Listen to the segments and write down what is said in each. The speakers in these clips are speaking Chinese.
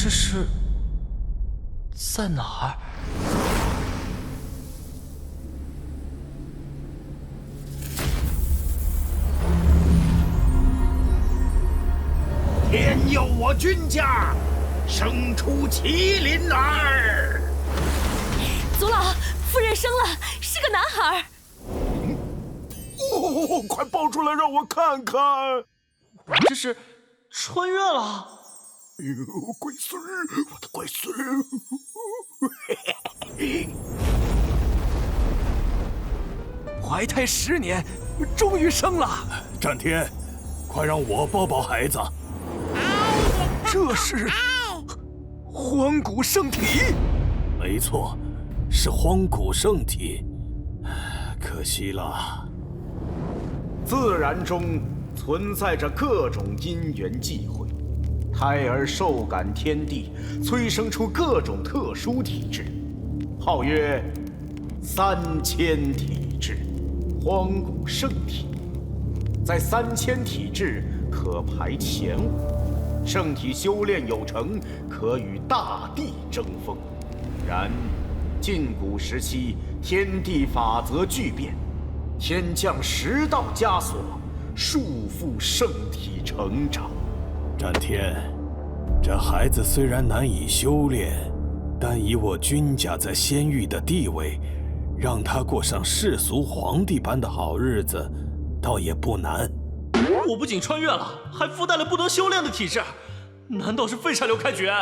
这是在哪儿？天佑我君家，生出麒麟儿。族老，夫人生了，是个男孩。哦，快抱出来让我看看！这是穿越了！哎呦，龟孙儿，我的龟孙儿！怀胎10年，终于生了。战天，快让我抱抱孩子。这是荒古圣体。没错，是荒古圣体。可惜了。自然中存在着各种因缘际会，胎儿受感天地，催生出各种特殊体质，号曰3000体质，荒古圣体。在3000体质可排前5，圣体修炼有成，可与大地争锋。然晋古时期，天地法则巨变，天降10道枷锁，束缚圣体成长。战天，这孩子虽然难以修炼，但以我君家在仙域的地位，让他过上世俗皇帝般的好日子，倒也不难。我不仅穿越了，还附带了不能修炼的体质，难道是废柴流开诀？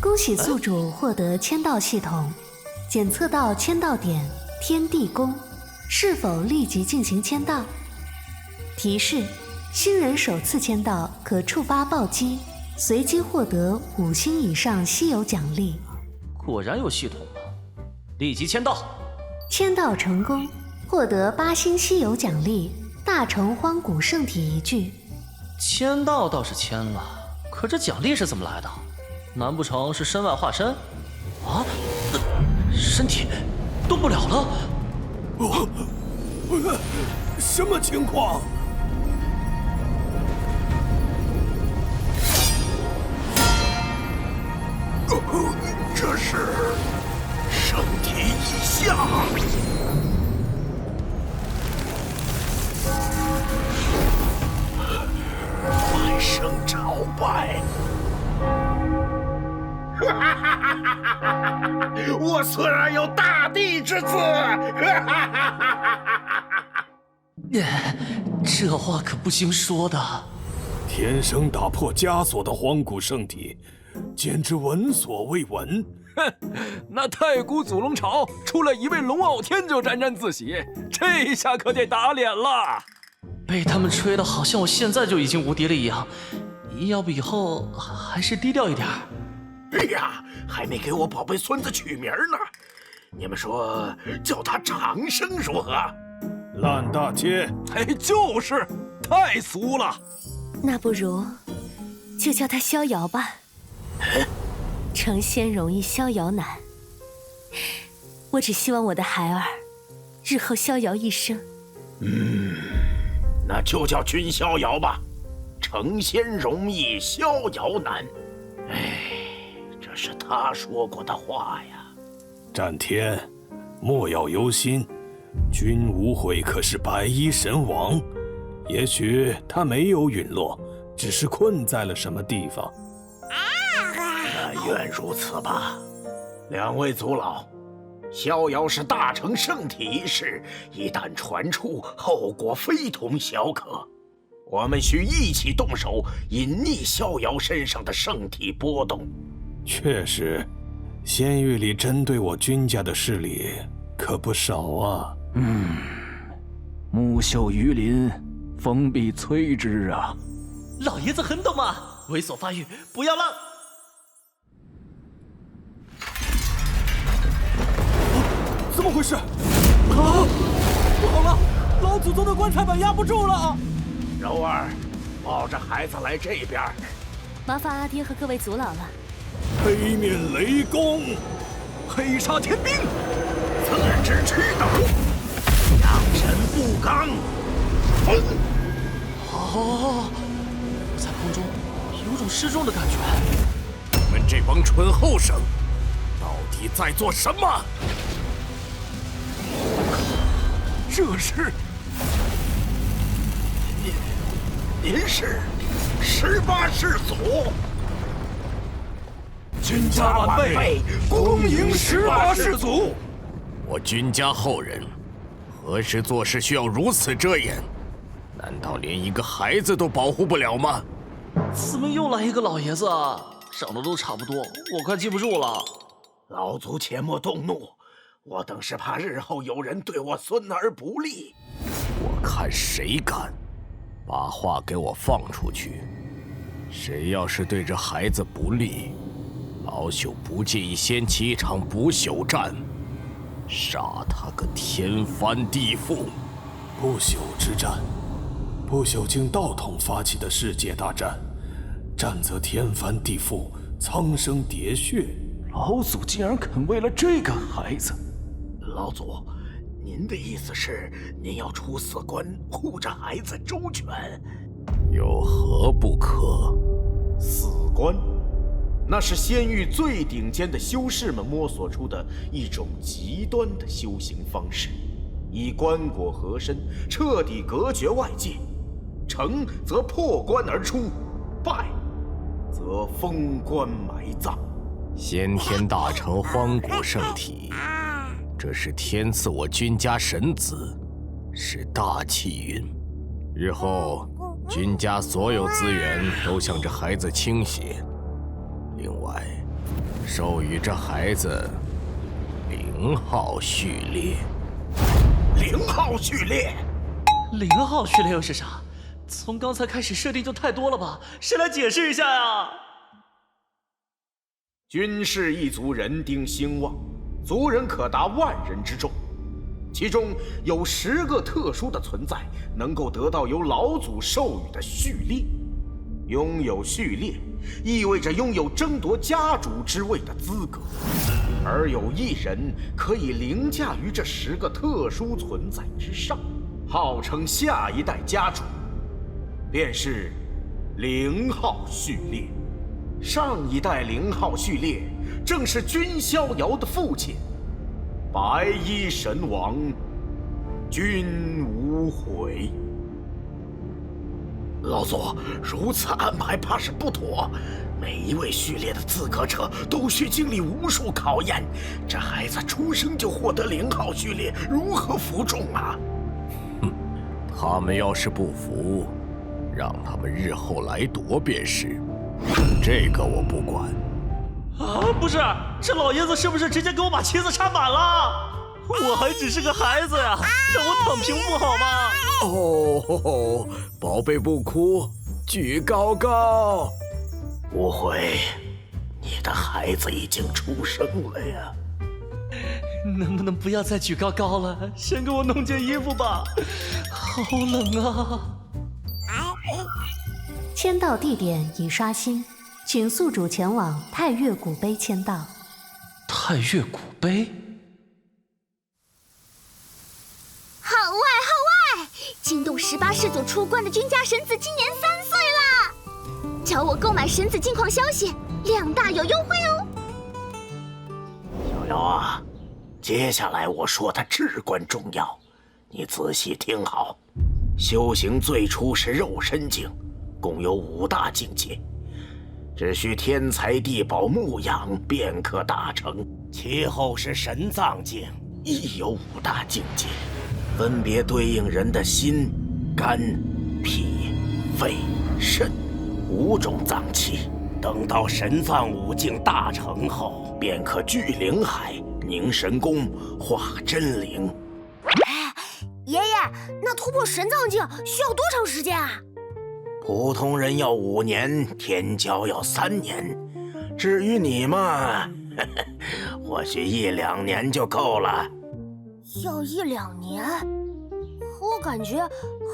恭喜宿主获得签到系统，检测到签到点天地宫，是否立即进行签到？提示：新人首次签到可触发暴击，随机获得5星以上稀有奖励。果然有系统了，立即签到。签到成功，获得8星稀有奖励大成荒古圣体1具。签到倒是签了，可这奖励是怎么来的？难不成是身外化身？啊，身体动不了了？什么情况？这是圣体以下。万圣朝拜。我虽然有大地之子，这话可不兴说的。天生打破枷锁的荒古圣体，简直闻所未闻。哼，那太古祖龙朝出了一位龙傲天就沾沾自喜，这下可得打脸了。被他们吹得好像我现在就已经无敌了一样，要不以后还是低调一点。哎呀，还没给我宝贝孙子取名呢，你们说叫他长生如何？烂大街！哎，就是太俗了。那不如就叫他逍遥吧。成仙容易逍遥难，我只希望我的孩儿日后逍遥一生。那就叫君逍遥吧。成仙容易，逍遥难。哎，这是他说过的话呀。战天，莫要忧心，君无悔可是白衣神王。也许他没有陨落，只是困在了什么地方。愿如此吧。2位族老，逍遥是大成圣体一事，一旦传出，后果非同小可。我们需一起动手，隐匿逍遥身上的圣体波动。确实，仙域里针对我君家的势力可不少啊。木秀于林，风必摧之啊。老爷子很懂嘛，猥琐发育不要浪。怎么回事？啊！不好了，老祖宗的棺材板压不住了。柔儿，抱着孩子来这边。麻烦阿爹和各位族老了。黑面雷公，黑煞天兵，自知驱斗，阳神不刚，风。哦，在空中有种失重的感觉。你们这帮蠢后生，到底在做什么？这是您是18世祖，君家晚辈恭迎18世祖。我君家后人，何时做事需要如此遮掩？难道连一个孩子都保护不了吗？怎么又来一个老爷子啊？长得都差不多，我快记不住了。老祖且莫动怒，我等是怕日后有人对我孙儿不利。我看谁敢把话给我放出去！谁要是对这孩子不利，老朽不介意掀起一场不朽战，杀他个天翻地覆。不朽之战，不朽经道统发起的世界大战，战则天翻地覆，苍生喋血。老祖竟然肯为了这个孩子！老祖，您的意思是您要出死关护着孩子周全？有何不可？死关，那是仙域最顶尖的修士们摸索出的一种极端的修行方式，以棺椁合身，彻底隔绝外界。成则破关而出，败则封关埋葬。先天大成荒古圣体，这是天赐我君家神子，是大气运。日后君家所有资源都向这孩子倾斜。另外，授予这孩子0号序列。0号序列0号序列又是啥？从刚才开始设定就太多了吧？谁来解释一下呀？军氏一族人丁兴旺，族人可达万人之众，其中有10个特殊的存在，能够得到由老祖授予的序列。拥有序列，意味着拥有争夺家主之位的资格，而有一人可以凌驾于这10个特殊存在之上，号称下一代家主，便是0号序列。上一代0号序列正是君逍遥的父亲，白衣神王君无悔。老祖，如此安排怕是不妥。每一位序列的资格者都需经历无数考验，这孩子出生就获得0号序列，如何服众啊？他们要是不服，让他们日后来夺便是。这个我不管。啊，不是，这老爷子是不是直接给我把旗子插满了？我还只是个孩子呀，让我躺平不好吗？哦，宝贝不哭，举高高。无悔，你的孩子已经出生了呀。能不能不要再举高高了？先给我弄件衣服吧，好冷啊！签到地点已刷新，请宿主前往太岳古碑签到。太岳古碑？号外！惊动18世祖出关的君家神子今年3岁啦！找我购买神子近况消息，量大有优惠哦。逍遥啊，接下来我说的至关重要，你仔细听好。修行最初是肉身境，共有5大境界，只需天才地宝牧养便可达成。其后是神藏境，亦有5大境界，分别对应人的心、肝、脾、肺、肾5种脏器。等到神藏5境大成后，便可聚灵海、凝神功、化真灵。爷爷，那突破神藏境需要多长时间啊？普通人要5年，天骄要3年，至于你嘛，或许1、2年就够了。要1、2年？我感觉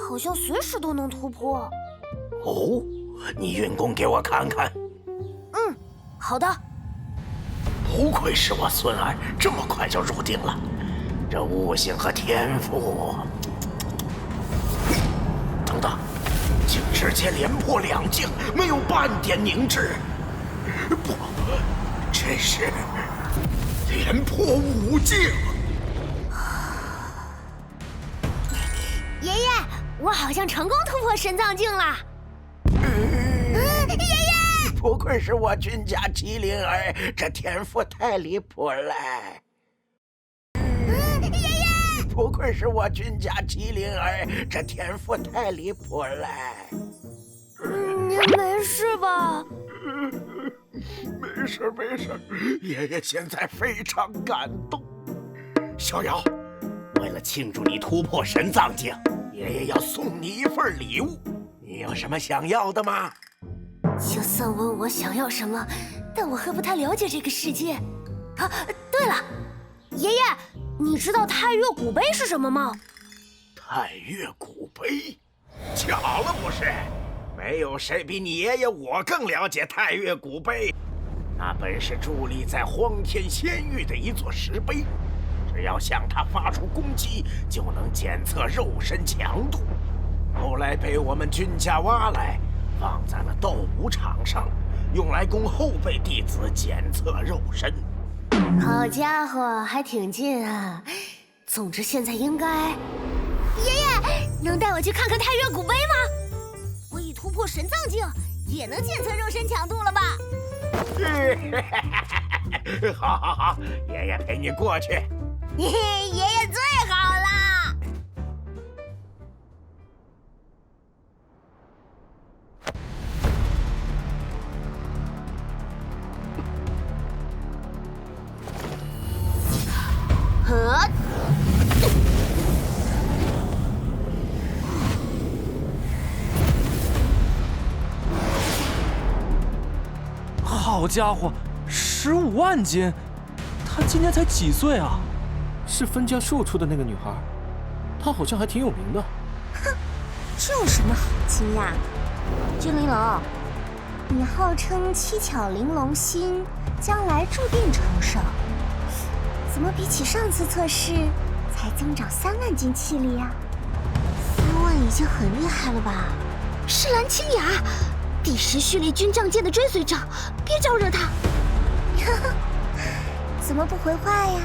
好像随时都能突破。哦，你运功给我看看。好的。不愧是我孙儿，这么快就入定了。这悟性和天赋……等等，竟直接连破2境，没有半点凝滞。不，这是连破5境。爷爷，我好像成功突破神藏境了。爷爷，不愧是我君家麒麟儿，这天赋太离谱了。爷爷，不愧是我君家麒麟儿，这天赋太离谱了。您没事吧？没事没事，爷爷现在非常感动。逍遥，为了庆祝你突破神藏境，爷爷要送你一份礼物，你有什么想要的吗？就算问我想要什么，但我还不太了解这个世界。啊，对了，爷爷，你知道太岳古碑是什么吗？太岳古碑？巧了不是？没有谁比你爷爷我更了解太岳古碑。那本是伫立在荒天仙域的一座石碑，只要向它发出攻击，就能检测肉身强度。后来被我们君家挖来，放在了斗武场上，用来供后辈弟子检测肉身。好家伙，还挺近啊！总之现在应该……爷爷，能带我去看看太岳古碑吗？我已突破神藏境，也能检测肉身强度了吧？好好好，爷爷陪你过去。爷爷最好了。好家伙，15万斤！她今年才几岁啊？是分家庶出的那个女孩，她好像还挺有名的。哼，这有什么好惊讶的？君玲珑，你号称七巧玲珑心，将来注定长寿，怎么比起上次测试才增长3万斤气力呀？3万已经很厉害了吧？是蓝清雅，第10蓄力军将界的追随者，别招惹他。怎么不回话呀？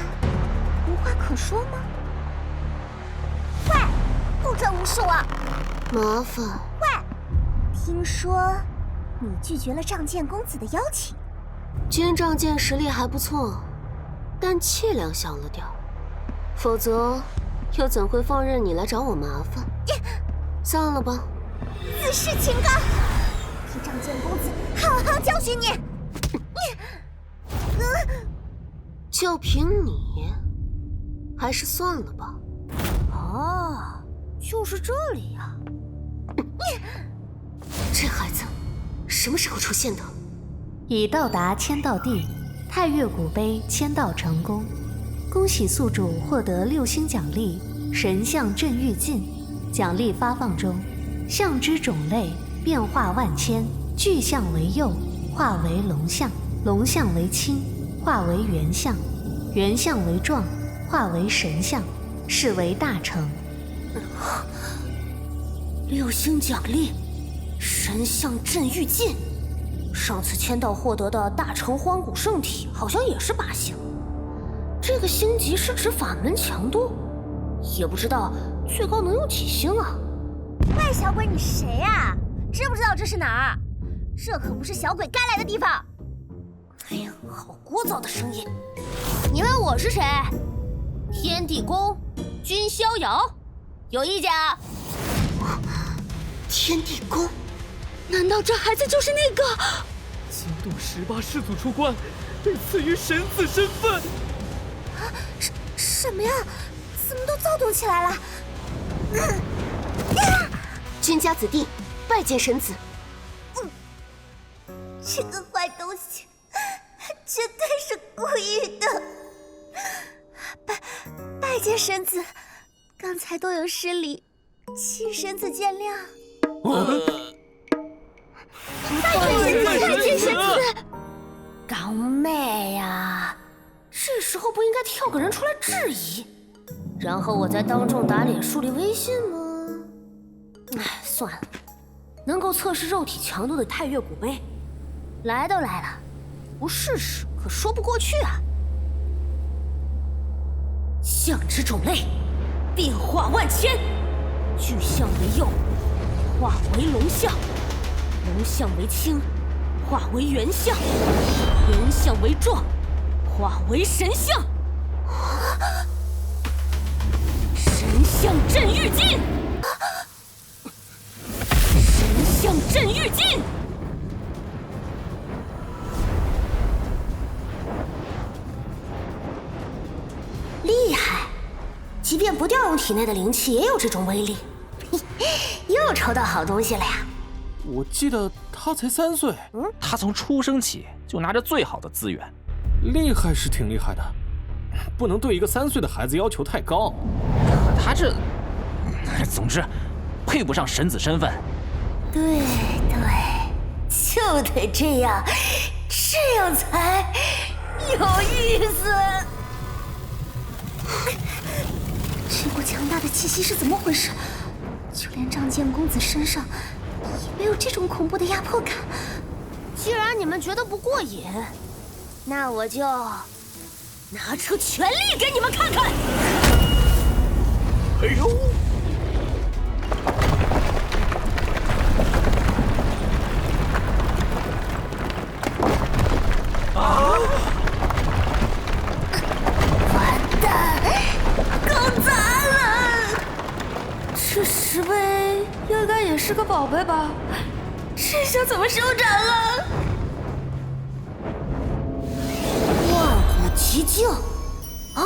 无话可说吗？喂，不准无视我！麻烦。喂，听说你拒绝了仗剑公子的邀请。军仗剑实力还不错，但气量小了点，否则又怎会放任你来找我麻烦？算了吧。自视清高，替仗剑公子好好教训你。就凭你，还是算了吧。哦，就是这里呀。这孩子什么时候出现的？已到达签到地，太岳古碑签到成功，恭喜宿主获得6星奖励神象镇域镜。奖励发放中，象之种类变化万千，巨象为幼，化为龙象；龙象为轻，化为猿象；猿象为壮，化为神象，是为大成。6星奖励，神象镇域镜。上次签到获得的大成荒古圣体好像也是8星。这个星级是指法门强度，也不知道最高能有几星啊？喂，小鬼，你谁呀？知不知道这是哪儿？这可不是小鬼该来的地方。哎呀，好聒噪的声音！你问我是谁？天地宫君逍遥，有意见啊？天地宫？难道这孩子就是那个惊动18世祖出关，被赐予神子身份？啊，什么呀？怎么都躁动起来了？君家子弟，拜见神子。这个坏东西，绝对是故意的。拜见神子，刚才多有失礼，请神子见谅。拜见神子！刚妹呀，这时候不应该跳个人出来质疑，然后我再当众打脸树立威信吗？哎，算了，能够测试肉体强度的太岳古碑，来都来了，不试试可说不过去啊！象之种类，变化万千，具象为右，化为龙象；龙象为轻，化为元象；元象为壮，化为神象。神象镇狱境，神象镇狱境。厉害！即便不调用体内的灵气，也有这种威力。又抽到好东西了呀！我记得他才3岁，他从出生起就拿着最好的资源，厉害是挺厉害的，不能对一个3岁的孩子要求太高。可他这，总之，配不上神子身份。对，就得这样，这样才有意思。这股强大的气息是怎么回事？就连仗剑公子身上也没有这种恐怖的压迫感。既然你们觉得不过瘾，那我就拿出全力给你们看看。哎呦！完蛋，搞砸了！这石碑应该也是个宝贝吧？这下怎么收场啊？万古奇境啊！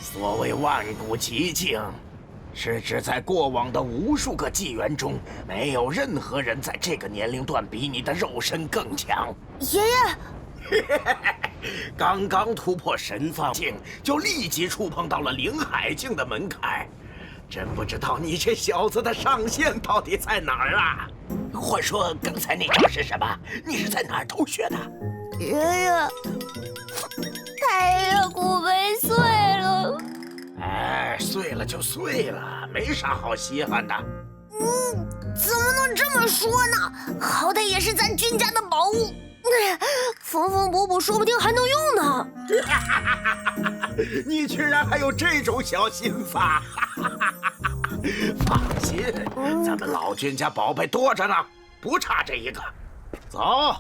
所谓万古奇境，是指在过往的无数个纪元中，没有任何人在这个年龄段比你的肉身更强。爷爷，刚刚突破神方境，就立即触碰到了灵海境的门槛。真不知道你这小子的上限到底在哪儿啊？话说刚才那招是什么？你是在哪儿偷学的？爷爷，太岳古碑碎了。哎，碎了就碎了，没啥好稀罕的。怎么能这么说呢？好歹也是咱君家的宝物，缝缝补补，说不定还能用呢。你居然还有这种小心思！放心，咱们老君家宝贝多着呢，不差这一个。走，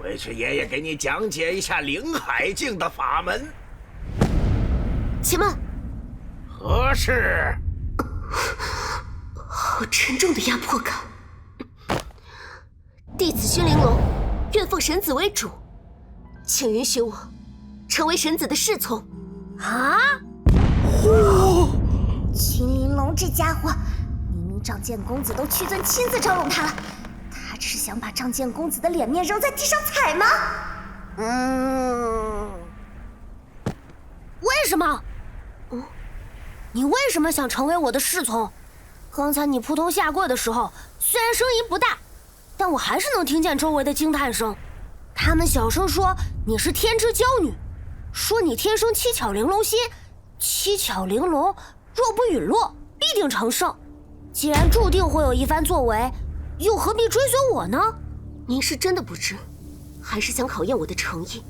回去爷爷给你讲解一下灵海境的法门。且慢，何事？好沉重的压迫感。弟子君玲珑，愿奉神子为主，请允许我成为神子的侍从。啊！秦玲珑这家伙，明明仗剑公子都屈尊亲自招拢他了，他只是想把仗剑公子的脸面扔在地上踩吗？为什么？你为什么想成为我的侍从？刚才你扑通下跪的时候，虽然声音不大，但我还是能听见周围的惊叹声。他们小声说你是天之娇女，说你天生七巧玲珑心，七巧玲珑若不陨落，必定成圣。既然注定会有一番作为，又何必追随我呢？您是真的不知，还是想考验我的诚意？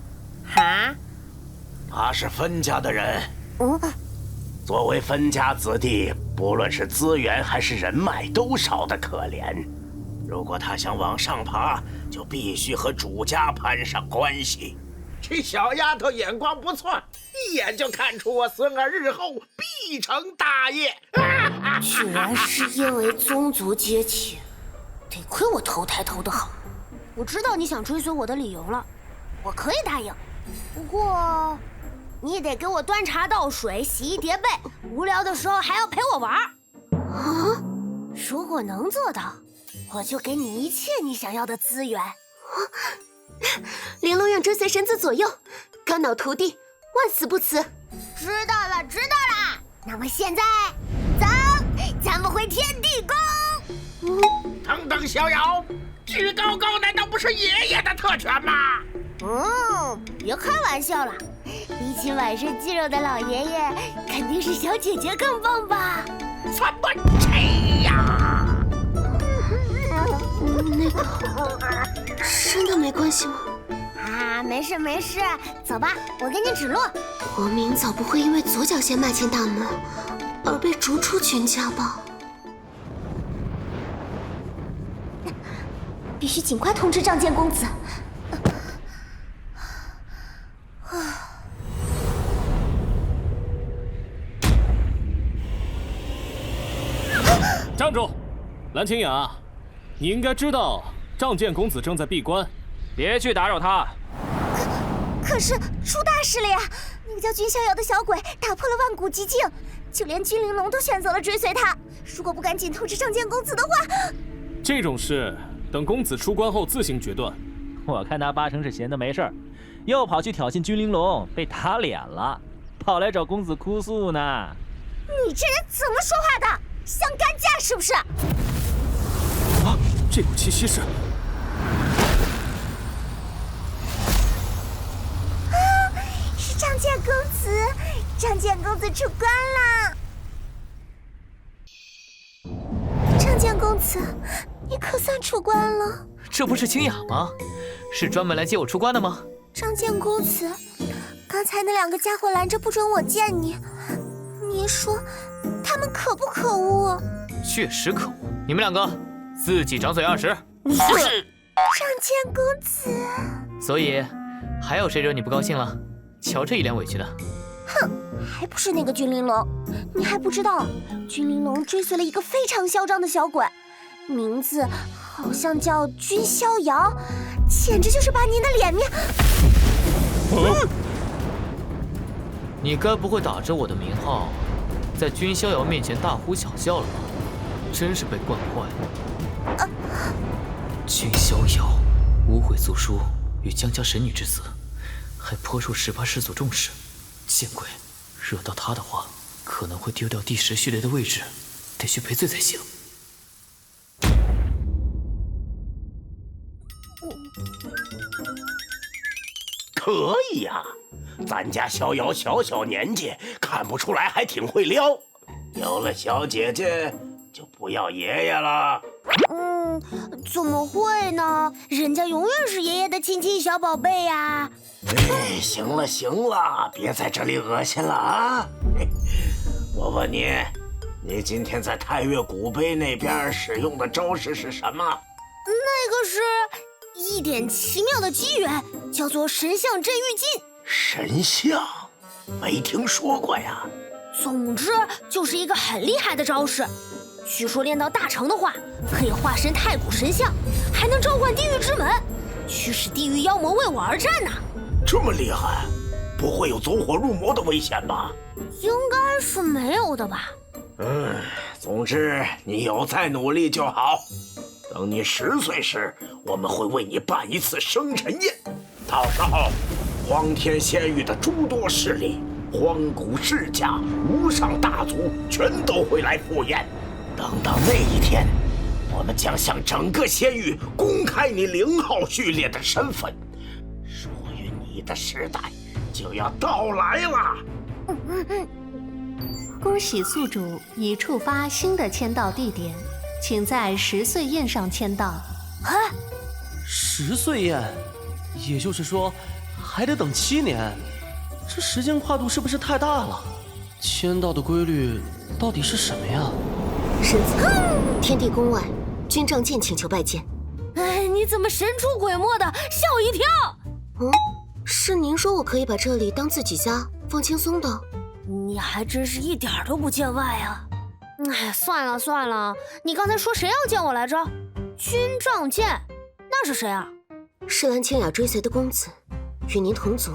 他是分家的人。作为分家子弟，不论是资源还是人脉，都少得可怜。如果他想往上爬，就必须和主家攀上关系。这小丫头眼光不错，一眼就看出我孙儿日后必成大业。居然是因为宗族阶级，得亏我投胎投得好。我知道你想追随我的理由了，我可以答应，不过你得给我端茶倒水、洗衣叠被，无聊的时候还要陪我玩。如果能做到，我就给你一切你想要的资源。玲珑愿追随神子左右，肝脑涂地，万死不辞。知道了，知道了。那么现在，走，咱们回天地宫。等等，逍遥，举高高难道不是爷爷的特权吗？别开玩笑了，比起满身肌肉的老爷爷，肯定是小姐姐更棒吧？怎么这样？那个，真的没关系吗？啊，没事没事，走吧，我给你指路。我明早不会因为左脚先迈进大门，而被逐出君家吧？必须尽快通知仗剑公子。站住！蓝清雅，你应该知道仗剑公子正在闭关，别去打扰他。可是出大事了呀！那个叫君逍遥的小鬼打破了万古寂静，就连君玲珑都选择了追随他。如果不赶紧通知仗剑公子的话，这种事等公子出关后自行决断。我看他八成是闲得没事儿，又跑去挑衅君玲珑，被打脸了，跑来找公子哭诉呢。你这人怎么说话的？想干架是不是？啊，这股气息是……是仗剑公子，仗剑公子出关啦！仗剑公子，你可算出关了。这不是清雅吗？是专门来接我出关的吗？仗剑公子，刚才那两个家伙拦着不准我见你，你说他们可不可恶？确实可恶！你们两个自己掌嘴20。是。仗剑公子。所以，还有谁惹你不高兴了？瞧这一脸委屈的。哼，还不是那个君玲珑？你还不知道，君玲珑追随了一个非常嚣张的小鬼，名字好像叫君逍遥，简直就是把您的脸面……你该不会打着我的名号，在君逍遥面前大呼小叫了吧？真是被惯坏了。君逍遥污秽族书与江家神女之子，还颇受18世祖重视。见鬼，惹到他的话，可能会丢掉第10序列的位置，得去赔罪才行。可以呀，咱家逍遥小年纪，看不出来还挺会撩。有了小姐姐，就不要爷爷了。怎么会呢？人家永远是爷爷的亲亲小宝贝呀。哎，行了，别在这里恶心了啊！我问你，你今天在太岳古碑那边使用的招式是什么？那个是一点奇妙的机缘，叫做神象镇狱禁。神象？没听说过呀。总之就是一个很厉害的招式，据说练到大成的话，可以化身太古神象，还能召唤地狱之门，驱使地狱妖魔为我而战呢。这么厉害，不会有走火入魔的危险吧？应该是没有的吧。总之你有在努力就好。等你10岁时，我们会为你办一次生辰宴，到时候荒天仙域的诸多势力、荒古世家、无上大族全都会来赴宴。等到那一天，我们将向整个仙域公开你0号序列的身份，属于你的时代就要到来了。恭喜宿主已触发新的签到地点，请在10岁宴上签到。10岁宴，也就是说还得等7年，这时间跨度是不是太大了？签到的规律到底是什么呀？神子，天地宫外，君仗剑请求拜见。你怎么神出鬼没的，吓我一跳！是您说我可以把这里当自己家，放轻松的。你还真是一点都不见外啊！算了，你刚才说谁要见我来着？君仗剑，那是谁啊？是蓝清雅追随的公子，与您同族，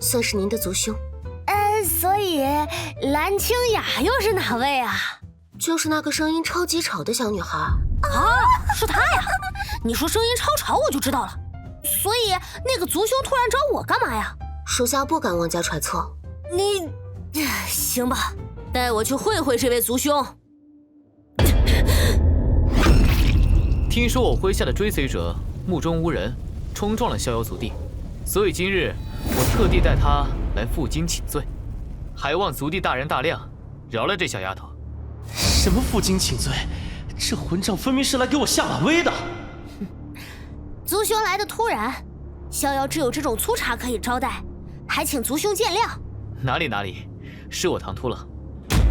算是您的族兄。所以蓝清雅又是哪位啊？就是那个声音超级吵的小女孩。是她呀！你说声音超吵我就知道了。所以那个族兄突然找我干嘛呀？属下不敢妄加揣测。你，行吧，带我去会会这位族兄。听说我麾下的追随者目中无人，冲撞了逍遥族地，所以今日我特地带他来负荆请罪，还望族地大人大量，饶了这小丫头。什么负荆请罪？这混账分明是来给我下马威的！族兄来的突然，逍遥只有这种粗茶可以招待，还请族兄见谅。哪里，是我唐突了，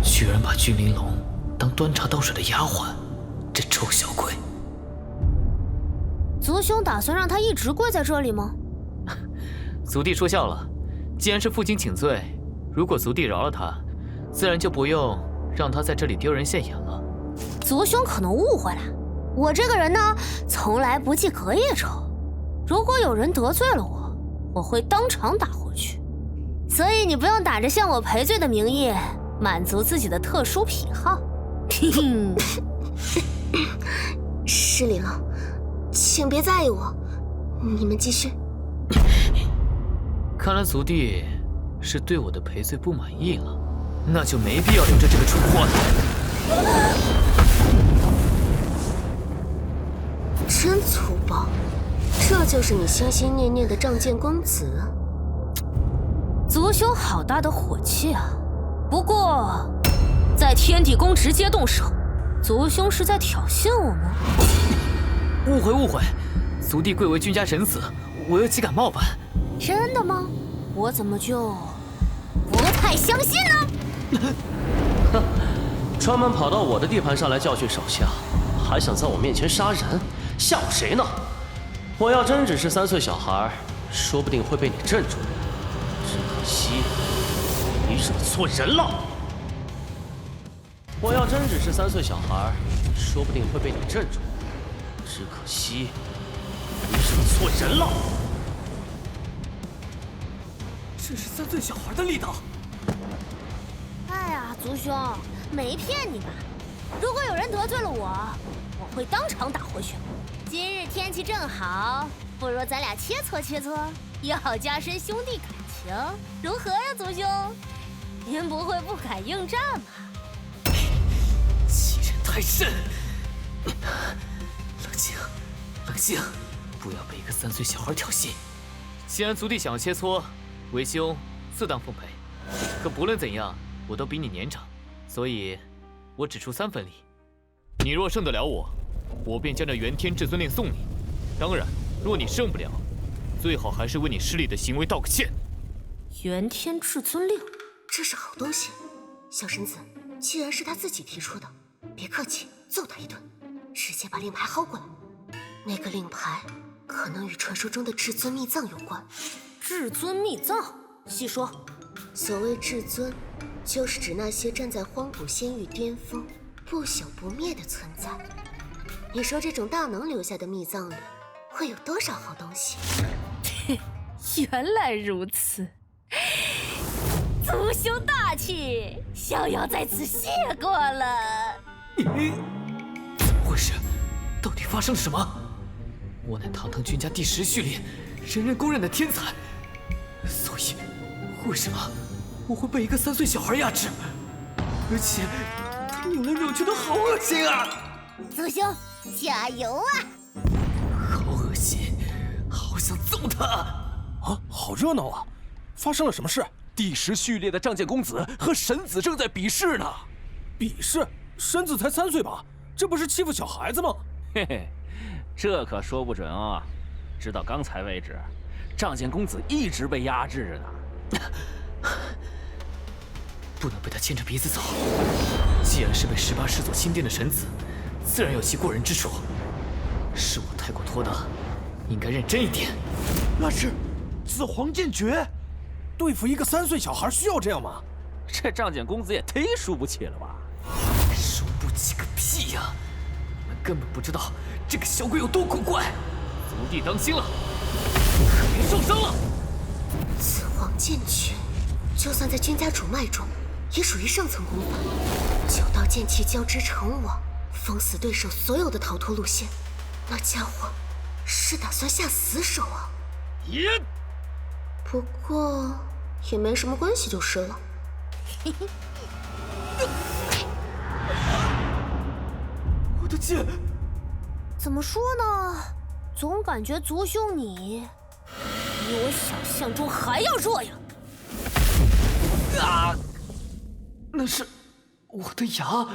居然把君临龙当端茶倒水的丫鬟，这臭小鬼！族兄打算让他一直跪在这里吗？族弟说笑了，既然是负荆请罪，如果族弟饶了他，自然就不用让他在这里丢人现眼了。族兄可能误会了，我这个人呢，从来不记隔夜仇。如果有人得罪了我，我会当场打回去。所以你不用打着向我赔罪的名义，满足自己的特殊癖好。失礼了，请别在意我。你们继续。看来族弟是对我的赔罪不满意了，那就没必要留着这个蠢货了。真粗暴，这就是你心心念念的仗剑公子？族兄好大的火气啊！不过，在天地宫直接动手，族兄是在挑衅我吗？误会，族弟贵为君家神子，我又岂敢冒犯？真的吗？我怎么就不太相信呢？哼，专门跑到我的地盘上来教训手下，还想在我面前杀人，吓唬谁呢？我要真只是3岁小孩，说不定会被你镇住。只可惜你惹错人了。我要真只是3岁小孩，说不定会被你镇住。只可惜你惹错人了。这是3岁小孩的力道。哎呀，族兄，没骗你吧？如果有人得罪了我，我会当场打回去。今日天气正好，不如咱俩切磋切磋，也好加深兄弟感情，如何呀，族兄？您不会不敢应战吧？欺人太甚！冷静，不要被一个3岁小孩挑衅。既然族弟想要切磋，为兄自当奉陪。可不论怎样，我都比你年长，所以我只出3分力。你若胜得了我，我便将这元天至尊令送你。当然，若你胜不了，最好还是为你失礼的行为道个歉。元天至尊令，这是好东西。小神子，既然是他自己提出的，别客气，揍他一顿，直接把令牌薅过来。那个令牌可能与传说中的至尊秘藏有关。至尊秘藏，细说。所谓至尊，就是指那些站在荒古仙域巅峰、不朽不灭的存在。你说这种大能留下的秘藏里，会有多少好东西？原来如此，族兄大气，逍遥在此谢过了。怎么回事？到底发生了什么？我乃堂堂君家第10序列，人人公认的天才，所以为什么我会被一个3岁小孩压制？而且他扭来扭去的好恶心啊！族兄，加油啊！好恶心，好想揍他！啊，好热闹啊！发生了什么事？第10序列的仗剑公子和神子正在比试呢。比试？神子才3岁吧？这不是欺负小孩子吗？嘿嘿，这可说不准啊！直到刚才为止，仗剑公子一直被压制着呢。不能被他牵着鼻子走。既然是被18师祖钦定的神子，自然有其过人之处。是我太过拖大，应该认真一点。那是紫皇剑诀，对付一个3岁小孩需要这样吗？这仗剑公子也忒输不起了吧？输不起个屁呀！你们根本不知道这个小鬼有多古怪。族弟当心了，可别受伤了。紫皇剑诀，就算在君家主脉中，也属于上层功法。9道剑气交织成网，封死对手所有的逃脱路线。那家伙是打算下死手啊！耶！不过也没什么关系就是了。我的剑，怎么说呢？总感觉族兄你比我想象中还要弱呀！啊！那是我的牙，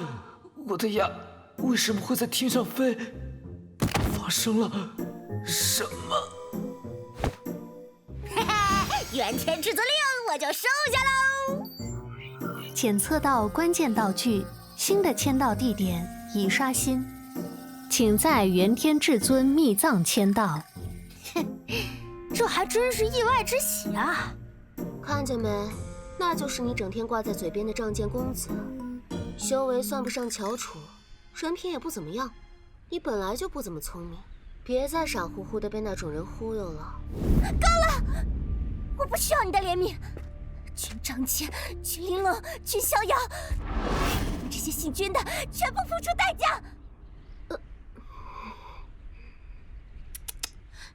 我的牙为什么会在天上飞？发生了什么？嘿嘿，原天至尊令我就收下喽。检测到关键道具，新的签到地点已刷新，请在元天至尊秘藏签到。这还真是意外之喜啊！看见没？那就是你整天挂在嘴边的仗剑公子，修为算不上翘楚，人品也不怎么样。你本来就不怎么聪明，别再傻乎乎的被那种人忽悠了。够了！我不需要你的怜悯。君张谦、君玲珑、君逍遥，你们这些信君的，全部付出代价！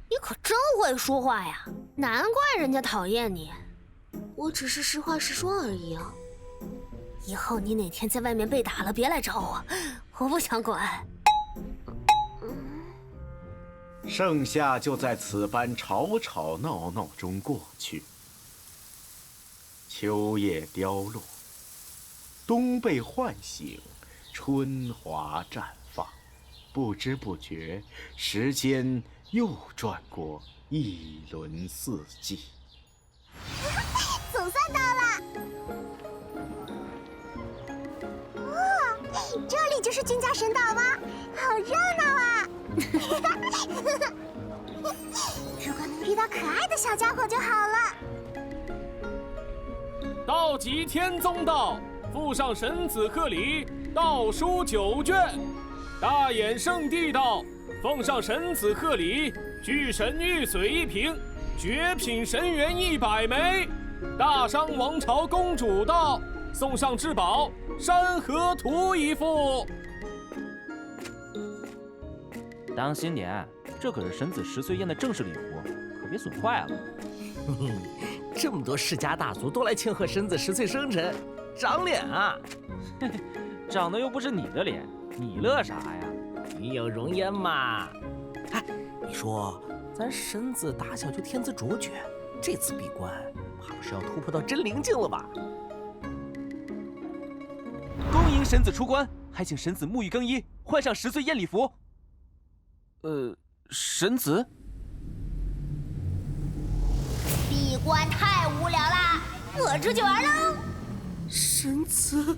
你可真会说话呀，难怪人家讨厌你。我只是实话实说而已啊。以后你哪天在外面被打了，别来找我，我不想管。盛夏就在此般吵吵闹闹中过去。秋叶凋落，冬被唤醒，春华绽放。不知不觉，时间又转过一轮四季。总算到了！哇，这里就是君家神岛吗？好热闹啊！如果能遇到可爱的小家伙就好了。道极天宗道，附上神子贺礼，道书9卷。大衍圣地道，奉上神子贺礼，巨神玉髓1瓶，绝品神元100枚。大商王朝公主道，送上至宝山河图1副。当心点，这可是神子10岁宴的正式礼服，可别损坏了。这么多世家大族都来庆贺神子10岁生辰，长脸啊！长得又不是你的脸，你乐啥呀？你有容颜嘛？哎，你说咱神子打小就天资卓绝，这次闭关怕不是要突破到真灵境了吧？恭迎神子出关，还请神子沐浴更衣，换上10岁宴礼服。神子？闭关太无聊啦，我出去玩喽！神子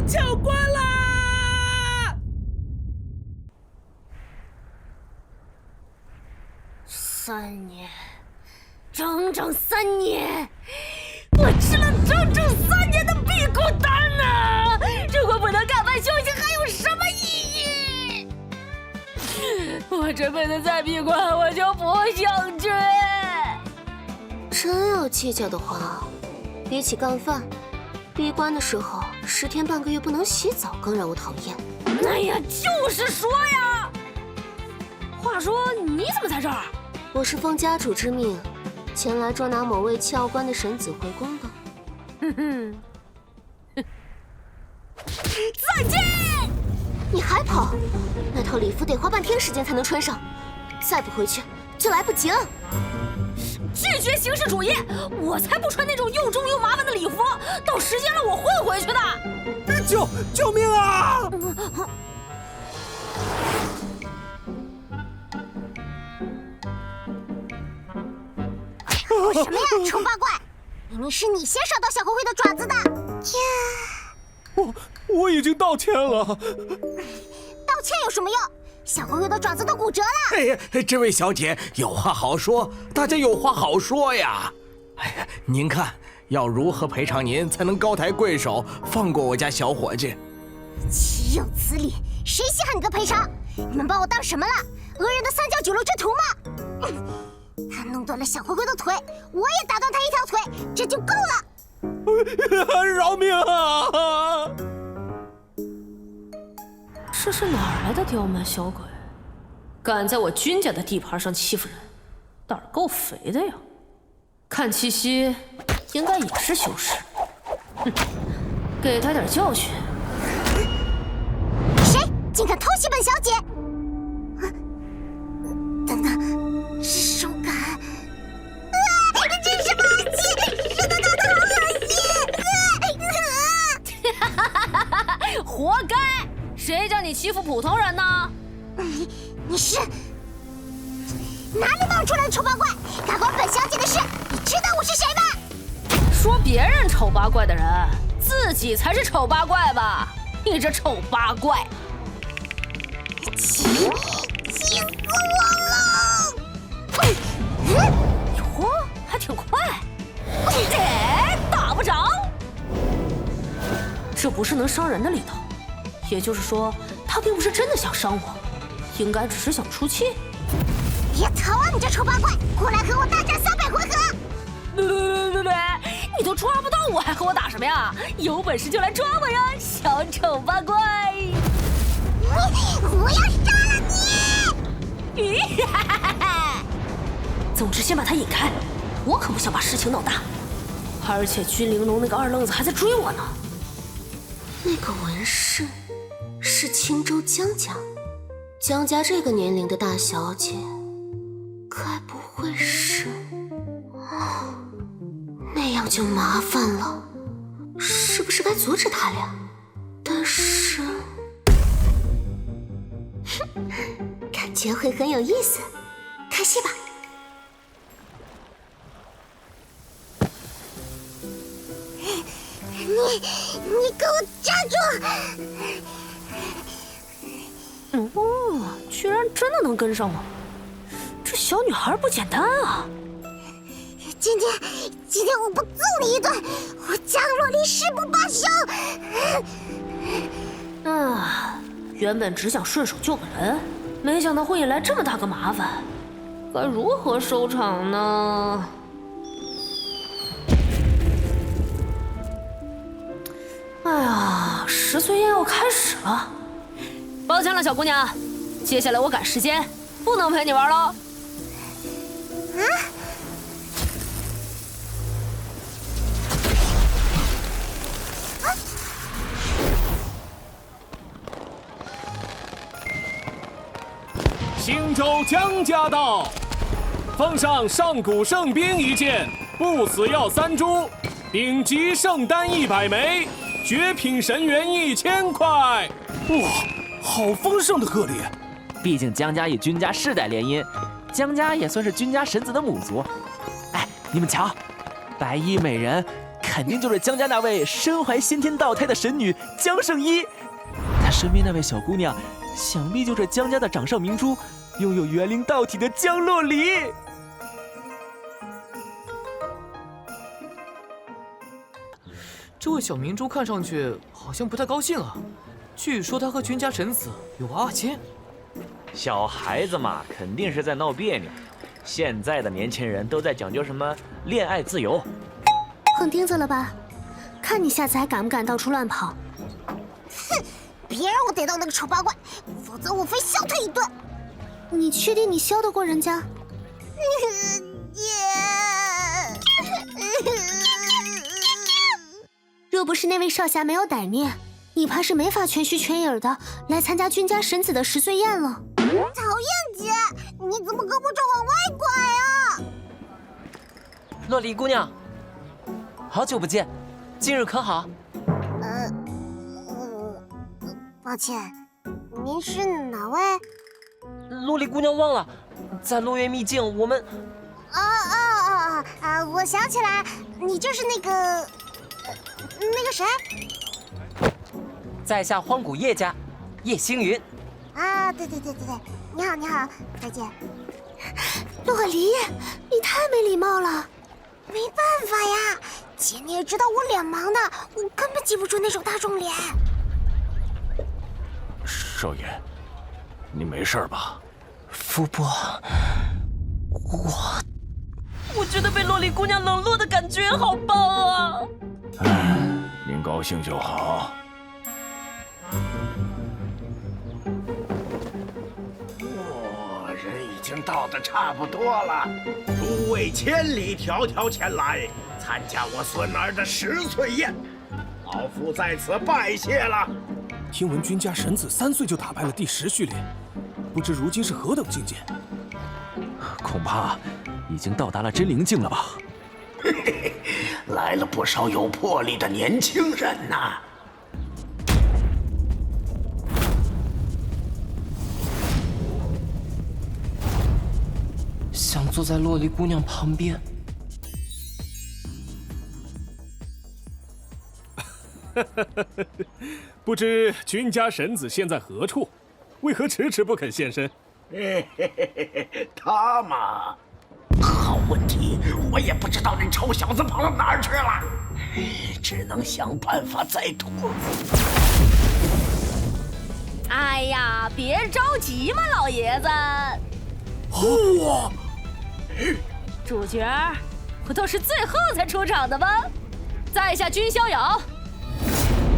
教官啦！3年，整整3年，我吃了整整3年的闭谷丹呢！如果不能赶快休息，还有什么意义？我这辈子再闭关，我就不想去。真要计较的话，比起干饭，闭关的时候10天半个月不能洗澡更让我讨厌。哎呀，就是说呀！话说你怎么在这儿？我是奉家主之命，前来捉拿某位弃傲关的神子回宫的。再见！你还跑？那套礼服得花半天时间才能穿上，再不回去就来不及了。拒绝形式主义！我才不穿那种又重又麻烦的礼服，到时间了我会回去的。救命啊！搞什么呀，丑八怪！明明是你先烧到小灰灰的爪子的。我已经道歉了。道歉有什么用？小灰灰的爪子都骨折了。哎呀，这位小姐有话好说，大家有话好说呀。哎呀，您看要如何赔偿您才能高抬贵手，放过我家小伙计？岂有此理！谁稀罕你的赔偿？你们把我当什么了？俄人的3教9流之徒吗？他弄断了小灰灰的腿，我也打断他1条腿，这就够了。饶命啊！这是哪儿来的刁蛮小鬼？敢在我君家的地盘上欺负人，胆儿够肥的呀！看气息，应该也是修士。哼，给他点教训。谁竟敢偷袭本小姐？等等，手感……真是霸气！手感搞得好恶心！活该！谁叫你欺负普通人呢？你是出来的丑八怪，敢管本小姐的事，你知道我是谁吗？说别人丑八怪的人，自己才是丑八怪吧？你这丑八怪！气死我了！哟，还挺快。打不着。这不是能伤人的力道，也就是说，他并不是真的想伤我，应该只是想出气。别逃啊，你这丑八怪！过来和我大战300回合！别！你都抓不到我，还和我打什么呀？有本事就来抓我呀，小丑八怪！我要杀了你！总之，先把他引开，我可不想把事情闹大。而且君玲珑那个二愣子还在追我呢。那个纹饰是青州江家，江家这个年龄的大小姐，该不会是……那样就麻烦了，是不是该阻止他俩？但是，感觉会很有意思，开戏吧。你给我站住！居然真的能跟上我，这小女孩不简单啊！今天我不揍你一顿，我江若离誓不罢休！原本只想顺手救个人，没想到会引来这么大个麻烦，该如何收场呢？哎呀，10岁宴要开始了，抱歉了，小姑娘，接下来我赶时间，不能陪你玩喽。青州江家道，奉上上古圣兵1件，不死药3株，丙级圣丹100枚，绝品神元1000块。哇，好丰盛的贺礼！毕竟江家与君家世代联姻，江家也算是君家神子的母族。哎，你们瞧，白衣美人肯定就是江家那位身怀先天道胎的神女江圣依，她身边那位小姑娘，想必就是江家的掌上明珠，拥有元灵道体的江洛离。这位小明珠看上去好像不太高兴啊，据说她和君家神子有娃娃亲。小孩子嘛，肯定是在闹别扭。现在的年轻人都在讲究什么恋爱自由。碰钉子了吧？看你下次还敢不敢到处乱跑？哼！别让我逮到那个丑八怪，否则我非削他一顿！你确定你削得过人家？若不是那位少侠没有歹念，你怕是没法全虚全影的来参加君家神子的10岁宴了。讨厌姐，你怎么胳膊肘往外拐啊？洛离姑娘，好久不见，今日可好？抱歉，您是哪位？洛离姑娘忘了，在落月秘境，我们……我想起来，你就是那个谁？在下荒古叶家，叶星云。啊，对，你好，再见。洛离，你太没礼貌了。没办法呀，姐你也知道我脸盲的，我根本记不住那种大众脸。少爷，你没事吧？福伯，我觉得被洛离姑娘冷落的感觉好棒啊！您高兴就好。人已经到的差不多了，诸位千里迢迢前来参加我孙儿的10岁宴，老夫在此拜谢了。听闻君家神子3岁就打败了第10序列，不知如今是何等境界？恐怕已经到达了真灵境了吧？嘿嘿，来了不少有魄力的年轻人呐。想坐在洛离姑娘旁边。不知君家神子现在何处？为何迟迟不肯现身？他嘛，好问题，我也不知道那臭小子跑到哪儿去了，只能想办法再拖。哎呀，别着急嘛，老爷子。嚯！主角不都是最后才出场的吗？在下君逍遥，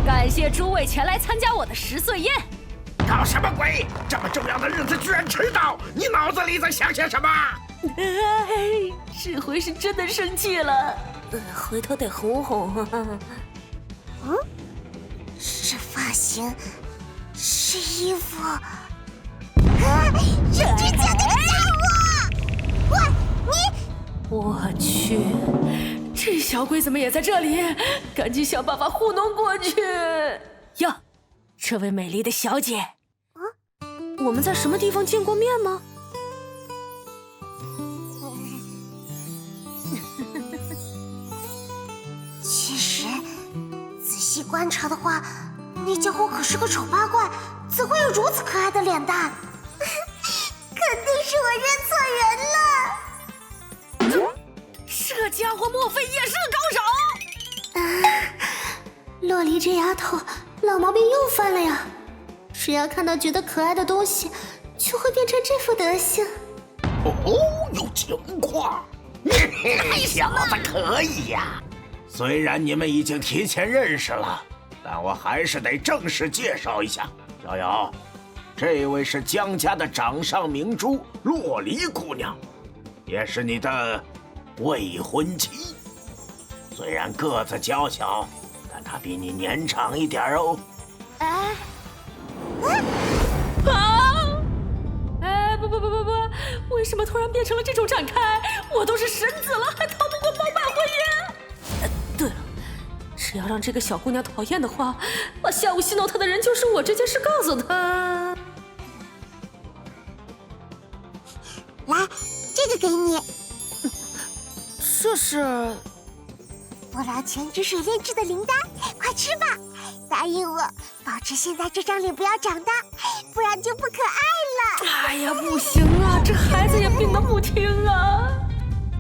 感谢诸位前来参加我的10岁宴。搞什么鬼？这么重要的日子居然迟到！你脑子里在想些什么？这回是真的生气了，回头得哄哄。是发型，是衣服，是指甲那个家伙！喂，你！我去，这小鬼怎么也在这里？赶紧想办法糊弄过去。哟，这位美丽的小姐，我们在什么地方见过面吗？其实，仔细观察的话，那家伙可是个丑八怪，怎会有如此可爱的脸蛋？肯定是我认错人了。这家伙莫非也是个高手？洛离这丫头老毛病又犯了呀！只要看到觉得可爱的东西，就会变成这副德行。有情况，小子可以呀！虽然你们已经提前认识了，但我还是得正式介绍一下。逍遥，这位是江家的掌上明珠洛离姑娘，也是你的未婚妻。虽然个子娇小，但她比你年长一点哦。不，为什么突然变成了这种展开？我都是神子了，还逃不过包办婚姻。对了，只要让这个小姑娘讨厌的话，把下午戏弄她的人就是我这件事告诉她。来，这个给你。这是我俩全脂水炼制的灵丹，快吃吧！答应我，保持现在这张脸不要长大，不然就不可爱了。哎呀，不行啊，这孩子也病得不听啊！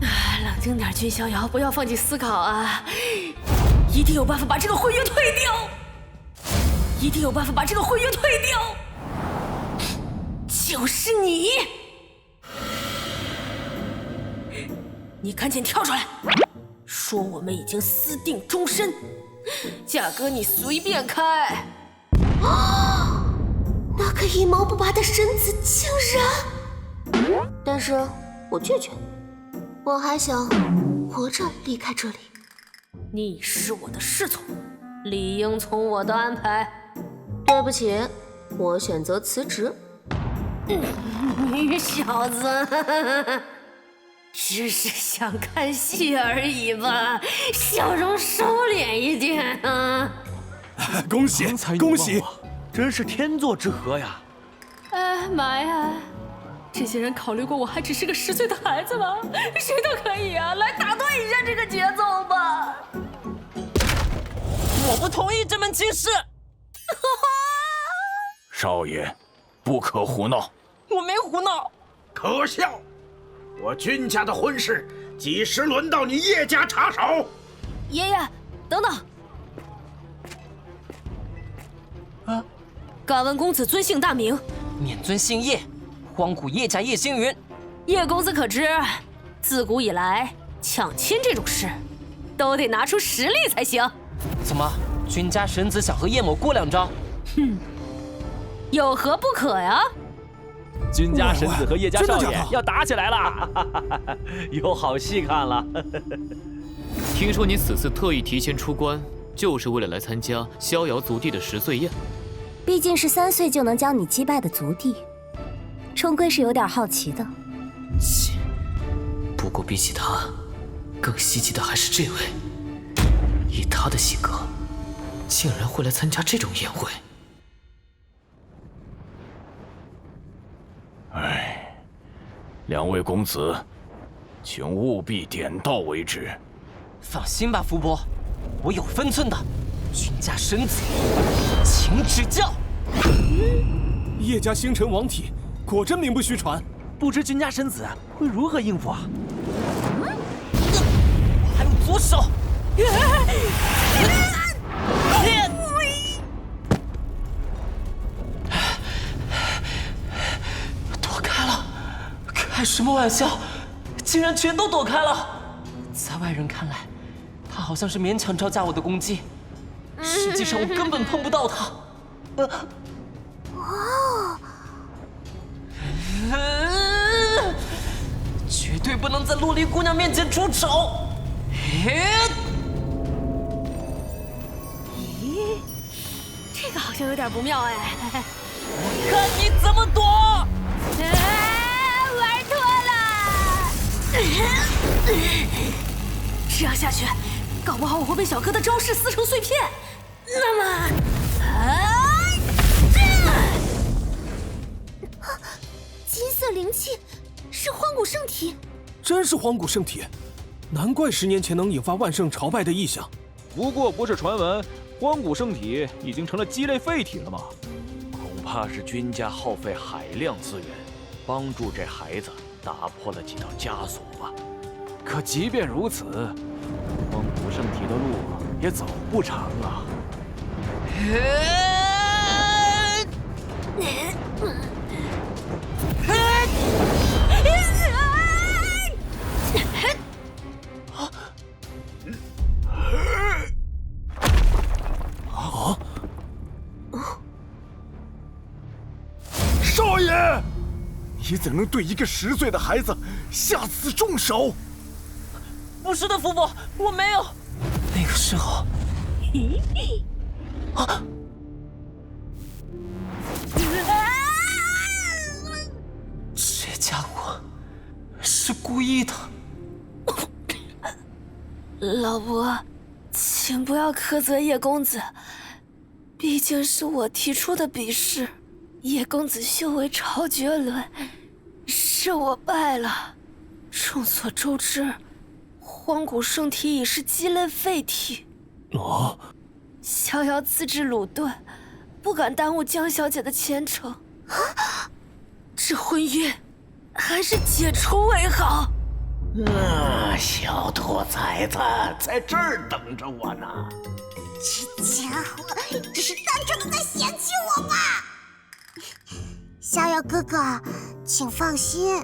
冷静点，君逍遥，不要放弃思考啊！一定有办法把这个婚约退掉，一定有办法把这个婚约退掉。就是你，你赶紧跳出来，说我们已经私定终身，价格你随便开。那个一毛不拔的神子竟然……但是我拒绝，我还想活着离开这里。你是我的侍从，理应从我的安排。对不起，我选择辞职。你小子，只是想看戏而已吧，笑容收敛一点啊！恭喜恭喜！真是天作之合呀！哎妈呀，这些人考虑过我还只是个10岁的孩子吗？谁都可以啊，来打断一下这个节奏吧！我不同意这门亲事。少爷，不可胡闹！我没胡闹。可笑！我君家的婚事，几时轮到你叶家插手？爷爷，等等。敢问公子尊姓大名？免尊姓叶，荒古叶家叶星云。叶公子可知，自古以来抢亲这种事，都得拿出实力才行。怎么，君家神子想和叶某过两招？哼，有何不可呀？君家神子和叶家少爷要打起来了，有好戏看了。听说你此次特意提前出关，就是为了来参加逍遥族弟的10岁宴。毕竟是3岁就能将你击败的族弟，终归是有点好奇的。切！不过比起他，更稀奇的还是这位。以他的性格，竟然会来参加这种宴会。哎，两位公子，请务必点到为止。放心吧，福伯，我有分寸的。君家神子，请指教。叶家星辰王体果真名不虚传，不知君家神子会如何应付啊？我还有左手。躲开了，开什么玩笑？竟然全都躲开了！在外人看来，他好像是勉强招架我的攻击，实际上我根本碰不到他。绝对不能在洛丽姑娘面前出丑！咦，这个好像有点不妙哎！看你怎么躲！玩脱了！这样下去，搞不好我会被小哥的招式撕成碎片。那么，金色灵气是荒古圣体，真是荒古圣体，难怪10年前能引发万圣朝拜的异象。不过不是传闻，荒古圣体已经成了鸡肋废体了吗？恐怕是君家耗费海量资源，帮助这孩子打破了几道枷锁吧。可即便如此，荒古圣体的路也走不长啊。少爷，你怎能对一个10岁的孩子下此重手？不是的，福伯，我没有。那个时候，这家伙是故意的。老伯，请不要苛责叶公子，毕竟是我提出的比试，叶公子修为超绝伦，是我败了。众所周知，荒古圣体已是鸡肋废体。逍遥自制鲁钝，不敢耽误江小姐的前程。这婚约还是解除为好。小兔崽子在这儿等着我呢。这家伙只是单纯的在嫌弃我吧？逍遥哥哥，请放心，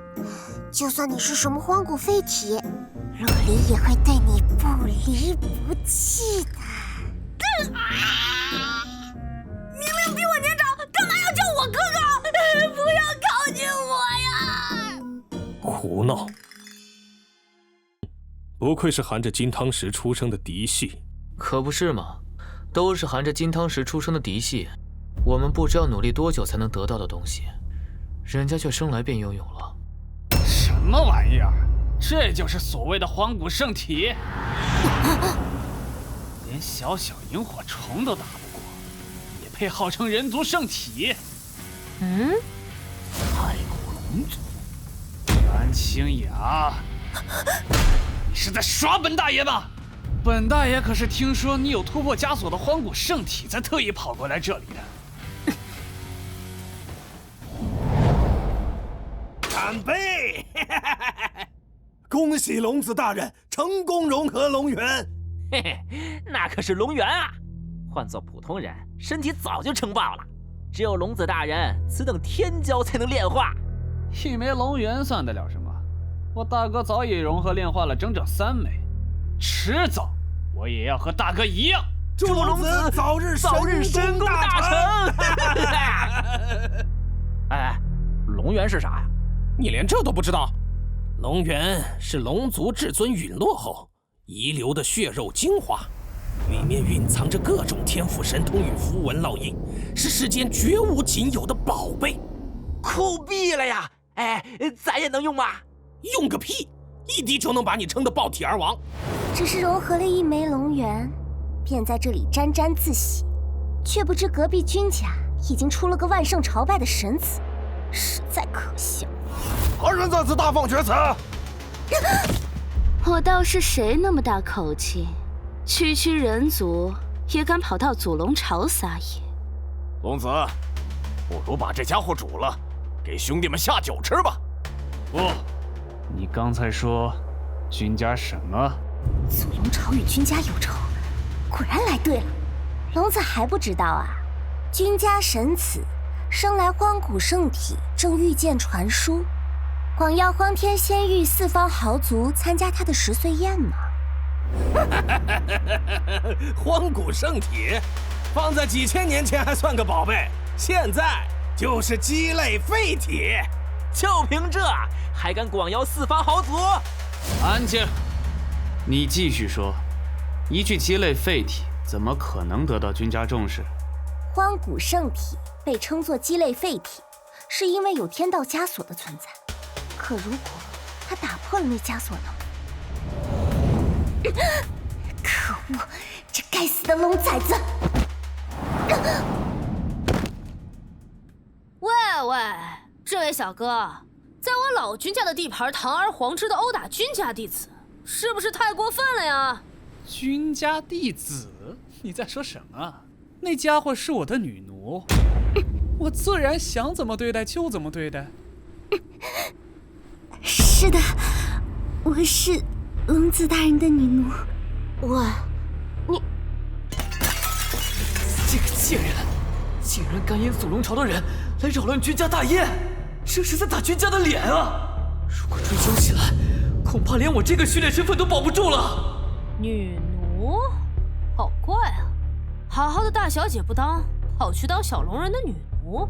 就算你是什么荒古废体，洛离也会对你不离不弃的。明明比我年长，干嘛要叫我哥哥？不要靠近我呀！胡闹！不愧是含着金汤匙出生的嫡系，可不是嘛，都是含着金汤匙出生的嫡系，我们不知要努力多久才能得到的东西，人家却生来便拥有了。什么玩意儿？这就是所谓的荒古圣体？连小小萤火虫都打不过，也配号称人族圣体？太古龙族，袁清雅，你是在耍本大爷吧？本大爷可是听说你有突破枷锁的荒古圣体，才特意跑过来这里的。干杯！恭喜龙子大人成功融合龙元。嘿嘿，那可是龙元啊！换做普通人，身体早就撑爆了。只有龙子大人此等天骄才能炼化。一枚龙元算得了什么？我大哥早已融合炼化了整整3枚，迟早我也要和大哥一样。祝龙子早日神功大成！哎，龙元是啥呀？你连这都不知道？龙元是龙族至尊陨落后遗留的血肉精华，里面蕴藏着各种天赋神通与符文烙印，是世间绝无仅有的宝贝。酷毙了呀！哎，咱也能用吗？用个屁！一滴就能把你撑得爆体而亡。只是融合了1枚龙元，便在这里沾沾自喜，却不知隔壁君家已经出了个万圣朝拜的神子，实在可笑。何人在此大放厥词？我倒是谁那么大口气，区区人族也敢跑到祖龙巢撒野？龙子，不如把这家伙煮了，给兄弟们下酒吃吧。不，你刚才说君家什么？祖龙巢与君家有仇，果然来对了。龙子还不知道啊？君家神子生来荒古圣体，正遇见传书，广邀荒天仙域四方豪族参加他的10岁宴呢。荒古圣体，放在几千年前还算个宝贝，现在就是鸡肋废体。就凭这，还敢广邀四方豪族？安静！你继续说，一具鸡肋废体怎么可能得到君家重视？荒古圣体被称作鸡肋废体，是因为有天道枷锁的存在。可如果他打破了那枷锁呢？可恶，这该死的龙崽子！喂喂，这位小哥，在我老君家的地盘堂而皇之的殴打君家弟子，是不是太过分了呀？君家弟子？你在说什么？那家伙是我的女奴，我自然想怎么对待就怎么对待。是的，我是龙子大人的女奴。喂，你这个贱人，竟然敢引祖龙巢的人来扰乱君家大宴，这是在打君家的脸啊！如果追究起来，恐怕连我这个序列身份都保不住了。女奴，好怪啊！好好的大小姐不当，跑去当小龙人的女奴。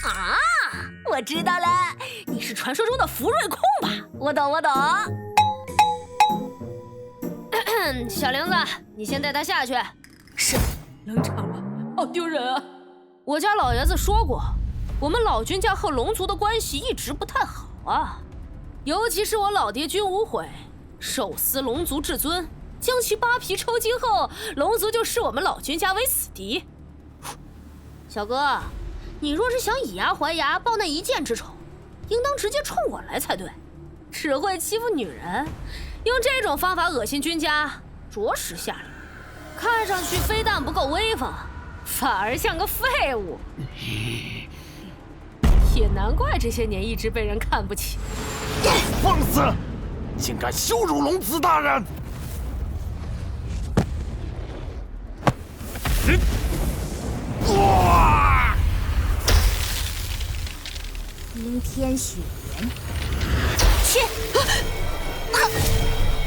啊，我知道了，你是传说中的福瑞控吧？我懂，我懂。小玲子，你先带他下去。是，冷场了，好丢人啊！我家老爷子说过，我们老君家和龙族的关系一直不太好啊，尤其是我老爹君无悔手撕龙族至尊，将其扒皮抽筋后，龙族就视我们老君家为死敌。小哥，你若是想以牙还牙报那一箭之仇，应当直接冲我来才对。只会欺负女人，用这种方法恶心君家，着实下流。看上去非但不够威风，反而像个废物。也难怪这些年一直被人看不起。放肆！竟敢羞辱龙子大人！哇！阴天雪原，去！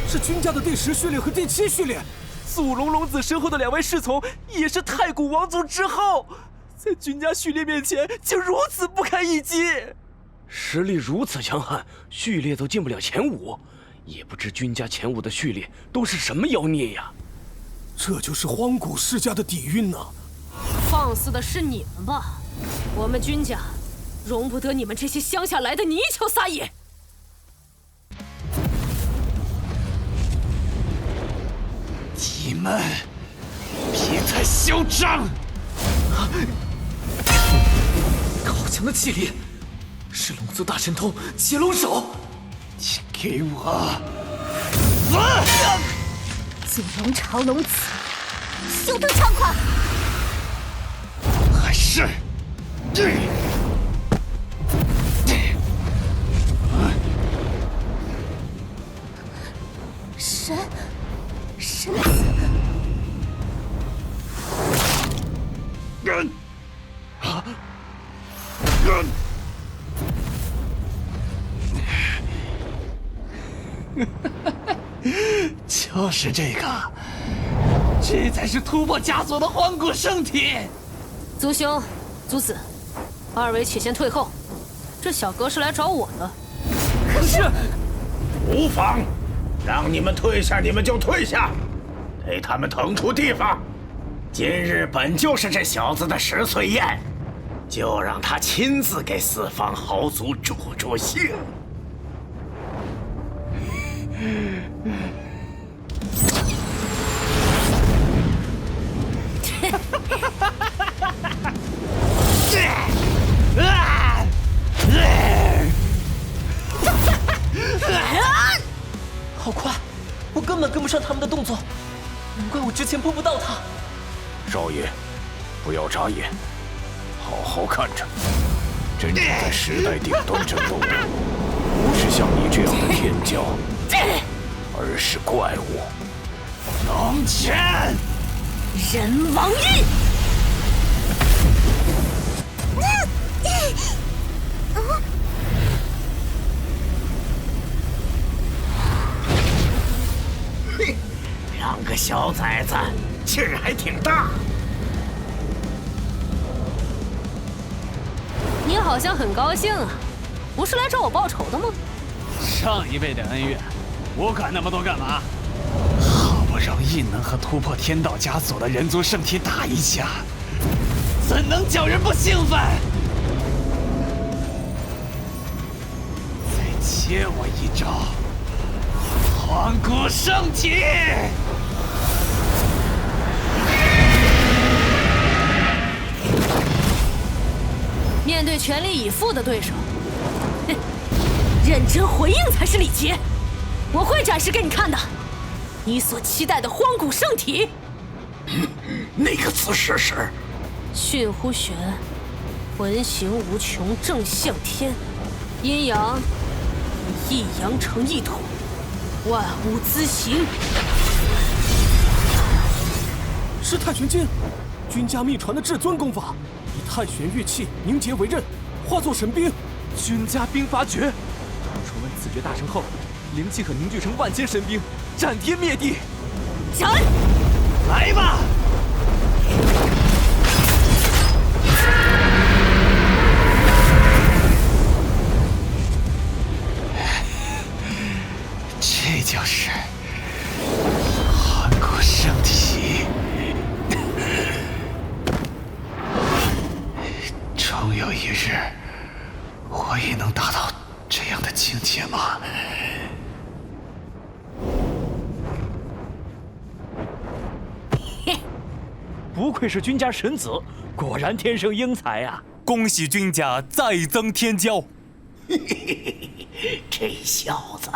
是君家的第10序列和第7序列。祖龙龙子身后的2位侍从也是太古王族之后，在君家序列面前竟如此不堪一击。实力如此强悍，序列都进不了前5，也不知君家前5的序列都是什么妖孽呀！这就是荒古世家的底蕴啊！放肆的是你们吧？我们君家容不得你们这些乡下来的泥鳅撒野！你们别太嚣张！好强的气力，是龙族大神通截龙手！你给我祖龙巢龙子，休得猖狂！还是神子。就是这个，这才是突破枷锁的荒古圣体。族兄、族子，2位且先退后。这小哥是来找我的。可是，无妨，让你们退下，你们就退下，给他们腾出地方。今日本就是这小子的10岁宴，就让他亲自给4方豪族助助兴。好快，我根本跟不上他们的动作，难怪我之前碰不到他。少爷，不要眨眼，好好看着。真正在时代顶端争斗的，不是像你这样的天骄，而是怪物。龙拳，人王玉。嘿，两个小崽子劲儿还挺大。你好像很高兴啊，不是来找我报仇的吗？上一辈的恩怨，我管那么多干嘛？好不容易能和突破天道枷锁的人族圣体打一架，怎能叫人不兴奋？再接我一招，荒古圣体！面对全力以赴的对手，认真回应才是礼节。我会展示给你看的，你所期待的荒古圣体。那个姿势是驯乎玄，浑行无穷，正向天，阴阳一阳成一统，万物滋行。是太玄剑，君家秘传的至尊功法。以太玄玉器凝结为刃，化作神兵。君家兵法诀，传闻此诀大成后，灵气可凝聚成万千神兵，斩天灭地。斩！来吧！这就是荒古圣体。终有一日，我也能达到这样的境界吗？不愧是君家神子，果然天生英才呀！恭喜君家再增天骄。这小子，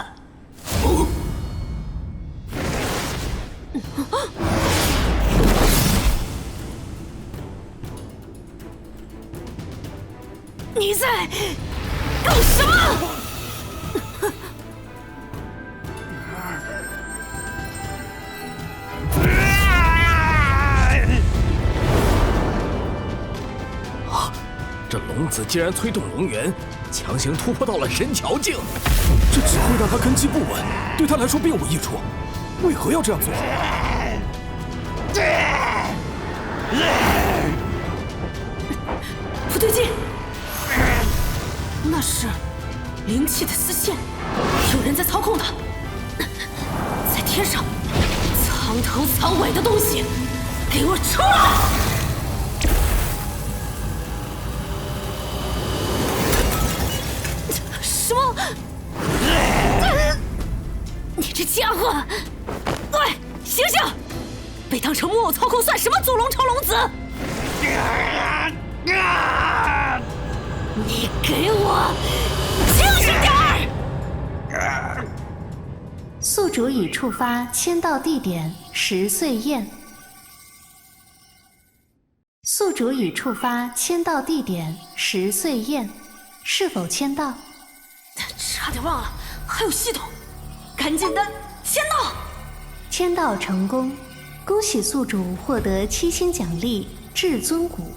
你在搞什么？啊！这龙子竟然催动龙元，强行突破到了神桥境，这只会让他根基不稳，对他来说并无益处。为何要这样做？不对劲，那是灵气的丝线，有人在操控它。在天上，苍头苍尾的东西，给我出来！什么？你这家伙！喂，醒醒！被当成木偶操控算什么祖龙超龙子？你给我清醒点儿！宿主已触发签到地点10岁宴。宿主已触发签到地点10岁宴，是否签到？差点忘了，还有系统，赶紧的签到！签到成功，恭喜宿主获得7星奖励至尊骨。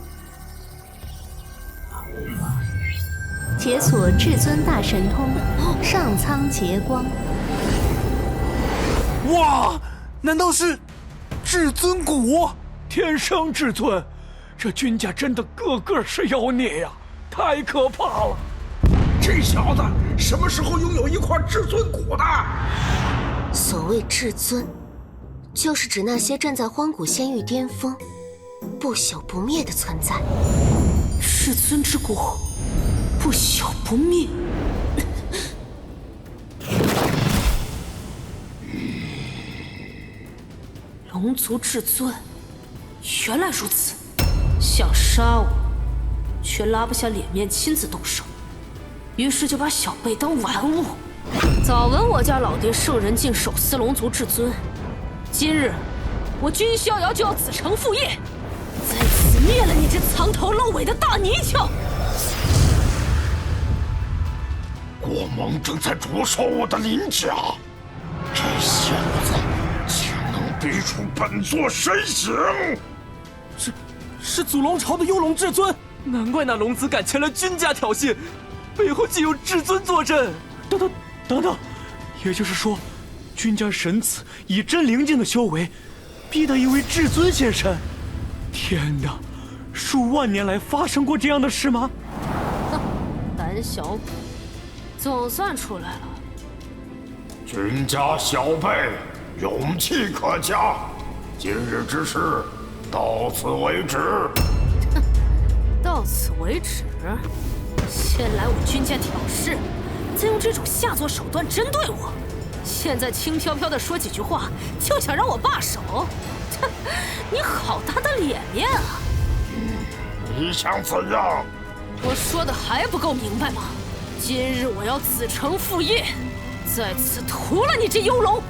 解锁至尊大神通上苍劫光。哇，难道是至尊骨？天生至尊，这君家真的个个是妖孽呀，太可怕了！这小子什么时候拥有一块至尊骨的？所谓至尊，就是指那些站在荒古仙域巅峰、不朽不灭的存在。至尊之骨，不朽不灭。龙族至尊，原来如此。想杀我，却拉不下脸面亲自动手，于是就把小辈当玩物。早闻我家老爹圣人境手撕龙族至尊，今日我君逍遥就要子承父业，在此灭了你这藏头露尾的大泥鳅！国盟正在灼烧我的鳞甲，这小子竟能逼出本座身形！是祖龙朝的幽龙至尊，难怪那龙子敢前来君家挑衅，背后竟有至尊坐镇。等等，也就是说，君家神子以真灵境的修为，逼得一位至尊现身。天哪，数万年来发生过这样的事吗？胆小鬼，总算出来了。君家小辈勇气可嘉，今日之事到此为止。到此为止？先来我君家挑事，再用这种下作手段针对我，现在轻飘飘的说几句话就想让我罢手？你好大的脸面啊！你想怎样？我说的还不够明白吗？今日我要子承父业，在此屠了你这幽龙！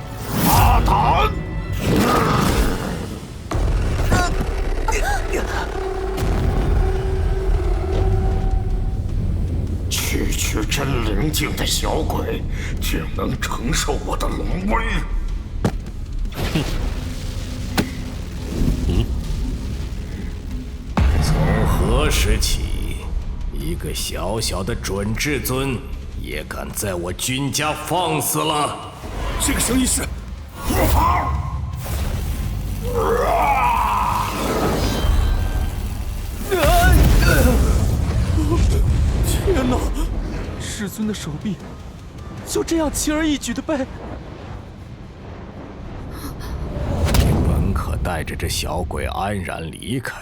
大胆！区真灵境的小鬼，竟能承受我的龙威！从何时起，一个小小的准至尊也敢在我君家放肆了？这个声音是……天哪！至尊的手臂就这样轻而易举的被……你本可带着这小鬼安然离开，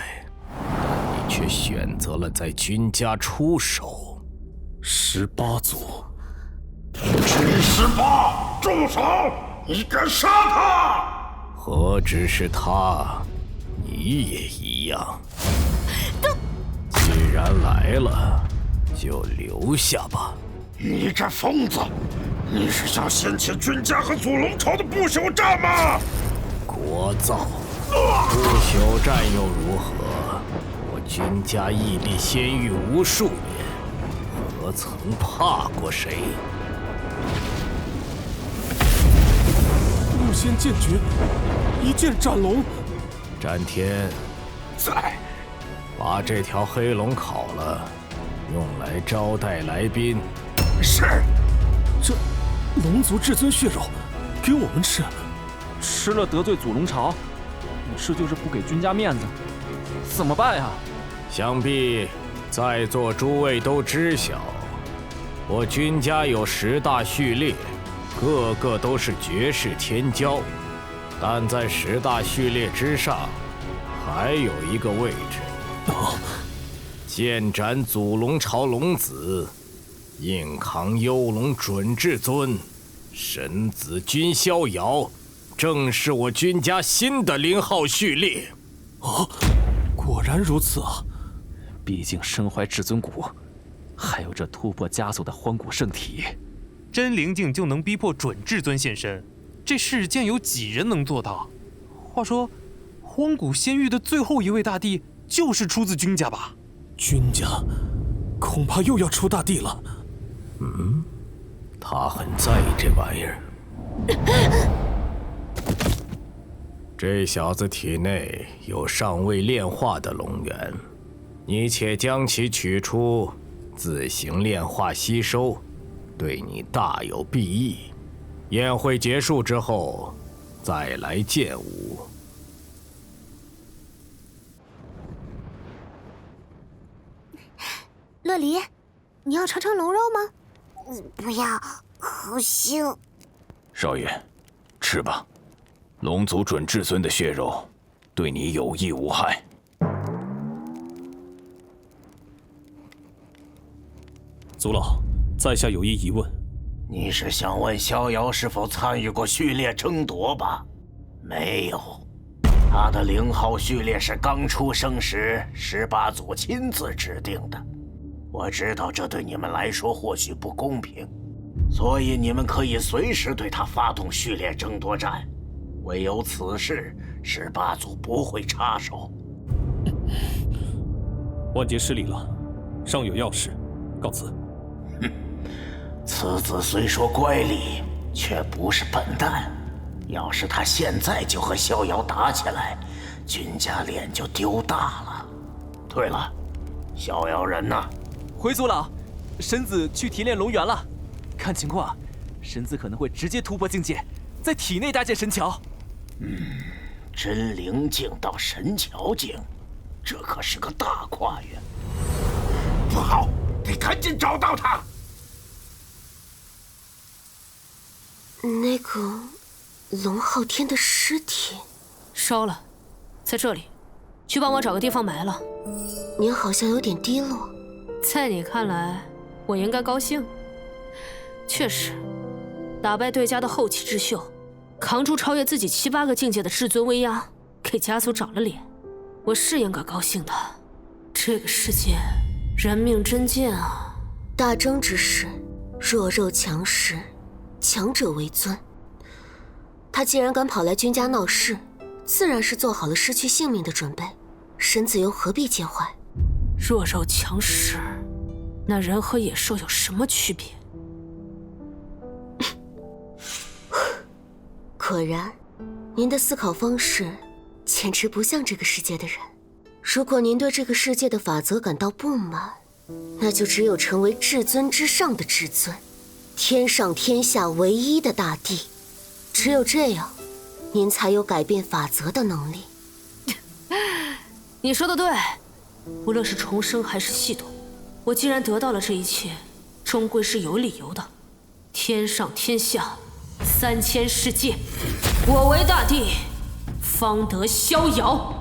但你却选择了在君家出手。18族，G18，住手！你敢杀他？何止是他，你也一样。既然来了，就留下吧。你这疯子，你是想掀起君家和祖龙朝的不朽战吗？聒噪！不朽战又如何？我君家屹立仙域无数年，何曾怕过谁？陆仙剑诀，一剑斩龙。战天，在，把这条黑龙烤了，用来招待来宾。是。这龙族至尊血肉，给我们吃，吃了得罪祖龙朝，这就是不给君家面子，怎么办呀？想必在座诸位都知晓，我君家有10大序列，个个都是绝世天骄，但在10大序列之上，还有一个位置。剑斩祖龙朝龙子，硬扛幽龙准至尊，神子君逍遥，正是我君家新的0号序列。果然如此啊！毕竟身怀至尊骨，还有这突破枷锁的荒古圣体，真灵境就能逼迫准至尊现身，这世间有几人能做到？话说，荒古仙域的最后一位大帝就是出自君家吧？君家恐怕又要出大帝了。他很在意这玩意儿。这小子体内有尚未炼化的龙元，你且将其取出，自行炼化吸收，对你大有裨益。宴会结束之后，再来见吾。乐离，你要尝尝龙肉吗？不要，好腥。少爷，吃吧，龙族准至尊的血肉，对你有益无害。族老，在下有一疑问。你是想问逍遥是否参与过序列争夺吧？没有，他的0号序列是刚出生时18族亲自指定的。我知道这对你们来说或许不公平，所以你们可以随时对他发动序列争夺战。唯有此事，18族不会插手。万劫失礼了，上有要事，告辞。哼，此子虽说乖戾，却不是笨蛋。要是他现在就和逍遥打起来，君家脸就丢大了。对了，逍遥人呢？回族老，神子去提炼龙源了。看情况，神子可能会直接突破境界，在体内搭建神桥。真灵境到神桥境，这可是个大跨越。不好，得赶紧找到他。那个龙昊天的尸体烧了，在这里，去帮我找个地方埋了。您好像有点低落。在你看来，我应该高兴。确实，打败对家的后起之秀，扛住超越自己7、8个境界的至尊威压，给家族长了脸，我是应该高兴的。这个世界，人命真贱啊！大争之势，弱肉强食，强者为尊。他既然敢跑来君家闹事，自然是做好了失去性命的准备。神子又何必介怀？弱肉强食，那人和野兽有什么区别？果然，您的思考方式简直不像这个世界的人。如果您对这个世界的法则感到不满，那就只有成为至尊之上的至尊，天上天下唯一的大帝。只有这样，您才有改变法则的能力。你说的对，无论是重生还是系统，我既然得到了这一切，终归是有理由的。天上天下，3000世界，我为大帝，方得逍遥。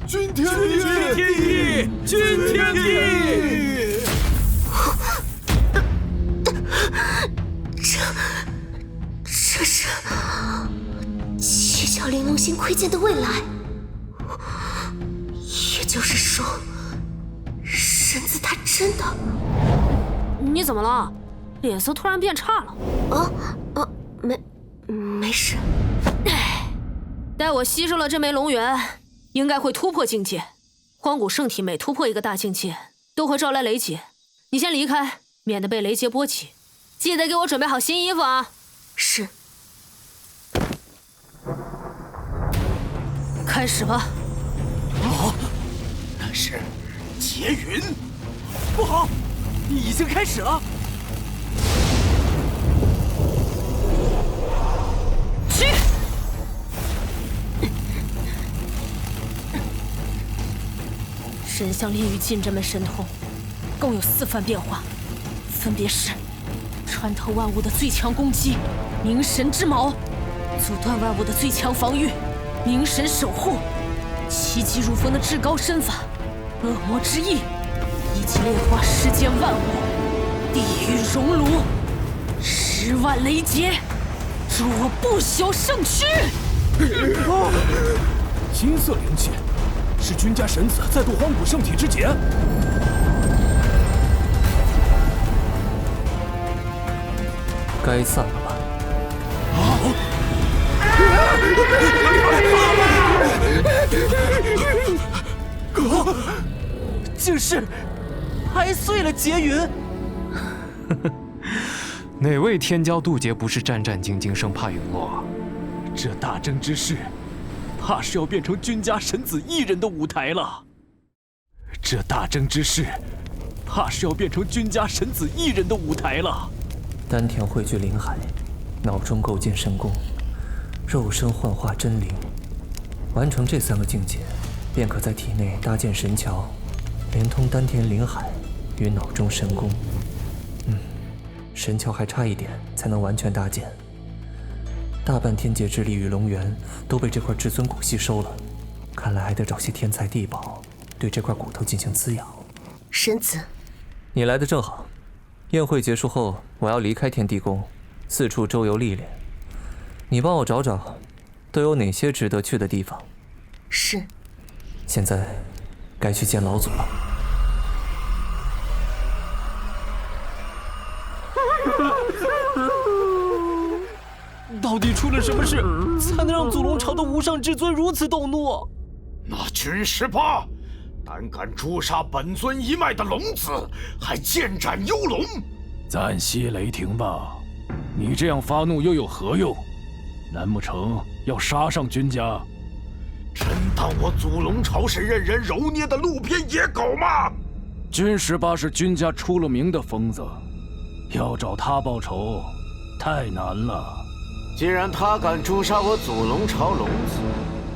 君天地，君天地！这是七窍玲珑心窥见的未来，也就是说，神子他真的……你怎么了？脸色突然变差了？没事。待我吸收了这枚龙元，应该会突破境界。荒古圣体每突破一个大境界，都会招来雷劫。你先离开，免得被雷劫波及。记得给我准备好新衣服啊！是。开始吧。哦，那是劫云。不好，已经开始了。去！神象炼狱镜这门神通，共有4番变化，分别是穿透万物的最强攻击冥神之矛，阻断万物的最强防御冥神守护，奇迹如风的至高身法恶魔之翼，以及炼化世间万物地狱熔炉10万雷劫，助我不朽圣躯。金色灵气，是君家神子在渡荒古圣体之劫。该散了吧？竟是拍碎了劫云！哪位天骄渡劫不是战战兢兢，生怕陨落？这大争之势，怕是要变成君家神子一人的舞台了。这大争之势，怕是要变成君家神子一人的舞台了。丹田汇聚灵海，脑中构建神功，肉身幻化真灵。完成这3个境界，便可在体内搭建神桥，连通丹田灵海与脑中神功。神桥还差一点才能完全搭建。大半天劫之力与龙元都被这块至尊骨吸收了，看来还得找些天材地宝，对这块骨头进行滋养。神子，你来的正好。宴会结束后，我要离开天地宫，四处周游历练。你帮我找找，都有哪些值得去的地方？是。现在该去见老祖了。到底出了什么事，才能让祖龙朝的无上至尊如此动怒？那军18胆敢诛杀本尊一脉的龙子，还剑斩幽龙，暂息雷霆吧！你这样发怒又有何用？难不成要杀上君家？真当我祖龙朝是任人揉捏的路边野狗吗？军18是君家出了名的疯子，要找他报仇太难了。既然他敢诛杀我祖龙朝龙子，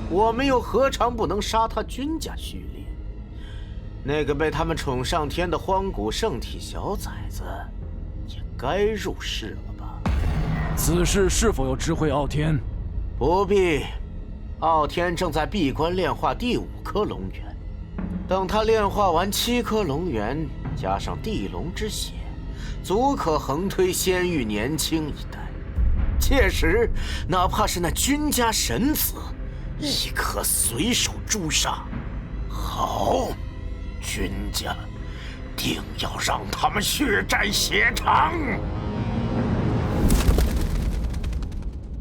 我们又何尝不能杀他君家序列？那个被他们宠上天的荒古圣体小崽子，也该入世了吧？此事是否要知会傲天？不必，傲天正在闭关炼化第5颗龙元，等他炼化完7颗龙元，加上地龙之血，足可横推仙域年轻一代。届时，哪怕是那君家神子，亦可随手诛杀。好，君家定要让他们血债血偿。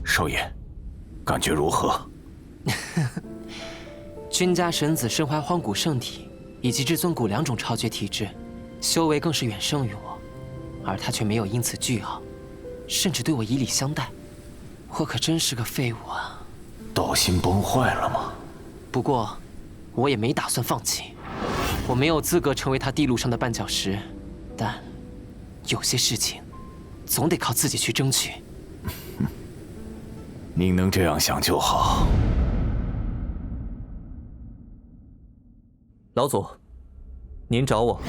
少爷，感觉如何？君家神子身怀荒古圣体以及至尊骨2种超绝体质，修为更是远胜于我，而他却没有因此倨傲，甚至对我以礼相待，我可真是个废物啊！道心崩坏了吗？不过，我也没打算放弃。我没有资格成为他地路上的绊脚石，但有些事情总得靠自己去争取。您能这样想就好。老祖，您找我。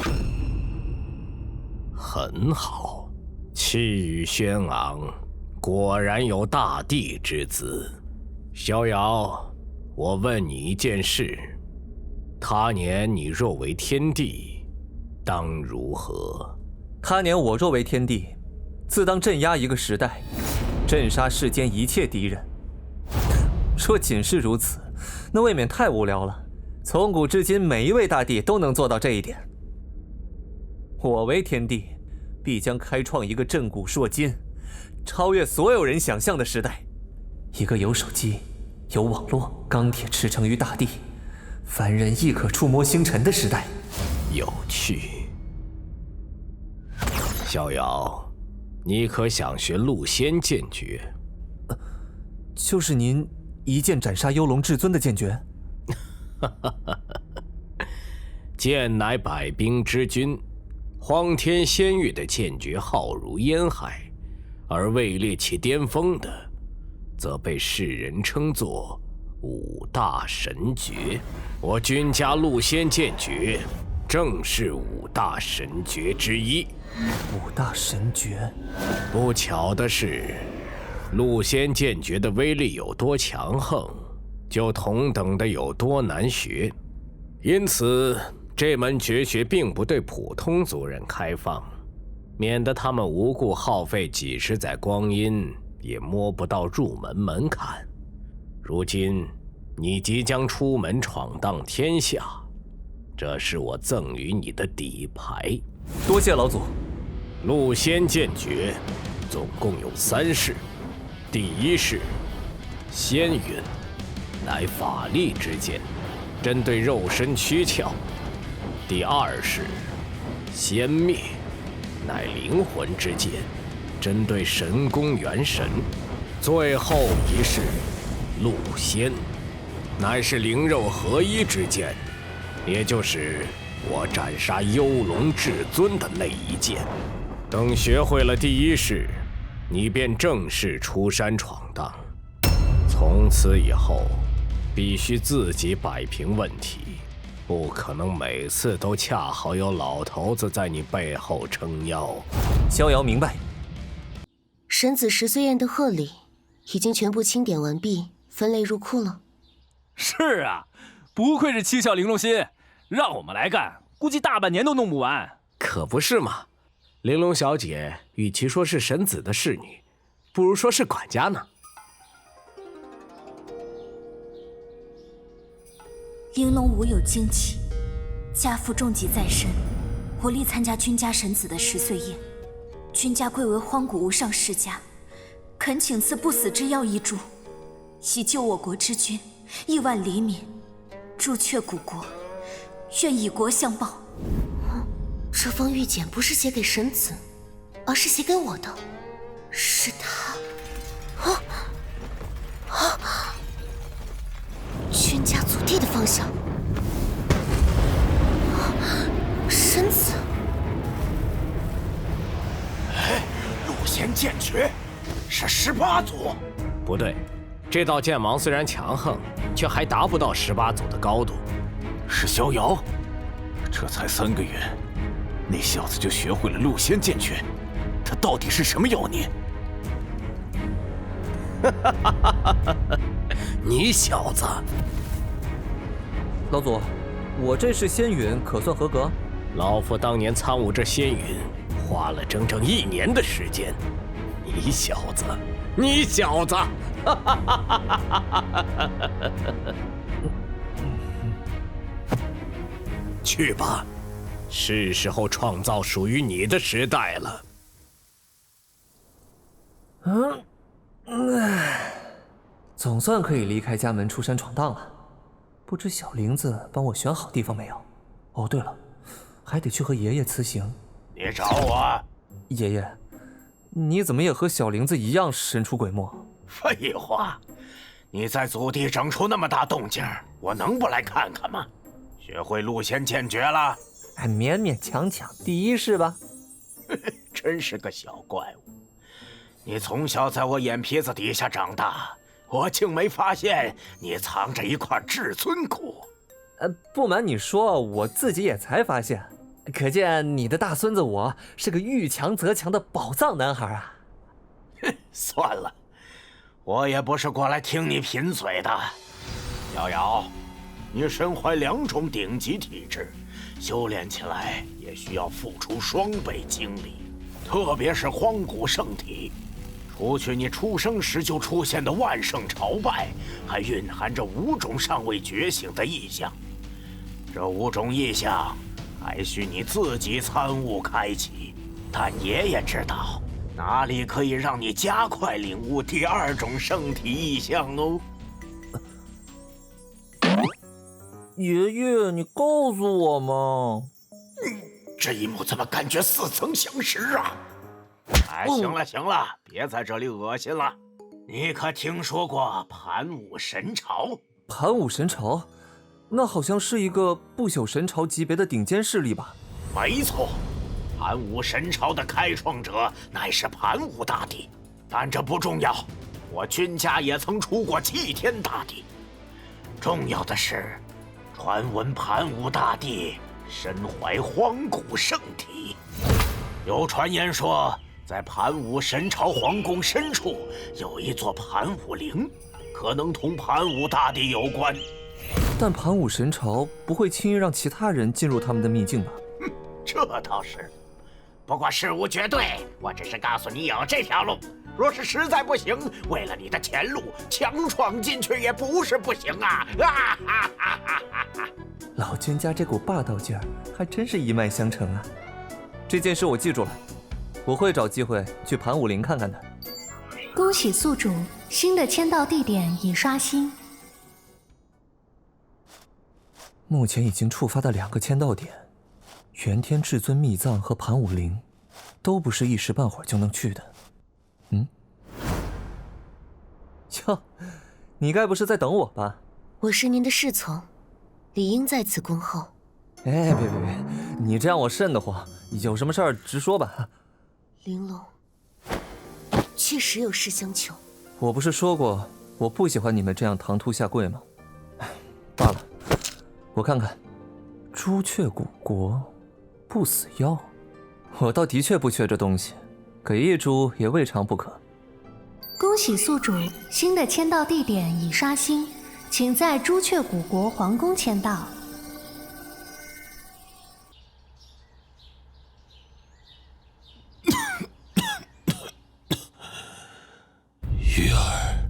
很好，气宇轩昂，果然有大帝之姿。逍遥，我问你一件事：他年你若为天帝，当如何？他年我若为天帝，自当镇压一个时代，镇杀世间一切敌人。若仅是如此，那未免太无聊了。从古至今，每一位大帝都能做到这一点。我为天帝，必将开创一个震古烁今、超越所有人想象的时代，一个有手机、有网络、钢铁驰骋于大地，凡人亦可触摸星辰的时代。有趣。逍遥，你可想学陆仙剑诀？就是您一剑斩杀幽龙至尊的剑诀？剑乃百兵之君，荒天仙域的剑诀浩如烟海，而位列其巅峰的，则被世人称作5大神诀。我君家陆仙剑诀正是5大神诀之一。5大神诀？不巧的是，陆仙剑诀的威力有多强横，就同等的有多难学。因此，这门绝学并不对普通族人开放，免得他们无故耗费几十载光阴，也摸不到入门门槛。如今，你即将出门闯荡天下，这是我赠予你的底牌。多谢老祖。陆仙剑诀总共有3式，第1式仙云，乃法力之剑，针对肉身躯壳；第2式仙灭，乃灵魂之剑，针对神功元神；最后1式陆仙，乃是灵肉合一之剑，也就是我斩杀幽龙至尊的那一剑。等学会了第1式，你便正式出山闯荡。从此以后，必须自己摆平问题，不可能每次都恰好有老头子在你背后撑腰。逍遥明白。神子10岁宴的贺礼已经全部清点完毕，分类入库了。是啊，不愧是七窍玲珑心，让我们来干，估计大半年都弄不完。可不是嘛，玲珑小姐与其说是神子的侍女，不如说是管家呢。玲珑无有惊奇，家父重疾在身，无力参加君家神子的10岁宴。君家贵为荒古无上世家，恳请赐不死之药1株，以救我国之君亿万黎民。朱雀古国，愿以国相报。这封玉简不是写给神子，而是写给我的，是他。君家祖地的方向。神子。陆仙剑诀是18祖。不对，这道剑芒虽然强横，却还达不到18祖的高度。是逍遥，这才3个月，那小子就学会了陆仙剑诀，他到底是什么妖孽？你小子，老祖，我这是仙陨，可算合格？老夫当年参悟这仙陨，花了整整1年的时间。你小子，你小子！去吧，是时候创造属于你的时代了。总算可以离开家门出山闯荡了。不知小玲子帮我选好地方没有？哦，对了，还得去和爷爷辞行。你找我？爷爷，你怎么也和小玲子一样神出鬼没？废话，你在祖地整出那么大动静，我能不来看看吗？学会陆仙剑诀了？勉勉强强第1是吧？真是个小怪物！你从小在我眼皮子底下长大，我竟没发现你藏着一块至尊骨。不瞒你说，我自己也才发现，可见你的大孙子我是个遇强则强的宝藏男孩啊！算了，我也不是过来听你贫嘴的。瑶瑶，你身怀2种顶级体质，修炼起来也需要付出双倍精力，特别是荒古圣体。除去你出生时就出现的万圣朝拜，还蕴含着5种尚未觉醒的异象。这5种异象还需你自己参悟开启，但爷爷知道哪里可以让你加快领悟第2种圣体异象哦。爷爷，你告诉我嘛。这一幕怎么感觉似曾相识啊？哎，行了行了，别在这里恶心了。你可听说过盘武神朝？盘武神朝，那好像是一个不朽神朝级别的顶尖势力吧？没错，盘武神朝的开创者乃是盘武大帝，但这不重要。我君家也曾出过祭天大帝。重要的是，传闻盘武大帝身怀荒古圣体，有传言说，在盘武神朝皇宫深处有一座盘武陵，可能同盘武大帝有关。但盘武神朝不会轻易让其他人进入他们的秘境吧？这倒是，不过事无绝对，我只是告诉你有这条路。若是实在不行，为了你的前路，强闯进去也不是不行啊！老君家这股霸道劲儿，还真是一脉相承啊！这件事我记住了，我会找机会去盘武陵看看的。恭喜宿主，新的签到地点已刷新。目前已经触发的2个签到点，元天至尊秘藏和盘武陵，都不是一时半会儿就能去的。哟，你该不是在等我吧？我是您的侍从，理应在此恭候。哎，别，你这样我瘆得慌。有什么事儿直说吧。玲珑，确实有事相求。我不是说过我不喜欢你们这样唐突下跪吗？罢了，我看看，朱雀古国，不死药，我倒的确不缺这东西，给1株也未尝不可。恭喜宿主，新的签到地点已刷新，请在朱雀古国皇宫签到。玉儿，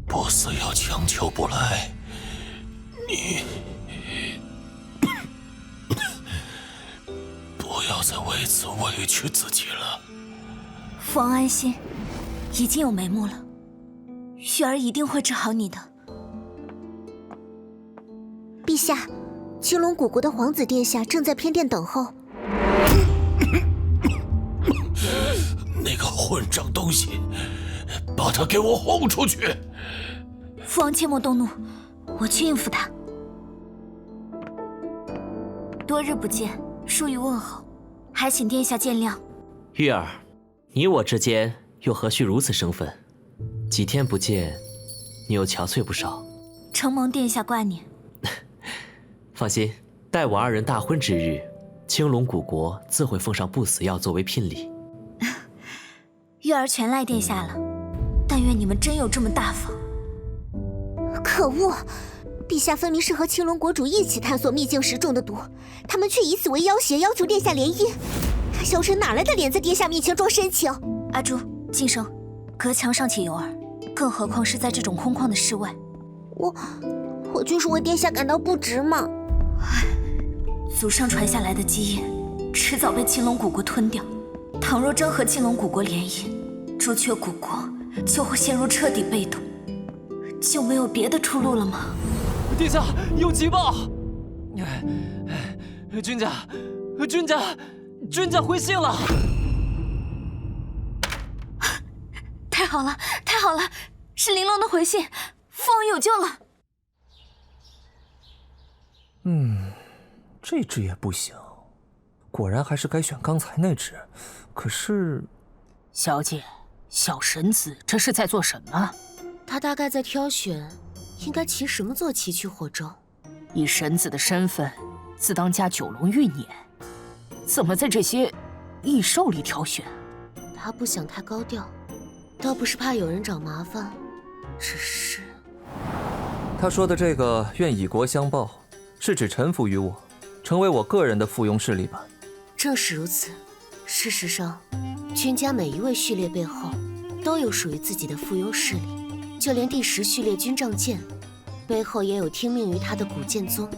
不死药强求不来，你再为此委屈自己了。父王安心，已经有眉目了，玉儿一定会治好你的。陛下，青龙古国的皇子殿下正在偏殿等候。那个混账东西，把他给我轰出去！父王切莫动怒，我去应付他。多日不见，疏于问候，还请殿下见谅。玉儿，你我之间又何须如此生分？几天不见，你又憔悴不少。承蒙殿下挂念。放心，待我二人大婚之日，青龙古国自会奉上不死药作为聘礼。玉儿全赖殿下了，但愿你们真有这么大方。可恶！陛下分明是和青龙国主一起探索秘境时中的毒，他们却以此为要挟，要求殿下联姻。他小神哪来的脸在殿下面前装深情？阿朱，晋升，隔墙尚且有耳，更何况是在这种空旷的室外。我就是为殿下感到不值嘛。祖上传下来的基业，迟早被青龙古国吞掉。倘若真和青龙古国联姻，朱雀古国就会陷入彻底被动，就没有别的出路了吗？殿下有急报！君家回信了！太好了，太好了，是玲珑的回信，父王有救了。这只也不行，果然还是该选刚才那只。可是，小姐，小神子这是在做什么？他大概在挑选，应该骑什么坐骑去火州。以神子的身份，自当家九龙玉辇，怎么在这些异兽里挑选？他不想太高调，倒不是怕有人找麻烦，只是……他说的这个愿以国相报，是指臣服于我，成为我个人的附庸势力吧？正是如此。事实上，君家每一位序列背后，都有属于自己的附庸势力。就连第10序列军杖剑，背后也有听命于他的古剑宗。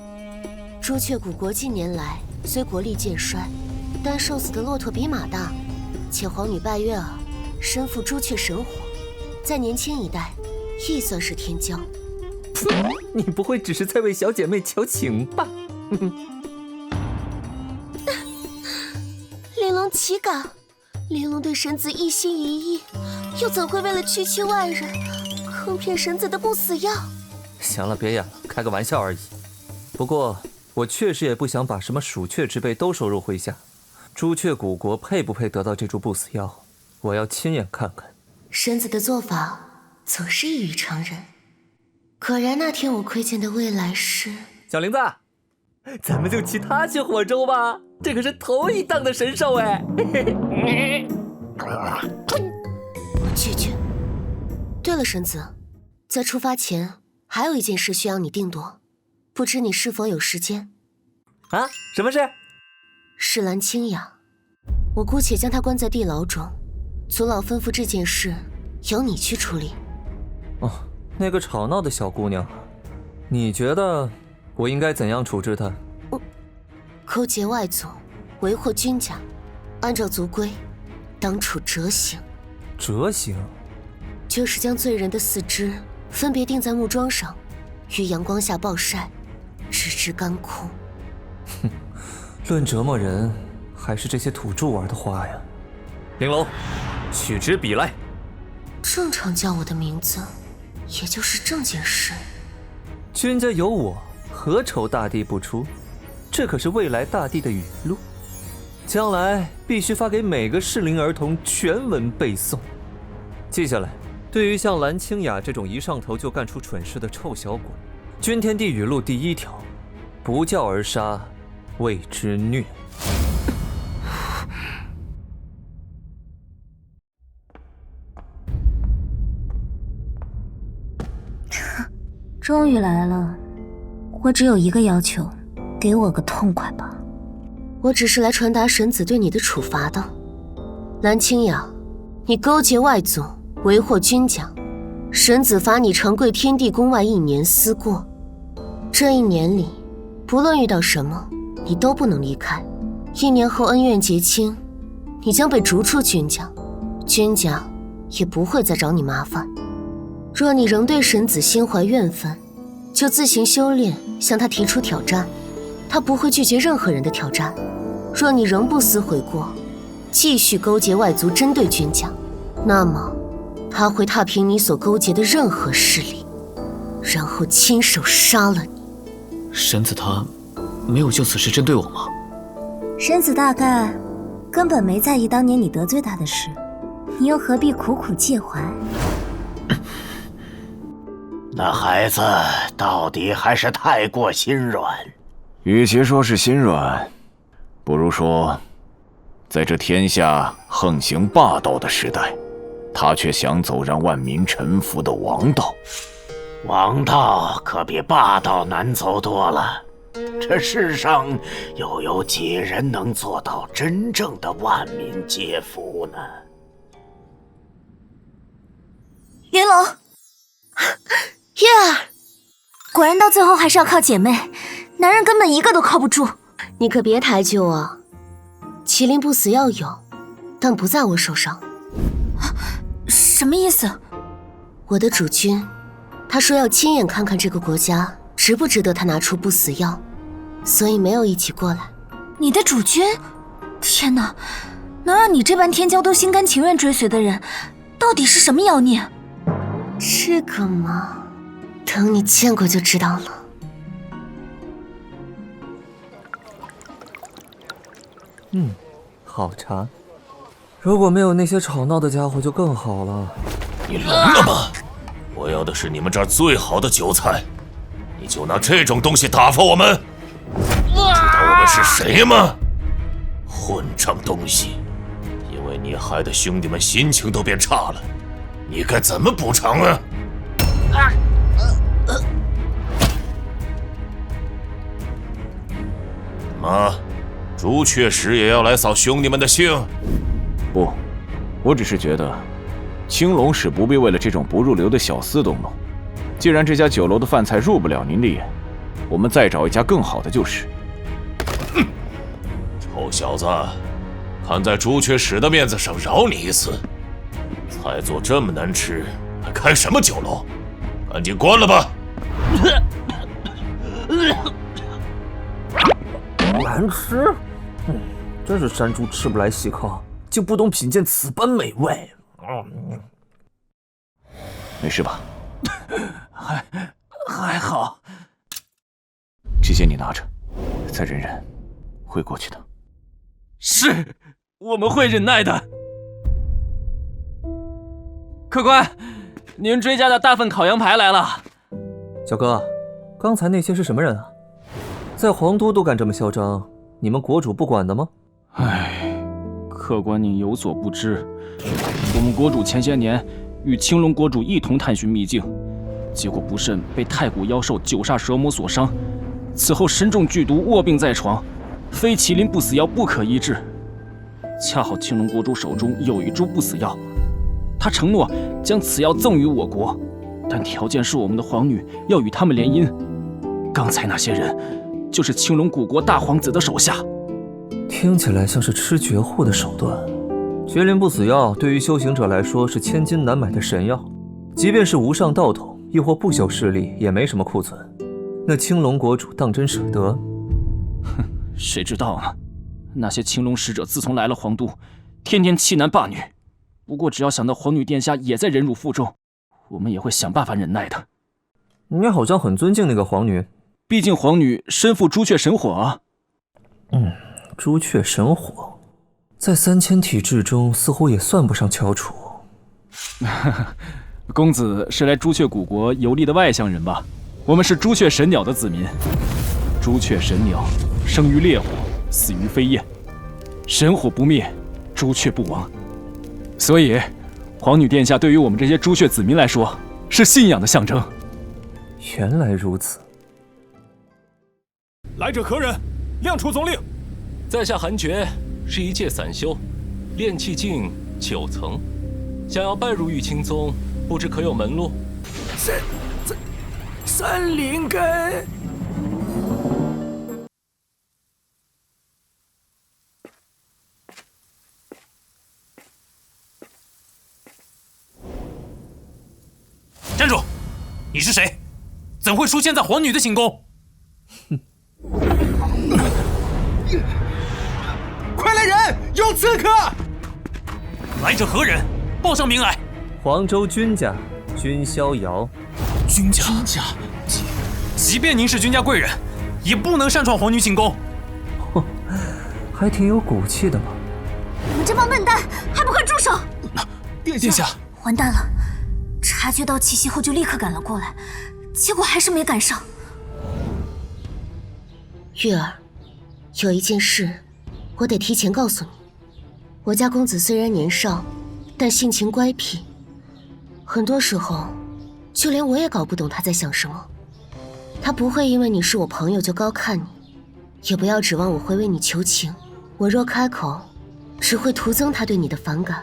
朱雀古国近年来虽国力渐衰，但瘦死的骆驼比马大，且皇女拜月儿身负朱雀神火，在年轻一代亦算是天骄。你不会只是在为小姐妹求情吧？玲珑岂敢？玲珑对神子一心一意，又怎会为了区区外人坑骗神子的不死药？行了，别演了，开个玩笑而已。不过我确实也不想把什么鼠雀之辈都收入麾下。朱雀古国配不配得到这株不死药，我要亲眼看看。神子的做法总是异于常人。果然那天我窥见的未来是……小玲子，咱们就骑它去火州吧，这可是头一档的神兽哎！拒绝。对了，神子，在出发前还有一件事需要你定夺，不知你是否有时间？啊？什么事？是蓝清雅，我姑且将她关在地牢中，族老吩咐这件事由你去处理。哦，那个吵闹的小姑娘，你觉得我应该怎样处置她？勾结外族，为祸君家，按照族规，当处折刑。折刑？就是将罪人的4肢分别钉在木桩上，于阳光下暴晒，直至干枯。哼，论折磨人，还是这些土著玩的花呀。玲珑，取支笔来。正常叫我的名字，也就是正经事。君家有我，何愁大地不出？这可是未来大帝的语录，将来必须发给每个适龄儿童全文背诵。记下来，对于像蓝清雅这种一上头就干出蠢事的臭小鬼，君天地语录第1条：不教而杀，谓之虐。终于来了，我只有一个要求，给我个痛快吧。我只是来传达神子对你的处罚的。蓝清雅，你勾结外族，为祸君家，神子罚你长跪天地宫外1年思过。这1年里，不论遇到什么，你都不能离开， 1年后恩怨结清，你将被逐出君家，君家也不会再找你麻烦。若你仍对神子心怀怨愤，就自行修炼，向他提出挑战，他不会拒绝任何人的挑战。若你仍不思悔过，继续勾结外族针对君家，那么他会踏平你所勾结的任何势力，然后亲手杀了你。神子他没有就此事针对我吗？神子大概根本没在意当年你得罪他的事，你又何必苦苦介怀？那孩子到底还是太过心软。与其说是心软，不如说，在这天下横行霸道的时代，他却想走让万民臣服的王道。王道可比霸道难走多了。这世上又有几人能做到真正的万民皆服呢？云龙，月儿，果然到最后还是要靠姐妹，男人根本一个都靠不住。你可别抬举我，麒麟不死药有，但不在我手上。什么意思？我的主君，他说要亲眼看看这个国家值不值得他拿出不死药，所以没有一起过来。你的主君？天哪，能让你这般天骄都心甘情愿追随的人，到底是什么妖孽？这个嘛，等你见过就知道了。好茶。如果没有那些吵闹的家伙就更好了。你聋了吗？我要的是你们这儿最好的酒菜，你就拿这种东西打发我们？知道我们是谁吗？混账东西！因为你害得兄弟们心情都变差了，你该怎么补偿啊？妈，朱雀石也要来扫兄弟们的兴？不，我只是觉得，青龙使不必为了这种不入流的小厮动怒。既然这家酒楼的饭菜入不了您的眼，我们再找一家更好的就是。臭小子，看在朱雀使的面子上饶你一次。菜做这么难吃，还开什么酒楼？赶紧关了吧！难吃？真是山猪吃不来细糠，竟不懂品鉴此般美味。没事吧？还好。这些你拿着，再忍忍，会过去的。是，我们会忍耐的。客官，您追加的大份烤羊排来了。小哥，刚才那些是什么人啊？在皇都都敢这么嚣张，你们国主不管的吗？唉，客官您有所不知，我们国主前些年与青龙国主一同探寻秘境，结果不慎被太古妖兽九煞蛇魔所伤，此后身中剧毒，卧病在床，非麒麟不死药不可医治。恰好青龙国主手中有一株不死药，他承诺将此药赠予我国，但条件是我们的皇女要与他们联姻。刚才那些人就是青龙古国大皇子的手下。听起来像是吃绝户的手段。麒麟不死药对于修行者来说是千金难买的神药，即便是无上道统亦或不朽势力也没什么库存。那青龙国主当真舍得？哼，谁知道呢？那些青龙使者自从来了皇都，天天欺男霸女。不过只要想到皇女殿下也在忍辱负重，我们也会想办法忍耐的。你好像很尊敬那个皇女，毕竟皇女身负朱雀神火啊。朱雀神火，在3000体质中似乎也算不上翘楚。公子是来朱雀古国游历的外乡人吧？我们是朱雀神鸟的子民。朱雀神鸟生于烈火，死于飞焰，神火不灭，朱雀不亡。所以，皇女殿下对于我们这些朱雀子民来说，是信仰的象征。原来如此。来者何人？亮出宗令。在下韩厥，是一介散修，炼气境9层，想要拜入玉清宗，不知可有门路？三灵根。你是谁？怎会出现在皇女的寝宫？快来人！有刺客！来者何人？报上名来。黄州君家，君逍遥。君家，即便您是君家贵人，也不能擅闯皇女寝宫。还挺有骨气的嘛。你们这帮笨蛋，还不快住手！殿下，完蛋了！察觉到气息后就立刻赶了过来，结果还是没赶上。月儿，有一件事，我得提前告诉你。我家公子虽然年少，但性情乖僻，很多时候，就连我也搞不懂他在想什么。他不会因为你是我朋友就高看你，也不要指望我会为你求情。我若开口，只会徒增他对你的反感。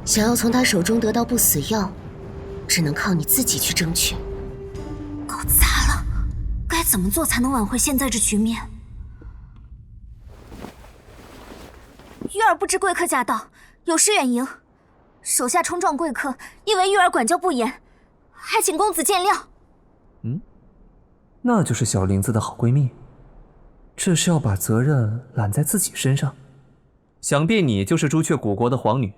想要从他手中得到不死药，只能靠你自己去争取。搞砸了，该怎么做才能挽回现在这局面？玉儿不知贵客驾到，有失远迎，手下冲撞贵客，因为玉儿管教不严，还请公子见谅。那就是小林子的好闺蜜，这是要把责任揽在自己身上。想必你就是朱雀古国的皇女，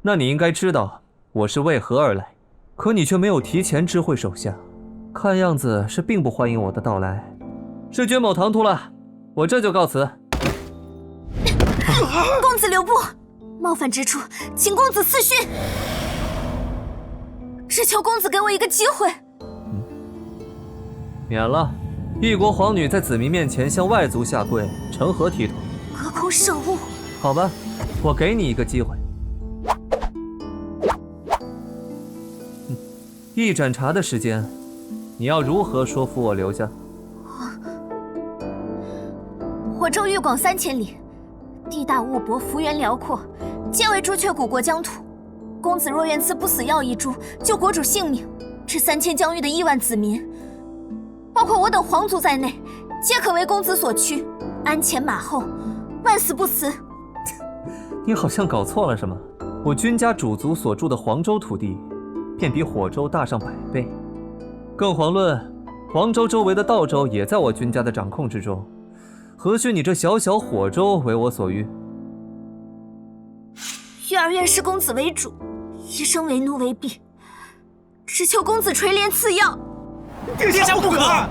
那你应该知道我是为何而来，可你却没有提前知会手下，看样子是并不欢迎我的到来。是君某唐突了，我这就告辞。公子留步，冒犯之处，请公子私讯。只求公子给我一个机会。免了，一国皇女在子民面前向外族下跪，成何体统？隔空射物。好吧，我给你一个机会。一盏茶的时间，你要如何说服我留下？火州域广3000里，地大物博，幅员辽阔，皆为朱雀古国疆土。公子若愿赐不死药一株，救国主性命，这3000疆域的亿万子民，包括我等皇族在内，皆可为公子所驱，鞍前马后，万死不辞。你好像搞错了什么。我君家主族所住的黄州土地，便比火州大上100倍。更遑论黄州周围的道州也在我君家的掌控之中，何须你这小小火州为我所欲？玉儿愿视公子为主，一生为奴为婢，只求公子垂怜赐药。殿下不可！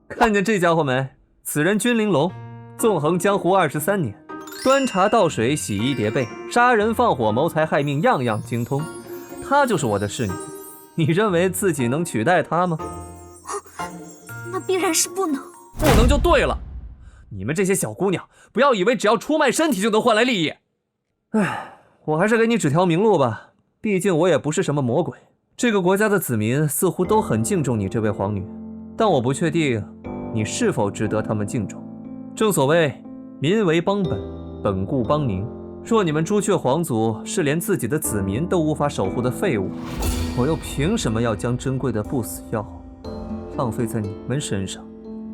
看见这家伙没？此人君玲珑，纵横江湖23年，端茶倒水，洗衣叠被，杀人放火，谋财害命，样样精通。她就是我的侍女，你认为自己能取代她吗？那必然是不能。不能就对了。你们这些小姑娘，不要以为只要出卖身体就能换来利益。唉，我还是给你指条明路吧。毕竟我也不是什么魔鬼。这个国家的子民似乎都很敬重你这位皇女，但我不确定你是否值得他们敬重。正所谓民为邦本，本固邦宁。若你们朱雀皇族是连自己的子民都无法守护的废物，我又凭什么要将珍贵的不死药浪费在你们身上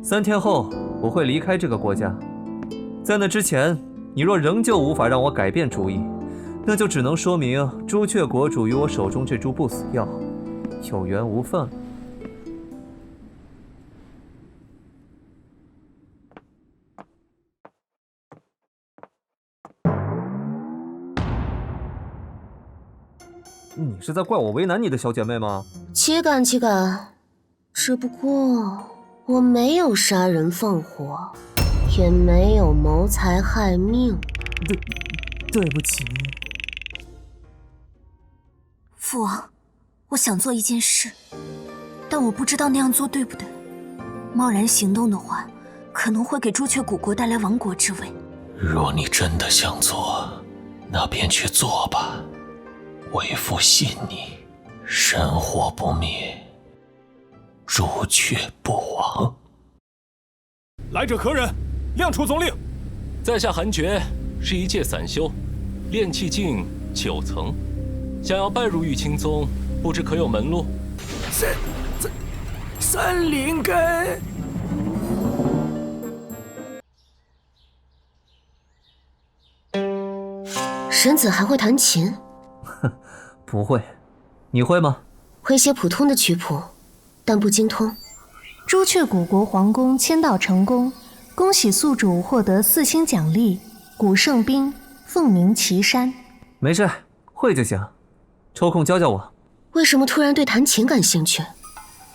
？3天后我会离开这个国家，在那之前，你若仍旧无法让我改变主意，那就只能说明朱雀国主与我手中这株不死药有缘无分了。你是在怪我为难你的小姐妹吗？岂敢岂敢，只不过我没有杀人放火，也没有谋财害命。对不起。父王，我想做一件事，但我不知道那样做对不对。贸然行动的话，可能会给朱雀古国带来亡国之危。若你真的想做，那便去做吧。为父信你，神火不灭，朱雀不亡。来者何人？亮出总令。在下韩厥，是一介散修，炼气境9层，想要拜入玉清宗，不知可有门路？三灵根。神子还会弹琴？不会，你会吗？会些普通的曲谱，但不精通。朱雀古国皇宫签到成功，恭喜宿主获得4星奖励，古圣兵，凤鸣岐山。没事，会就行。抽空教教我。为什么突然对弹琴感兴趣？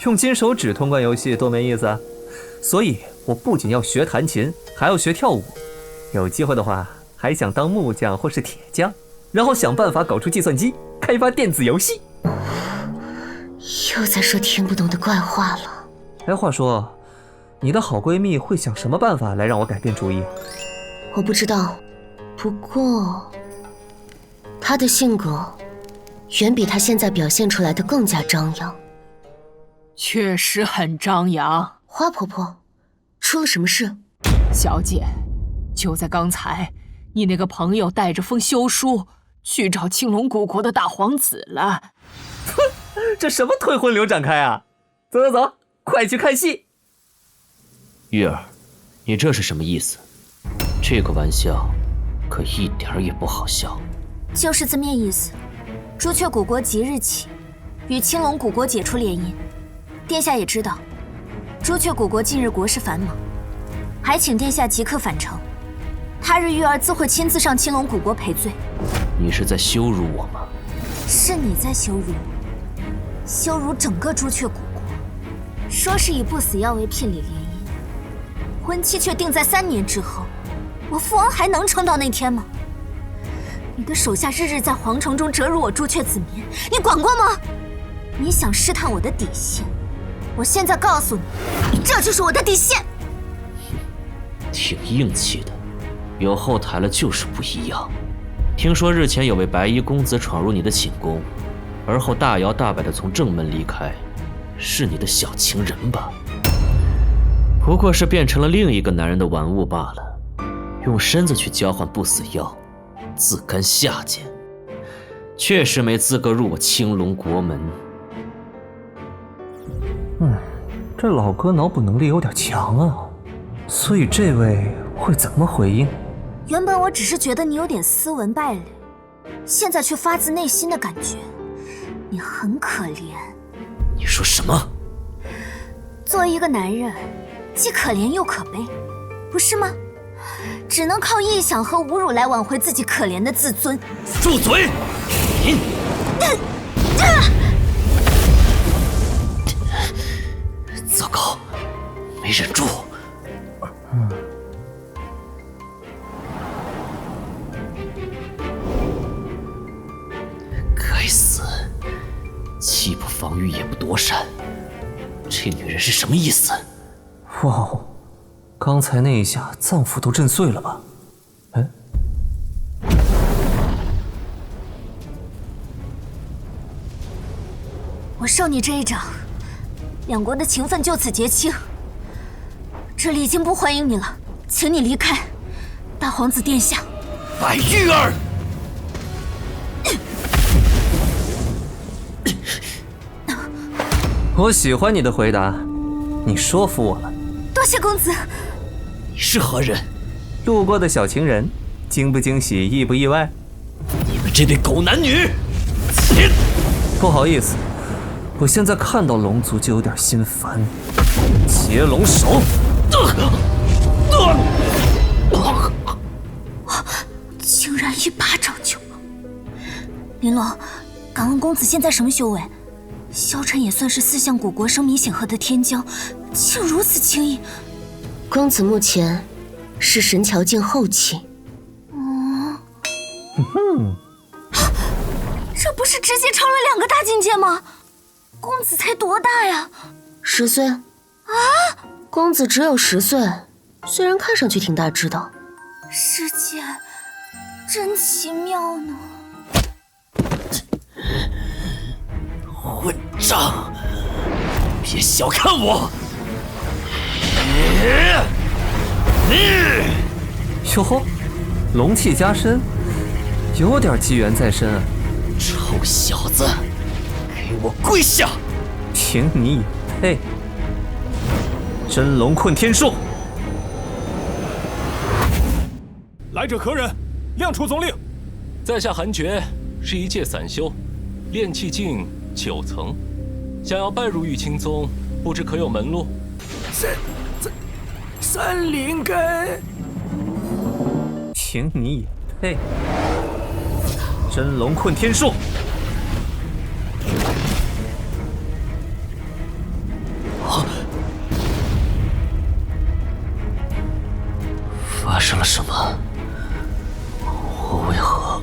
用金手指通关游戏多没意思啊！所以我不仅要学弹琴，还要学跳舞。有机会的话，还想当木匠或是铁匠，然后想办法搞出计算机，开发电子游戏。又在说听不懂的怪话了。哎，话说，你的好闺蜜会想什么办法来让我改变主意？我不知道，不过她的性格远比她现在表现出来的更加张扬。确实很张扬。花婆婆，出了什么事？小姐，就在刚才，你那个朋友带着封休书去找青龙古国的大皇子了。哼，这什么退婚流展开啊！走走走，快去看戏。玉儿，你这是什么意思？这个玩笑可一点也不好笑。就是字面意思。朱雀古国即日起与青龙古国解除联姻。殿下也知道，朱雀古国近日国事繁忙，还请殿下即刻返程。他日玉儿自会亲自上青龙古国赔罪。你是在羞辱我吗？是你在羞辱我，羞辱整个朱雀古国。说是以不死药为聘礼联姻，婚期却定在3年之后。我父王还能撑到那天吗？你的手下日日在皇城中折辱我朱雀子民，你管过吗？你想试探我的底线，我现在告诉你，这就是我的底线。挺硬气的，有后台了就是不一样。听说日前有位白衣公子闯入你的寝宫，而后大摇大摆地从正门离开，是你的小情人吧？不过是变成了另一个男人的玩物罢了，用身子去交换不死药，自甘下贱，确实没资格入我青龙国门。这老哥脑补能力有点强啊，所以这位会怎么回应？原本我只是觉得你有点斯文败类，现在却发自内心的感觉你很可怜。你说什么？作为一个男人，既可怜又可悲，不是吗？只能靠臆想和侮辱来挽回自己可怜的自尊。住嘴！糟糕，没忍住。该死，既不防御也不躲闪，这女人是什么意思？哇哦，刚才那一下脏腑都震碎了吧？哎，我受你这一掌，两国的情分就此结清。这里已经不欢迎你了，请你离开。大皇子殿下，白玉儿，我喜欢你的回答，你说服我了。多谢公子。你是何人？路过的小情人，惊不惊喜，意不意外？你们这对狗男女！不好意思，我现在看到龙族就有点心烦。截龙手！竟然一巴掌就……玲珑，敢问公子现在什么修为？萧晨也算是4项古国声名显赫的天骄，竟如此轻易。公子目前是神桥境后期。这不是直接超了2个大境界吗？公子才多大呀？10岁。啊！公子只有10岁，虽然看上去挺大只的。世界真奇妙呢。混账！别小看我！哟吼，龙气加身，有点机缘在身啊！臭小子，给我跪下！凭你也配？真龙困天术！来者何人？亮出宗令！在下韩厥，是一介散修，炼气境9层，想要拜入玉清宗，不知可有门路？三灵根，凭你也配？真龙困天术！发生了什么？我为何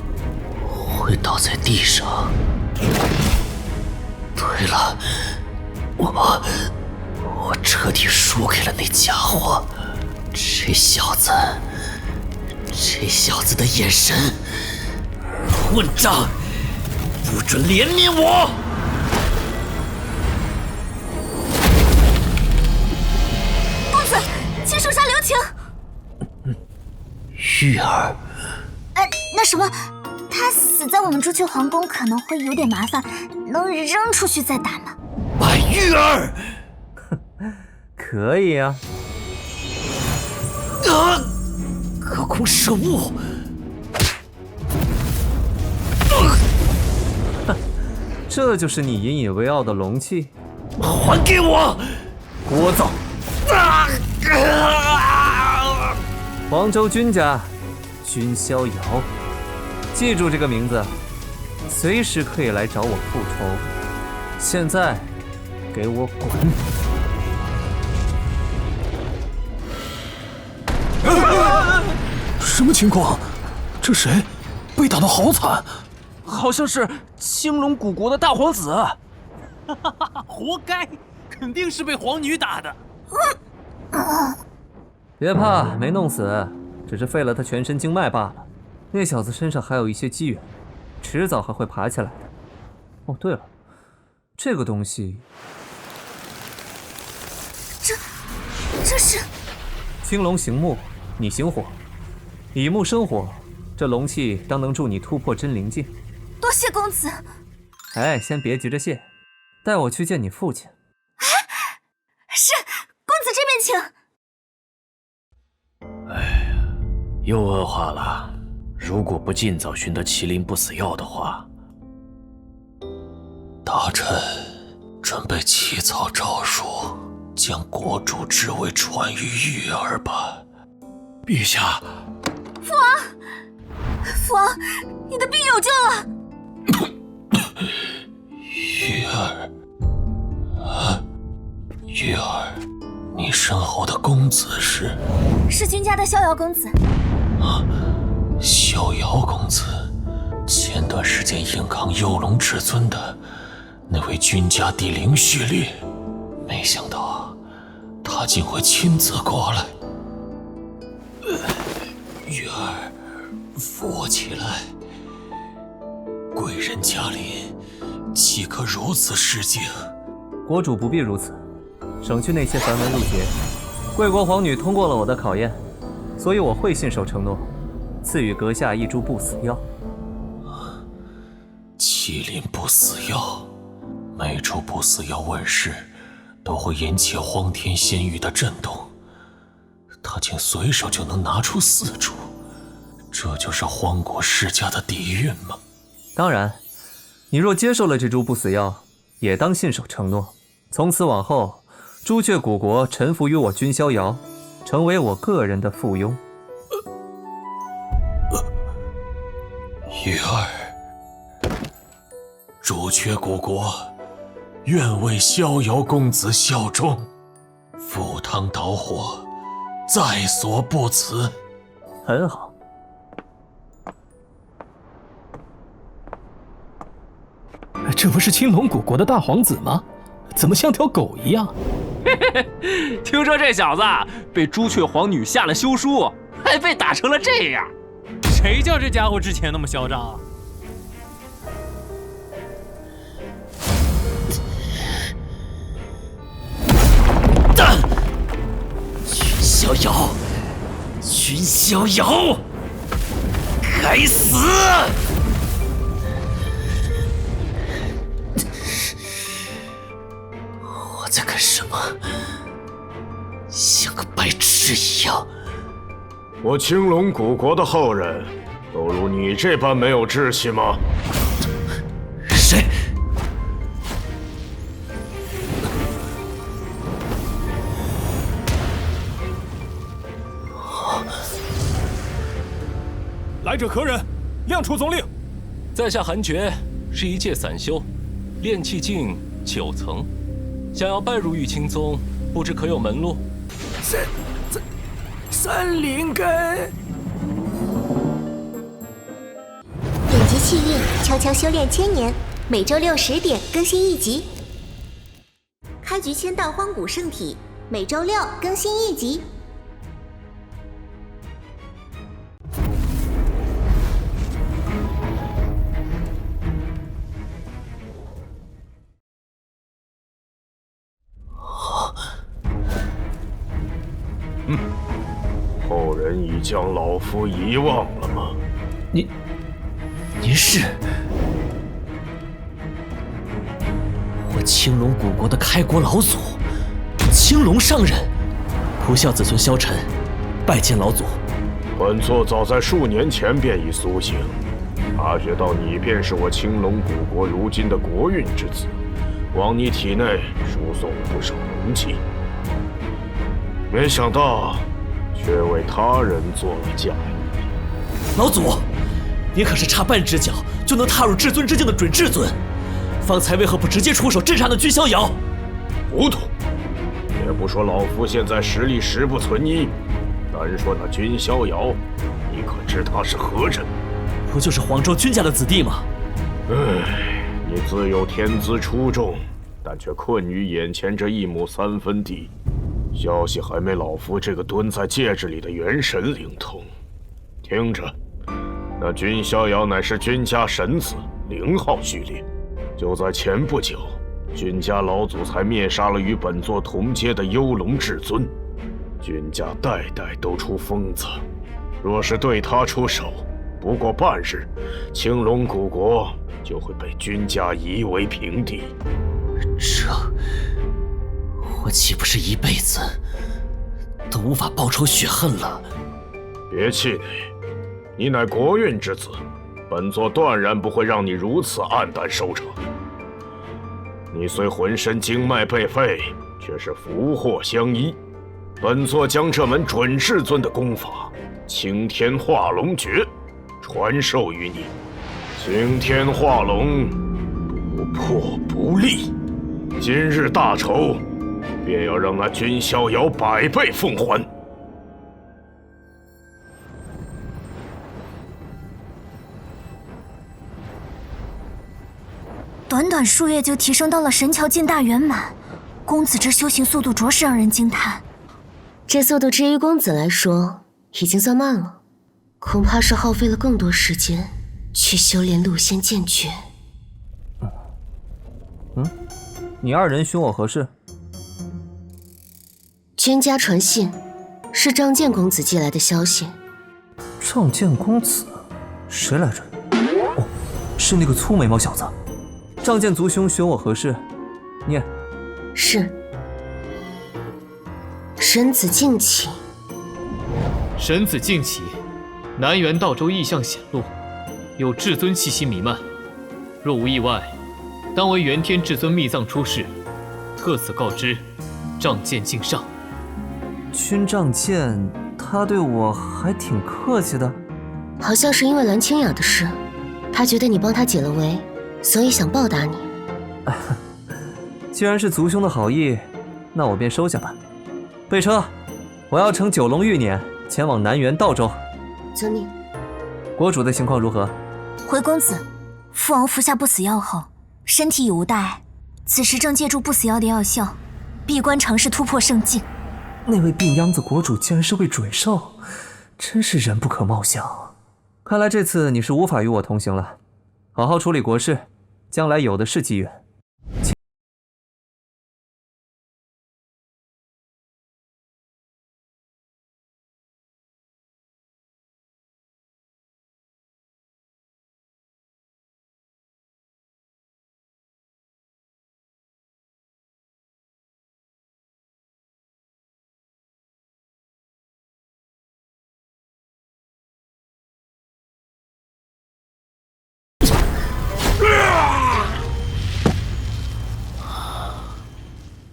会倒在地上？对了，我彻底输给了那家伙。这小子的眼神，混账！不准怜悯我！公子，请手下留情。玉儿，那什么，他死在我们朱雀皇宫可能会有点麻烦，能扔出去再打吗？白玉儿，可以啊。隔空射物。这就是你引以为傲的龙气？还给我！聒噪！黄州君家，君逍遥，记住这个名字，随时可以来找我复仇。现在，给我滚！什么情况？这谁？被打得好惨！好像是青龙古国的大皇子。活该，肯定是被皇女打的。别怕，没弄死，只是废了他全身经脉罢了。那小子身上还有一些机缘，迟早还会爬起来的。哦，对了，这个东西，这是青龙行木，你行火，以木生火，这龙气当能助你突破真灵境。多谢公子。哎，先别急着谢，带我去见你父亲。是，公子这边请。又恶化了。如果不尽早寻得麒麟不死药的话，大臣准备起草诏书，将国主之位传于玉儿吧。陛下，父王，父王，你的病有救了。玉儿，玉儿，你身后的公子是君家的逍遥公子。逍遥公子，前段时间硬抗幽龙至尊的那位君家第0序列，没想到他竟会亲自过来。玉儿，扶我起来。贵人驾临，岂可如此失敬？国主不必如此，省去那些繁文缛节。贵国皇女通过了我的考验，所以我会信守承诺，赐予阁下一株不死药。麒麟不死药，每株不死药问世，都会引起荒天仙域的震动。他竟随手就能拿出4株，这就是荒古世家的底蕴吗？当然，你若接受了这株不死药，也当信守承诺，从此往后，朱雀古国臣服于我君逍遥，成为我个人的附庸。玉儿，朱雀古国愿为逍遥公子效忠，赴汤蹈火，在所不辞。很好。这不是青龙古国的大皇子吗？怎么像条狗一样？听说这小子被朱雀皇女下了休书，还被打成了这样。谁叫这家伙之前那么嚣张啊？君逍遥，君逍遥，该死！我在干什么？像个白痴一样。我青龙古国的后人，都如你这般没有志气吗？谁？来者何人？亮出宗令。在下韩厥，是一介散修，炼气境9层，想要拜入玉清宗，不知可有门路？三灵根。点击契约，悄悄修炼1000年，每周6 10点更新1集。开局签到荒古圣体，每周6更新1集。后人已将老夫遗忘了吗？您是？我青龙古国的开国老祖，青龙上人，不孝子孙萧晨，拜见老祖。本座早在数年前便已苏醒，察觉到你便是我青龙古国如今的国运之子，往你体内输送了不少龙气，没想到却为他人做了嫁衣。老祖，您可是差半只脚就能踏入至尊之境的准至尊，方才为何不直接出手镇杀那君逍遥？糊涂！也不说老夫现在实力实不存一，单说那君逍遥，你可知他是何人？不就是黄州君家的子弟吗？唉，你自有天资出众，但却困于眼前这1亩3分地，消息还没老夫这个蹲在戒指里的元神灵通。听着，那君逍遥乃是君家神子0号序列，就在前不久，君家老祖才灭杀了与本座同阶的幽龙至尊。君家代代都出疯子，若是对他出手，不过半日，青龙古国就会被君家夷为平地。我岂不是一辈子都无法报仇雪恨了？别气馁，你乃国运之子，本座断然不会让你如此黯淡收场。你虽浑身经脉被废，却是福祸相依。本座将这门准至尊的功法青天化龙诀传授于你。青天化龙，不破不立。今日大仇，便要让那君逍遥100倍奉还。短短数月就提升到了神桥境大圆满，公子这修行速度着实让人惊叹。这速度之于公子来说，已经算慢了，恐怕是耗费了更多时间去修炼陆仙剑诀。你2人寻我何事？君家传信，是仗剑公子寄来的消息。仗剑公子？谁来着？哦，是那个粗眉毛小子。仗剑族兄寻我何事？念。是。神子敬启。神子敬启，南辕道州异象显露，有至尊气息弥漫。若无意外，当为元天至尊秘藏出世，特此告知，仗剑敬上。君仗剑，他对我还挺客气的。好像是因为蓝清雅的事，他觉得你帮他解了围，所以想报答你。既然是族兄的好意，那我便收下吧。备车，我要乘9龙玉辇前往南辕道州。遵命。国主的情况如何？回公子，父王服下不死药后，身体已无大碍，此时正借助不死药的药效，闭关尝试突破圣境。那位病秧子国主竟然是位准兽，真是人不可貌相。看来这次你是无法与我同行了，好好处理国事，将来有的是机缘。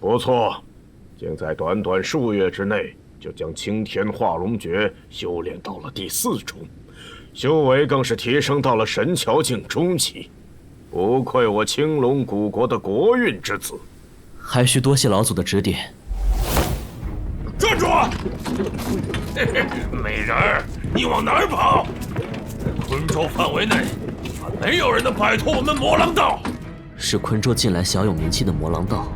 不错，竟在短短数月之内就将青天化龙诀修炼到了第4重，修为更是提升到了神桥境中期，不愧我青龙古国的国运之子。还需多谢老祖的指点。站住！美人儿，你往哪儿跑？昆州范围内，没有人能摆脱我们魔狼道。是昆州近来小有名气的魔狼道。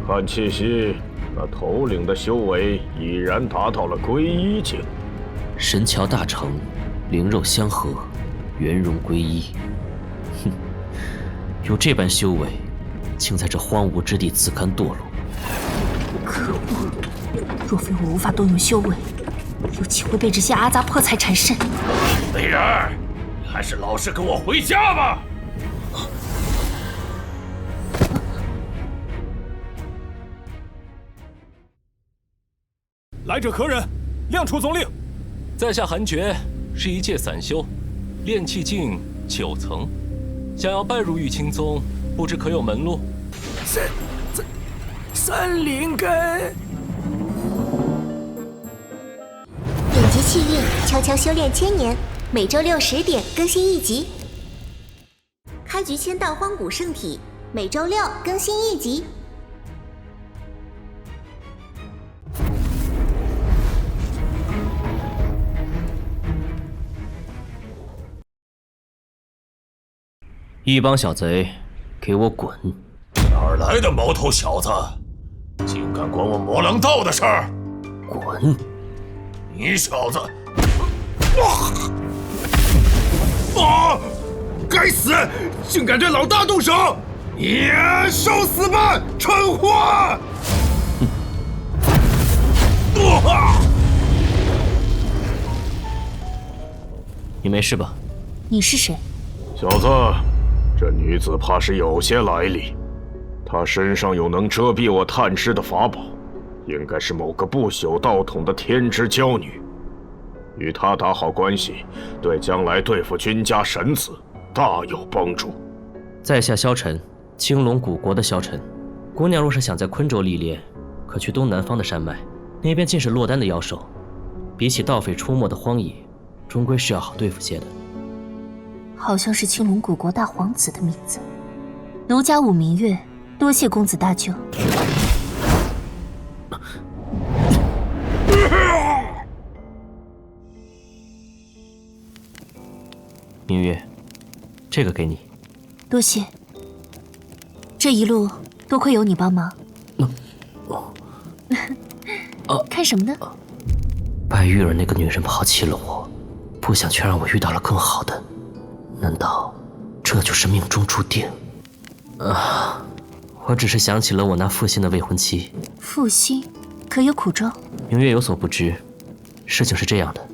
看气息，那头领的修为已然达到了皈依境。神桥大成，灵肉相合，圆融皈依。哼，有这般修为，竟在这荒芜之地自甘堕落。可恶！若非我无法动用修为，又岂会被这些阿杂破财缠身？美人儿，你还是老实跟我回家吧。来者何人？亮出总令。在下韩觉，是一介散修，炼气境9层，想要拜入玉清宗，不知可有门路？三灵根。点击契约，悄悄修炼1000年，每周6、10点更新1集。开局签到荒古圣体，每周6更新1集。一帮小贼，给我滚！哪儿来的毛头小子，竟敢管我魔狼道的事儿？滚！你小子！该死！竟敢对老大动手！你受死吧，蠢货！你没事吧？你是谁？小子，这女子怕是有些来历。她身上有能遮蔽我探视的法宝，应该是某个不朽道统的天之娇女。与她打好关系，对将来对付君家神子大有帮助。在下萧晨，青龙古国的萧晨。姑娘若是想在昆州历练，可去东南方的山脉，那边尽是落单的妖兽。比起盗匪出没的荒野，终归是要好对付些的。好像是青龙古国大皇子的名字。奴家武明月，多谢公子大救。明月，这个给你。多谢。这一路多亏有你帮忙。看什么呢？白玉儿那个女人抛弃了我，不想却让我遇到了更好的。难道这就是命中注定？啊，我只是想起了我那负心的未婚妻。负心，可有苦衷？明月有所不知，事情是这样的。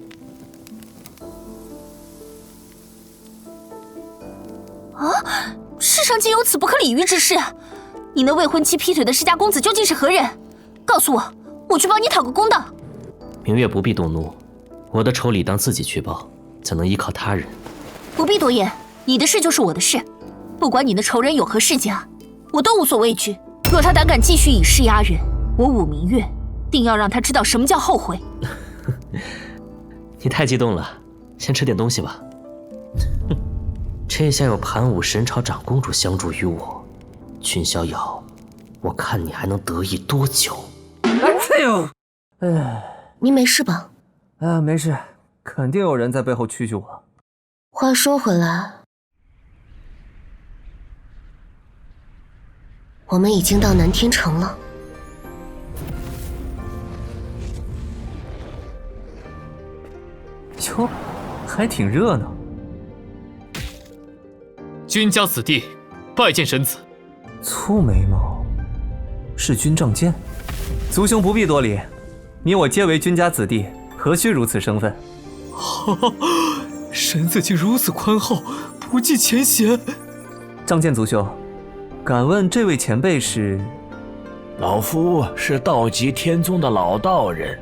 啊！世上竟有此不可理喻之事！你那未婚妻劈腿的世家公子究竟是何人？告诉我，我去帮你讨个公道。明月不必动怒，我的仇理当自己去报，怎能依靠他人？不必多言，你的事就是我的事，不管你的仇人有何世家，我都无所畏惧。若他胆敢继续以势压人，我武明月定要让他知道什么叫后悔。你太激动了，先吃点东西吧。这下有盘武神朝长公主相助于我，君逍遥，我看你还能得意多久？哎呦，你没事吧？没事，肯定有人在背后蛐蛐我。话说回来，我们已经到南天城了。哟，还挺热闹。君家子弟拜见神子。粗眉毛，是君仗剑。族兄不必多礼，你我皆为君家子弟，何须如此生分？神子竟如此宽厚，不计前嫌。仗剑族兄，敢问这位前辈是？老夫是道极天宗的老道人，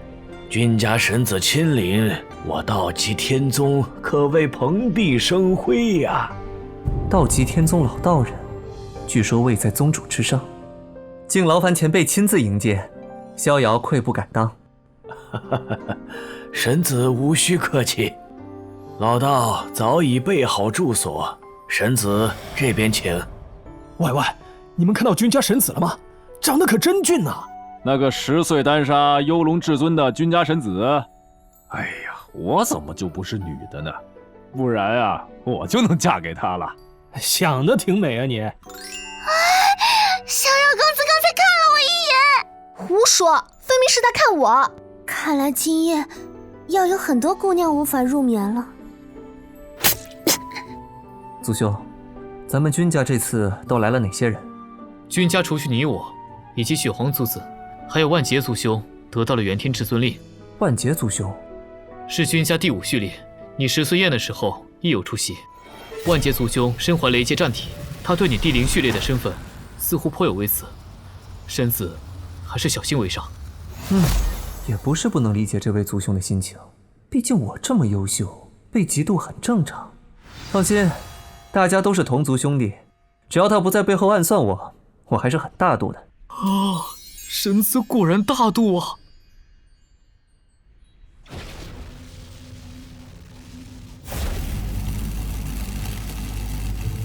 君家神子亲临，我道极天宗可谓蓬荜生辉呀。道极天宗老道人，据说位在宗主之上，竟劳烦前辈亲自迎接，逍遥愧不敢当。神子无需客气。老道早已备好住所，神子这边请。喂，你们看到君家神子了吗？长得可真俊啊！那个10岁单杀幽龙至尊的君家神子，哎呀，我怎么就不是女的呢？不然啊，我就能嫁给他了。想得挺美啊你！逍遥公子刚才看了我一眼。胡说，分明是他看我。看来今夜要有很多姑娘无法入眠了。祖兄，咱们君家这次都来了哪些人？君家除去你我，以及血皇祖子，还有万劫族兄得到了元天至尊令。万劫族兄是君家第5序列，你10岁宴的时候亦有出席。万劫族兄身怀雷劫战体，他对你第0序列的身份似乎颇有微词，身子还是小心为上。也不是不能理解这位族兄的心情，毕竟我这么优秀，被嫉妒很正常。放心，大家都是同族兄弟，只要他不在背后暗算我，我还是很大度的。神子果然大度啊！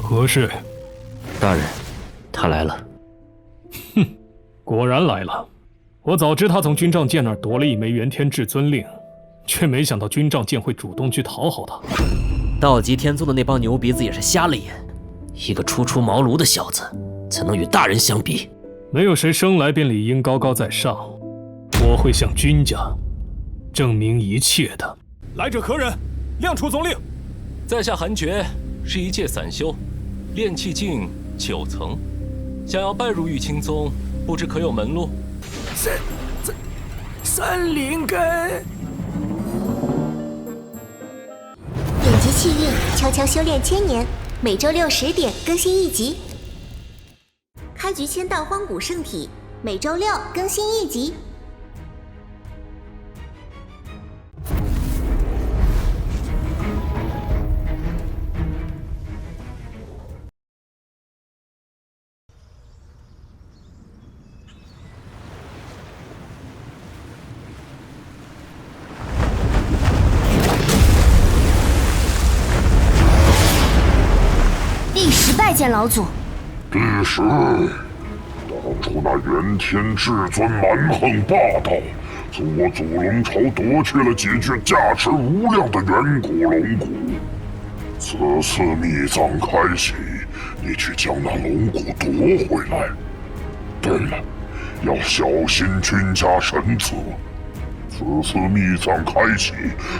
何事？大人，他来了。果然来了。我早知他从军帐剑那儿夺了一枚元天至尊令，却没想到军帐剑会主动去讨好他。道极天宗的那帮牛鼻子也是瞎了眼，一个初出茅庐的小子，怎能与大人相比？没有谁生来便理应高高在上，我会向君家证明一切的。来者何人？亮出总令。在下韩觉，是一介散修，炼气境9层，想要拜入玉清宗，不知可有门路？三灵根。点击契运，悄悄修炼1000年，每周6、10点更新1集。开局签到荒古圣体，每周6更新1集。拜见老祖。第10，当初那元天至尊蛮横霸道，从我祖龙朝夺去了几具价值无量的远古龙骨。此次秘藏开启，你去将那龙骨夺回来。对了，要小心君家神子。此次秘藏开启，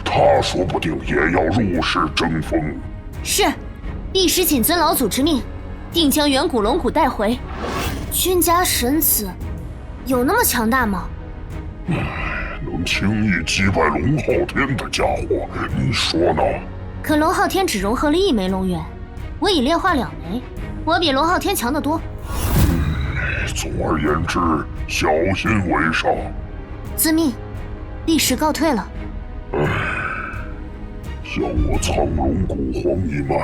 他说不定也要入世争锋。是。帝师谨遵老祖之命，定将远古龙骨带回。君家神子有那么强大吗？能轻易击败龙昊天的家伙，你说呢？可龙昊天只融合了1枚龙元，我已炼化2枚，我比龙昊天强得多。总而言之，小心为上。遵命，帝师告退了。像我苍龙古皇一脉。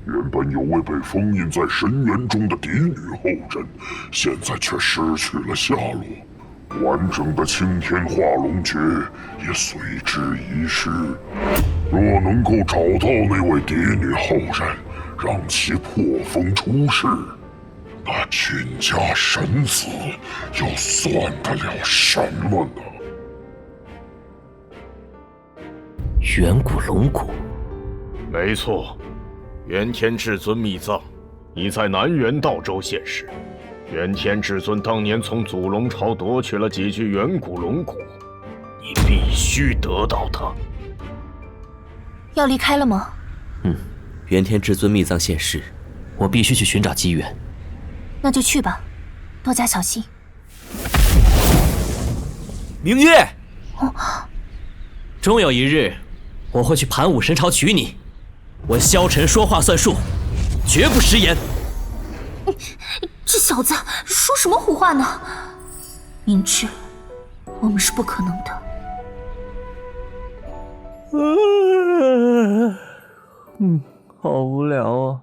原本有位被封印在神元中的嫡女后人，现在却失去了下落，完整的青天化龙诀也随之遗失。若能够找到那位嫡女后人，让其破封出世，那君家神子又算得了什么呢？远古龙骨，没错。元天至尊秘藏已在南辕道州现世。元天至尊当年从祖龙朝夺取了几具远古龙骨，你必须得到它。要离开了吗？元天至尊秘藏现世，我必须去寻找机缘。那就去吧，多加小心。明月，终有一日，我会去盘武神朝娶你。我萧晨说话算数，绝不食言。这小子说什么胡话呢？明知我们是不可能的。好无聊啊！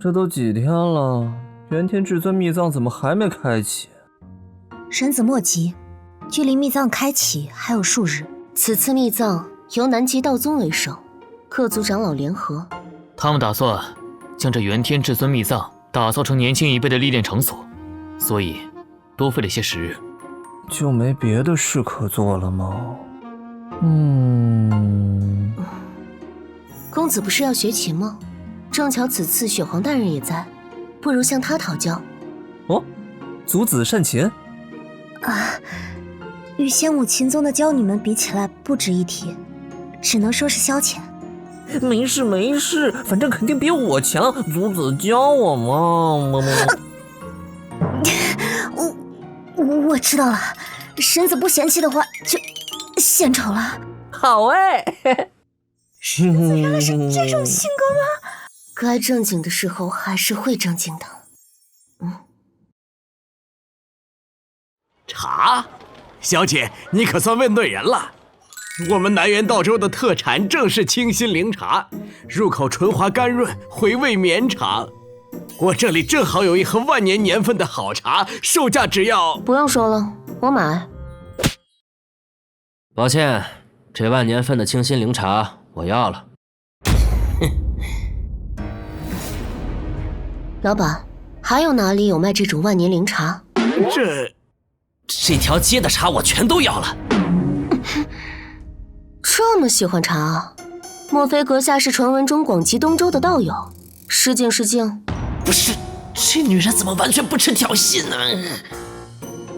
这都几天了，元天至尊秘藏怎么还没开启？神子莫急，距离秘藏开启还有数日。此次秘藏由南极道宗为首，各族长老联合，他们打算将这元天至尊秘藏打造成年轻一辈的历练场所，所以多费了些时日。就没别的事可做了吗？公子不是要学琴吗？正巧此次雪皇大人也在，不如向他讨教。哦，族子善琴啊，与仙武琴宗的教女们比起来不值一提，只能说是消遣。没事没事，反正肯定比我强，族子教我嘛。我知道了，神子不嫌弃的话就献丑了。好哎。神子原来是这种性格吗？该正经的时候还是会正经的。茶，小姐，你可算问对人了。我们南辕道州的特产正是清心灵茶，入口醇滑甘润，回味绵长。我这里正好有一盒万年年份的好茶，售价只要……不用说了，我买。抱歉，这万年份的清心灵茶我要了。老板，还有哪里有卖这种万年灵茶？这条街的茶我全都要了。这么喜欢茶啊？莫非阁下是传闻中广极东州的道友？失敬失敬。不是，这女人怎么完全不吃挑衅呢？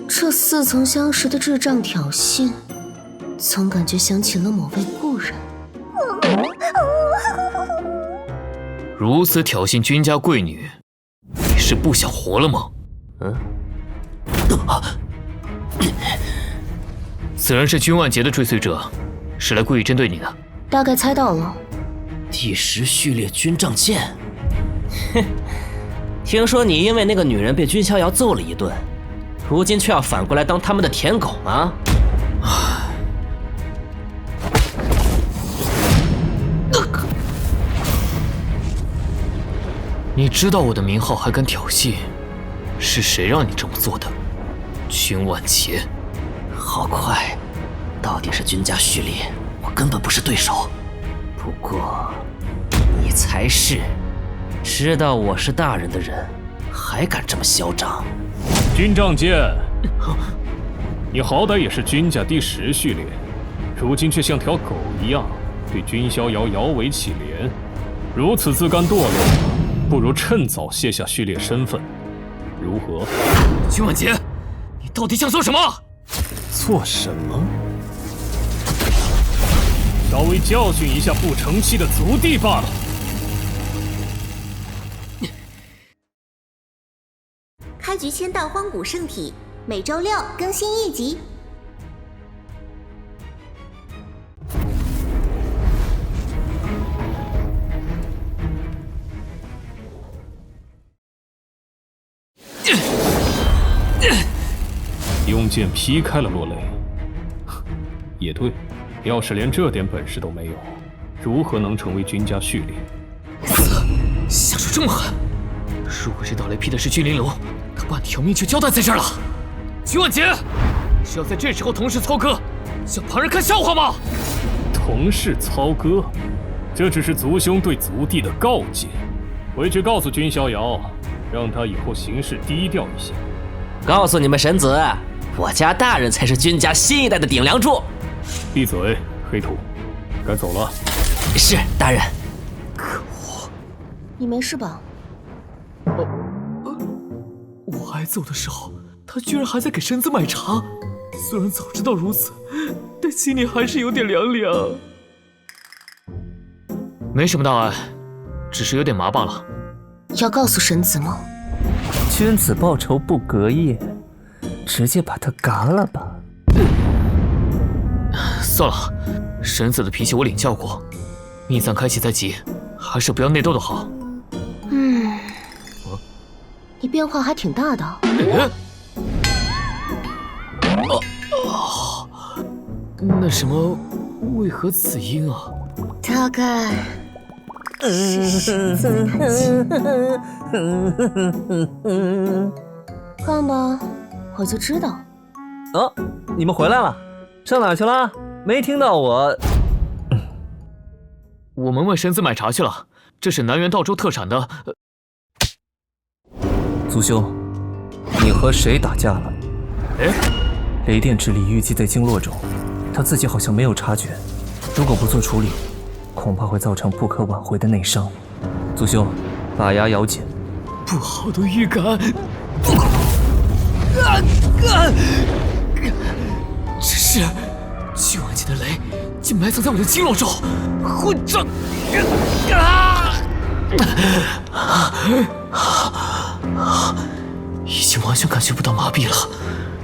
这似曾相识的智障挑衅，总感觉想起了某位故人。如此挑衅君家贵女，你是不想活了吗？此人是君万劫的追随者，是来故意针对你的。大概猜到了。第10序列军杖剑。哼，听说你因为那个女人被君逍遥揍了一顿，如今却要反过来当他们的舔狗吗？你知道我的名号还敢挑衅？是谁让你这么做的？君万劫。好快，到底是君家序列，我根本不是对手。不过，你才是。知道我是大人的人，还敢这么嚣张？军杖剑，你好歹也是君家第10序列，如今却像条狗一样对君逍遥摇尾乞怜，如此自甘堕落，不如趁早卸下序列身份，如何？君万劫，你到底想做什么？做什么？稍微教训一下不成器的族弟罢了。开局签到荒古圣体，每周6更新1集。用剑劈开了落雷。也对，要是连这点本事都没有，如何能成为君家序列？下手这么狠！如果这道雷劈的是君临龙，他半条命就交代在这儿了。君万劫，是要在这时候同时操戈，向旁人看笑话吗？同事操戈，这只是族兄对族弟的告诫。回去告诉君逍遥，让他以后行事低调一些。告诉你们神子，我家大人才是君家新一代的顶梁柱。闭嘴，黑土，该走了。是大人。可恶！你没事吧？我挨揍的时候，他居然还在给神子买茶。虽然早知道如此，但心里还是有点凉凉。没什么大碍，只是有点麻罢了。要告诉神子吗？君子报仇不隔夜，直接把他嘎了吧。算了，神子的脾气我领教过，秘藏开启在即，还是不要内斗的好。你变化还挺大的。那什么，为何此音啊？大概是神子开启。看吧，我就知道。哦，你们回来了，上哪儿去了？没听到我？我们问神子买茶去了，这是南辕道州特产的。族兄，你和谁打架了？哎，雷电之力淤积在经络中，他自己好像没有察觉。如果不做处理，恐怕会造成不可挽回的内伤。族兄，把牙咬紧。不好的预感！这是9万斤的雷，竟埋藏在我的经络中！混账！已经完全感觉不到麻痹了，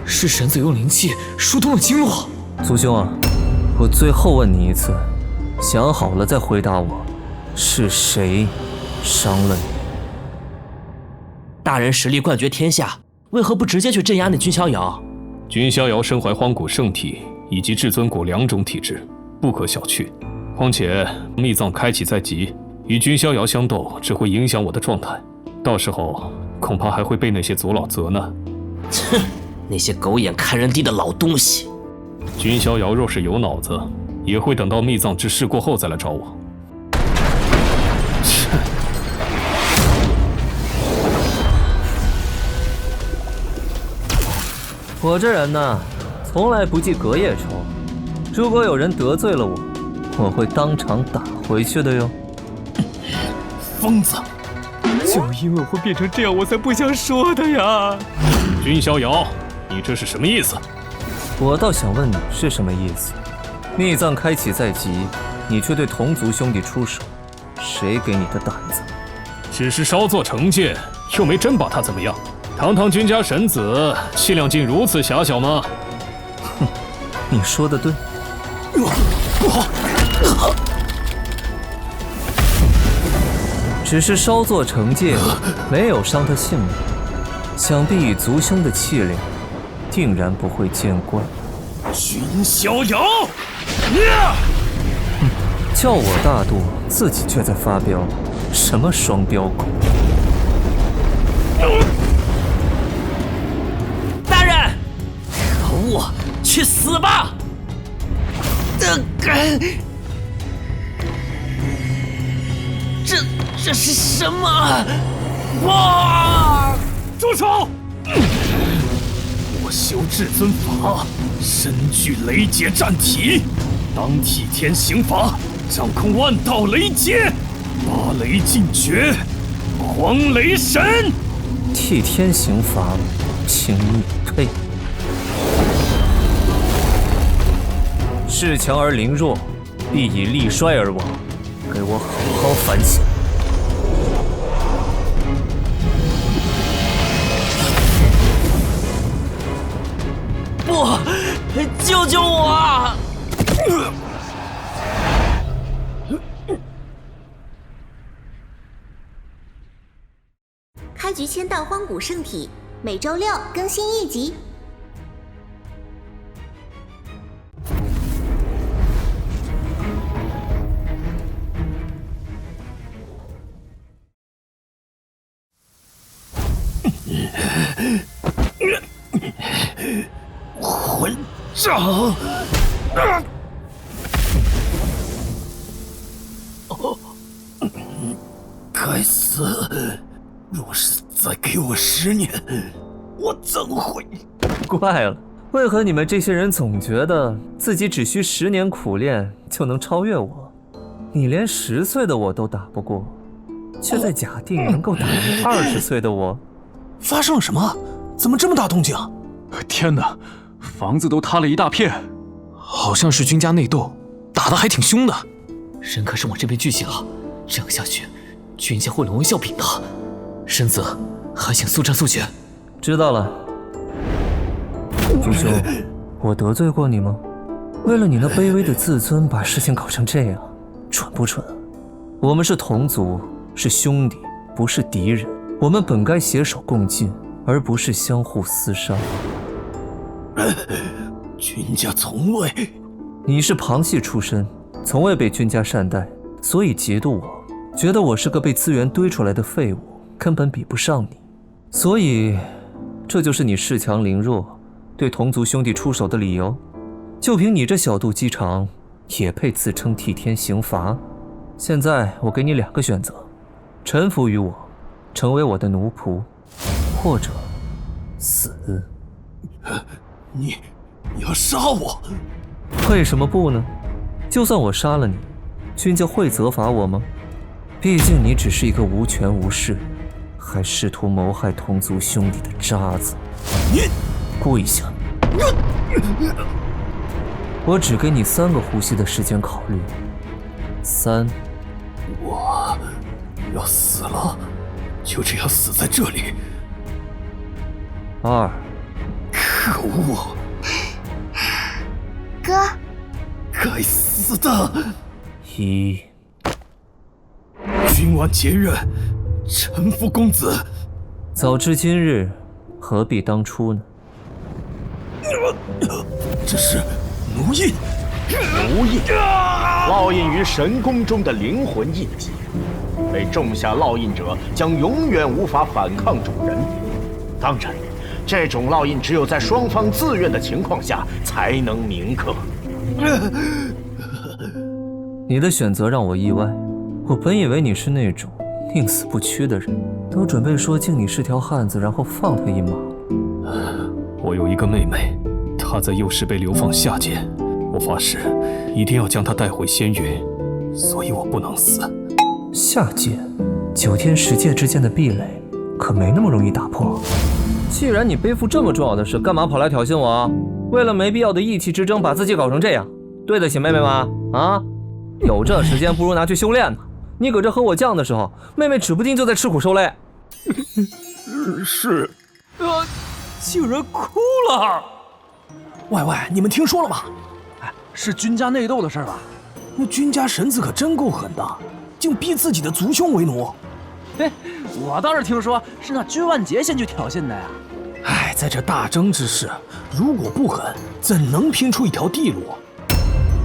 是神子用灵气疏通了经络。族兄啊，我最后问你一次，想好了再回答我，是谁伤了你？大人实力冠绝天下，为何不直接去镇压那君逍遥？君逍遥身怀荒古圣体以及至尊骨2种体质，不可小觑。况且秘藏开启在即，与君逍遥相斗只会影响我的状态，到时候恐怕还会被那些族老责难。哼，那些狗眼看人低的老东西！君逍遥若是有脑子，也会等到秘藏之事过后再来找我。我这人呢，从来不记隔夜仇。如果有人得罪了我，我会当场打回去的哟。疯子！就因为我会变成这样，我才不想说的呀。君逍遥，你这是什么意思？我倒想问你是什么意思。秘藏开启在即，你却对同族兄弟出手，谁给你的胆子？只是稍作惩戒，又没真把他怎么样。堂堂君家神子，气量竟如此狭小吗？哼，你说的对。只是稍作惩戒，没有伤他性命，想必以族兄的气量，定然不会见怪。君逍遥，叫我大度，自己却在发飙，什么双标狗？大人，可恶，去死吧！这是什么？哇！住手！我修至尊法，身具雷劫战体，当替天行法，掌控万道雷劫，八雷尽绝，黄雷神。替天行法，请你配。恃强而凌弱，必以力衰而亡。给我好好反省。不，救救我啊！开局签到荒古圣体，每周6更新1集。混账！该死！若是再给我10年，我怎会？怪了，为何你们这些人总觉得自己只需10年苦练就能超越我？你连10岁的我都打不过，却在假定能够打赢20岁的我。发生了什么？怎么这么大动静？天哪，房子都塌了一大片，好像是君家内斗，打得还挺凶的。人可是往这边聚集了，这样下去，君家会沦为笑柄的。身子，还请速战速决。知道了。族兄，我得罪过你吗？为了你那卑微的自尊，把事情搞成这样，蠢不蠢？我们是同族，是兄弟，不是敌人。我们本该携手共进，而不是相互厮杀。君家从未……你是旁系出身，从未被君家善待，所以嫉妒我，觉得我是个被资源堆出来的废物，根本比不上你。所以，这就是你恃强凌弱，对同族兄弟出手的理由。就凭你这小肚鸡肠，也配自称替天行罚？现在我给你2个选择：臣服于我，成为我的奴仆，或者死。你要杀我？为什么不呢？就算我杀了你，君家会责罚我吗？毕竟你只是一个无权无势，还试图谋害同族兄弟的渣子。你跪下！我只给你3个呼吸的时间考虑。3，我要死了，就这样死在这里。2，可恶！哥，该死的！1。君晚前任，臣服公子。早知今日，何必当初呢？这是奴印。奴印，烙印于神宫中的灵魂印记，被种下烙印者将永远无法反抗主人。当然，这种烙印只有在双方自愿的情况下才能铭刻。你的选择让我意外。我本以为你是那种宁死不屈的人，都准备说敬你是条汉子，然后放他一马。我有一个妹妹，她在幼时被流放下界，我发誓一定要将她带回仙云，所以我不能死。下界，9天10界之间的壁垒，可没那么容易打破。既然你背负这么重要的事，干嘛跑来挑衅我啊？为了没必要的义气之争，把自己搞成这样，对得起妹妹吗？啊，有这时间不如拿去修炼呢。你搁这和我犟的时候，妹妹指不定就在吃苦受累。是。竟然哭了！喂，你们听说了吗？是君家内斗的事吧？那君家神子可真够狠的，竟逼自己的族兄为奴。我倒是听说是那君万杰先去挑衅的呀。在这大争之势，如果不狠，怎能拼出一条地路？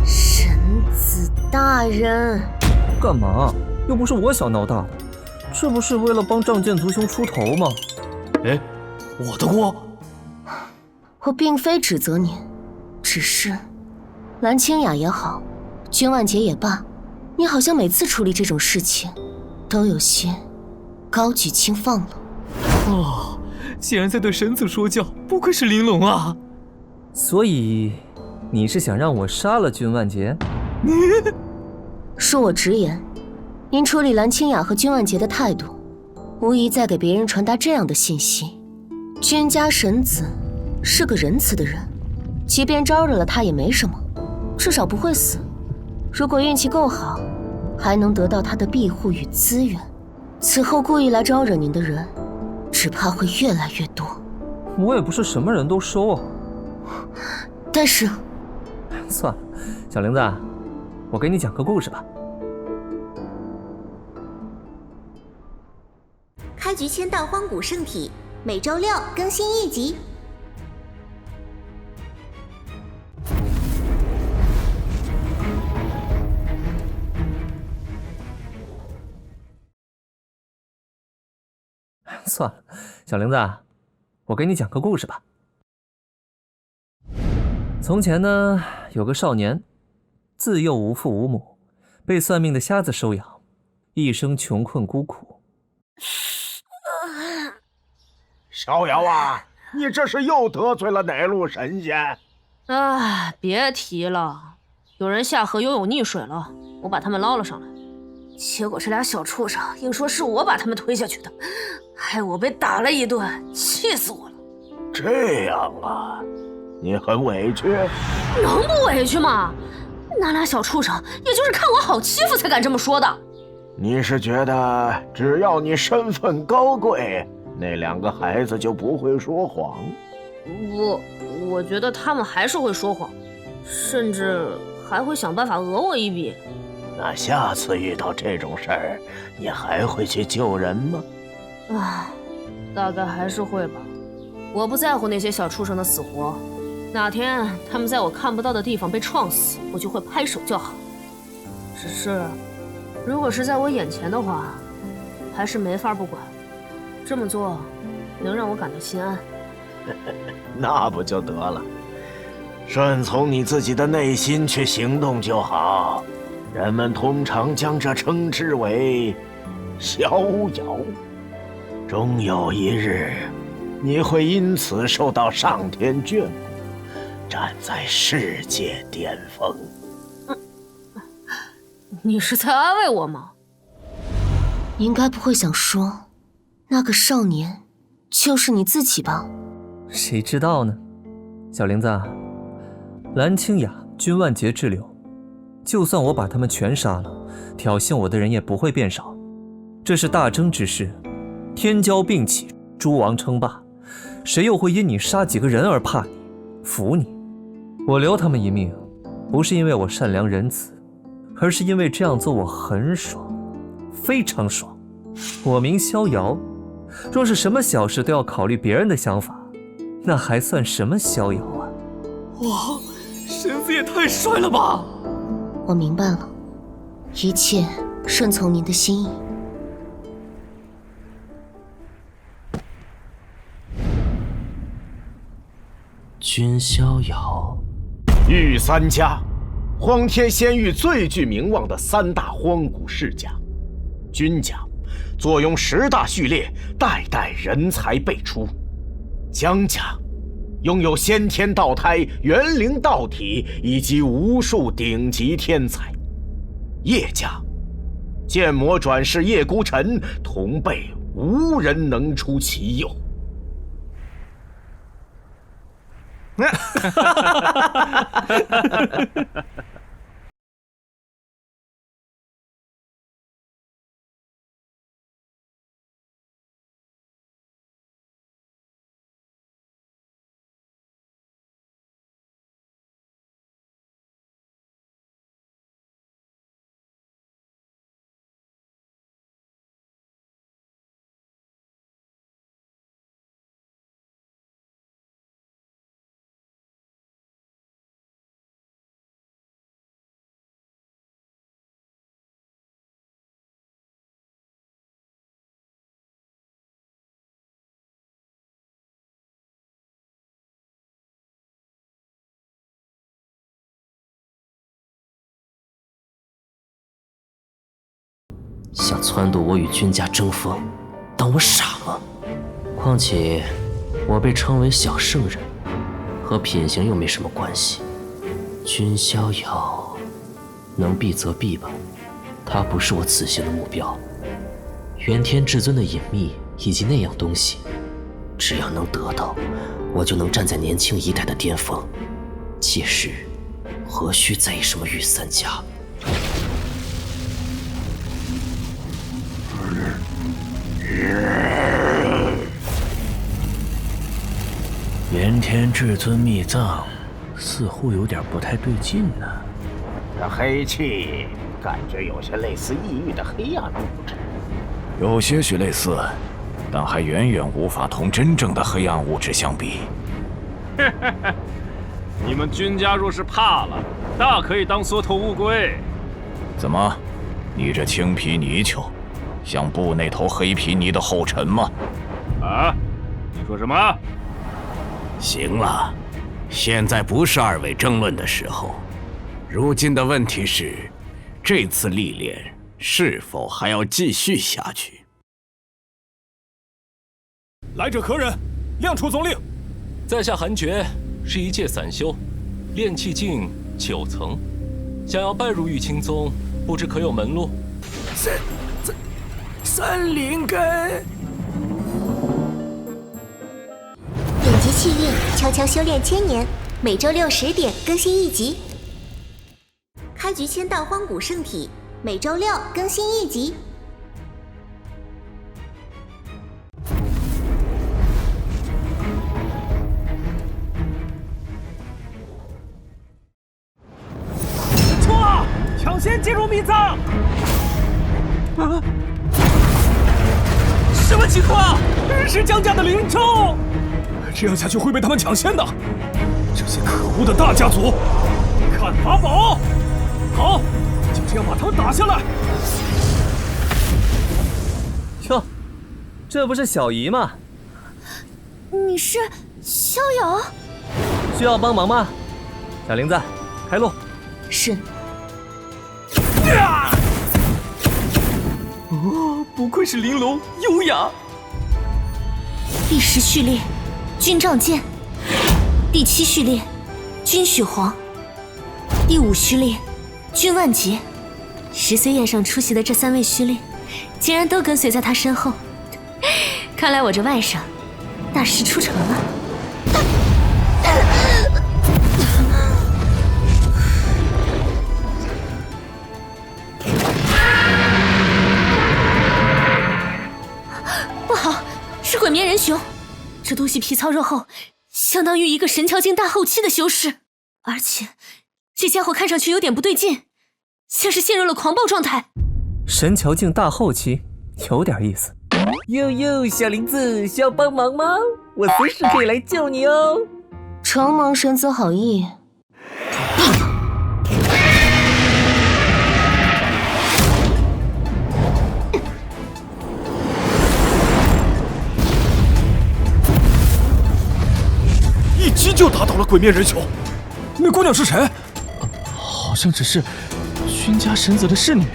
神子大人，干嘛？又不是我想闹大的，这不是为了帮仗剑族兄出头吗？我的锅。我并非指责你，只是蓝清雅也好，君万杰也罢，你好像每次处理这种事情都有些高举轻放了。竟然在对神子说教，不愧是玲珑啊！所以你是想让我杀了君万杰？恕我直言，您处理蓝清雅和君万杰的态度，无疑在给别人传达这样的信息：君家神子是个仁慈的人，即便招惹了他也没什么，至少不会死。如果运气够好，还能得到他的庇护与资源。此后故意来招惹您的人，只怕会越来越多。我也不是什么人都收啊。但是，算了，小玲子，我给你讲个故事吧。开局签到荒古圣体，每周6更新1集。算了，小玲子，我给你讲个故事吧。从前呢，有个少年，自幼无父无母，被算命的瞎子收养，一生穷困孤苦。逍遥啊，你这是又得罪了哪路神仙？别提了，有人下河游泳溺水了，我把他们捞了上来，结果这俩小畜生硬说是我把他们推下去的，害我被打了一顿，气死我了。这样啊，你很委屈？能不委屈吗？那俩小畜生也就是看我好欺负才敢这么说的。你是觉得只要你身份高贵，那2个孩子就不会说谎？我觉得他们还是会说谎，甚至还会想办法讹我一笔。那下次遇到这种事儿，你还会去救人吗？大概还是会吧。我不在乎那些小畜生的死活，哪天他们在我看不到的地方被撞死，我就会拍手叫好。只是，如果是在我眼前的话，还是没法不管。这么做能让我感到心安。那不就得了？顺从你自己的内心去行动就好。人们通常将这称之为逍遥。终有一日，你会因此受到上天眷顾，站在世界巅峰。你是在安慰我吗？应该不会想说，那个少年就是你自己吧？谁知道呢？小玲子，蓝清雅、君万劫之流，就算我把他们全杀了，挑衅我的人也不会变少。这是大争之势，天骄并起，诸王称霸，谁又会因你杀几个人而怕你、服你？我留他们一命，不是因为我善良仁慈，而是因为这样做我很爽，非常爽。我名逍遥，若是什么小事都要考虑别人的想法，那还算什么逍遥啊？哇，神子也太帅了吧！我明白了，一切顺从您的心意。君逍遥，御三家，荒天仙域最具名望的3大荒古世家。君家坐拥10大序列，代代人才辈出。姜家拥有先天道胎、元灵道体以及无数顶级天才。叶家剑魔转世叶孤尘，同辈无人能出其右。想撺掇我与君家争锋，当我傻吗？况且我被称为小圣人，和品行又没什么关系。君逍遥能避则避吧，他不是我此行的目标。元天至尊的隐秘以及那样东西，只要能得到，我就能站在年轻一代的巅峰。届时何须在意什么御三家？元天至尊秘藏似乎有点不太对劲呢。这黑气感觉有些类似异域的黑暗物质。有些许类似，但还远远无法同真正的黑暗物质相比。你们君家若是怕了，大可以当缩头乌龟。怎么，你这青皮泥鳅，想步那头黑皮泥的后尘吗？啊？你说什么？行了，现在不是2位争论的时候。如今的问题是，这次历练是否还要继续下去？来者何人？亮出总令。在下韩厥，是一介散修，炼气境9层，想要拜入玉清宗，不知可有门路？三灵根。顶级契约，悄悄修炼1000年，每周6 10点更新1集。开局签到荒古圣体，每周6更新1集。错！抢先进入秘藏！啊！什么情况？是姜家的灵州！这样下去会被他们抢先的。这些可恶的大家族！看法宝！好，就这样把他们打下来。哟，这不是小姨吗？你是逍遥？需要帮忙吗？小玲子，开路。是。哦，不愧是玲珑，优雅。第10序列，军杖剑；第7序列，军许皇；第5序列，军万劫。10岁宴上出席的这3位序列，竟然都跟随在他身后。看来我这外甥大事出城了。不好，是鬼面人熊！这东西皮糙肉厚，相当于一个神桥境大后期的修士，而且这家伙看上去有点不对劲，像是陷入了狂暴状态。神桥境大后期，有点意思。哟，小林子，需要帮忙吗？我随时可以来救你哦。承蒙神子好意。一击就打倒了鬼面人熊。那姑娘是谁？好像只是君家神子的侍女。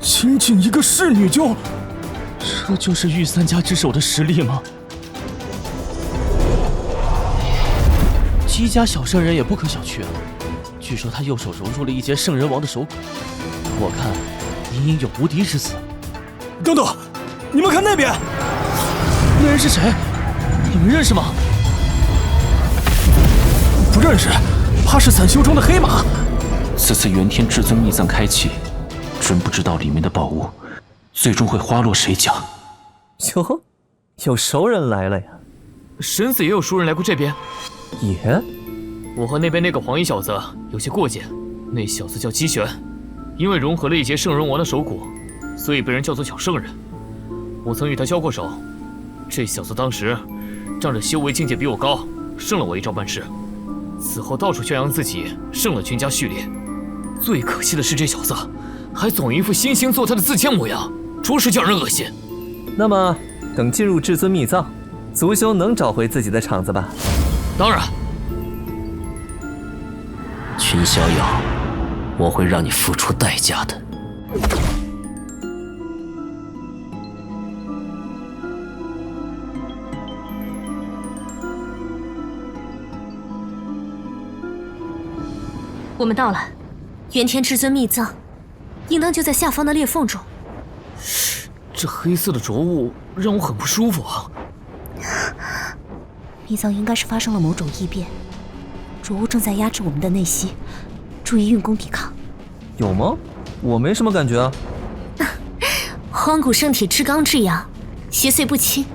仅仅一个侍女就……这就是御三家之首的实力吗？姬家小圣人也不可小觑啊！据说他右手融入了一截圣人王的手骨，我看隐隐有无敌之词。等等，你们看那边，那人是谁？你们认识吗？不认识，怕是散修中的黑马。此次元天至尊秘藏开启，真不知道里面的宝物最终会花落谁家。哟，有熟人来了呀！神子也有熟人来过这边。也，我和那边那个黄衣小子有些过节。那小子叫姬玄，因为融合了一截圣人王的手骨，所以被人叫做小圣人。我曾与他交过手，这小子当时仗着修为境界比我高，胜了我一招半式。此后到处宣扬自己胜了君家序列。最可惜的是，这小子还总一副惺惺作态的自谦模样，着实叫人恶心。那么，等进入至尊秘藏，族修能找回自己的场子吧？当然。群逍遥，我会让你付出代价的。我们到了，元天至尊秘藏，应当就在下方的裂缝中。这黑色的浊物让我很不舒服啊！秘藏应该是发生了某种异变，浊物正在压制我们的内息，注意运功抵抗。有吗？我没什么感觉啊。荒古圣体至刚至阳，邪祟不侵，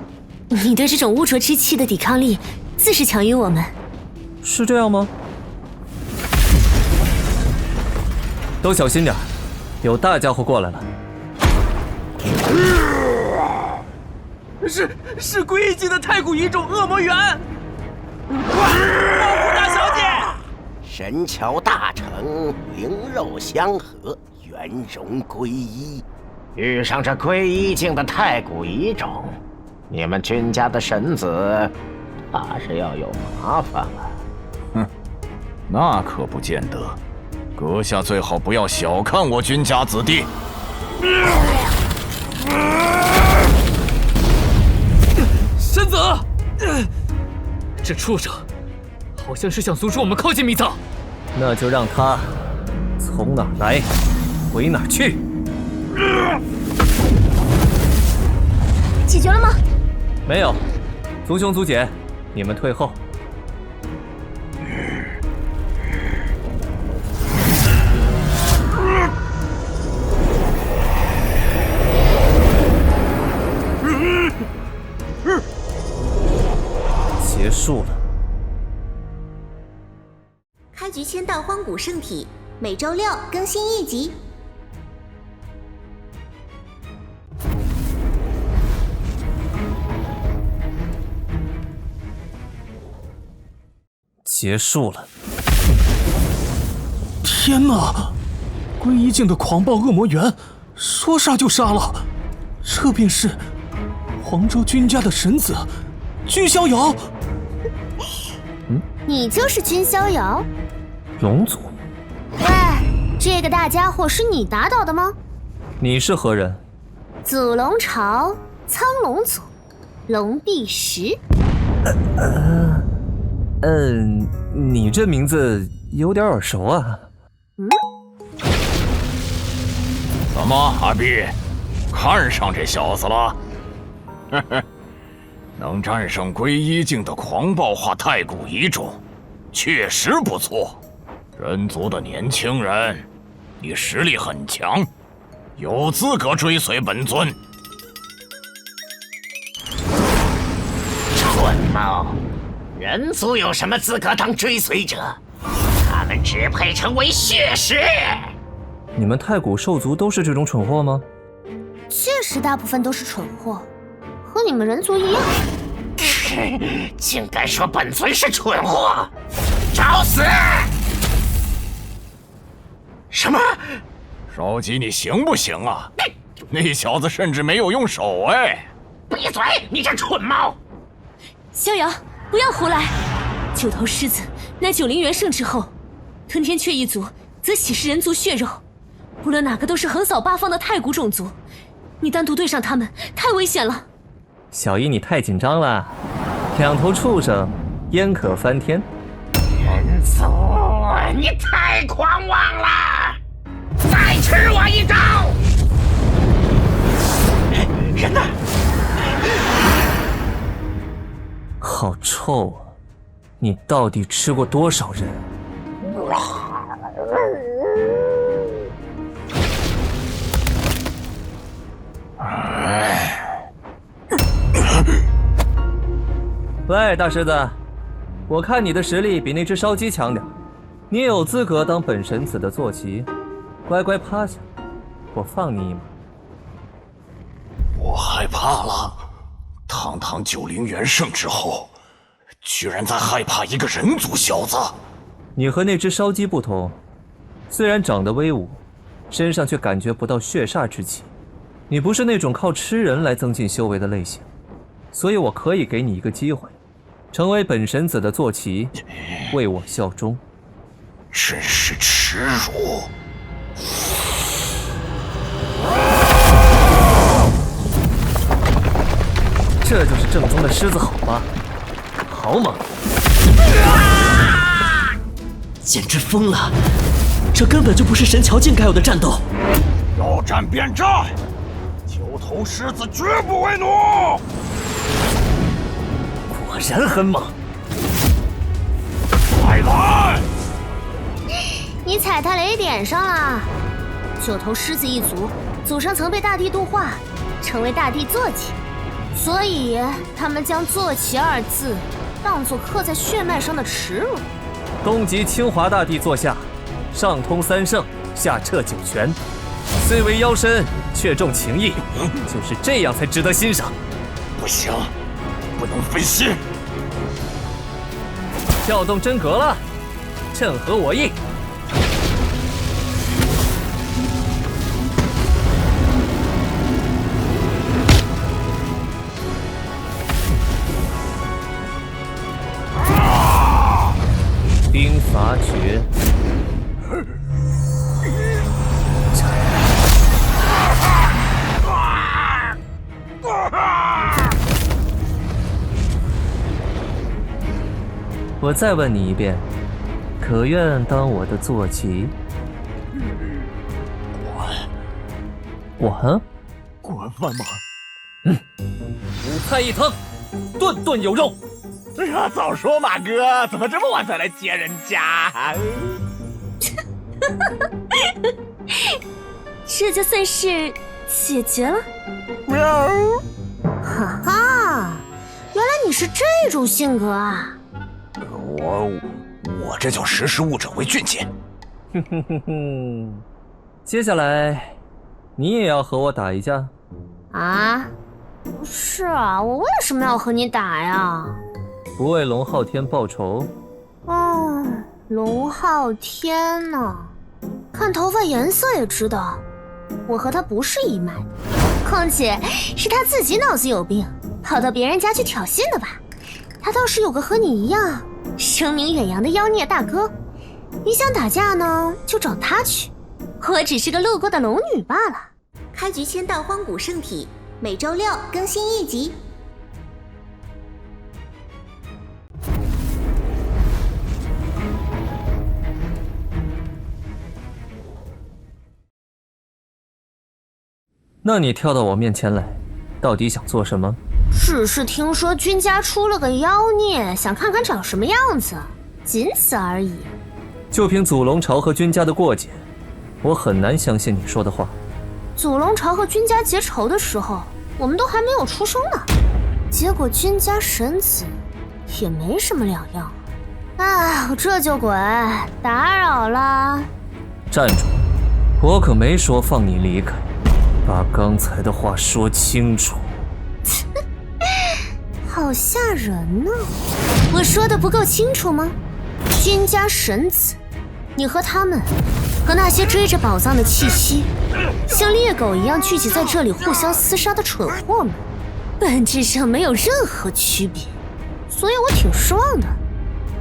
你对这种污浊之气的抵抗力自是强于我们。是这样吗？都小心点，有大家伙过来了。是归一境的太古遗种恶魔猿！快，保护大小姐！神桥大成，灵肉相合，圆融归一。遇上这归一境的太古遗种，你们君家的神子怕是要有麻烦了。哼，那可不见得。阁下最好不要小看我君家子弟。神子，这畜生好像是想阻止我们靠近秘藏。那就让他从哪儿来，回哪儿去。解决了吗？没有，族兄族姐，你们退后。结束了。开局签到荒古圣体，每周6更新1集。结束了。天哪！归一境的狂暴恶魔猿，说杀就杀了，这便是黄州君家的神子君逍遥。你就是君逍遥？龙族？喂，这个大家伙是你打倒的吗？你是何人？祖龙朝苍龙祖，龙必石。你这名字有点耳熟啊。怎么，阿碧，看上这小子了？呵呵，能战胜归一境的狂暴化太古遗种，确实不错。人族的年轻人，你实力很强，有资格追随本尊。蠢猫，人族有什么资格当追随者？他们只配成为血食。你们太古兽族都是这种蠢货吗？确实，大部分都是蠢货，和你们人族一样。竟敢说本尊是蠢货，找死！什么？少吉，你行不行啊？那小子甚至没有用手哎！闭嘴，你这蠢猫！逍遥，不要胡来！九头狮子乃九灵元圣之后，吞天雀一族则喜食人族血肉，不论哪个都是横扫八方的太古种族。你单独对上他们，太危险了。小姨，你太紧张了，两头畜生，焉可翻天？人族，你太狂妄了！再吃我一招！人呢？好臭啊！你到底吃过多少人？喂，大狮子，我看你的实力比那只烧鸡强点，你有资格当本神子的坐骑，乖乖趴下，我放你一马。我害怕了，堂堂九灵元圣之后，居然在害怕一个人族小子。你和那只烧鸡不同，虽然长得威武，身上却感觉不到血煞之气。你不是那种靠吃人来增进修为的类型，所以我可以给你一个机会，成为本神子的坐骑，为我效忠。真是耻辱！这就是正宗的狮子吼吧，好猛！简直疯了！这根本就不是神桥境该有的战斗。要战便战，九头狮子绝不为奴。果然很猛！快来！你踩他雷点上了。九头狮子一族祖上曾被大地度化，成为大地坐骑，所以他们将坐骑二字当作刻在血脉上的耻辱。东极清华大帝座下，上通三圣，下彻九泉，虽为妖身，却重情义，就是这样才值得欣赏。不行，不能分心。调动真格了，正合我意。兵伐诀。我再问你一遍，可愿当我的坐骑？滚！滚饭吗？五菜一汤，顿顿有肉。早说马哥，怎么这么晚才来接人家？这就算是解决了。喵！哈哈，原来你是这种性格啊！我这叫识时务者为俊杰。哼哼哼哼，接下来你也要和我打一架？啊？是啊，我为什么要和你打呀？不为龙昊天报仇？龙昊天呢？看头发颜色也知道，我和他不是一脉。况且是他自己脑子有病，跑到别人家去挑衅的吧？他倒是有个和你一样声名远扬的妖孽大哥。你想打架呢，就找他去。我只是个路过的龙女罢了。开局签到荒古圣体，每周6更新1集。那你跳到我面前来，到底想做什么？只是听说君家出了个妖孽，想看看长什么样子，仅此而已。就凭祖龙朝和君家的过节，我很难相信你说的话。祖龙朝和君家结仇的时候，我们都还没有出生呢，结果君家神子也没什么两样。哎，我这就滚，打扰了。站住！我可没说放你离开，把刚才的话说清楚。好吓人呢！我说的不够清楚吗？君家神子，你和他们，和那些追着宝藏的气息，像猎狗一样聚集在这里互相厮杀的蠢货们，本质上没有任何区别，所以我挺失望的。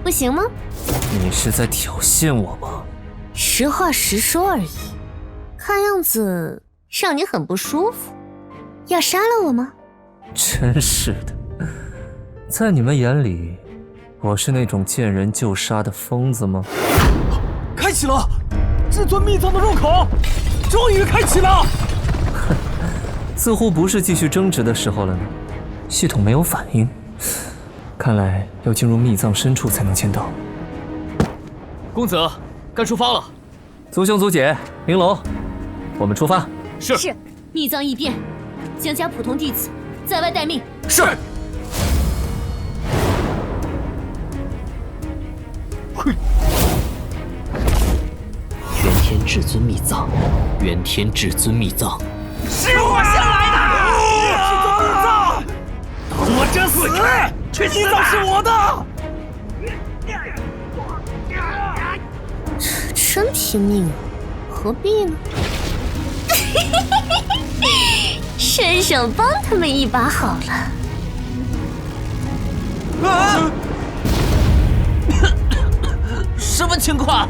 不行吗？你是在挑衅我吗？实话实说而已。看样子让你很不舒服，要杀了我吗？真是的。在你们眼里，我是那种见人就杀的疯子吗？开启了，至尊秘藏的入口，终于开启了。哼，似乎不是继续争执的时候了呢。系统没有反应，看来要进入秘藏深处才能签到。公子，该出发了。族兄族姐，玲珑，我们出发。是。秘藏异变，江家普通弟子在外待命。是。元天至尊秘藏，元天至尊秘藏，是我先来的！至尊秘藏，等我真死！秘藏是我的！真拼命啊，何必呢？伸手帮他们一把好了。啊！什么情况？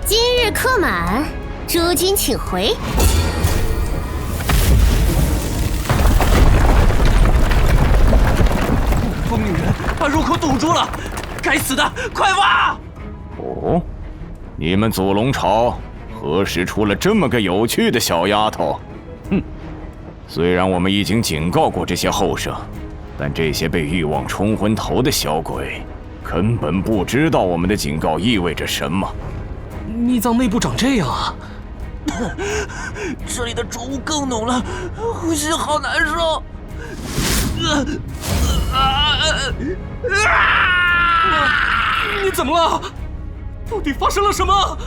今日客满，诸君请回。风女人把入口堵住了，该死的，快挖！哦，你们祖龙朝何时出了这么个有趣的小丫头？哼！虽然我们已经警告过这些后生，但这些被欲望冲昏头的小鬼，根本不知道我们的警告意味着什么。秘藏内部长这样啊！这里的浊雾更浓了，呼吸好难受。你怎么了？到底发生了什么？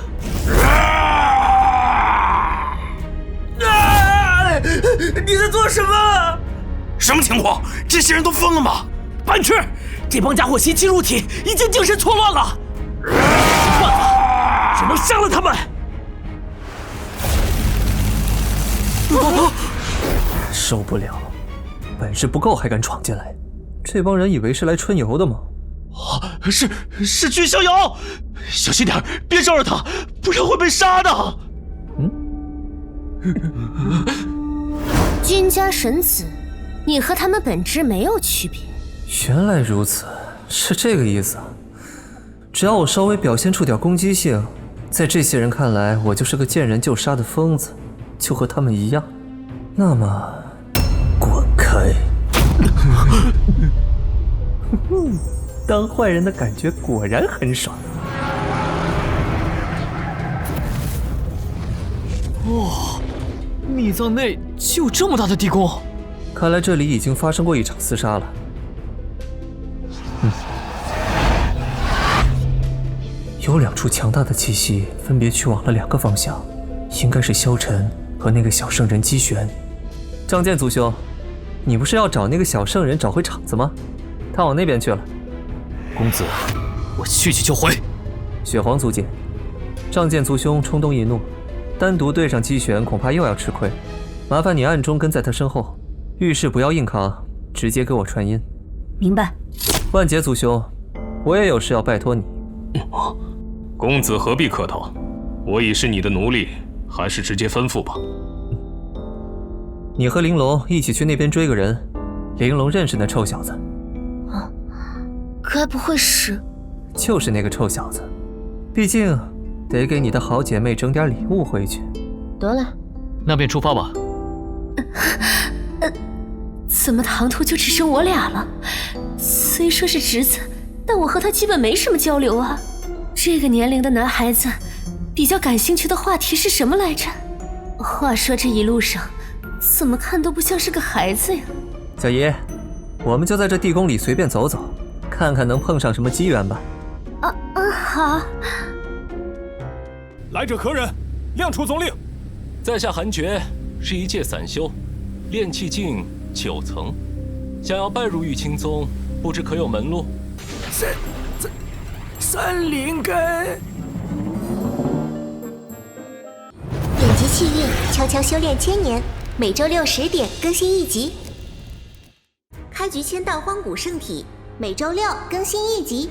你在做什么？什么情况？这些人都疯了吗？白痴！这帮家伙袭击入体，已经精神错乱了。办法，只能杀了他们。受不了，本事不够还敢闯进来，这帮人以为是来春游的吗？是君逍遥，小心点，别招惹他，不然会被杀的。君家神子，你和他们本质没有区别。原来如此，是这个意思。只要我稍微表现出点攻击性，在这些人看来，我就是个见人就杀的疯子，就和他们一样。那么，滚开！当坏人的感觉果然很爽。哇，秘藏内就有这么大的地宫，看来这里已经发生过一场厮杀了。有2处强大的气息分别去往了2个方向，应该是萧晨和那个小圣人姬玄。仗剑族兄，你不是要找那个小圣人找回场子吗？他往那边去了。公子，我去就回。血皇族姐，仗剑族兄冲动易怒，单独对上姬玄恐怕又要吃亏，麻烦你暗中跟在他身后，遇事不要硬扛，直接给我传音。明白。万劫族兄，我也有事要拜托你。公子何必客套？我已是你的奴隶，还是直接吩咐吧。你和玲珑一起去那边追个人，玲珑认识那臭小子。啊，该不会是……就是那个臭小子，毕竟得给你的好姐妹整点礼物回去。得嘞，那便出发吧。怎么堂徒就只剩我俩了？虽说是侄子，但我和他基本没什么交流啊。这个年龄的男孩子，比较感兴趣的话题是什么来着？话说这一路上，怎么看都不像是个孩子呀。小姨，我们就在这地宫里随便走走，看看能碰上什么机缘吧。好。来者何人？亮出总令。在下韩厥，是一介散修，炼气境9层，想要拜入玉清宗，不知可有门路？三灵根。点击气运，悄悄修炼1000年，每周6、10点更新1集。开局签到荒古圣体，每周6更新1集。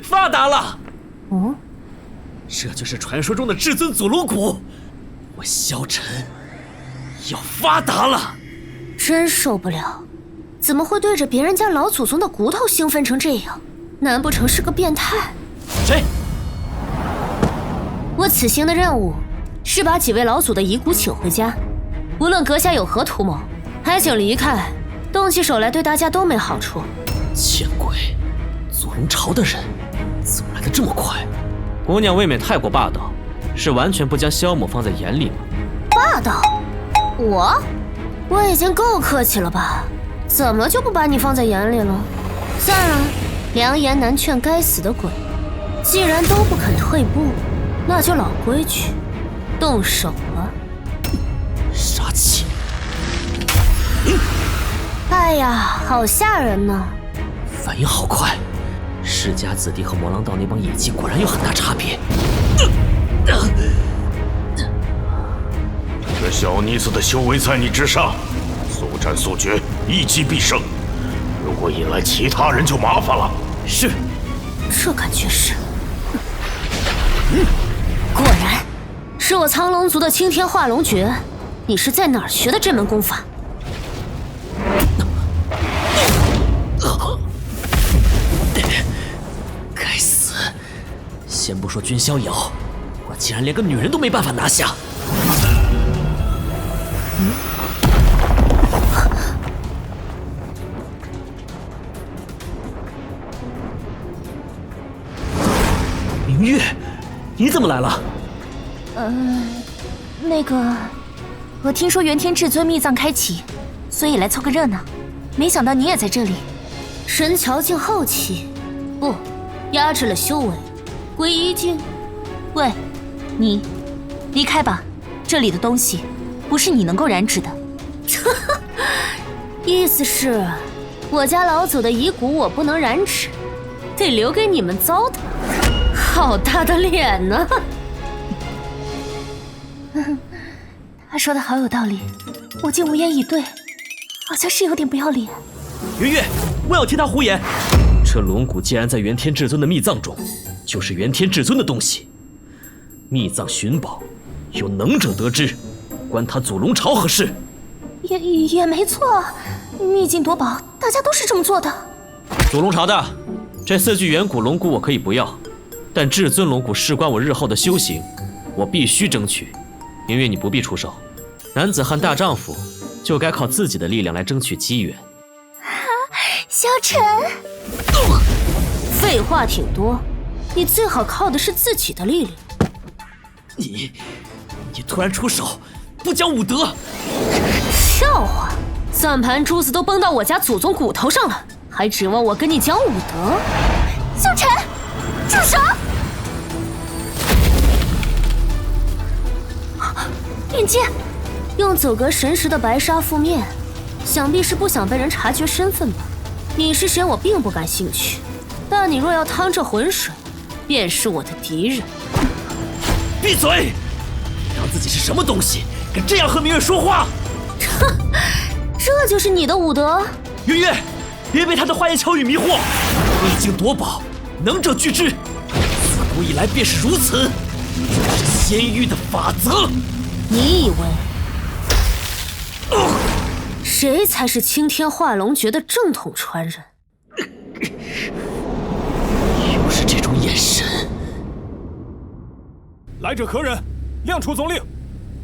发达了！哦，这就是传说中的至尊祖龙骨，我萧晨要发达了！真受不了，怎么会对着别人家老祖宗的骨头兴奋成这样？难不成是个变态？谁？我此行的任务是把几位老祖的遗骨请回家，无论阁下有何图谋，还请离开，动起手来对大家都没好处。见鬼！祖龙朝的人怎么来得这么快？姑娘未免太过霸道，是完全不将萧母放在眼里吗？霸道？我已经够客气了吧？怎么就不把你放在眼里了？算了，良言难劝该死的鬼，既然都不肯退步，那就老规矩，动手了。杀气！哎呀，好吓人呢！反应好快，世家子弟和魔狼道那帮野鸡果然有很大差别。这小妮子的修为在你之上，速战速决，一击必胜。如果引来其他人就麻烦了。是，这感觉是……果然，是我苍龙族的青天化龙诀。你是在哪儿学的这门功法？该死！先不说君逍遥，我竟然连个女人都没办法拿下。明月，你怎么来了？那个，我听说元天至尊秘藏开启，所以来凑个热闹。没想到你也在这里。神桥境后期，不，压制了修为，皈依境。喂，你离开吧，这里的东西不是你能够染指的。意思是，我家老祖的遗骨我不能染指，得留给你们糟蹋。好大的脸呢！他说的好有道理，我竟无言以对，好像是有点不要脸。圆月，不要听他胡言。这龙骨既然在元天至尊的秘藏中，就是元天至尊的东西。秘藏寻宝，有能者得之，关他祖龙朝何事？也没错，秘境夺宝，大家都是这么做的。祖龙朝的，这4具远古龙骨我可以不要，但至尊龙骨事关我日后的修行，我必须争取。明月，你不必出手，男子汉大丈夫就该靠自己的力量来争取机缘。萧晨，废话挺多，你最好靠的是自己的力量。你突然出手，不讲武德！笑话，算盘珠子都崩到我家祖宗骨头上了，还指望我跟你讲武德？萧晨，住手！链接，用走格神石的白纱覆面，想必是不想被人察觉身份吧？你是谁，我并不感兴趣，但你若要趟这浑水，便是我的敌人。闭嘴！你当自己是什么东西，敢这样和明月说话？哼，这就是你的武德？云月，别被他的花言巧语迷惑。未经夺宝，能者居之，自古以来便是如此，这是仙域的法则。你以为谁才是青天化龙诀的正统传人？又是这种眼神。来者何人？亮出宗令。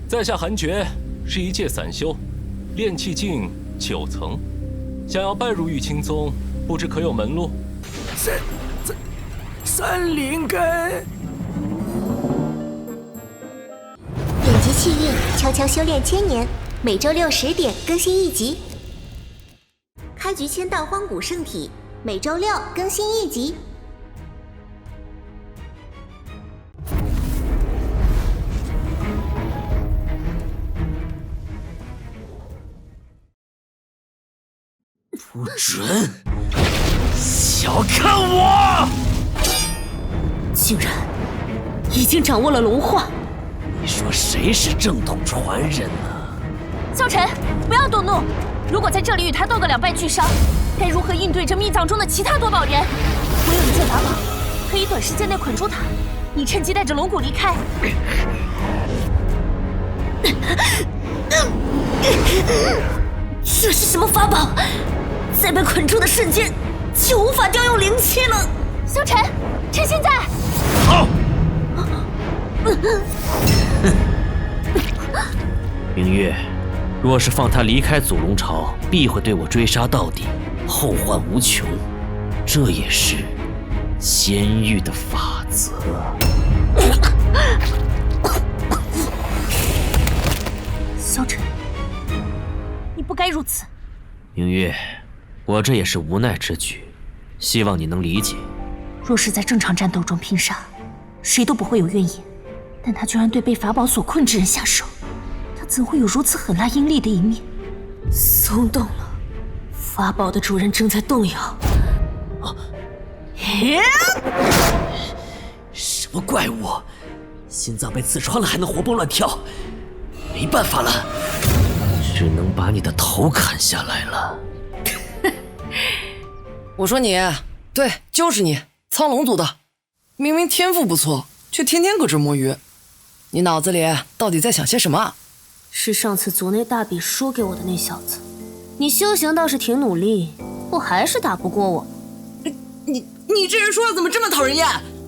在下韩觉，是一介散修，炼气境9层，想要拜入玉清宗，不知可有门路？三灵根。点击气运，悄悄修炼千年。每周6 10点更新1集。开局签到荒古圣体，每周6更新1集。不准小看我！竟然已经掌握了龙化。你说谁是正统传人呢？萧晨，不要动怒。如果在这里与他斗个两败俱伤，该如何应对这秘藏中的其他夺宝人？我有一件法宝，可以短时间内捆住他。你趁机带着龙骨离开。这是什么法宝？在被捆住的瞬间，就无法调用灵气了。萧晨，趁现在。好。明月，若是放他离开祖龙朝，必会对我追杀到底，后患无穷。这也是仙域的法则。萧晨，你不该如此。明月，我这也是无奈之举，希望你能理解。若是在正常战斗中拼杀，谁都不会有怨言，但他居然对被法宝所困之人下手，他怎会有如此狠辣阴厉的一面？松动了，法宝的主人正在动摇。什么怪物？心脏被刺穿了还能活蹦乱跳？没办法了，只能把你的头砍下来了。我说你，对，就是你，苍龙族的，明明天赋不错，却天天搁这摸鱼，你脑子里到底在想些什么？是上次族内大比输给我的那小子。你修行倒是挺努力，不还是打不过我？你这人说话怎么这么讨人厌？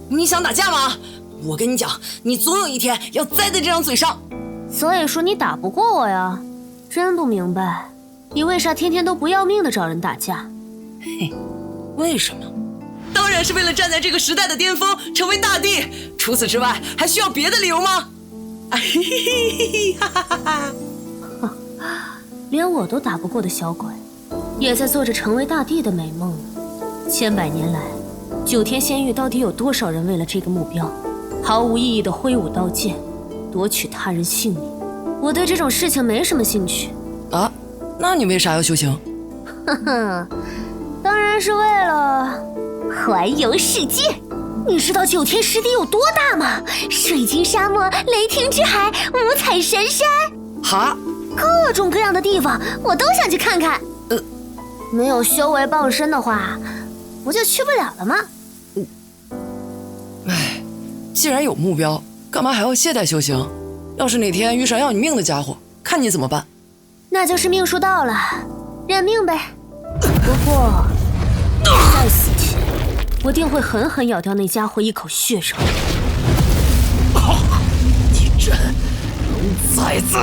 你想打架吗？我跟你讲，你总有一天要栽在这张嘴上。所以说你打不过我呀？真不明白，你为啥天天都不要命的找人打架？嘿，为什么？当然是为了站在这个时代的巅峰，成为大帝。除此之外，还需要别的理由吗？连我都打不过的小鬼，也在做着成为大帝的美梦。千百年来，9天仙域到底有多少人为了这个目标，毫无意义的挥舞刀剑，夺取他人性命？我对这种事情没什么兴趣。啊？那你为啥要修行？哼哼，当然是为了环游世界。你知道9天实地有多大吗？水晶沙漠、雷霆之海、五彩神山，哈，各种各样的地方，我都想去看看。没有修为傍身的话，不就去不了了吗？唉，既然有目标，干嘛还要懈怠修行？要是哪天遇上要你命的家伙，看你怎么办？那就是命数到了，认命呗。不过，在死前，我定会狠狠咬掉那家伙一口血肉。你这龙崽子！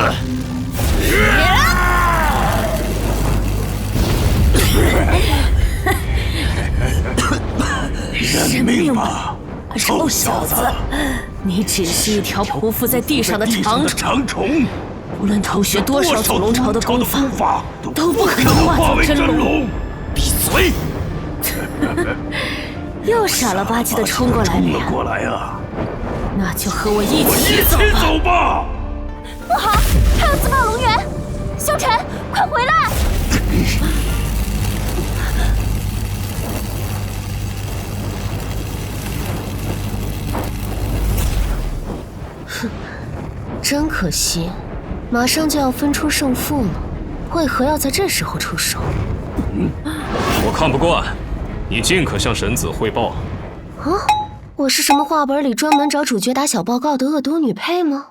认命吧，臭小子！你只是一条匍匐在地上的长虫，无论偷学多少祖龙朝的功法，都不可能化作真龙。闭嘴！又傻了吧唧的冲过来了呀！过来啊！那就和我一起走吧！不好，还有自爆龙源！萧晨，快回来！真可惜，马上就要分出胜负了，为何要在这时候出手？我看不惯，你尽可向神子汇报。啊，我是什么画本里专门找主角打小报告的恶毒女配吗？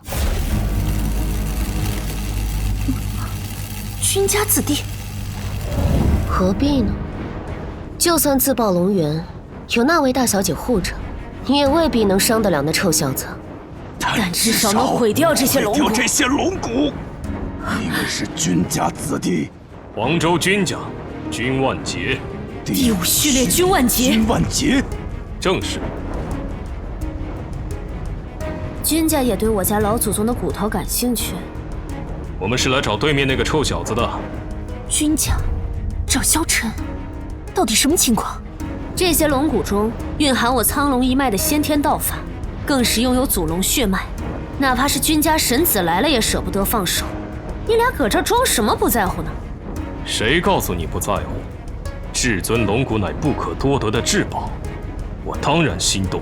君家子弟，何必呢？就算自报龙源，有那位大小姐护着，你也未必能伤得了那臭小子。但至少能毁掉这些龙骨。你们是君家子弟，黄州君家，君万劫。第5序列君万劫。君万劫，正是。君家也对我家老祖宗的骨头感兴趣。我们是来找对面那个臭小子的。君家找萧晨，到底什么情况？这些龙骨中蕴含我苍龙一脉的先天道法，更是拥有祖龙血脉，哪怕是君家神子来了也舍不得放手。你俩搁这装什么不在乎呢？谁告诉你不在乎？至尊龙骨乃不可多得的至宝，我当然心动。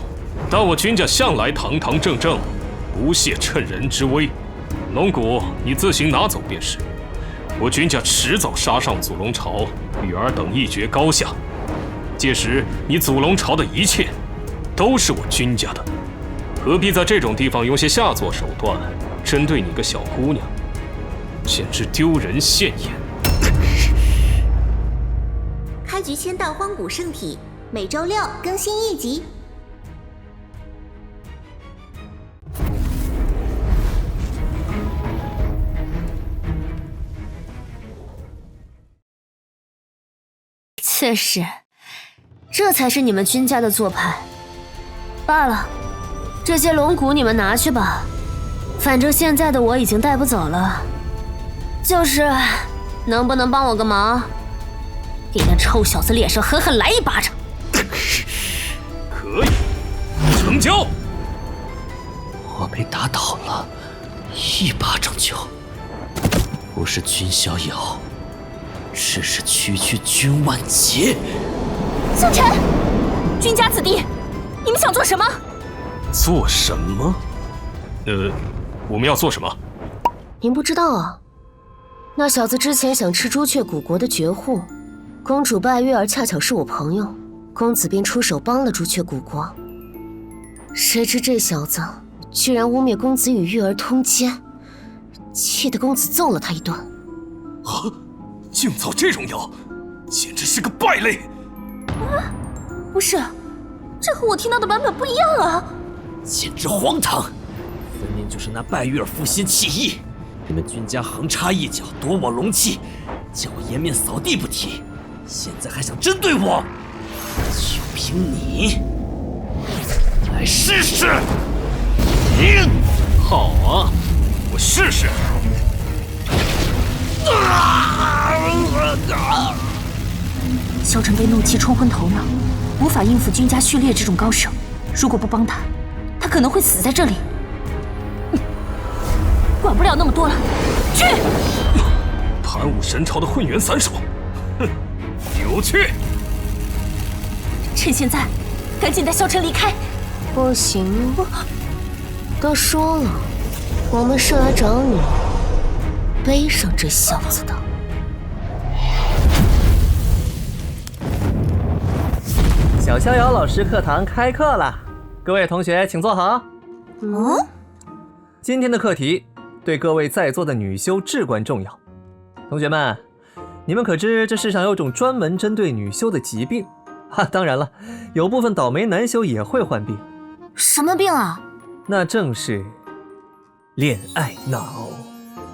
但我君家向来堂堂正正，不屑趁人之危。龙骨你自行拿走便是。我君家迟早杀上祖龙朝，与尔等一决高下。届时你祖龙朝的一切，都是我君家的。何必在这种地方用些下作手段，针对你个小姑娘，简直丢人现眼。开局签到荒古圣体，每周6更新1集。确实，这才是你们君家的做派。罢了，这些龙骨你们拿去吧，反正现在的我已经带不走了。就是能不能帮我个忙，给那臭小子脸上狠狠来一巴掌？可以，成交。我被打倒了，一巴掌就不是君逍遥，只是区区君万劫。萧晨，君家子弟，你们想做什么？做什么？我们要做什么？您不知道啊？那小子之前想吃朱雀古国的绝户，公主拜月儿恰巧是我朋友，公子便出手帮了朱雀古国。谁知这小子居然污蔑公子与月儿通奸，气得公子揍了他一顿。啊！竟造这种谣，简直是个败类！啊，不是，这和我听到的版本不一样啊！简直荒唐，分明就是那拜月儿负心起义。你们君家横插一脚夺我龙气，叫我颜面扫地不提，现在还想针对我，就凭你来试试！好啊，我试试。萧晨被怒气冲昏头脑，无法应付君家序列这种高手。如果不帮他，他可能会死在这里。管不了那么多了，去！盘武神朝的混元散手，哼，有趣！趁现在，赶紧带萧晨离开。不行，都说了，我们是来找你背上这小子的。小逍遥老师课堂开课了，各位同学请坐好。今天的课题对各位在座的女修至关重要。同学们，你们可知这世上有种专门针对女修的疾病？当然了，有部分倒霉男修也会患病。什么病啊？那正是恋爱脑。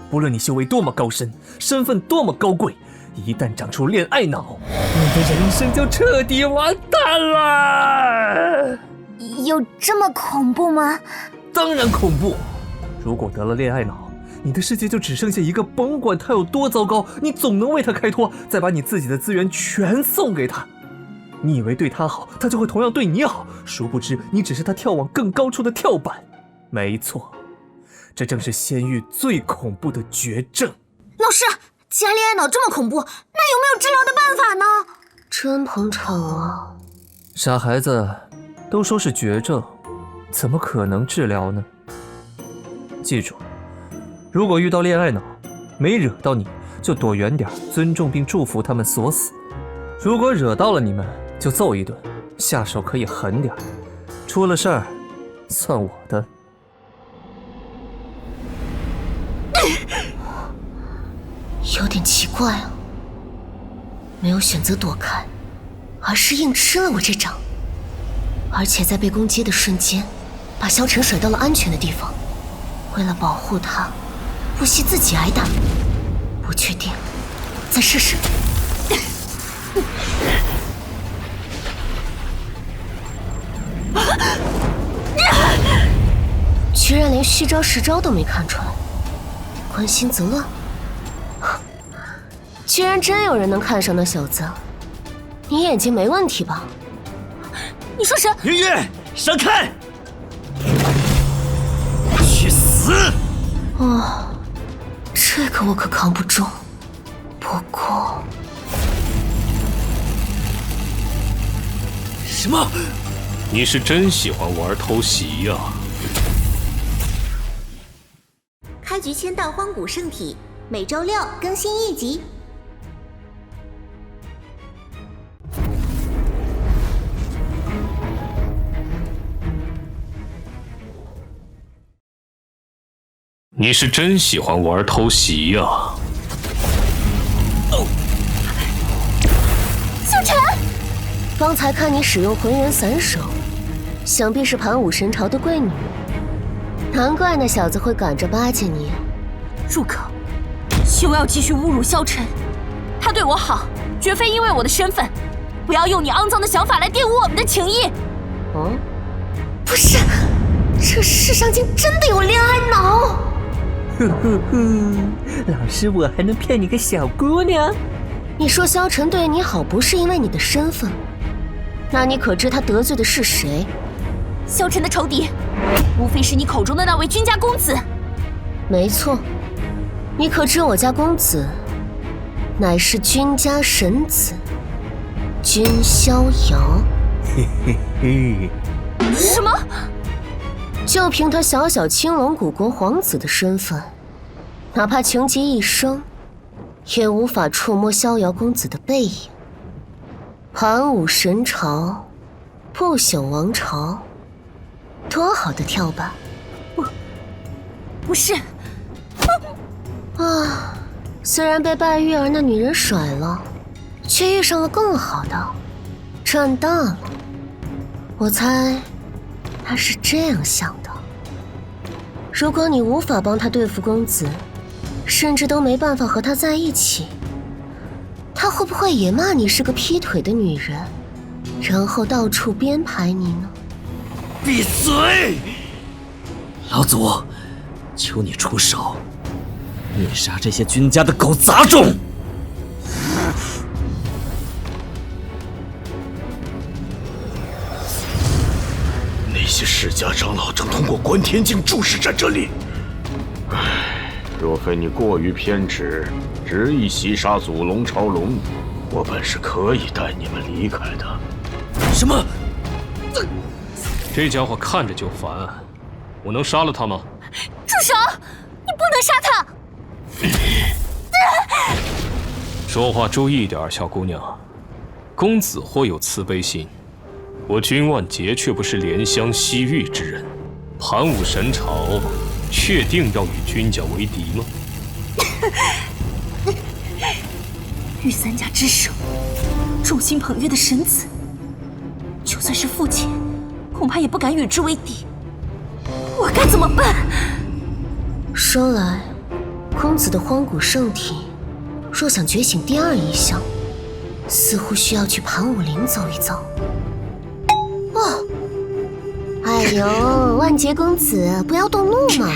不论你修为多么高深，身份多么高贵，一旦长出恋爱脑，你的人生就彻底完蛋了。有这么恐怖吗？当然恐怖。如果得了恋爱脑，你的世界就只剩下一个，甭管他有多糟糕，你总能为他开脱，再把你自己的资源全送给他。你以为对他好，他就会同样对你好，殊不知你只是他跳往更高处的跳板。没错，这正是仙域最恐怖的绝症。老师，既然恋爱脑这么恐怖，那有没有治疗的办法呢？真捧场啊！傻孩子，都说是绝症，怎么可能治疗呢？记住，如果遇到恋爱脑，没惹到你就躲远点，尊重并祝福他们所死；如果惹到了你们，就揍一顿，下手可以狠点，出了事儿算我的。有点奇怪啊，没有选择躲开，而是硬吃了我这掌，而且在被攻击的瞬间，把萧晨甩到了安全的地方。为了保护他，不惜自己挨打。不确定，再试试。居然连虚招实招都没看出来，关心则乱。居然真有人能看上那小子，你眼睛没问题吧？你说谁？云月，闪开！去死！哦，这个我可扛不住。不过，什么？你是真喜欢玩偷袭呀？开局签到荒古圣体，每周6更新1集。你是真喜欢玩偷袭呀？萧晨，刚才看你使用浑元散手，想必是盘武神朝的贵女，难怪那小子会赶着巴结你。入口，休要继续侮辱萧晨，他对我好，绝非因为我的身份，不要用你肮脏的想法来玷污我们的情谊。嗯，不是，这世上竟真的有恋爱脑。呵呵呵，老师，我还能骗你个小姑娘？你说萧晨对你好不是因为你的身份，那你可知他得罪的是谁？萧晨的仇敌，无非是你口中的那位君家公子。没错，你可知我家公子乃是君家神子君逍遥？嘿嘿嘿，什么？就凭他小小青龙古国皇子的身份，哪怕穷极一生，也无法触摸逍遥公子的背影。盘武神朝，不朽王朝，多好的跳板！不是。啊，虽然被拜玉儿那女人甩了，却遇上了更好的，赚大了。我猜他是这样想的：如果你无法帮他对付公子，甚至都没办法和他在一起，他会不会也骂你是个劈腿的女人，然后到处编排你呢？闭嘴！老祖，求你出手，灭杀这些君家的狗杂种！那些世家长老正通过观天镜注视着这里。唉，若非你过于偏执，执意袭杀祖龙朝龙，我本是可以带你们离开的。什么？这家伙看着就烦，我能杀了他吗？住手！你不能杀他！说话注意点，小姑娘。公子或有慈悲心，我君万劫却不是怜香惜玉之人。盘武神朝，确定要与君家为敌吗？御三家之首，众星捧月的神子，就算是父亲，恐怕也不敢与之为敌。我该怎么办？说来，公子的荒古圣体，若想觉醒第二异象，似乎需要去盘武陵走一走。哦，哎呦，万劫公子，不要动怒嘛，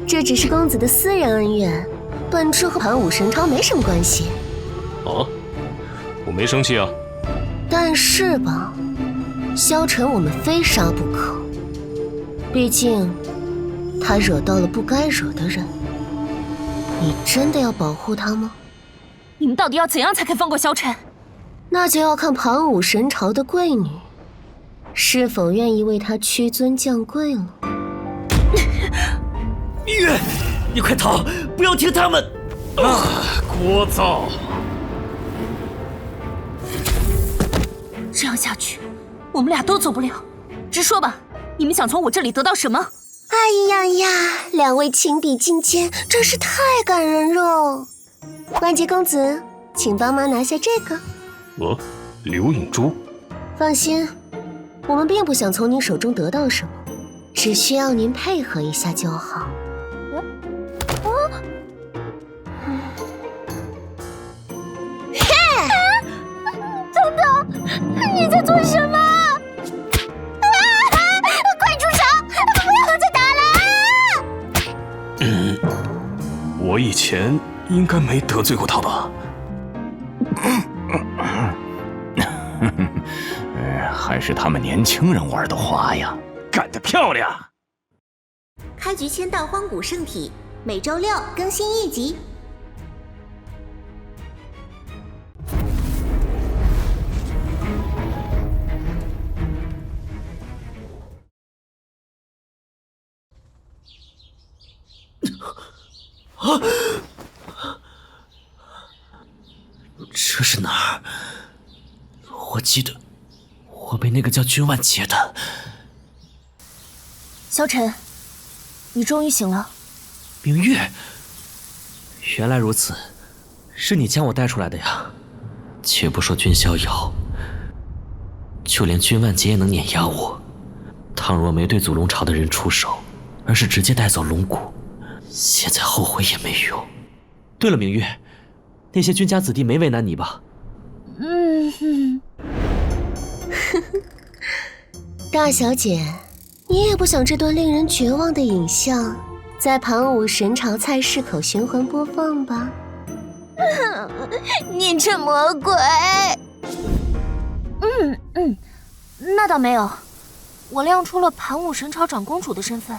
这只是公子的私人恩怨，本质和盘武神朝没什么关系。啊，我没生气啊。但是吧，萧晨我们非杀不可，毕竟他惹到了不该惹的人。你真的要保护他吗？你们到底要怎样才肯放过萧晨？那就要看盘武神朝的贵女是否愿意为他屈尊降贵了。月，你快逃，不要听他们！聒噪！这样下去，我们俩都走不了。直说吧，你们想从我这里得到什么？哎呀呀，两位情比金坚，真是太感人肉。万劫公子，请帮忙拿下这个。流影珠。放心，我们并不想从您手中得到什么，只需要您配合一下就好。东东，你在做什么？快住手！不要再打了！我以前应该没得罪过他吧？还是他们年轻人玩的花呀，干得漂亮！开局签到荒古圣体，每周6更新1集。这是哪儿？我记得我被那个叫君万劫的。萧晨，你终于醒了。明月，原来如此，是你将我带出来的呀。且不说君逍遥，就连君万劫也能碾压我。倘若没对祖龙朝的人出手，而是直接带走龙骨，现在后悔也没用。对了，明月，那些君家子弟没为难你吧？大小姐，你也不想这段令人绝望的影像在盘武神朝菜市口循环播放吧？你这魔鬼！那倒没有，我亮出了盘武神朝长公主的身份。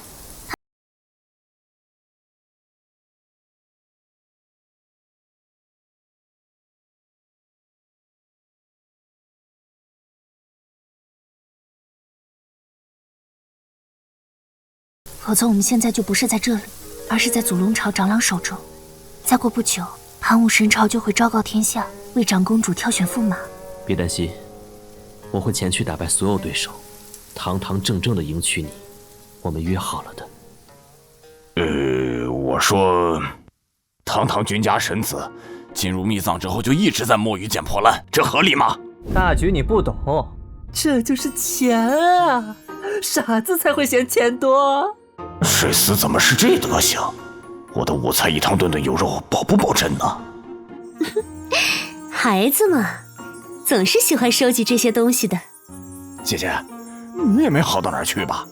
否则我们现在就不是在这里，而是在祖龙朝长老手中。再过不久，盘武神朝就会昭告天下，为长公主挑选驸马。别担心，我会前去打败所有对手，堂堂正正的迎娶你。我们约好了的。我说，堂堂君家神子，进入秘藏之后就一直在摸鱼捡破烂，这合理吗？大局你不懂，这就是钱啊！傻子才会嫌钱多。水司怎么是这德行？我的5菜1汤顿顿有肉保不保真呢？孩子嘛，总是喜欢收集这些东西的。姐姐，你也没好到哪儿去吧？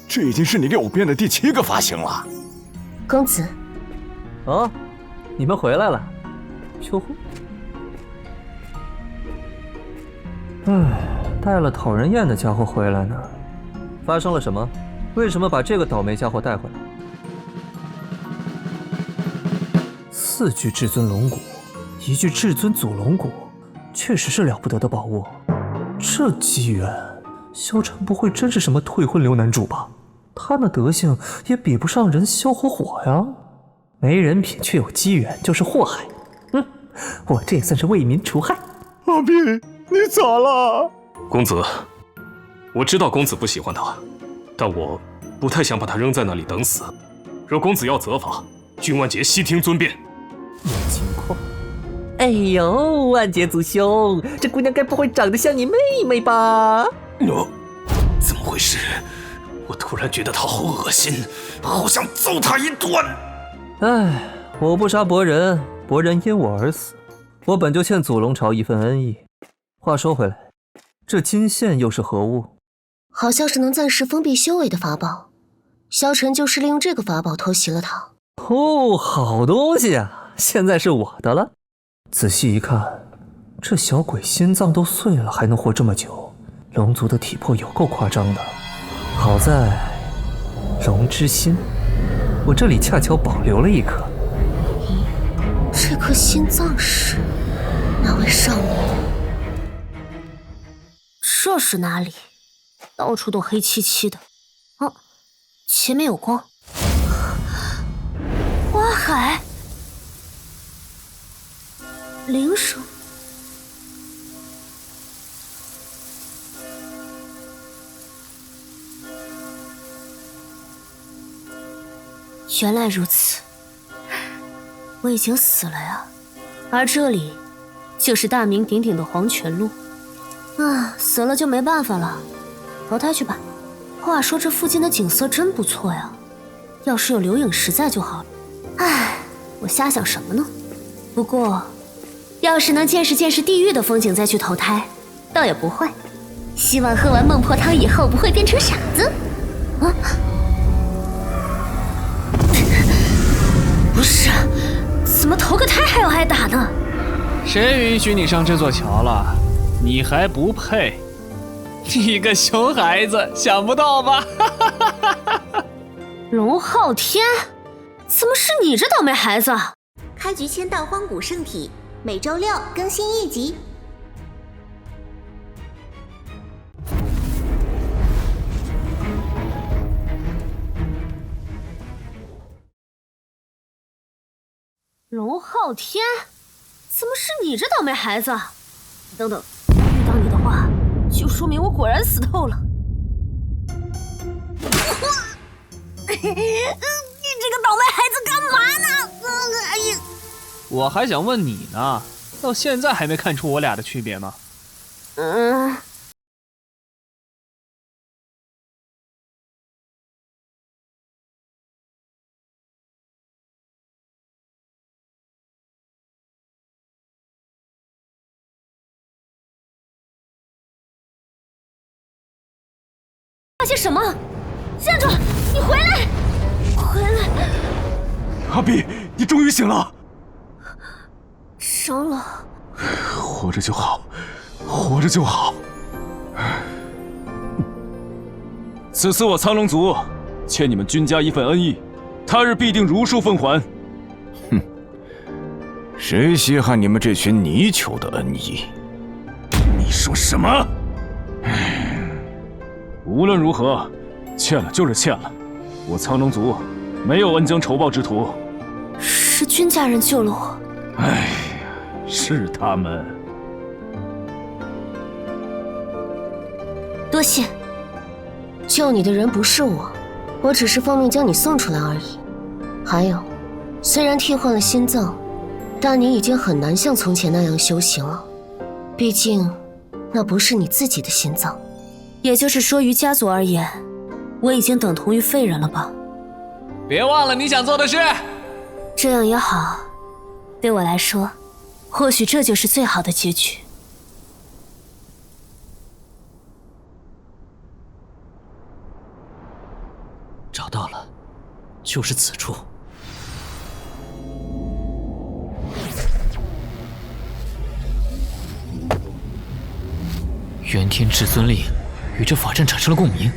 这已经是你给我编的第7个发型了。公子，哦，你们回来了。秋呼，带了讨人厌的家伙回来呢。发生了什么？为什么把这个倒霉家伙带回来？4具至尊龙骨，1具至尊祖龙骨，确实是了不得的宝物。这机缘，萧晨不会真是什么退婚刘男主吧？他那德行也比不上人萧火火呀。没人品却有机缘，就是祸害。我这也算是为民除害。阿碧，你咋了？公子，我知道公子不喜欢他，但我不太想把他扔在那里等死。若公子要责罚，君万劫悉听尊便。有情况。哎呦，万劫族兄，这姑娘该不会长得像你妹妹吧？怎么回事？我突然觉得她好恶心，好想揍她一顿。哎，我不杀伯仁，伯仁因我而死，我本就欠祖龙朝一份恩义。话说回来，这金线又是何物？好像是能暂时封闭修为的法宝，萧晨就是利用这个法宝偷袭了他。哦，好东西啊，现在是我的了。仔细一看，这小鬼心脏都碎了，还能活这么久，龙族的体魄有够夸张的。好在龙之心，我这里恰巧保留了1颗。这颗心脏是哪位少女？这是哪里？到处都黑漆漆的。前面有光。哇，海，铃声。原来如此，我已经死了呀。而这里，就是大名鼎鼎的黄泉路。啊，死了就没办法了，投胎去吧。话说这附近的景色真不错呀，要是有刘影石在就好了。唉，我瞎想什么呢？不过，要是能见识见识地狱的风景再去投胎，倒也不坏。希望喝完孟婆汤以后不会变成傻子。啊！不是，怎么投个胎还要挨打呢？谁允许你上这座桥了？你还不配！你个熊孩子，想不到吧？龙昊天，怎么是你这倒霉孩子？开局签到荒古圣体，每周6更新1集。龙昊天，怎么是你这倒霉孩子？等等，遇到你的话，就说明我果然死透了。你这个倒霉孩子干嘛呢？哎呀！我还想问你呢，到现在还没看出我俩的区别吗？发现什么？站住！你回来！回来！阿碧，你终于醒了。长老，活着就好，活着就好。此次我苍龙族欠你们君家一份恩义，他日必定如数奉还。哼，谁稀罕你们这群泥鳅的恩义？你说什么？无论如何，欠了就是欠了。我苍龙族没有恩将仇报之徒。是君家人救了我。哎呀，是他们。多谢。救你的人不是我，我只是奉命将你送出来而已。还有，虽然替换了心脏，但你已经很难像从前那样修行了。毕竟，那不是你自己的心脏。也就是说，于家族而言，我已经等同于废人了吧？别忘了你想做的事。这样也好，对我来说，或许这就是最好的结局。找到了，就是此处。元天至尊令与这法阵产生了共鸣。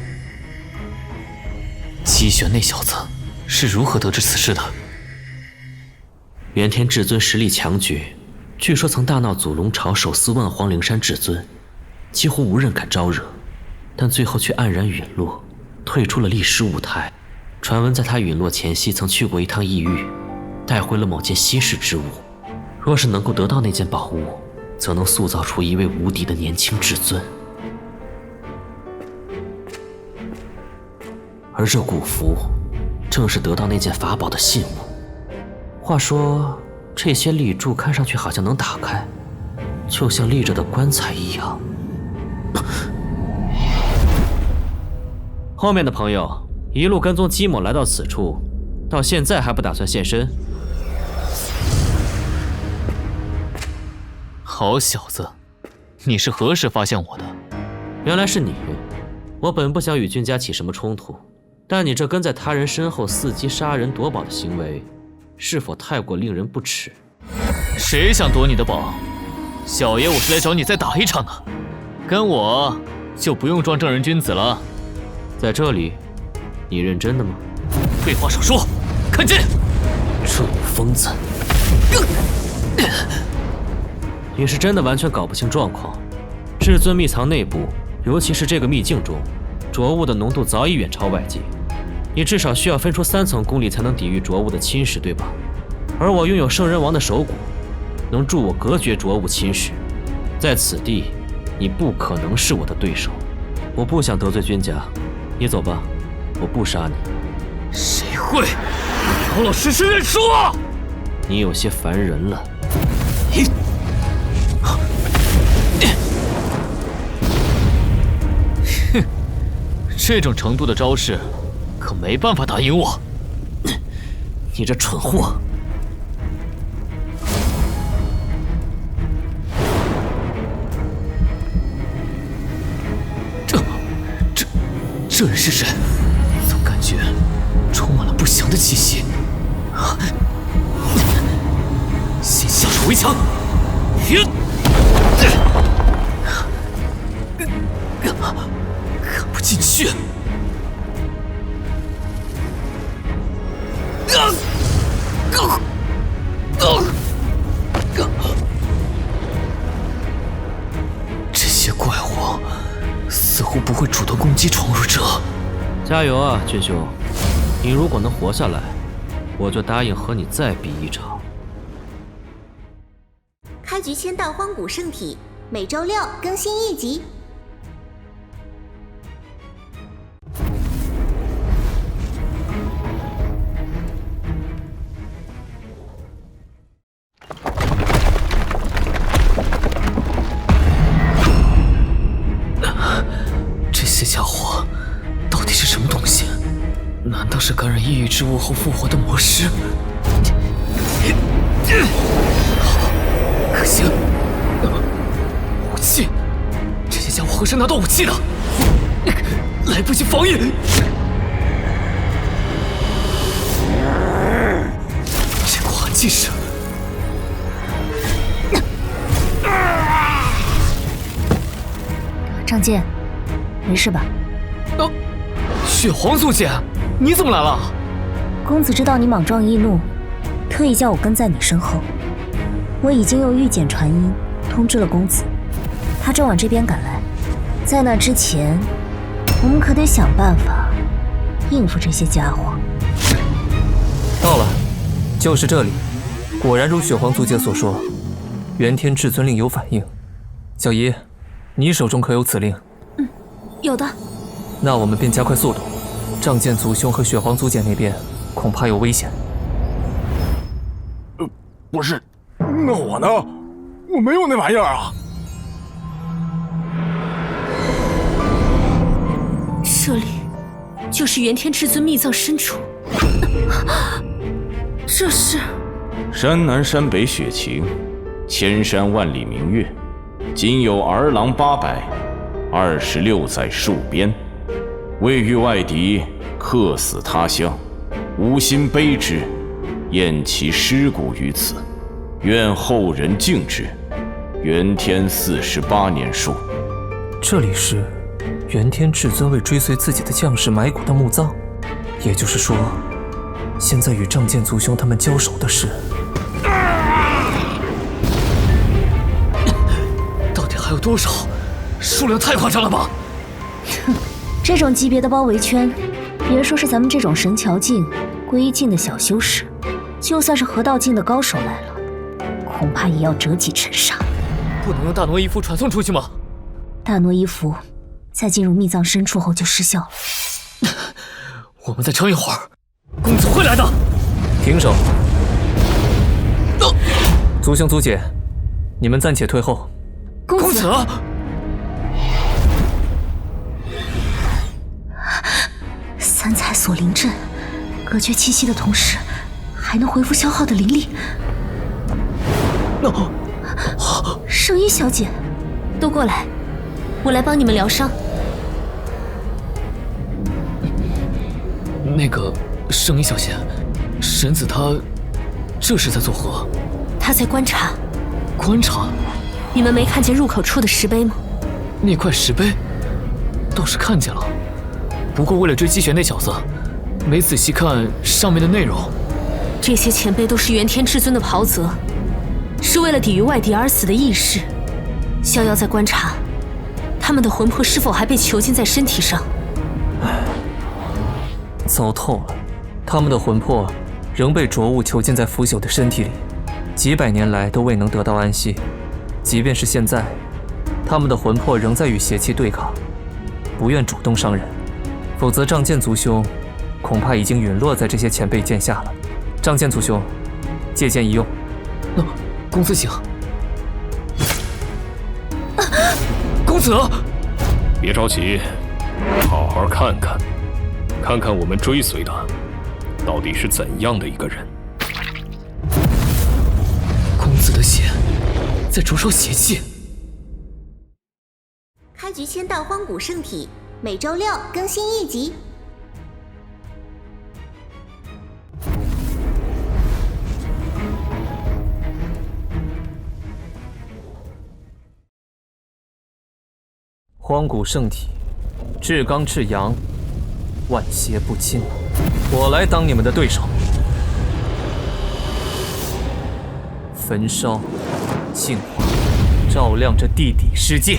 姬玄那小子是如何得知此事的？元天至尊实力强绝，据说曾大闹祖龙朝，手撕万皇灵山至尊，几乎无人敢招惹，但最后却黯然陨落，退出了历史舞台。传闻在他陨落前夕曾去过一趟异域，带回了某件稀世之物。若是能够得到那件宝物，则能塑造出一位无敌的年轻至尊。而这古符，正是得到那件法宝的信物。话说，这些立柱看上去好像能打开，就像立着的棺材一样。后面的朋友一路跟踪姬某来到此处，到现在还不打算现身。好小子，你是何时发现我的？原来是你。我本不想与君家起什么冲突，但你这跟在他人身后伺机杀人夺宝的行为，是否太过令人不齿？谁想夺你的宝？小爷我是来找你再打一场的，跟我就不用装正人君子了。在这里，你认真的吗？废话少说，看剑！这疯子！你是真的完全搞不清状况。至尊秘藏内部，尤其是这个秘境中，浊物的浓度早已远超外界。你至少需要分出3层功力才能抵御浊物的侵蚀，对吧？而我拥有圣人王的手骨，能助我隔绝浊物侵蚀。在此地，你不可能是我的对手。我不想得罪君家，你走吧，我不杀你。谁会老老实实认输？你有些烦人了。哼，这种程度的招式，可没办法打赢我。你这蠢货！这人是谁？总感觉充满了不祥的气息。先下手为强。看不进去。这些怪物似乎不会主动攻击闯入者。加油啊，俊兄！你如果能活下来，我就答应和你再比一场。开局签到荒古圣体，每周6更新1集。这些家伙到底是什么东西？难道是感染异域之物后复活的魔尸？可行。武器，这些家伙何时拿到武器的？来不及防御。这股寒气是……张健，没事吧？血皇宗姐，你怎么来了？公子知道你莽撞易怒，特意叫我跟在你身后。我已经用御简传音通知了公子，他正往这边赶来。在那之前，我们可得想办法应付这些家伙。到了，就是这里。果然如血皇族姐所说，元天至尊令有反应。小姨，你手中可有此令？有的。那我们便加快速度。仗剑族兄和血皇族姐那边恐怕有危险。不是，那我呢？我没有那玩意儿啊！这里就是元天至尊秘藏深处。这是山南山北雪晴，千山万里明月。今有儿郎800，26载戍边，未遇外敌，客死他乡，无心悲之，验其尸骨于此，愿后人敬之。元天48年戍。这里是元天至尊为追随自己的将士埋骨的墓葬，也就是说，现在与仗剑族兄他们交手的是……到底还有多少？数量太夸张了吧！哼，这种级别的包围圈，别说是咱们这种神桥境、归境的小修士，就算是河道境的高手来了，恐怕也要折戟沉沙。不能用大挪移符传送出去吗？大挪移符在进入秘藏深处后就失效了。我们再撑一会儿，公子会来的。停手！族兄族姐，你们暂且退后。公子，三彩锁灵阵，隔绝气息的同时，还能恢复消耗的灵力。圣衣小姐，都过来，我来帮你们疗伤。那个圣衣小姐，神子他这是在作何？他在观察。观察？你们没看见入口处的石碑吗？那块石碑倒是看见了，不过为了追击玄那小子，没仔细看上面的内容。这些前辈都是元天至尊的袍泽，是为了抵御外敌而死的义士。逍遥在观察，他们的魂魄是否还被囚禁在身体上？糟透了，他们的魂魄仍被浊物囚禁在腐朽的身体里，几百年来都未能得到安息。即便是现在，他们的魂魄仍在与邪气对抗，不愿主动伤人，否则仗剑族兄恐怕已经陨落在这些前辈剑下了。仗剑族兄，借剑一用。公子请。公子，别着急，好好看看，看看我们追随的到底是怎样的一个人。公子的血在灼烧邪气。开局签到荒古圣体，每周6更新1集。荒古圣体，至刚至阳，万邪不侵。我来当你们的对手。焚烧，净化，照亮这地底世界。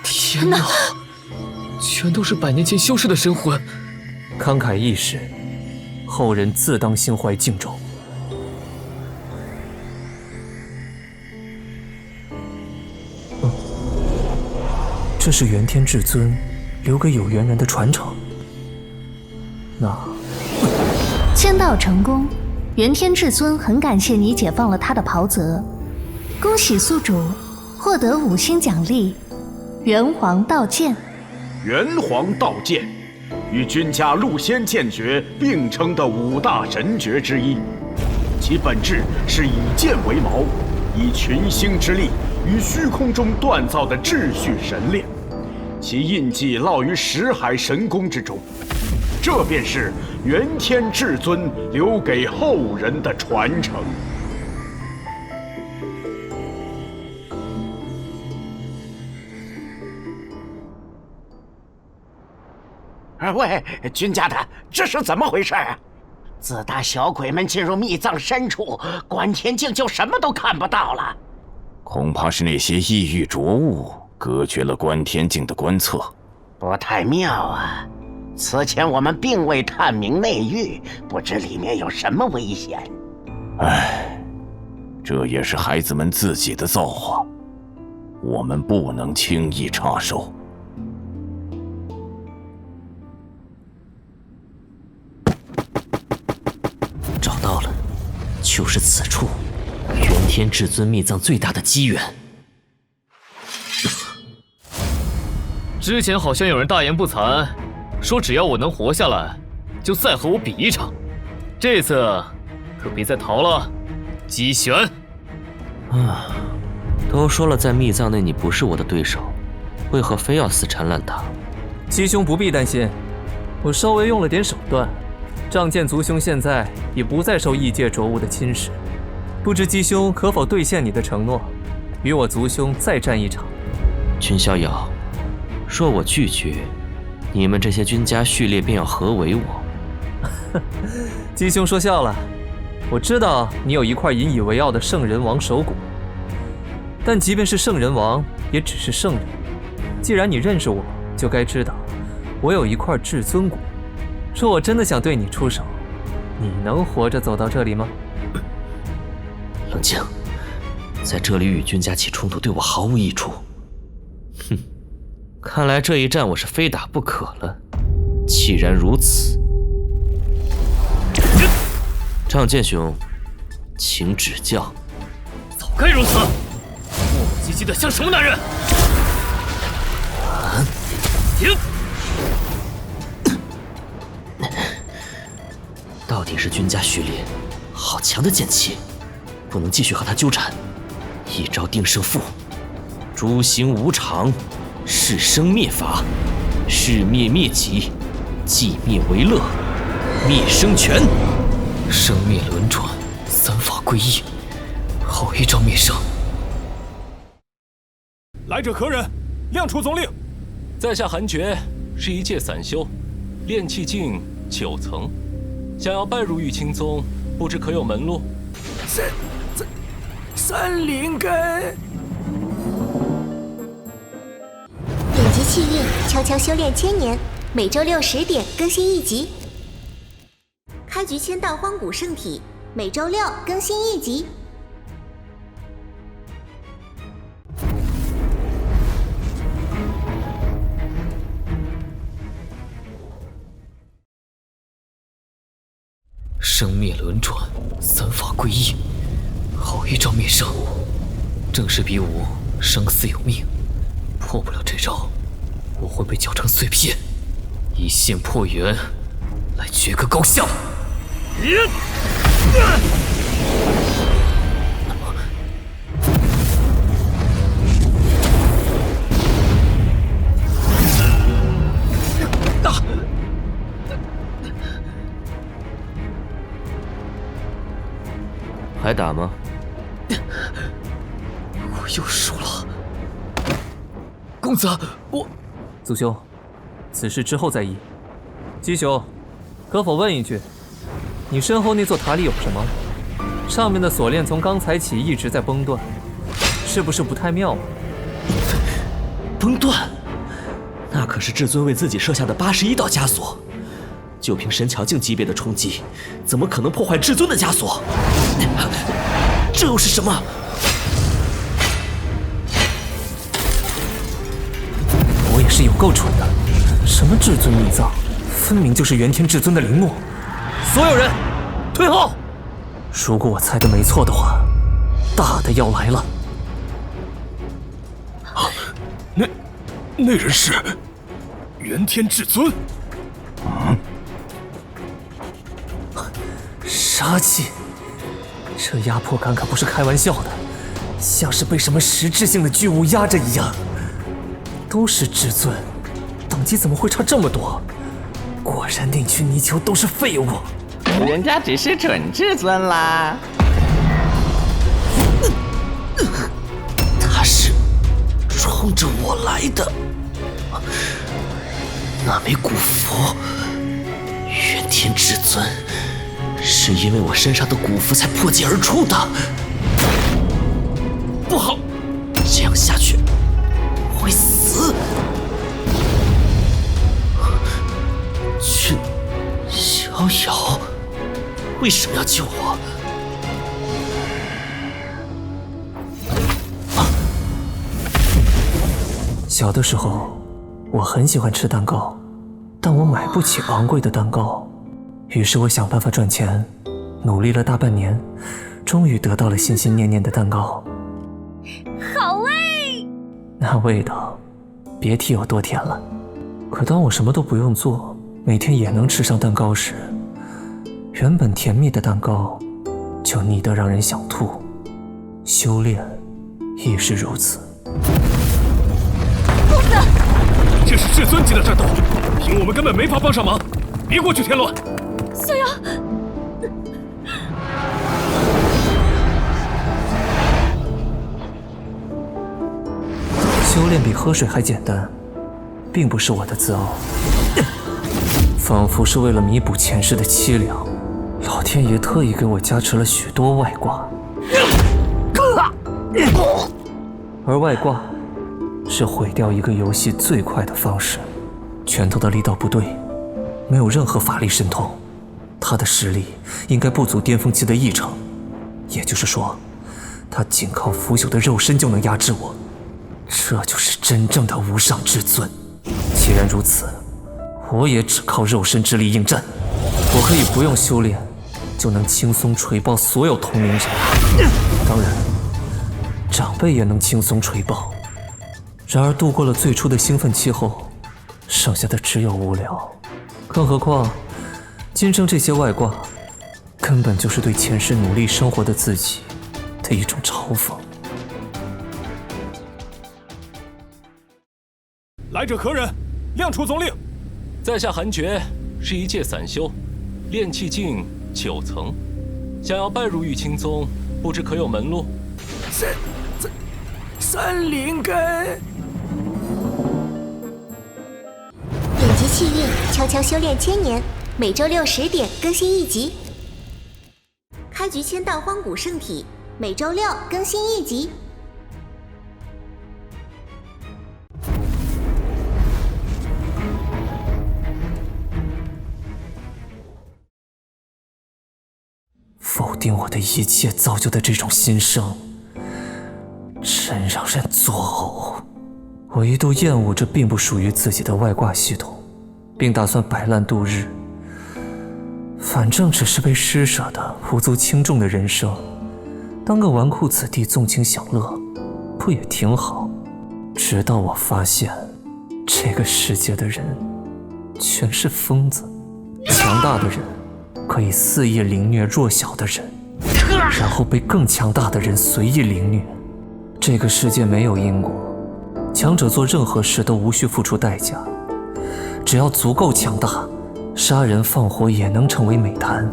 天哪，全都是100年前修士的神魂。慷慨一时，后人自当心怀敬重。这是元天至尊留给有缘人的传承。那签到成功，元天至尊很感谢你解放了他的袍泽，恭喜宿主获得5星奖励元皇道剑。元皇道剑，与君家陆仙剑诀并称的5大神诀之一，其本质是以剑为矛，以群星之力于虚空中锻造的秩序神炼，其印记烙于识海神功之中。这便是元天至尊留给后人的传承。喂，君家的，这是怎么回事啊？自打小鬼们进入秘藏深处，观天境就什么都看不到了。恐怕是那些异域浊物隔绝了观天境的观测。不太妙啊！此前我们并未探明内域，不知里面有什么危险。唉，这也是孩子们自己的造化，我们不能轻易插手。找到了，就是此处，元天至尊秘藏最大的机缘。之前好像有人大言不惭，说只要我能活下来，就再和我比一场。这次可别再逃了，姬玄。都说了在秘藏内你不是我的对手，为何非要死缠烂打？姬兄不必担心，我稍微用了点手段。仗剑族兄现在已不再受异界浊物的侵蚀，不知姬兄可否兑现你的承诺，与我族兄再战一场？君逍遥，若我拒绝，你们这些君家序列便要合围我。姬兄说笑了，我知道你有一块引以为傲的圣人王手骨，但即便是圣人王，也只是圣人。既然你认识我，就该知道我有一块至尊骨。若我真的想对你出手，你能活着走到这里吗？冷静，在这里与君家起冲突对我毫无益处。哼，看来这一战我是非打不可了。既然如此，仗剑兄，请指教。早该如此，磨磨唧唧的像什么男人？停！到底是君家序列，好强的剑气，不能继续和他纠缠，一招定胜负。诸行无常，是生灭法，是灭灭己，寂灭为乐，灭生拳，生灭轮转，三法归一，好一招灭生。来者何人？亮出总令。在下韩觉，是一介散修，炼气境9层，想要拜入玉清宗，不知可有门路？三灵根。点击契约，悄悄修炼千年，每周6 10点更新1集。开局签到荒古圣体，每周6更新1集。生灭轮转，三法归一，好一招灭生。正是比武生死有命，破不了这招，我会被搅成碎片，以线破缘来决个高下。还打吗？我又输了。公子，我……祖兄，此事之后再议。姬雄，可否问一句，你身后那座塔里有什么？上面的锁链从刚才起一直在崩断，是不是不太妙啊？崩断？那可是至尊为自己设下的81道枷锁，就凭神桥境级别的冲击，怎么可能破坏至尊的枷锁？这又是什么？我也是有够蠢的，什么至尊秘藏，分明就是元天至尊的陵墓。所有人退后！如果我猜的没错的话，大的要来了。那人是元天至尊。杀气，这压迫感可不是开玩笑的，像是被什么实质性的巨物压着一样。都是至尊，等级怎么会差这么多？果然宁曲泥鳅都是废物。人家只是准至尊啦。他是冲着我来的。那枚古符，元天至尊，是因为我身上的古符才破解而出的。不好，这样下去会死。君逍遥，为什么要救我？小的时候，我很喜欢吃蛋糕，但我买不起昂贵的蛋糕，于是我想办法赚钱，努力了大半年，终于得到了心心念念的蛋糕。好味！那味道，别提有多甜了。可当我什么都不用做，每天也能吃上蛋糕时，原本甜蜜的蛋糕就腻得让人想吐。修炼亦是如此。公子，这是至尊级的战斗，凭我们根本没法帮上忙，别过去添乱。逍遥，修炼比喝水还简单，并不是我的自傲，仿佛是为了弥补前世的凄凉，老天爷特意给我加持了许多外挂。而外挂是毁掉一个游戏最快的方式。拳头的力道不对，没有任何法力渗透，他的实力应该不足巅峰期的1成，也就是说，他仅靠腐朽的肉身就能压制我，这就是真正的无上至尊。既然如此，我也只靠肉身之力应战。我可以不用修炼，就能轻松锤爆所有同龄者，当然，长辈也能轻松锤爆。然而度过了最初的兴奋期后，剩下的只有无聊。更何况，今生这些外挂，根本就是对前世努力生活的自己的一种嘲讽。来者何人？亮出总令。在下韩觉，是一介散修，炼气境9层，想要拜入玉清宗，不知可有门路？三灵根。点击契约，悄悄修炼千年，每周6 10点更新1集。开局签到荒古圣体，每周6更新1集。否定我的一切造就的这种心声，真让人作呕。我一度厌恶这并不属于自己的外挂系统，并打算摆烂度日。反正只是被施舍的无足轻重的人生，当个纨绔子弟纵情享乐，不也挺好？直到我发现，这个世界的人全是疯子，强大的人可以肆意凌虐弱小的人，然后被更强大的人随意凌虐。这个世界没有因果，强者做任何事都无需付出代价，只要足够强大，杀人放火也能成为美谈，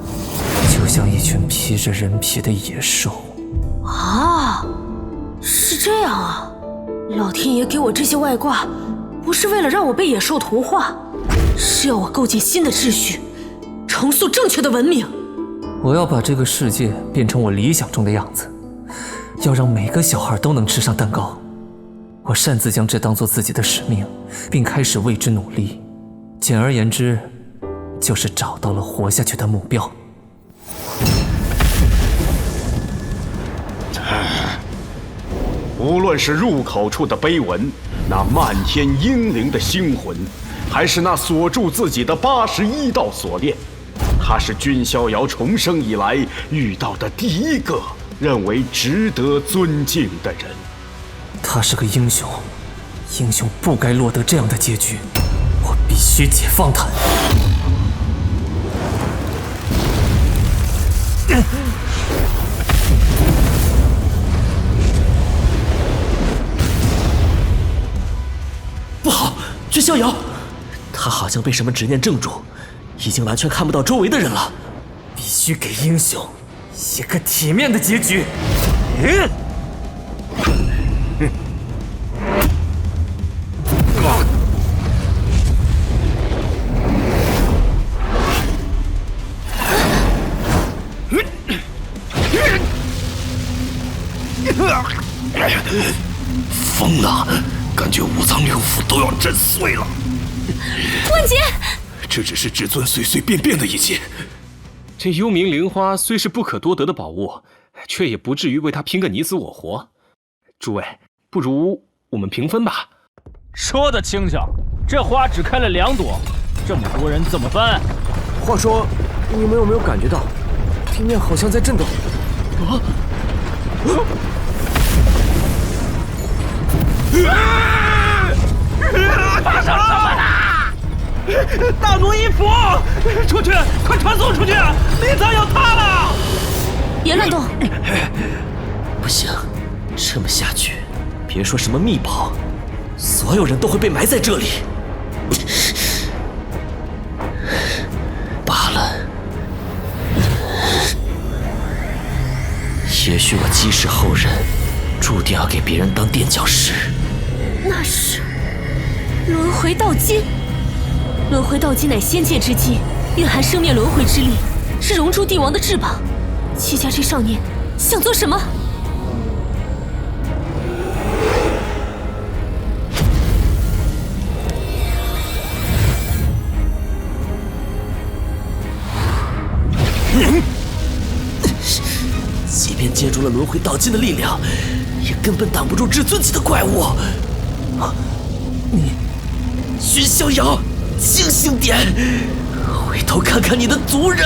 就像一群披着人皮的野兽。啊，是这样啊！老天爷给我这些外挂，不是为了让我被野兽同化，是要我构建新的秩序，重塑正确的文明。我要把这个世界变成我理想中的样子，要让每个小孩都能吃上蛋糕。我擅自将这当作自己的使命，并开始为之努力。简而言之，就是找到了活下去的目标。无论是入口处的碑文，那漫天英灵的星魂，还是那锁住自己的81道锁链，他是君逍遥重生以来遇到的第一个认为值得尊敬的人。他是个英雄，英雄不该落得这样的结局，我必须解放他。不好，君逍遥，他好像被什么执念怔住，已经完全看不到周围的人了。必须给英雄一个体面的结局。疯了，感觉五脏六腑都要震碎了。万劫，这只是至尊随随便便的一击。这幽冥灵花虽是不可多得的宝物，却也不至于为它拼个你死我活。诸位，不如我们平分吧。说得轻巧，这花只开了2朵，这么多人怎么分？话说，你们有没有感觉到，地面好像在震动？发生什么了？大奴一服，出去，快传送出去！灵堂要塌了！别乱动！不行，这么下去，别说什么秘宝，所有人都会被埋在这里。罢了，也许我既是后人，注定要给别人当垫脚石。那是轮回道金，轮回道金乃仙界之基，蕴含生灭轮回之力，是龙珠帝王的翅膀。戚家这少年想做什么？即便借助了轮回道金的力量，也根本挡不住至尊级的怪物。你，君逍遥，清醒点，回头看看你的族人。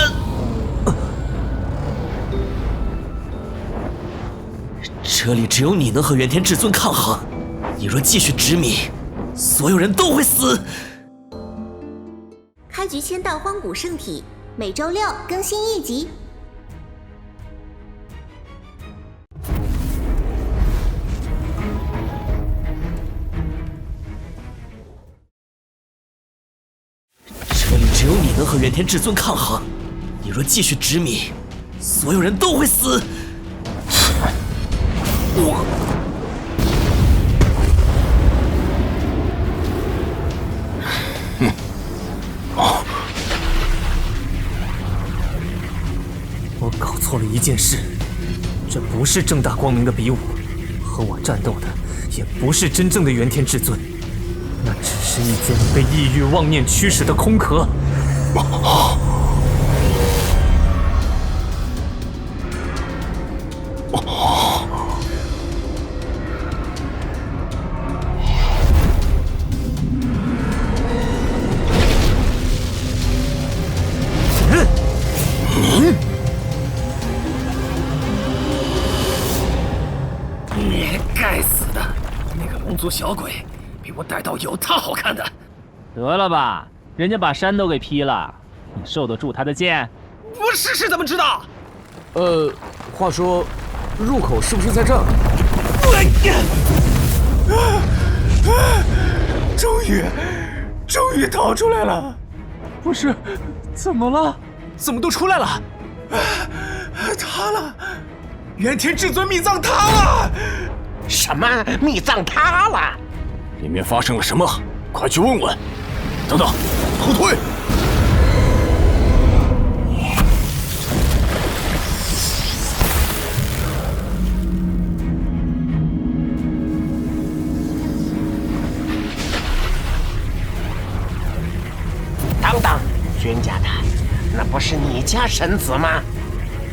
这里只有你能和元天至尊抗衡，你若继续执迷，所有人都会死。开局签到荒古圣体，每周6更新1集。这里只有你能和元天至尊抗衡，你若继续执迷，所有人都会死。我搞错了一件事，这这不是正大光明的比武，和我战斗的也不是真正的元天至尊，那只是一尊被异域妄念驱使的空壳。该死的，那个龙族小鬼比我带刀有他好看的。得了吧，人家把山都给劈了，你受得住他的剑？不试试怎么知道？话说，入口是不是在这儿？终于逃出来了！不是，怎么了？怎么都出来了？塌了！元天至尊秘藏塌了！什么秘藏塌了？里面发生了什么？快去问问！等等，后退！等等，君家的，那不是你家神子吗？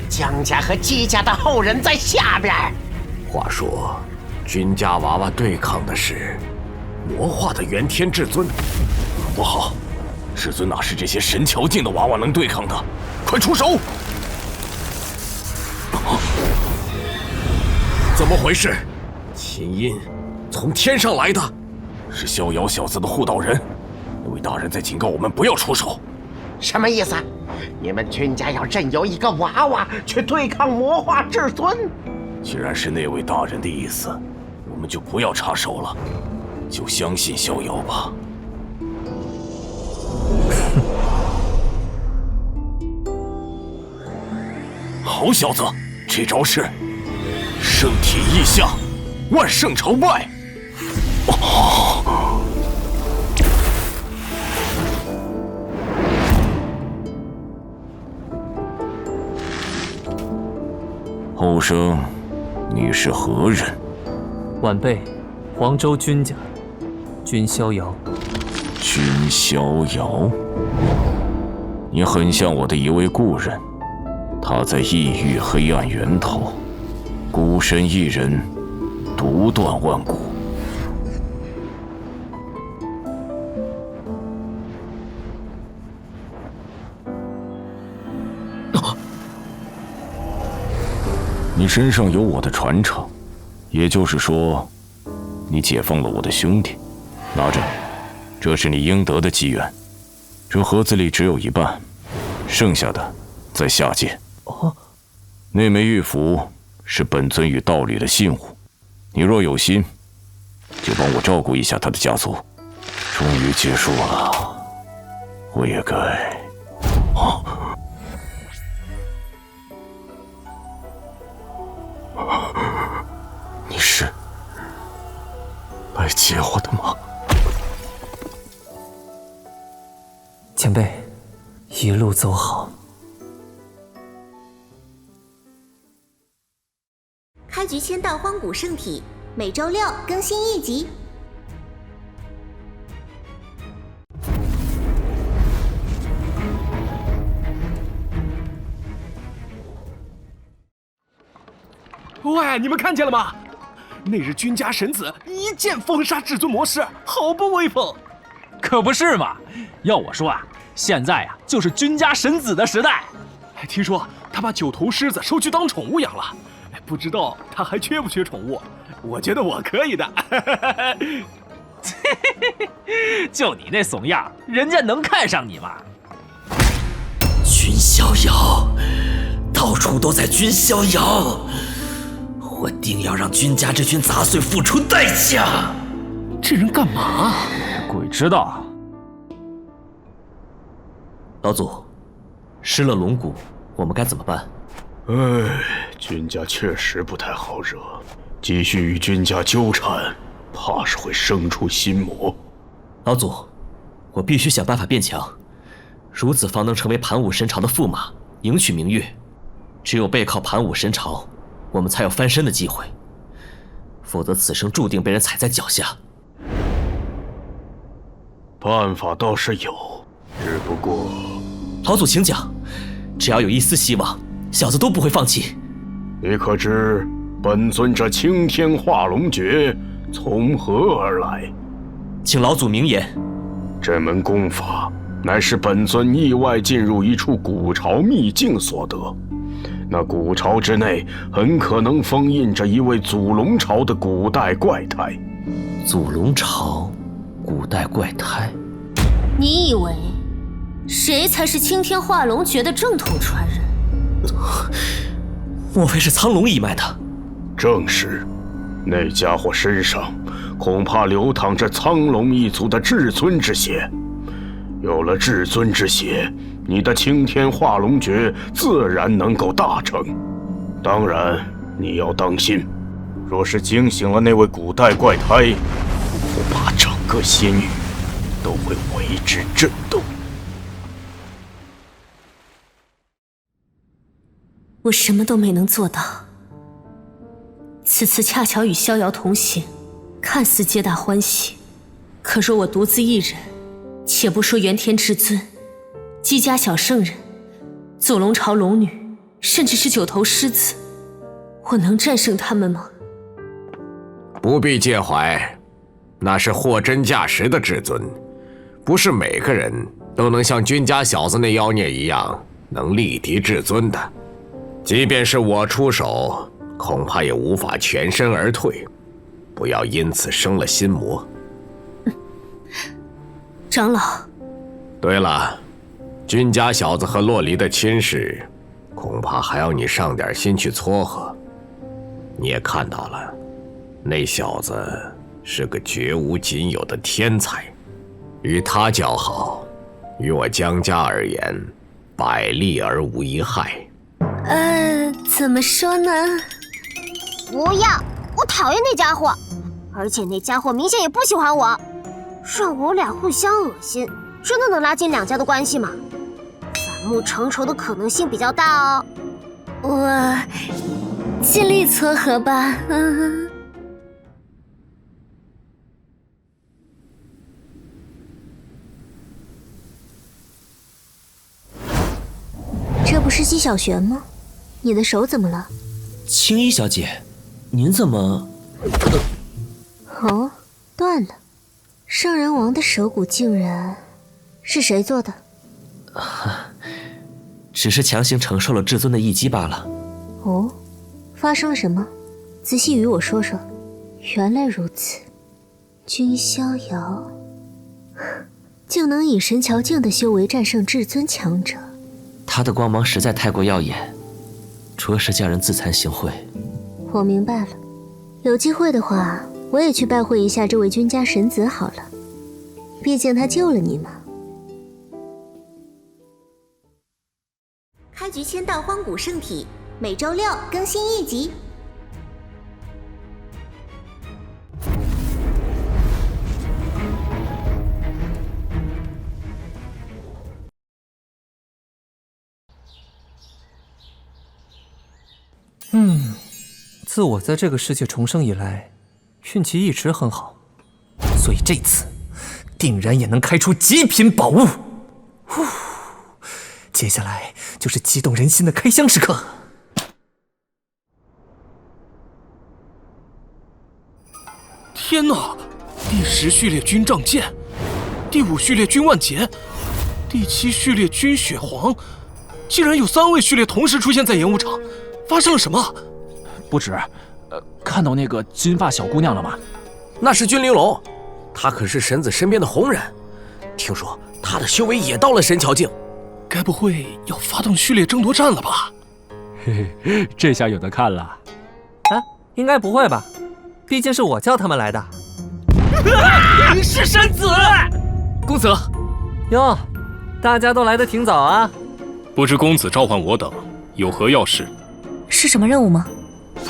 江家和姬家的后人在下边。话说，君家娃娃对抗的是魔化的元天至尊，不好，至尊哪是这些神桥境的娃娃能对抗的？快出手！怎么回事？琴音从天上来的，是逍遥小子的护道人。那位大人在警告我们不要出手。什么意思？你们君家要任由一个娃娃去对抗魔化至尊？既然是那位大人的意思，我们就不要插手了，就相信逍遥吧。好小子，这招是圣体意象，万圣朝拜。后生，你是何人？晚辈，黄州君家，君逍遥。君逍遥，你很像我的一位故人，他在异域黑暗源头，孤身一人，独断万古。你身上有我的传承，也就是说，你解放了我的兄弟。拿着，这是你应得的机缘。这盒子里只有一半，剩下的在下界。那枚玉符是本尊与道侣的信物，你若有心，就帮我照顾一下他的家族。终于结束了，我也该……你是来接我的吗？前辈，一路走好。开局签到荒古圣体，每周6更新1集。喂，你们看见了吗？那日君家神子一剑封杀至尊魔师，好不威风！可不是嘛！要我说啊，现在啊就是君家神子的时代。听说他把9头狮子收去当宠物养了，不知道他还缺不缺宠物？我觉得我可以的。就你那怂样，人家能看上你吗？君逍遥，到处都在君逍遥，我定要让君家这群杂碎付出代价。这人干嘛？鬼知道。老祖，失了龙骨，我们该怎么办？君家确实不太好惹，继续与君家纠缠，怕是会生出心魔。老祖，我必须想办法变强，如此方能成为盘武神朝的驸马，迎娶明月。只有背靠盘武神朝，我们才有翻身的机会，否则此生注定被人踩在脚下。办法倒是有，只不过……老祖请讲，只要有一丝希望，小子都不会放弃。你可知本尊这青天化龙诀从何而来？请老祖明言。这门功法乃是本尊意外进入一处古巢秘境所得。那古巢之内很可能封印着一位祖龙朝的古代怪胎。祖龙朝，古代怪胎。你以为谁才是青天化龙诀的正统传人？莫非是苍龙一脉的？正是，那家伙身上恐怕流淌着苍龙一族的至尊之血。有了至尊之血，你的青天化龙诀自然能够大成。当然，你要当心，若是惊醒了那位古代怪胎，恐怕整个仙域都会为之震动。我什么都没能做到，此次恰巧与逍遥同行，看似皆大欢喜。可若我独自一人，且不说元天至尊、姬家小圣人、祖龙朝龙女，甚至是九头狮子，我能战胜他们吗？不必介怀，那是货真价实的至尊，不是每个人都能像君家小子那妖孽一样能力敌至尊的。即便是我出手，恐怕也无法全身而退，不要因此生了心魔。长老。对了，君家小子和洛离的亲事，恐怕还要你上点心去撮合。你也看到了，那小子是个绝无仅有的天才，与他交好，于我江家而言，百利而无一害。怎么说呢？不要，我讨厌那家伙，而且那家伙明显也不喜欢我，让我俩互相恶心，真的能拉近两家的关系吗？反目成仇的可能性比较大哦。我尽力撮合吧。这不是姬小璇吗？你的手怎么了？青衣小姐，您怎么……哦，断了。圣人王的手骨竟然是谁做的？只是强行承受了至尊的一击罢了。哦，发生了什么？仔细与我说说。原来如此，君逍遥竟能以神桥境的修为战胜至尊强者。他的光芒实在太过耀眼，着实叫人自惭形秽。我明白了，有机会的话，我也去拜会一下这位君家神子好了，毕竟他救了你嘛。开局签到荒古圣体，每周6更新1集。自我在这个世界重生以来，运气一直很好，所以这次定然也能开出极品宝物。接下来就是激动人心的开箱时刻。天哪！第10序列军杖剑，第5序列军万劫，第7序列军血皇，竟然有3位序列同时出现在演武场，发生了什么？不止，看到那个金发小姑娘了吗？那是君玲珑，她可是神子身边的红人，听说她的修为也到了神桥境。该不会要发动序列争夺战了吧？嘿嘿，这下有的看了。啊，应该不会吧？毕竟是我叫他们来的。你是神子，公子。哟，大家都来得挺早啊。不知公子召唤我等有何要事？是什么任务吗？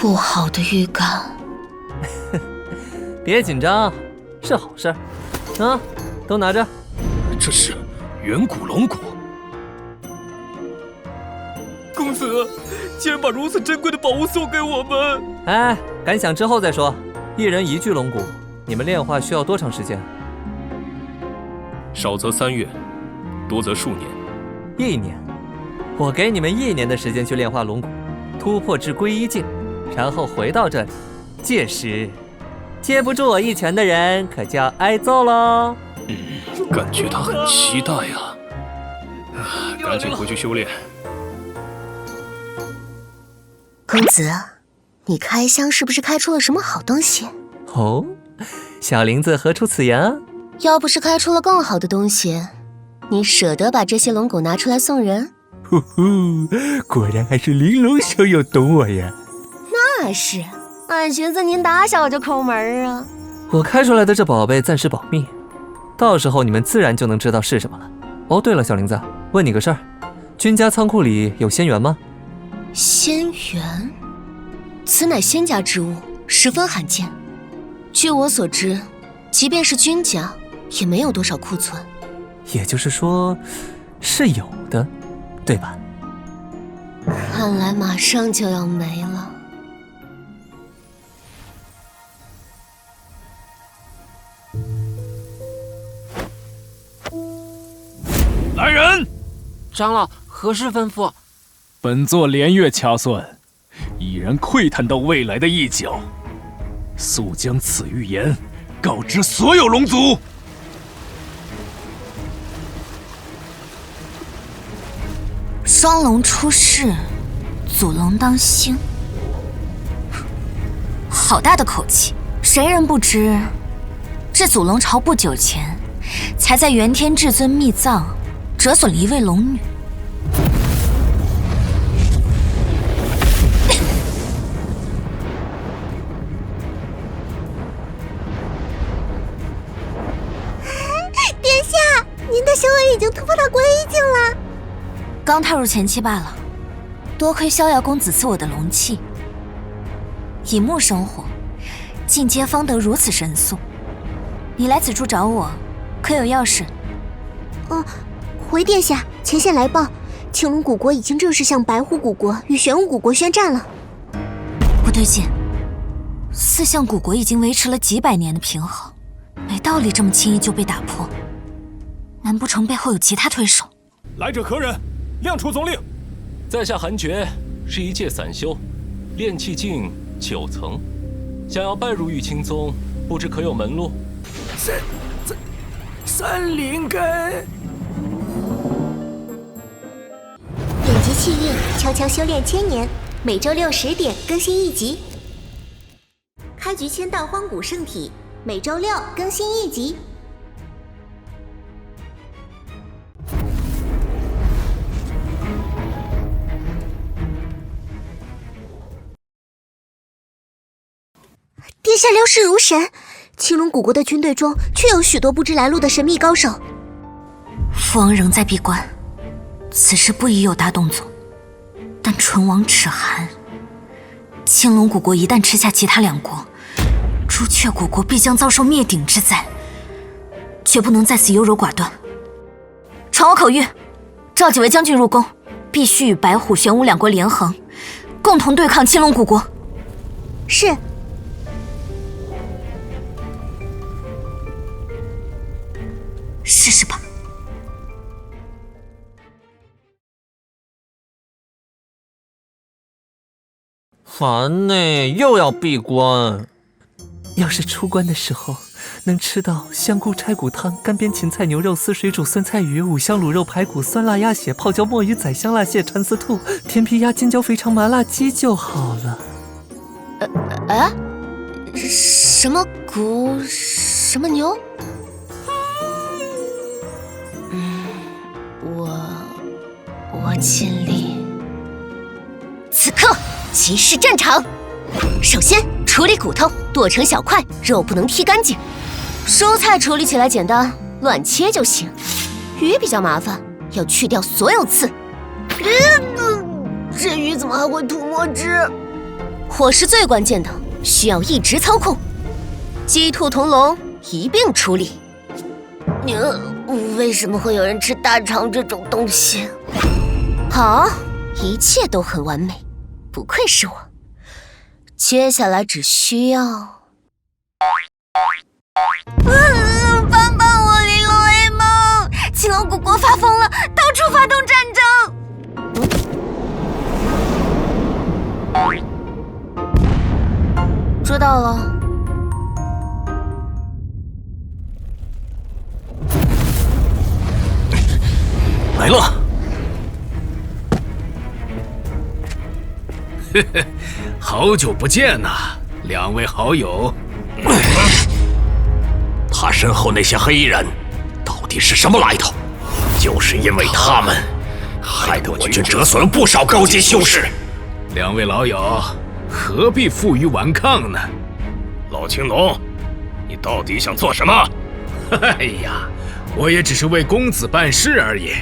不好的预感。别紧张，是好事。啊，都拿着。这是远古龙骨。公子，竟然把如此珍贵的宝物送给我们。哎，感想之后再说。一人1具龙骨，你们炼化需要多长时间？少则3月，多则数年。1年，我给你们1年的时间去炼化龙骨，突破至归一境，然后回到这里。届时，接不住我一拳的人可就要挨揍喽。感觉他很期待呀。赶紧回去修炼。公子，你开箱是不是开出了什么好东西？哦，小林子何出此言？要不是开出了更好的东西，你舍得把这些龙骨拿出来送人？呼呼，果然还是玲珑小友懂我呀。那是，俺寻思您打小就抠门啊。我开出来的这宝贝暂时保密，到时候你们自然就能知道是什么了。哦，对了，小林子，问你个事儿，君家仓库里有仙元吗？仙元，此乃仙家之物，十分罕见。据我所知，即便是君家，也没有多少库存。也就是说，是有的，对吧？看来马上就要没了。来人！长老，何事吩咐？本座连月掐算，已然窥探到未来的一角，速将此预言告知所有龙族。双龙出世，祖龙当兴，好大的口气！谁人不知，这祖龙朝不久前才在元天至尊秘藏折损了一位龙女。殿下，您的修为已经突破到归一境了。刚踏入前期罢了，多亏逍遥公子赐我的龙气，以木生火，进阶方得如此神速。你来此处找我，可有要事？回殿下，前线来报，青龙古国已经正式向白虎古国与玄武古国宣战了。不对劲，四象古国已经维持了几百年的平衡，没道理这么轻易就被打破。难不成背后有其他推手？来者何人？亮出总令。在下韩爵，是一介散修，炼气境9层，想要拜入玉清宗，不知可有门路？三灵根。点击气运，悄悄修炼1000年，每周6 10点更新1集。开局签到荒古圣体，每周6更新1集。殿下料事如神，青龙古国的军队中确有许多不知来路的神秘高手。父王仍在闭关，此时不宜有大动作。但唇亡齿寒，青龙古国一旦吃下其他2国，朱雀古国必将遭受灭顶之灾，绝不能在此优柔寡断。传我口谕，召几位将军入宫，必须与白虎、玄武2国联横，共同对抗青龙古国。是。试试吧。烦呢，又要闭关。要是出关的时候能吃到香菇拆骨汤、干煸芹菜牛肉丝、水煮酸菜鱼、五香卤肉排骨、酸辣鸭血、泡椒墨鱼仔、香辣蟹、蚕丝兔、甜皮鸭、金椒肥肠、麻辣鸡就好了。什么骨？什么牛？我尽力。此刻即是战场。首先处理骨头，剁成小块，肉不能剔干净。蔬菜处理起来简单，乱切就行。鱼比较麻烦，要去掉所有刺。这鱼怎么还会吐墨汁？火是最关键的，需要一直操控。鸡兔同笼一并处理。为什么会有人吃大肠这种东西？好，一切都很完美。不愧是我。接下来只需要……帮帮我，玲珑 A 梦！青龙古国发疯了，到处发动战争。知道了。来了。嘿嘿，好久不见呐，两位好友。他身后那些黑衣人到底是什么来头？就是因为他们，害得我军折损了不少高阶修士。两位老友，何必负隅顽抗呢？老青龙，你到底想做什么？哎呀，我也只是为公子办事而已。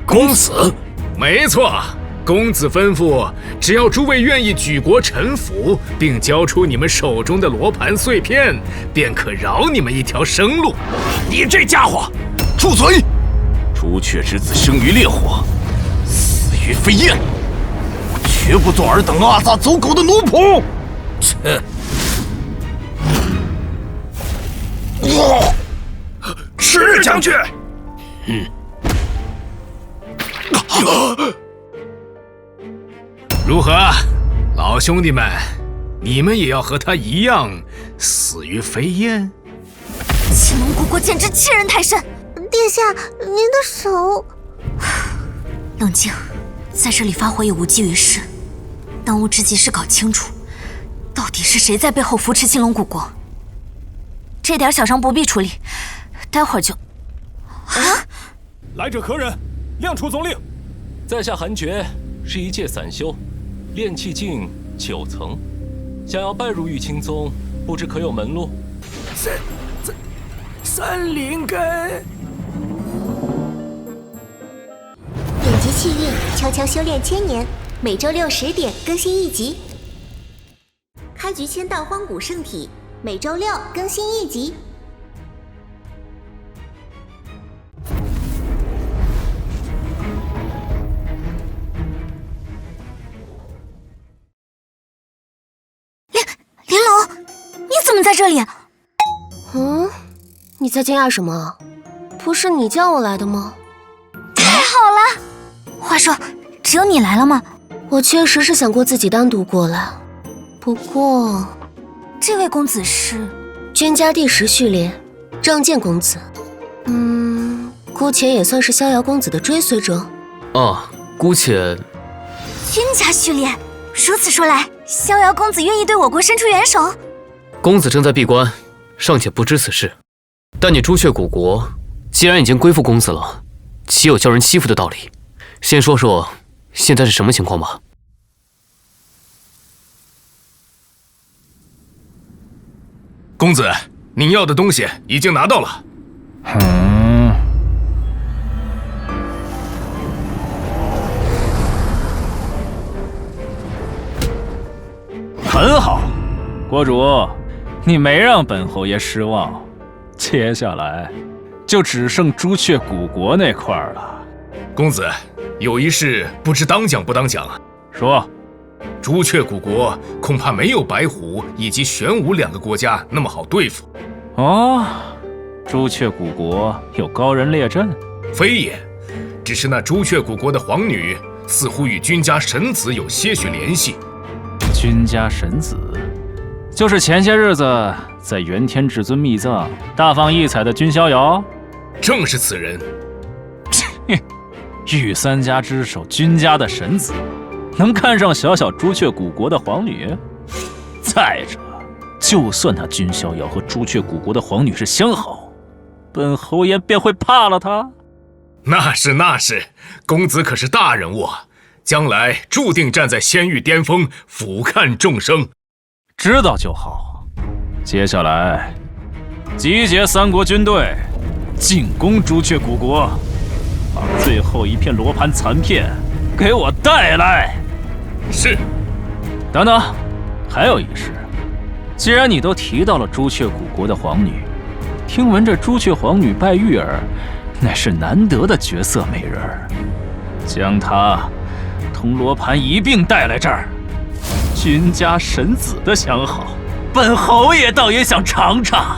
公子？没错，公子吩咐，只要诸位愿意举国臣服，并交出你们手中的罗盘碎片，便可饶你们一条生路。你这家伙，住嘴！朱雀之子生于烈火，死于飞焰，我绝不做尔等阿萨走狗的奴仆。切！是将军。如何，老兄弟们，你们也要和他一样死于飞焰？青龙古国简直欺人太甚！殿下，您的手……冷静，在这里发火也无济于事。当务之急是搞清楚，到底是谁在背后扶持青龙古国。这点小伤不必处理，待会儿就……来者何人？亮出总令。在下韩厥，是一介散修，炼气境9层，想要拜入玉清宗，不知可有门路？三灵根。点击契约，悄悄修炼1000年，每周6、10点更新1集。开局签到荒古圣体，每周6更新1集。玲珑，你怎么在这里？你在惊讶什么？不是你叫我来的吗？太好了！话说，只有你来了吗？我确实是想过自己单独过来，不过，这位公子是君家第10序列，仗剑公子。姑且也算是逍遥公子的追随者。姑且。君家序列，如此说来，逍遥公子愿意对我国伸出援手？公子正在闭关，尚且不知此事。但你朱雀古国既然已经归附公子了，岂有叫人欺负的道理？先说说现在是什么情况吧。公子，您要的东西已经拿到了。很好，国主，你没让本侯爷失望。接下来就只剩朱雀古国那块了。公子，有一事不知当讲不当讲？说。朱雀古国恐怕没有白虎以及玄武2个国家那么好对付。朱雀古国有高人列阵？非也，只是那朱雀古国的皇女似乎与君家神子有些许联系。君家神子，就是前些日子在元天至尊秘藏大放异彩的君逍遥？正是此人。御三家之首，君家的神子，能看上小小朱雀古国的皇女？再者，就算那君逍遥和朱雀古国的皇女是相好，本侯爷便会怕了他？那是，公子可是大人物，将来注定站在仙域巅峰，俯瞰众生。知道就好。接下来，集结3国军队，进攻朱雀古国，把最后一片罗盘残片给我带来。是。等等，还有一事。既然你都提到了朱雀古国的皇女，听闻这朱雀皇女拜玉儿，乃是难得的绝色美人儿，将她同罗盘一并带来这儿，君家神子的相好，本侯爷倒也想尝尝。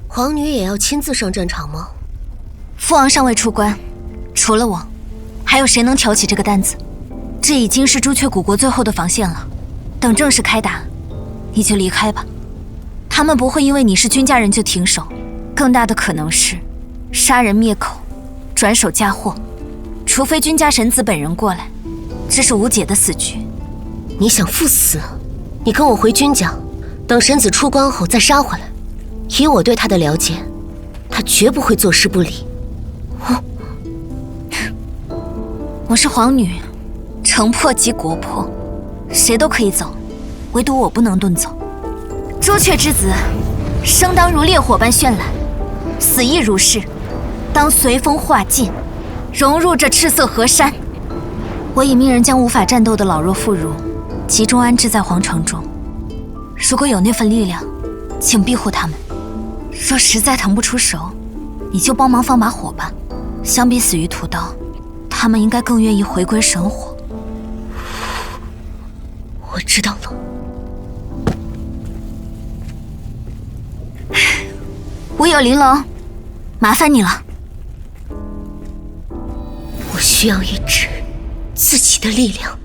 皇女也要亲自上战场吗？父王尚未出关，除了我，还有谁能挑起这个担子？这已经是朱雀古国最后的防线了。等正式开打，你就离开吧。他们不会因为你是君家人就停手，更大的可能是杀人灭口，转手嫁祸。除非君家神子本人过来，这是无解的死局。你想赴死？你跟我回君家，等神子出关后再杀回来。以我对他的了解，他绝不会坐视不理。我是皇女，城破即国破，谁都可以走，唯独我不能遁走。朱雀之子，生当如烈火般绚烂，死亦如是，当随风化尽，融入这赤色河山。我已命人将无法战斗的老弱妇孺集中安置在皇城中，如果有那份力量，请庇护他们。若实在腾不出手，你就帮忙放把火吧。相比死于屠刀，他们应该更愿意回归神火。我知道了。我有玲珑，麻烦你了。我需要一支自己的力量。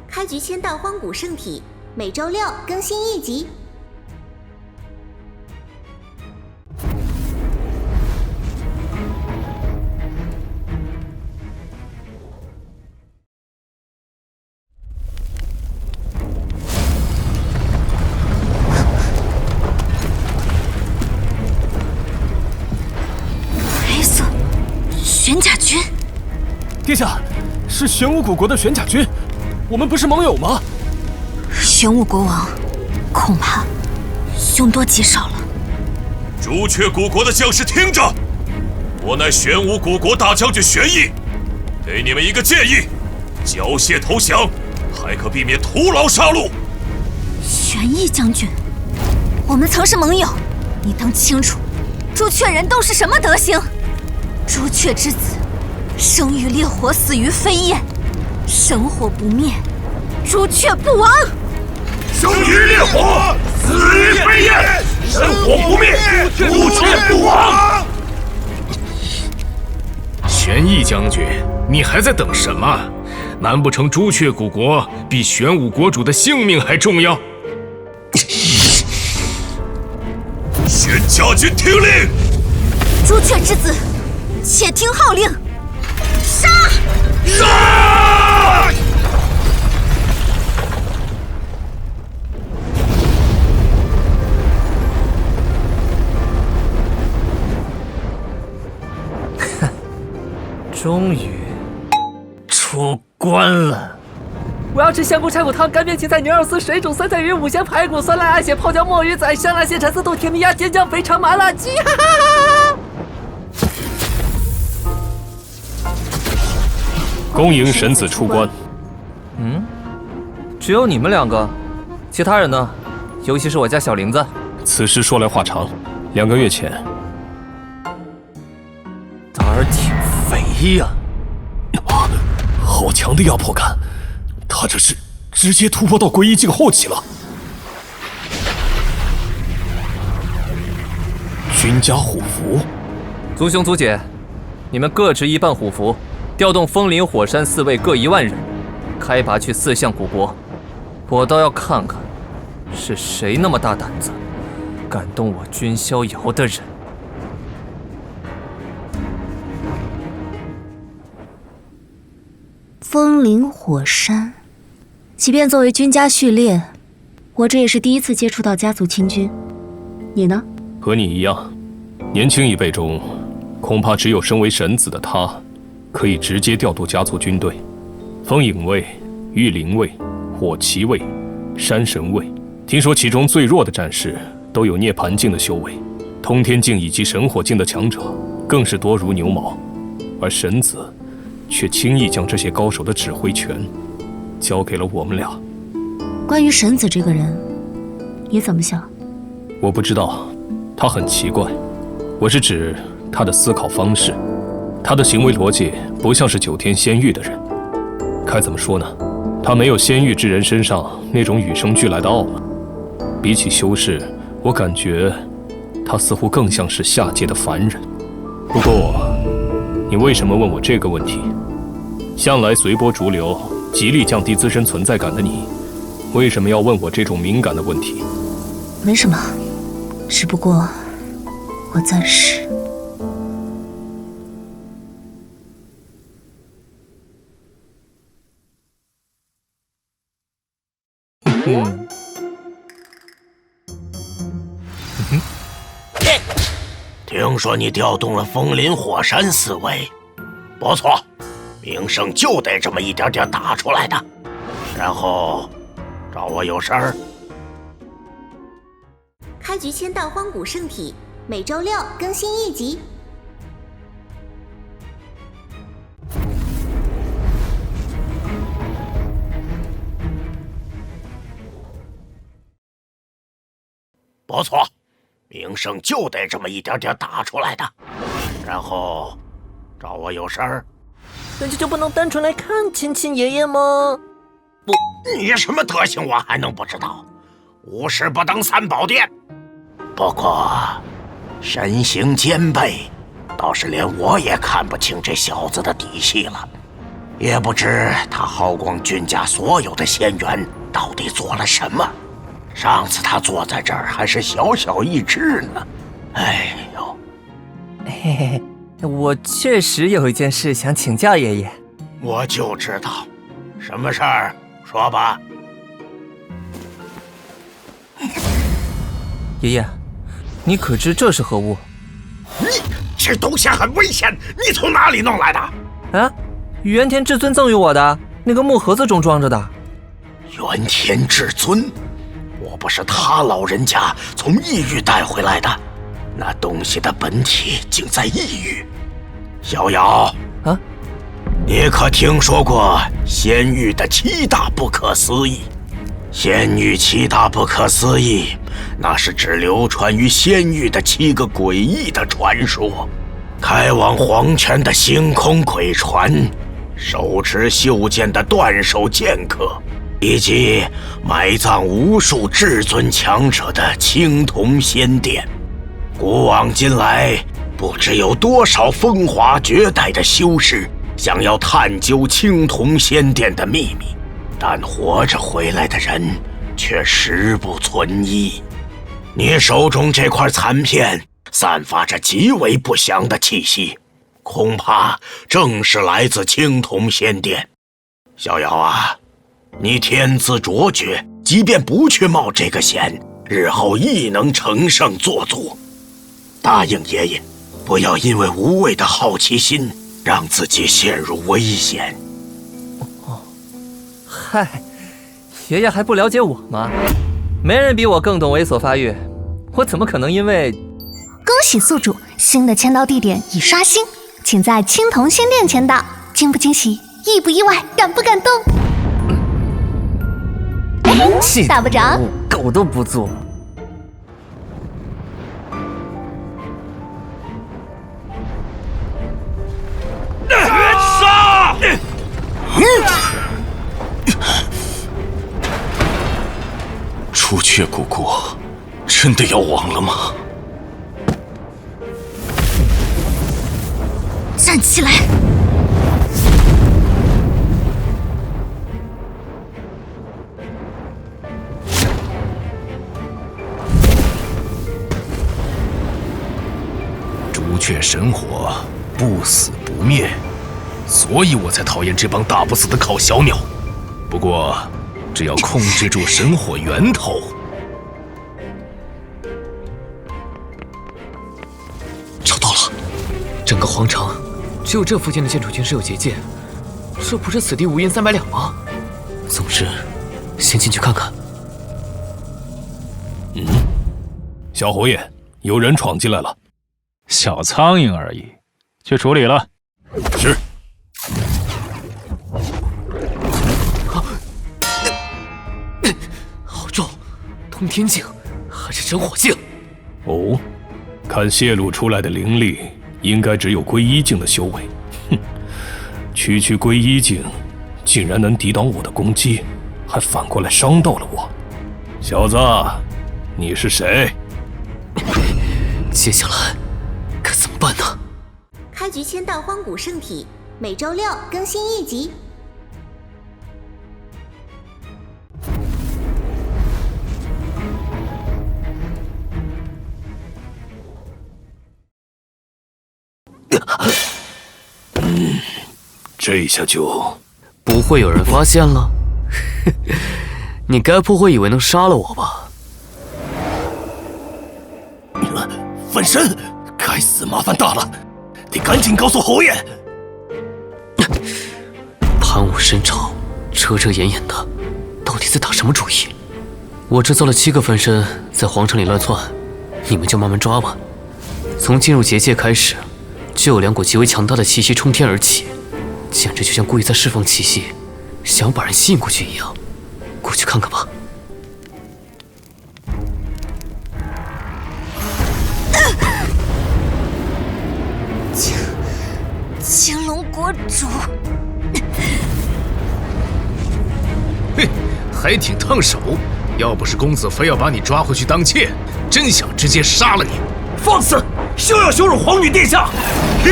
开局签到荒古圣体，每周6更新1集。黑色玄甲军，殿下，是玄武古国的玄甲军，我们不是盟友吗？玄武国王恐怕凶多吉少了。朱雀古国的将士听着，我乃玄武古国大将军玄毅，给你们一个建议：缴械投降，还可避免徒劳杀戮。玄毅将军，我们曾是盟友，你当清楚，朱雀人都是什么德行？朱雀之子，生于烈火，死于飞焰，神火不灭，朱雀不亡。生于烈火，死于飞焰，神火不灭，朱雀不亡。玄毅将军，你还在等什么？难不成朱雀古国比玄武国主的性命还重要？玄甲军听令！朱雀之子，且听号令！杀！杀！终于出关了。我要吃香菇柴骨汤、干煸芹菜牛肉丝、水煮酸菜鱼、五鲜排骨、酸辣鸭血、泡椒墨鱼仔、香辣鲜蚕丝肚、甜米鸭、尖椒肥肠、麻辣鸡，哈哈哈！恭迎神子出关。只有你们2个，其他人呢？尤其是我家小玲子。此事说来话长，2个月前，胆儿挺肥呀！好强的压迫感，他这是直接突破到归一境后期了。君家虎符，族兄族姐，你们各执1半虎符，调动枫林火山4卫各1万人，开拔去4项古国。我倒要看看，是谁那么大胆子，敢动我君逍遥的人。枫林火山，即便作为君家序列，我这也是第一次接触到家族亲军。你呢？和你一样，年轻一辈中，恐怕只有身为神子的他，可以直接调度家族军队。风影卫、御灵卫、火旗卫、山神卫，听说其中最弱的战士都有涅槃境的修为，通天境以及神火境的强者更是多如牛毛。而神子却轻易将这些高手的指挥权交给了我们俩。关于神子这个人，你怎么想？我不知道，他很奇怪。我是指他的思考方式，他的行为逻辑不像是9天仙域的人。该怎么说呢？他没有仙域之人身上那种与生俱来的傲慢。比起修士，我感觉他似乎更像是下界的凡人。不过，你为什么问我这个问题？向来随波逐流，极力降低自身存在感的你，为什么要问我这种敏感的问题？没什么，只不过我暂时……听说你调动了风林火山思维，不错，名声就得这么一点点打出来的。然后找我有事儿？开局签到荒古圣体，每周6更新1集。不错，名声就得这么一点点打出来的。然后找我有事儿？那就不能单纯来看亲亲爷爷吗？不，你什么德行我还能不知道？无事不登三宝殿。不过身形兼备，倒是连我也看不清这小子的底细了。也不知他耗光君家所有的仙元，到底做了什么。上次他坐在这儿还是小小一只呢。哎呦，嘿嘿嘿，我确实有一件事想请教爷爷。我就知道，什么事儿？说吧。爷爷，你可知这是何物？这东西很危险，你从哪里弄来的？啊，元天至尊赠予我的，那个木盒子中装着的。元天至尊？我不是他老人家从异域带回来的，那东西的本体竟在异域。逍遥啊，你可听说过仙域的7大不可思议？仙域7大不可思议，那是指流传于仙域的7个诡异的传说。开往黄泉的星空鬼船，手持袖剑的断手剑客，以及埋葬无数至尊强者的青铜仙殿。古往今来，不知有多少风华绝代的修士想要探究青铜仙殿的秘密，但活着回来的人却十不存一。你手中这块残片散发着极为不祥的气息，恐怕正是来自青铜仙殿。逍遥啊，你天资卓绝，即便不去冒这个险，日后亦能乘胜做主。答应爷爷，不要因为无谓的好奇心让自己陷入危险。哦，嗨，爷爷还不了解我吗？没人比我更懂猥琐发育，我怎么可能因为……恭喜宿主，新的签到地点已刷新，请在青铜仙殿签到。惊不惊喜？意不意外？感不感动？打不着，狗都不做。杀！朱雀古国真的要亡了吗？站起来！朱雀神火不死不灭，所以我才讨厌这帮打不死的烤小鸟。不过，只要控制住神火源头，找到了。整个皇城只有这附近的建筑群是有结界，这不是此地无银300两吗？总之，先进去看看。小侯爷，有人闯进来了。小苍蝇而已，去处理了。是。通天境还是真火境？哦，看泄露出来的灵力，应该只有归一境的修为。哼，区归一境，竟然能抵挡我的攻击，还反过来伤到了我。小子，你是谁？接下来该怎么办呢？开局签到荒古圣体，每周6更新1集。这下就不会有人发现了。你该不会以为能杀了我吧？分身，该死，麻烦大了，得赶紧告诉侯爷。潘武深朝，遮遮掩掩的，到底在打什么主意？我制造了7个分身，在皇城里乱窜，你们就慢慢抓吧。从进入结界开始，就有2股极为强大的气息冲天而起，简直就像故意在释放气息，想把人吸引过去一样。过去看看吧。青龙国主，嘿，还挺烫手。要不是公子非要把你抓回去当妾，真想直接杀了你。放肆！休要羞辱皇女殿下！如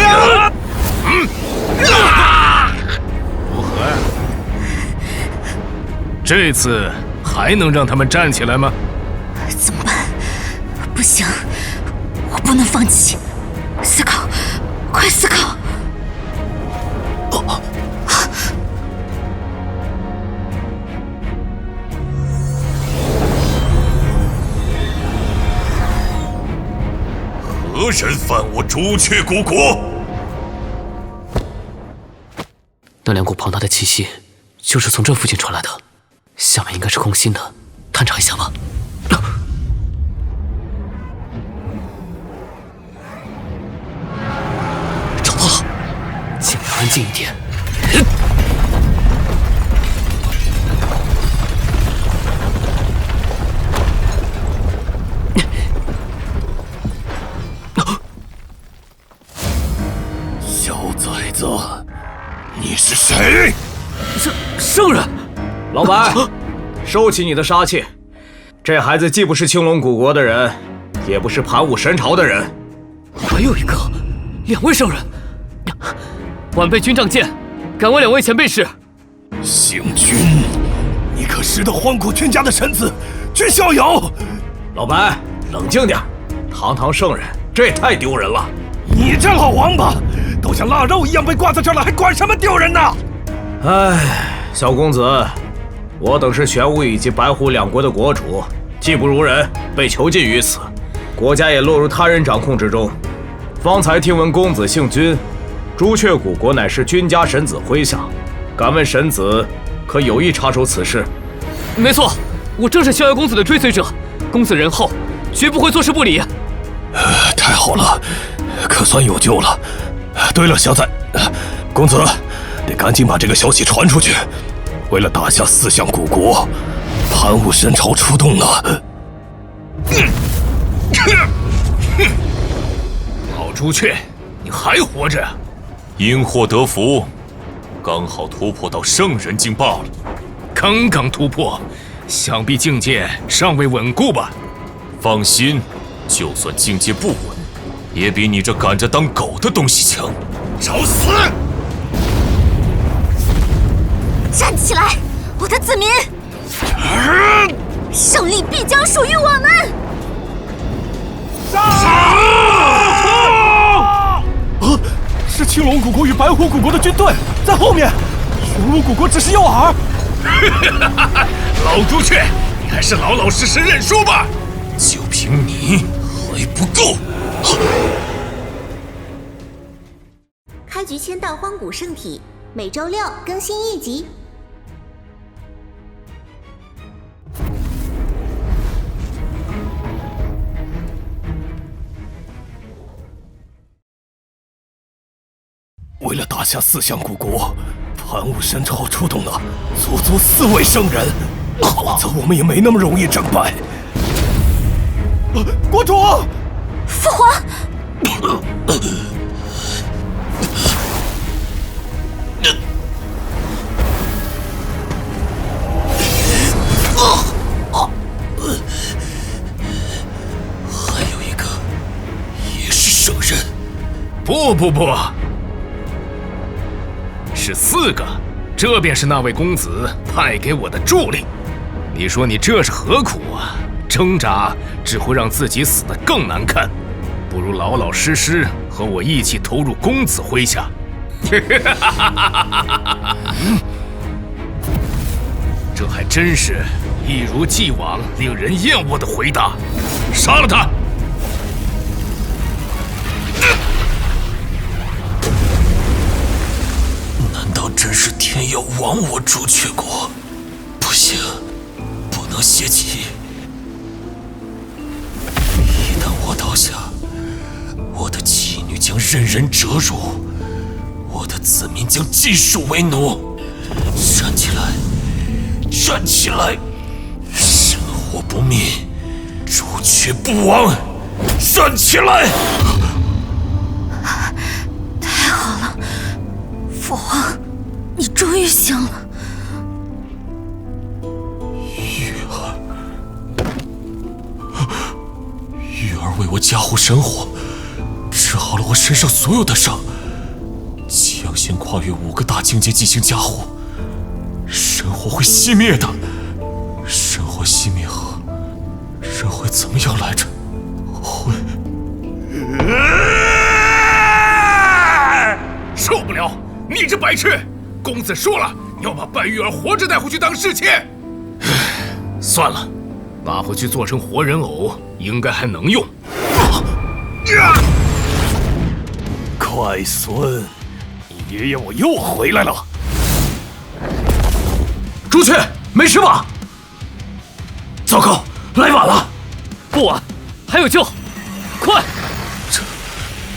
何？这次还能让他们站起来吗？怎么办？不行，我不能放弃。思考，快思考！何人犯我朱雀古国？那2股庞大的气息，就是从这附近传来的，下面应该是空心的，探查一下吧。找到了，尽量安静一点。小崽子，你是谁？圣人，老白，收起你的杀气。这孩子既不是青龙古国的人，也不是盘武神朝的人。还有一个，2位圣人。晚辈军仗剑，敢问2位前辈是？星君，你可识得荒古君家的臣子君逍遥？老白，冷静点，堂堂圣人，这也太丢人了。你这老王八，都像腊肉一样被挂在这儿了，还管什么丢人呢？唉，小公子，我等是玄武以及白虎2国的国主，技不如人，被囚禁于此，国家也落入他人掌控之中。方才听闻公子姓君，朱雀古国乃是君家神子麾下，敢问神子可有意插手此事？没错，我正是逍遥公子的追随者，公子仁厚，绝不会坐视不理。太好了，可算有救了。对了，小崽，公子得赶紧把这个消息传出去。为了打下4项古国，盘武神朝出动了。老朱雀，你还活着？因祸得福，刚好突破到圣人境罢了。刚刚突破，想必境界尚未稳固吧？放心，就算境界不稳，也比你这赶着当狗的东西强。找死！站起来，我的子民！胜利必将属于我们！是青龙古国与白虎古国的军队在后面，玄武古国只是诱饵。老朱雀，你还是老老实实认输吧。就凭你还不够？开局签到荒古圣体，每周6更新1集。为了打下4项古国，盘武神朝出动了足足4位圣人。好在我们也没那么容易战败，国主，父皇。还有一个，也是圣人。不，是4个。这便是那位公子派给我的助力。你说你这是何苦啊？挣扎只会让自己死得更难看，不如老老实实和我一起投入公子麾下。这还真是一如既往令人厌恶的回答。杀了他！难道真是天要亡我朱雀国？不行，不能泄气。一旦我倒下，我的妻女将任人折辱，我的子民将尽数为奴。站起来，站起来！神火不灭，朱雀不亡！站起来！太好了，父皇，你终于醒了。玉儿为我加护神火，治好了我身上所有的伤。强行跨越5个大境界进行加护，神火会熄灭的。神火熄灭后，人会怎么样来着？会……受不了！你这白痴！公子说了，要把白玉儿活着带回去当侍妾。算了，拿回去做成活人偶，应该还能用。乖孙，你爷爷我又回来了。朱雀，没事吧？糟糕，来晚了。不晚，还有救，快！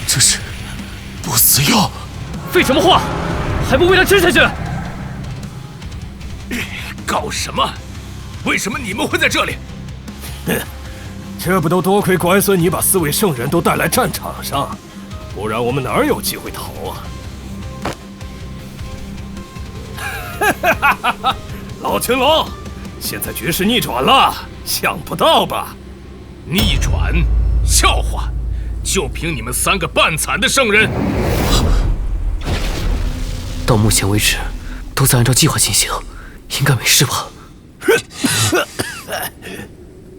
这是不死药。废什么话，还不为他吃下去？搞什么？为什么你们会在这里？这不都多亏乖孙你把4位圣人都带来战场上，不然我们哪有机会逃啊？老青龙，现在局势逆转了，想不到吧？逆转？笑话！就凭你们3个半残的圣人！到目前为止，都在按照计划进行，应该没事吧？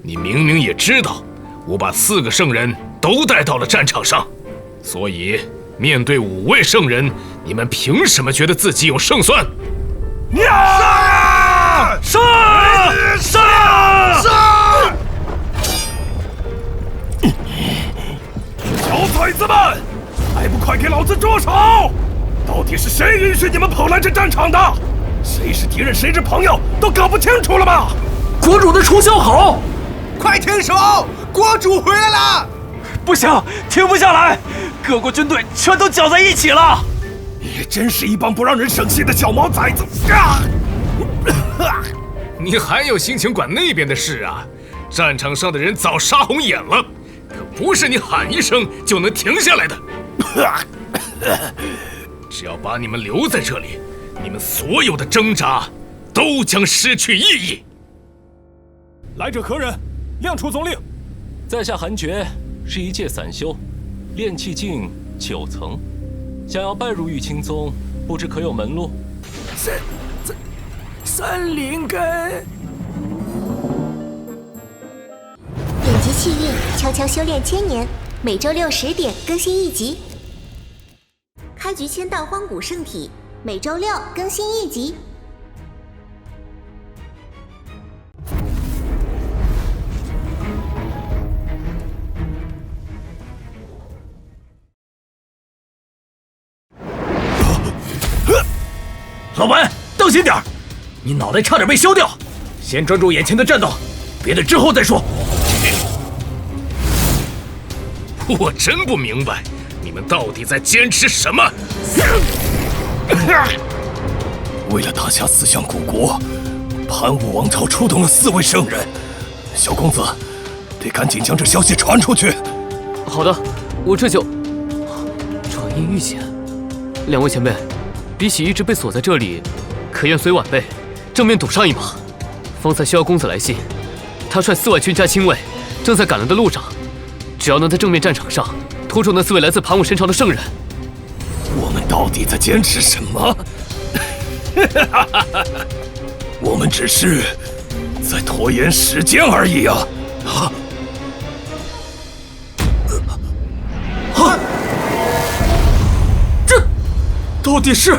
你明明也知道，我把4个圣人都带到了战场上，所以面对5位圣人，你们凭什么觉得自己有胜算？杀！杀！杀！杀！小崽子们，还不快给老子住手！到底是谁允许你们跑来这战场的？谁是敌人，谁是朋友，都搞不清楚了吧？国主的除萧好！快停手！国主回来了！不行，停不下来，各国军队全都搅在一起了。你真是一帮不让人省心的小毛崽子！你还有心情管那边的事啊？战场上的人早杀红眼了，可不是你喊一声就能停下来的。只要把你们留在这里，你们所有的挣扎都将失去意义。来者何人？亮出总令。在下韩厥，是一介散修，炼气境9层，想要拜入玉清宗，不知可有门路？森林根。点击气运，悄悄修炼1000年，每周6、10点更新1集。开局签到荒古圣体，每周6更新1集。老白，当心点儿！你脑袋差点被削掉。先专注眼前的战斗，别的之后再说。我真不明白，你们到底在坚持什么？为了打下4项古国，潘武王朝出动了4位圣人。小公子，得赶紧将这消息传出去。好的，我这就。传音遇险，两位前辈，比起一直被锁在这里，可愿随晚辈正面赌上一把？方才逍遥公子来信，他率4万军家亲卫，正在赶来的路上。只要能在正面战场上拖住那4位来自盘古神朝的圣人，我们到底在坚持什么？我们只是在拖延时间而已啊！这到底是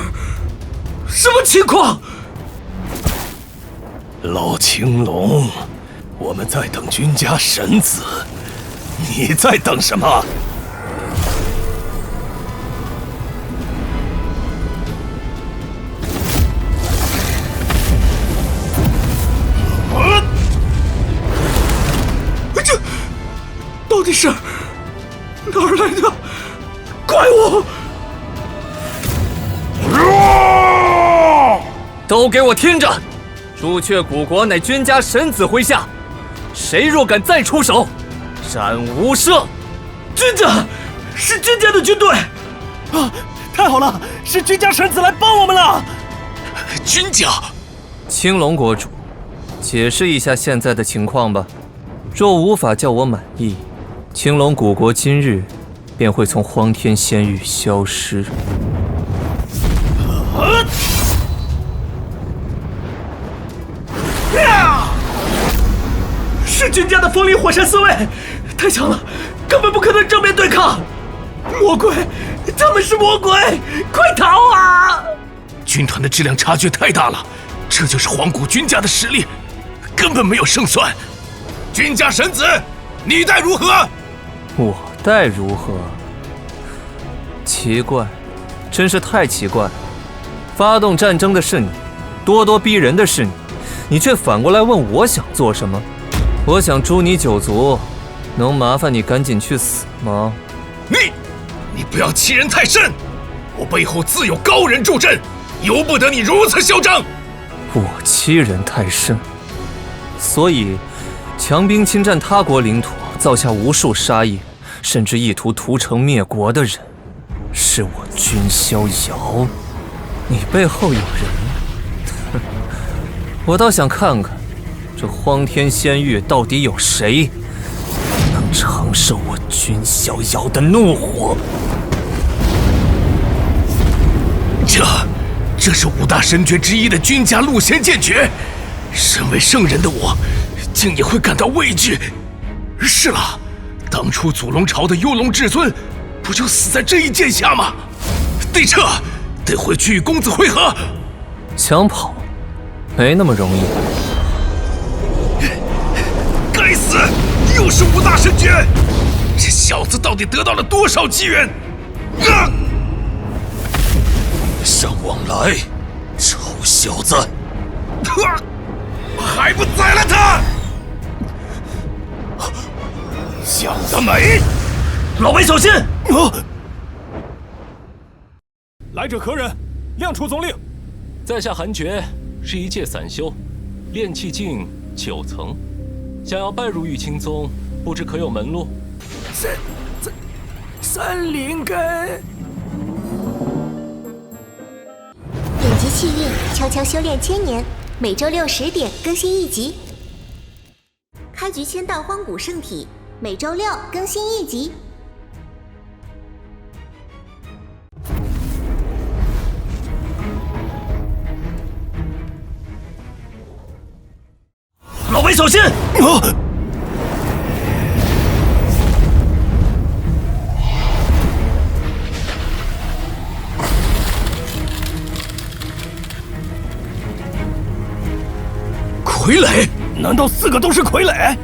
什么情况？老青龙，我们在等君家神子，你在等什么？这到底是哪儿来的怪物？都给我听着！朱雀古国乃君家神子麾下，谁若敢再出手，斩无赦！君家是君家的军队啊！太好了，是君家神子来帮我们了！君家，青龙国主，解释一下现在的情况吧。若无法叫我满意，青龙古国今日便会从荒天仙域消失。是君家的风林火山4位，太强了，根本不可能正面对抗。魔鬼，他们是魔鬼，快逃啊！军团的质量差距太大了，这就是黄谷君家的实力，根本没有胜算。君家神子，你待如何？我待如何？奇怪，真是太奇怪了。发动战争的是你，咄咄逼人的是你，你却反过来问我想做什么？我想诛你9族，能麻烦你赶紧去死吗？你不要欺人太甚！我背后自有高人助阵，由不得你如此嚣张。我欺人太甚，所以强兵侵占他国领土，造下无数杀业，甚至意图屠城灭国的人，是我君逍遥。你背后有人？我倒想看看，这荒天仙域到底有谁能承受我君逍遥的怒火？这是5大神诀之一的君家戮仙剑诀，身为圣人的我，竟也会感到畏惧。是了，当初祖龙朝的幽龙至尊，不就死在这一剑下吗？得撤，得回去与公子会合。想跑，没那么容易。该死，又是5大神诀！这小子到底得到了多少机缘？尚往来，臭小子！还不宰了他！想得美！老辈小心！来者何人？亮出总令。在下韩厥，是一介散修，炼气境9层，想要拜入玉清宗，不知可有门路？三灵根。点击契约，悄悄修炼1000年，每周6 10点更新1集。开局签到荒古圣体，每周6更新1集。老辈小心！傀儡？难道4个都是傀儡？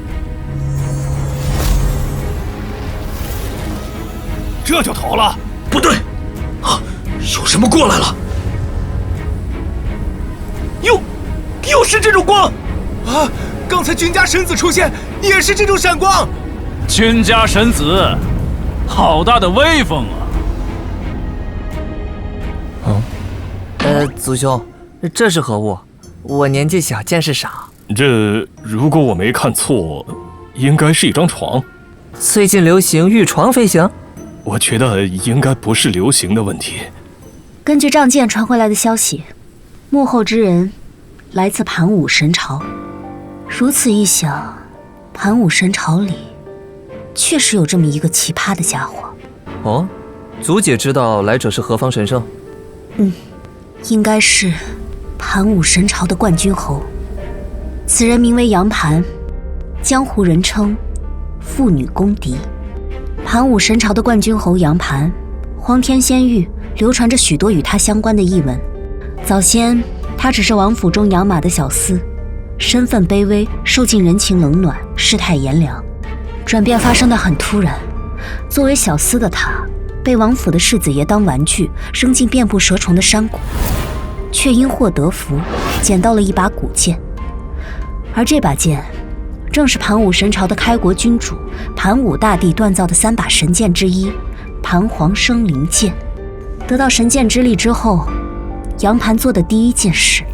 这就逃了？不对，有什么过来了？又是这种光！啊！刚才君家神子出现也是这种闪光。君家神子，好大的威风啊！族兄，这是何物？我年纪小，见识少。这如果我没看错，应该是一张床。最近流行御床飞行？我觉得应该不是流行的问题。根据仗剑传回来的消息，幕后之人来自盘武神朝。如此一想，盘武神朝里确实有这么一个奇葩的家伙。哦，族姐知道来者是何方神圣？应该是盘武神朝的冠军侯。此人名为杨盘，江湖人称妇女公敌。盘武神朝的冠军侯杨盘，荒天仙域流传着许多与他相关的异闻。早先他只是王府中养马的小厮，身份卑微，受尽人情冷暖，世态炎凉。转变发生得很突然，作为小厮的他，被王府的世子爷当玩具扔进遍布蛇虫的山谷，却因祸得福，捡到了一把古剑。而这把剑正是盘武神朝的开国君主盘武大帝锻造的3把神剑之一——盘黄生灵剑。得到神剑之力之后，杨盘做的第一件事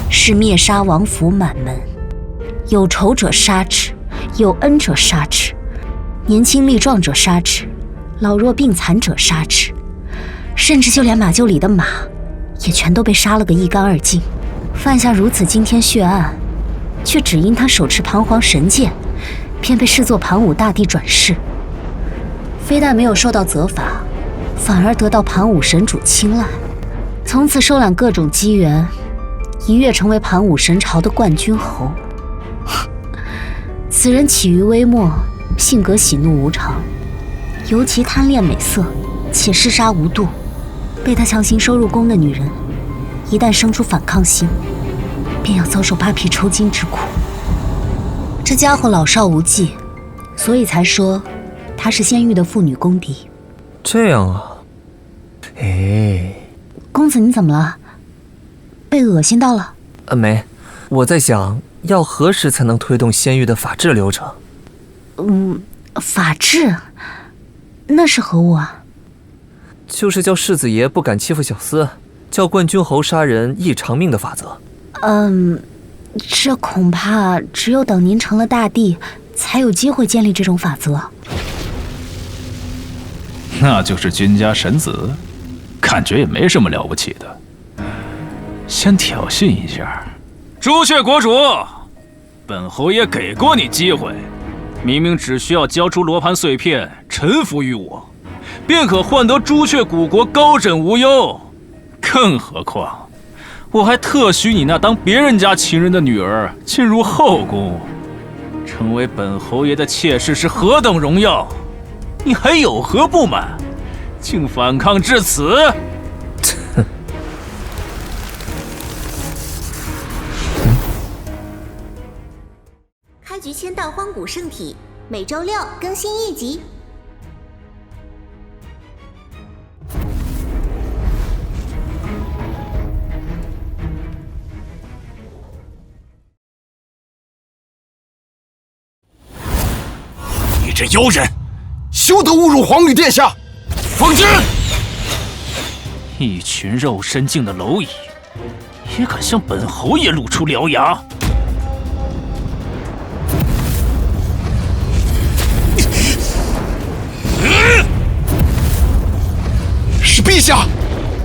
是灭杀王府满门，有仇者杀之，有恩者杀之，年轻力壮者杀之，老弱病残者杀之，甚至就连马厩里的马也全都被杀了个一干二净。犯下如此惊天血案，却只因他手持盘黄神剑，便被视作盘武大帝转世。非但没有受到责罚，反而得到盘武神主青睐，从此收揽各种机缘，一跃成为盘武神朝的冠军侯。此人起于微末，性格喜怒无常，尤其贪恋美色，且嗜杀无度。被他强行收入宫的女人，一旦生出反抗心，便要遭受扒皮抽筋之苦。这家伙老少无忌，所以才说他是仙域的妇女公敌。这样啊。公子你怎么了？被恶心到了？没，我在想要何时才能推动仙域的法治流程。法治？那是何物啊？就是叫世子爷不敢欺负小厮，叫冠军侯杀人一偿命的法则。这恐怕只有等您成了大帝，才有机会建立这种法则。那就是君家神子，感觉也没什么了不起的。先挑衅一下，朱雀国主，本侯爷给过你机会，明明只需要交出罗盘碎片，臣服于我，便可换得朱雀古国高枕无忧。更何况，我还特许你那当别人家情人的女儿进入后宫，成为本侯爷的妾室是何等荣耀！你还有何不满？竟反抗至此！开局签到荒古圣体，每周6更新1集。你这妖人，休得侮辱皇女殿下！放箭！一群肉身境的蝼蚁，也敢向本侯爷露出獠牙？是陛下，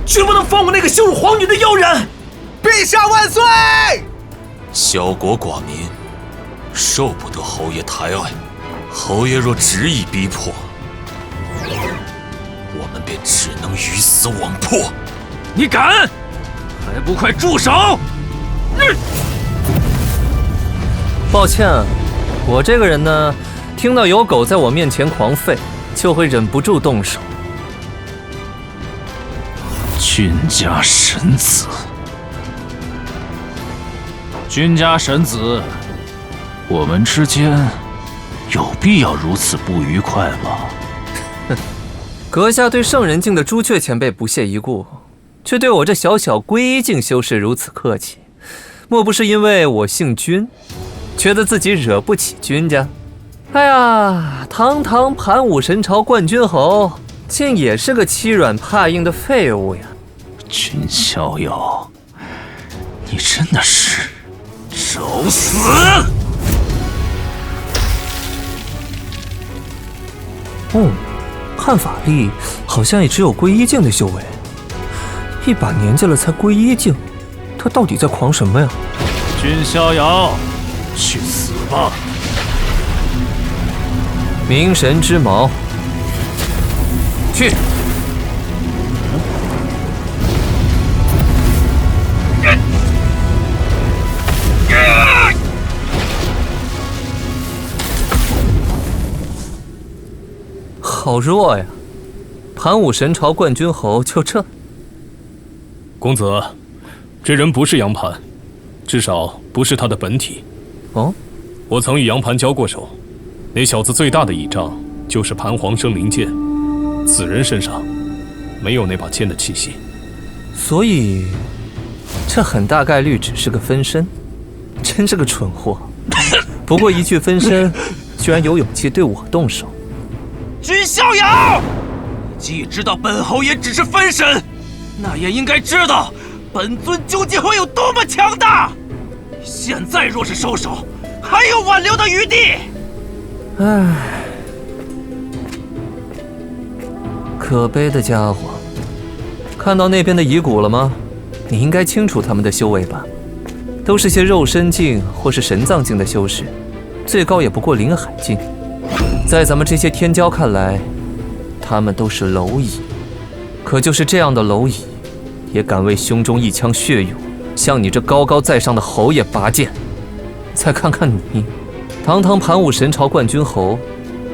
绝不能放过那个羞辱皇女的妖人！陛下万岁！小国寡民，受不得侯爷抬爱。侯爷若执意逼迫，我们便只能鱼死网破。你敢？还不快住手！抱歉，我这个人呢，听到有狗在我面前狂吠，就会忍不住动手。君家神子，君家神子，我们之间有必要如此不愉快吗？阁下对圣人境的朱雀前辈不屑一顾，却对我这小小皈依境修士如此客气，莫不是因为我姓君，觉得自己惹不起君家？哎呀，堂堂盘武神朝冠军侯，竟也是个欺软怕硬的废物呀！君逍遥，你真的是找死！看法力，好像也只有归一境的修为。一把年纪了才归一境，他到底在狂什么呀？君逍遥，去死吧！明神之矛，去！好弱呀！盘武神朝冠军侯就这？公子，这人不是杨盘，至少不是他的本体。哦，我曾与杨盘交过手，那小子最大的倚仗就是盘黄生灵剑，此人身上没有那把剑的气息。所以，这很大概率只是个分身，真是个蠢货。不过一具分身，居然有勇气对我动手。君逍遥，既知道本侯爷只是分身，那也应该知道本尊究竟会有多么强大。现在若是收手，还有挽留的余地。唉，可悲的家伙。看到那边的遗骨了吗？你应该清楚他们的修为吧？都是些肉身境或是神藏境的修士，最高也不过灵海境。在咱们这些天骄看来，他们都是蝼蚁。可就是这样的蝼蚁，也敢为胸中一腔血勇，向你这高高在上的侯爷拔剑。再看看你，堂堂盘武神朝冠军侯，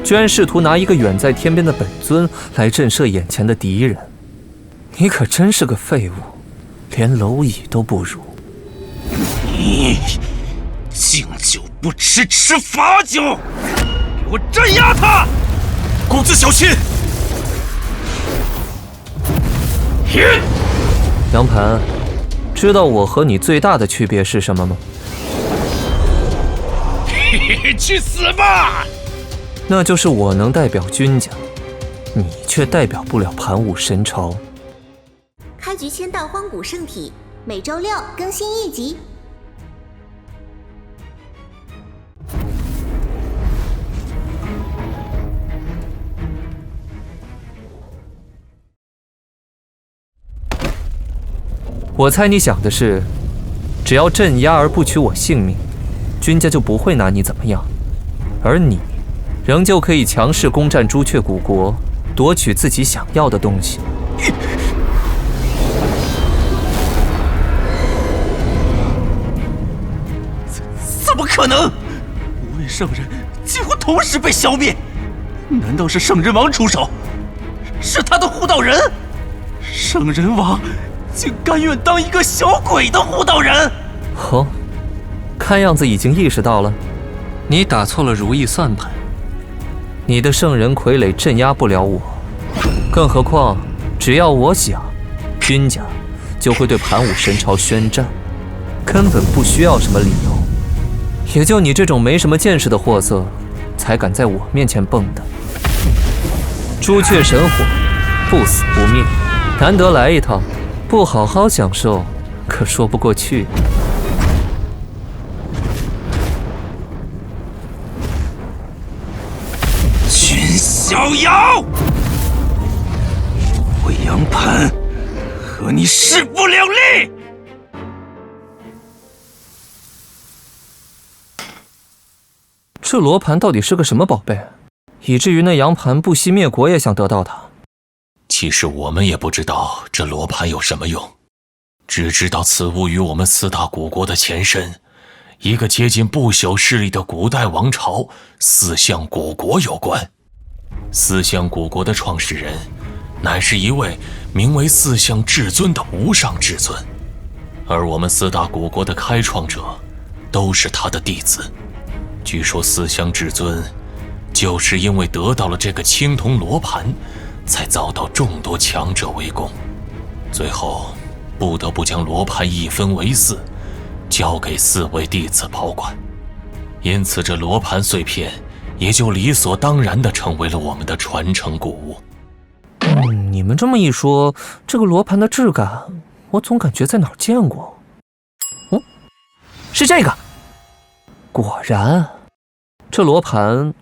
居然试图拿一个远在天边的本尊来震慑眼前的敌人。你可真是个废物，连蝼蚁都不如。你敬酒不吃吃罚酒，给我镇压他！公子小心！杨盘，知道我和你最大的区别是什么吗？去死吧！那就是我能代表君家，你却代表不了盘武神朝。开局签到荒古圣体，每周6更新1集。我猜你想的是，只要镇压而不取我性命，君家就不会拿你怎么样，而你仍旧可以强势攻占朱雀古国，夺取自己想要的东西。怎么可能？五位圣人几乎同时被消灭，难道是圣人王出手？是他的护道人？圣人王竟甘愿当一个小鬼的护道人？哦，看样子已经意识到了，你打错了如意算盘。你的圣人傀儡镇压不了我，更何况只要我想，君家就会对盘武神朝宣战，根本不需要什么理由。也就你这种没什么见识的货色，才敢在我面前蹦跶。朱雀神火，不死不灭，难得来一趟，不好好享受，可说不过去。君逍遥，我杨盘和你势不两立。这罗盘到底是个什么宝贝，以至于那杨盘不惜灭国也想得到它？其实我们也不知道这罗盘有什么用，只知道此物与我们四大古国的前身，一个接近不朽势力的古代王朝四象古国有关。四象古国的创始人，乃是一位名为四象至尊的无上至尊，而我们四大古国的开创者，都是他的弟子。据说四象至尊，就是因为得到了这个青铜罗盘，才遭到众多强者围攻，最后不得不将罗盘一分为4，交给4位弟子保管。因此这罗盘碎片也就理所当然地成为了我们的传承古物。你们这么一说，这个罗盘的质感，我总感觉在哪儿见过。哦，是这个。果然，这罗盘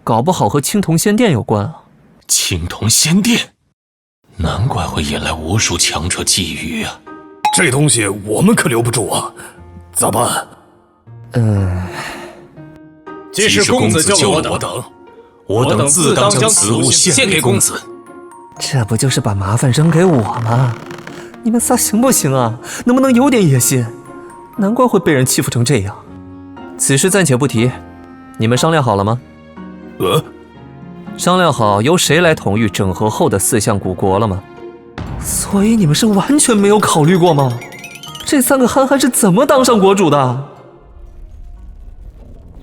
搞不好和青铜仙殿有关啊。青铜仙殿，难怪会引来无数强者觊觎啊！这东西我们可留不住啊，咋办？既是公子救了我等，我等自当将此物献给公子。这不就是把麻烦扔给我吗？你们仨行不行啊？能不能有点野心？难怪会被人欺负成这样。此事暂且不提，你们商量好了吗？商量好由谁来统御整合后的4项古国了吗？所以你们是完全没有考虑过吗？这3个憨憨是怎么当上国主的？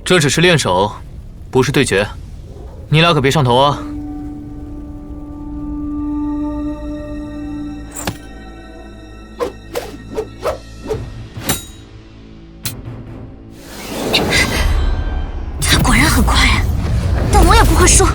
这只是练手，不是对决，你俩可别上头啊！他果然很快啊，但我也不会输。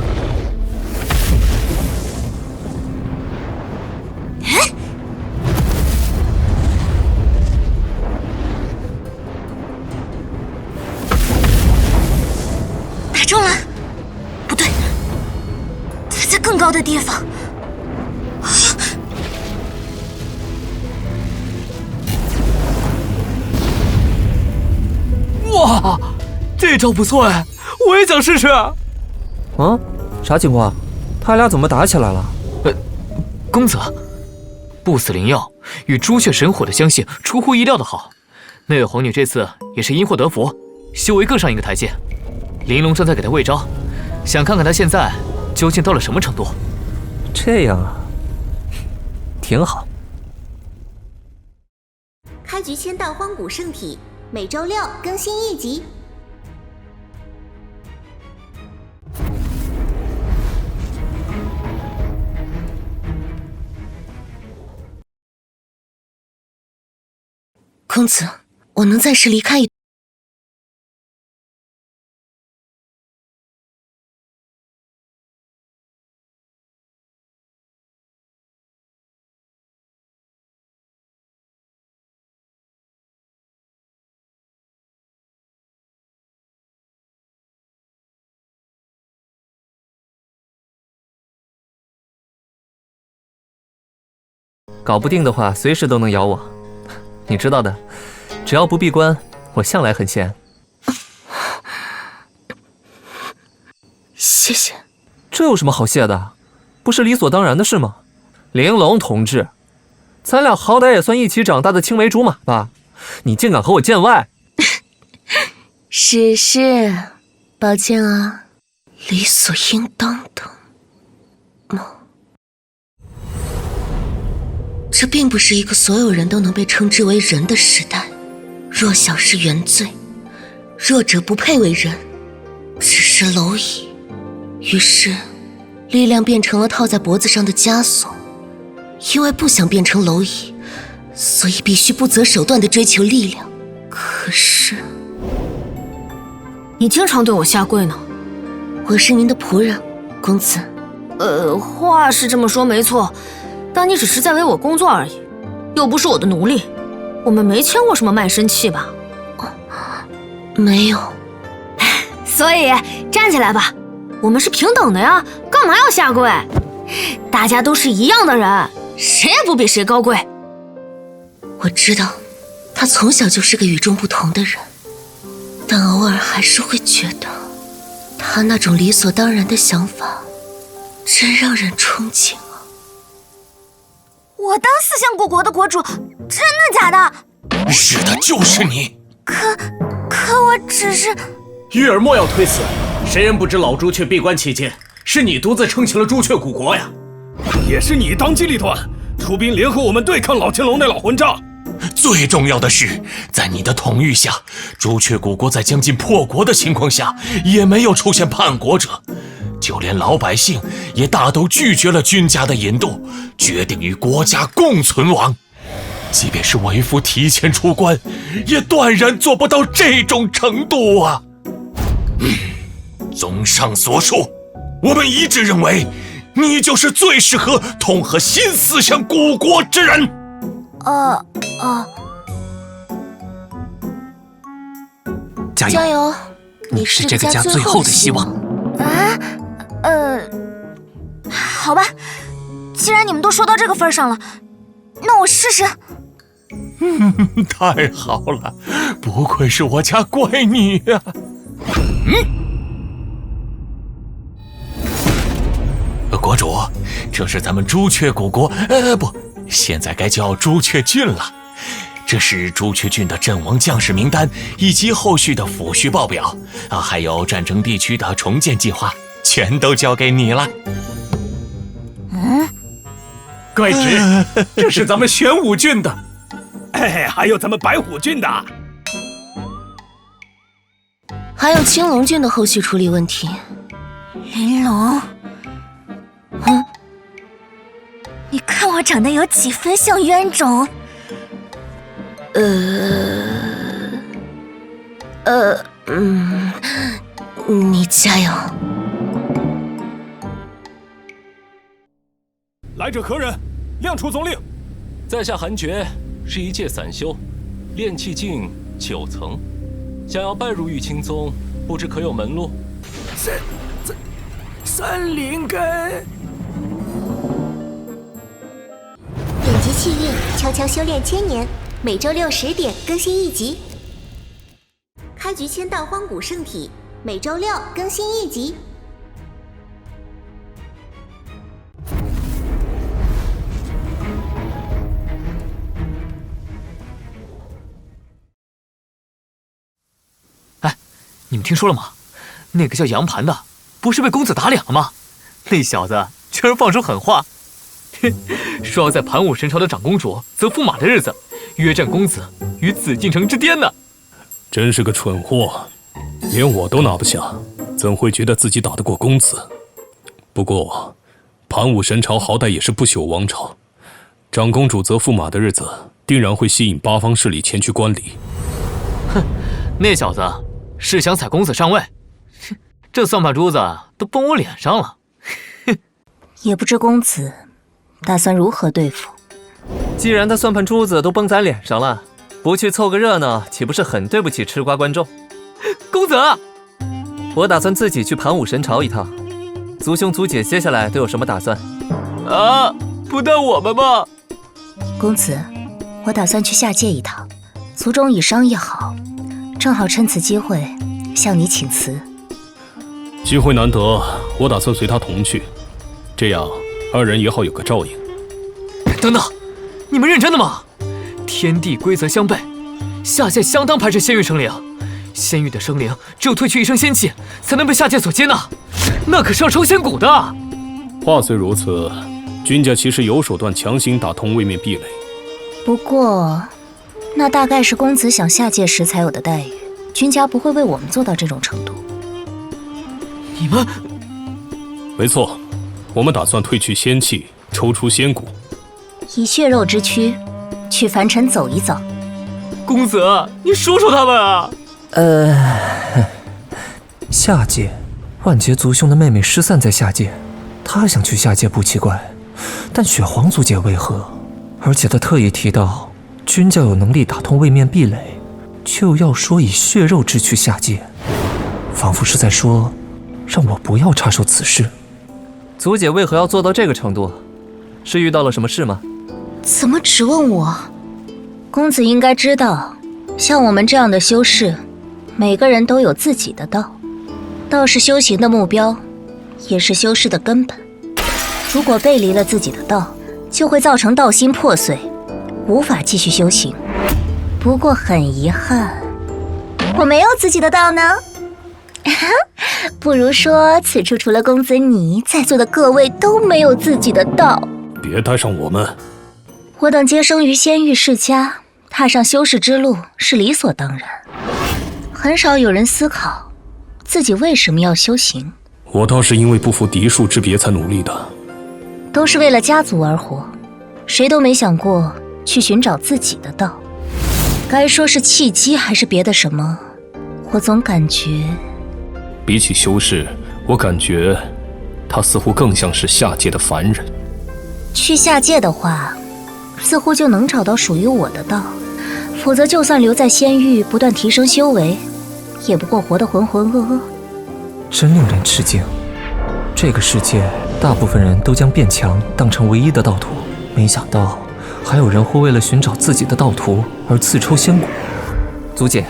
打中了？不对，他在更高的地方。哇，这招不错哎，我也想试试。啊？啥情况？他俩怎么打起来了？公子，不死灵药与朱雀神火的相性出乎意料的好。那位皇女这次也是因祸得福，修为更上一个台阶。玲珑正在给她喂招，想看看她现在究竟到了什么程度。这样啊，挺好。开局签到荒古圣体，每周6更新1集。公子，我能暂时离开一。搞不定的话，随时都能咬我。你知道的，只要不闭关，我向来很闲。谢谢。这有什么好谢的？不是理所当然的事吗？玲珑同志，咱俩好歹也算一起长大的青梅竹马吧？你竟敢和我见外！是，抱歉啊，理所应当的吗？这并不是一个所有人都能被称之为人的时代，弱小是原罪，弱者不配为人，只是蝼蚁。于是，力量变成了套在脖子上的枷锁。因为不想变成蝼蚁，所以必须不择手段地追求力量。可是，你经常对我下跪呢。我是您的仆人，公子。话是这么说没错。但你只是在为我工作而已，又不是我的奴隶。我们没签过什么卖身契吧？没有。所以站起来吧，我们是平等的呀，干嘛要下跪？大家都是一样的人，谁也不比谁高贵。我知道，他从小就是个与众不同的人，但偶尔还是会觉得，他那种理所当然的想法，真让人憧憬。我当4项古国的国主，真的假的？是的，就是你。可我只是……玉儿莫要推辞，谁人不知老朱雀闭关期间，是你独自撑起了朱雀古国呀。也是你当机立断，出兵联合我们对抗老天龙那老混账。最重要的是，在你的统御下，朱雀古国在将近破国的情况下，也没有出现叛国者。就连老百姓也大都拒绝了君家的引渡，决定与国家共存亡。即便是为父提前出关，也断然做不到这种程度啊！综上所述，我们一致认为，你就是最适合统合新4项古国之人。加油！你是这个家最后的希望。好吧，既然你们都说到这个份上了，那我试试。太好了，不愧是我家乖女呀！国主，这是咱们朱雀古国，不，现在该叫朱雀郡了。这是朱雀郡的阵亡将士名单以及后续的抚恤报表啊，还有战争地区的重建计划，全都交给你了。怪职，这是咱们玄武郡的，还有咱们白虎郡的，还有青龙郡的后续处理问题。玲珑，你看我长得有几分像冤种？你加油。来者何人？亮出总令。在下韩厥，是一介散修，炼气境9层，想要拜入玉清宗，不知可有门路？三灵根。点击契约，悄悄修炼1000年，每周6、10点更新1集。开局签到荒古圣体，每周6更新1集。你们听说了吗？那个叫杨盘的，不是被公子打脸了吗？那小子居然放出狠话，说要在盘武神朝的长公主择驸马的日子，约战公子于紫禁城之巅呢。真是个蠢货，连我都拿不下，怎会觉得自己打得过公子？不过，盘武神朝好歹也是不朽王朝，长公主择驸马的日子，定然会吸引八方势力前去观礼。哼，那小子是想踩公子上位，这算盘珠子都崩我脸上了。也不知公子打算如何对付。既然他算盘珠子都崩咱脸上了，不去凑个热闹，岂不是很对不起吃瓜观众？公子，我打算自己去盘武神朝一趟。族兄族姐接下来都有什么打算？啊，不带我们吧？公子，我打算去下界一趟，族中已商议好，正好趁此机会向你请辞。机会难得，我打算随他同去，这样二人也好有个照应。等等，你们认真的吗？天地规则相悖，下界相当排斥仙域生灵，仙域的生灵只有褪去一身仙气，才能被下界所接纳，那可是要抽仙骨的。话虽如此，君家其实有手段强行打通位面壁垒。不过，那大概是公子想下界时才有的待遇，君家不会为我们做到这种程度。你们？没错，我们打算褪去仙气，抽出仙骨，以血肉之躯去凡尘走一遭。公子，你说说他们啊！下界，万劫族兄的妹妹失散在下界，她想去下界不奇怪，但雪皇族姐为何？而且她特意提到君家有能力打通位面壁垒，却又要说以血肉之躯下界，仿佛是在说让我不要插手此事。族姐为何要做到这个程度？是遇到了什么事吗？怎么只问我？公子应该知道，像我们这样的修士，每个人都有自己的道。道是修行的目标，也是修士的根本。如果背离了自己的道，就会造成道心破碎，无法继续修行。不过很遗憾，我没有自己的道呢。不如说，此处除了公子你，在座的各位都没有自己的道。别带上我们。我等皆生于仙域世家，踏上修士之路是理所当然。很少有人思考自己为什么要修行。我倒是因为不服嫡庶之别才努力的。都是为了家族而活，谁都没想过去寻找自己的道。该说是契机还是别的什么，我总感觉……比起修士，我感觉他似乎更像是下界的凡人。去下界的话，似乎就能找到属于我的道，否则就算留在仙域不断提升修为，也不过活得浑浑噩噩。真令人吃惊，这个世界大部分人都将变强当成唯一的道途，没想到还有人会为了寻找自己的道途而自抽仙骨。族姐，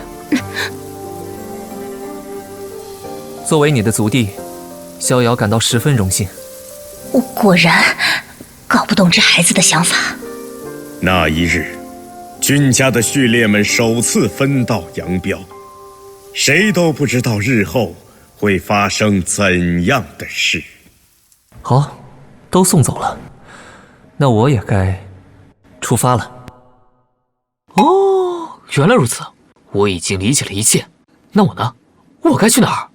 作为你的族弟，逍遥感到十分荣幸。我果然搞不懂这孩子的想法。那一日，君家的序列们首次分道扬镳，谁都不知道日后会发生怎样的事。好，都送走了，那我也该出发了。哦，原来如此，我已经理解了一切。那我呢？我该去哪儿？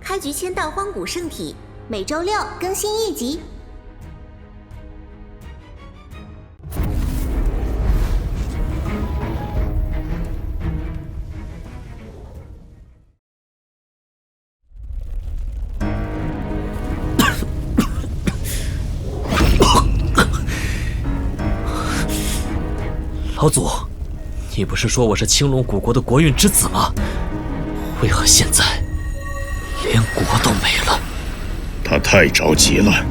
开局签到荒古圣体，每周6更新1集。老祖，你不是说我是青龙古国的国运之子吗？为何现在连国都没了？他太着急了，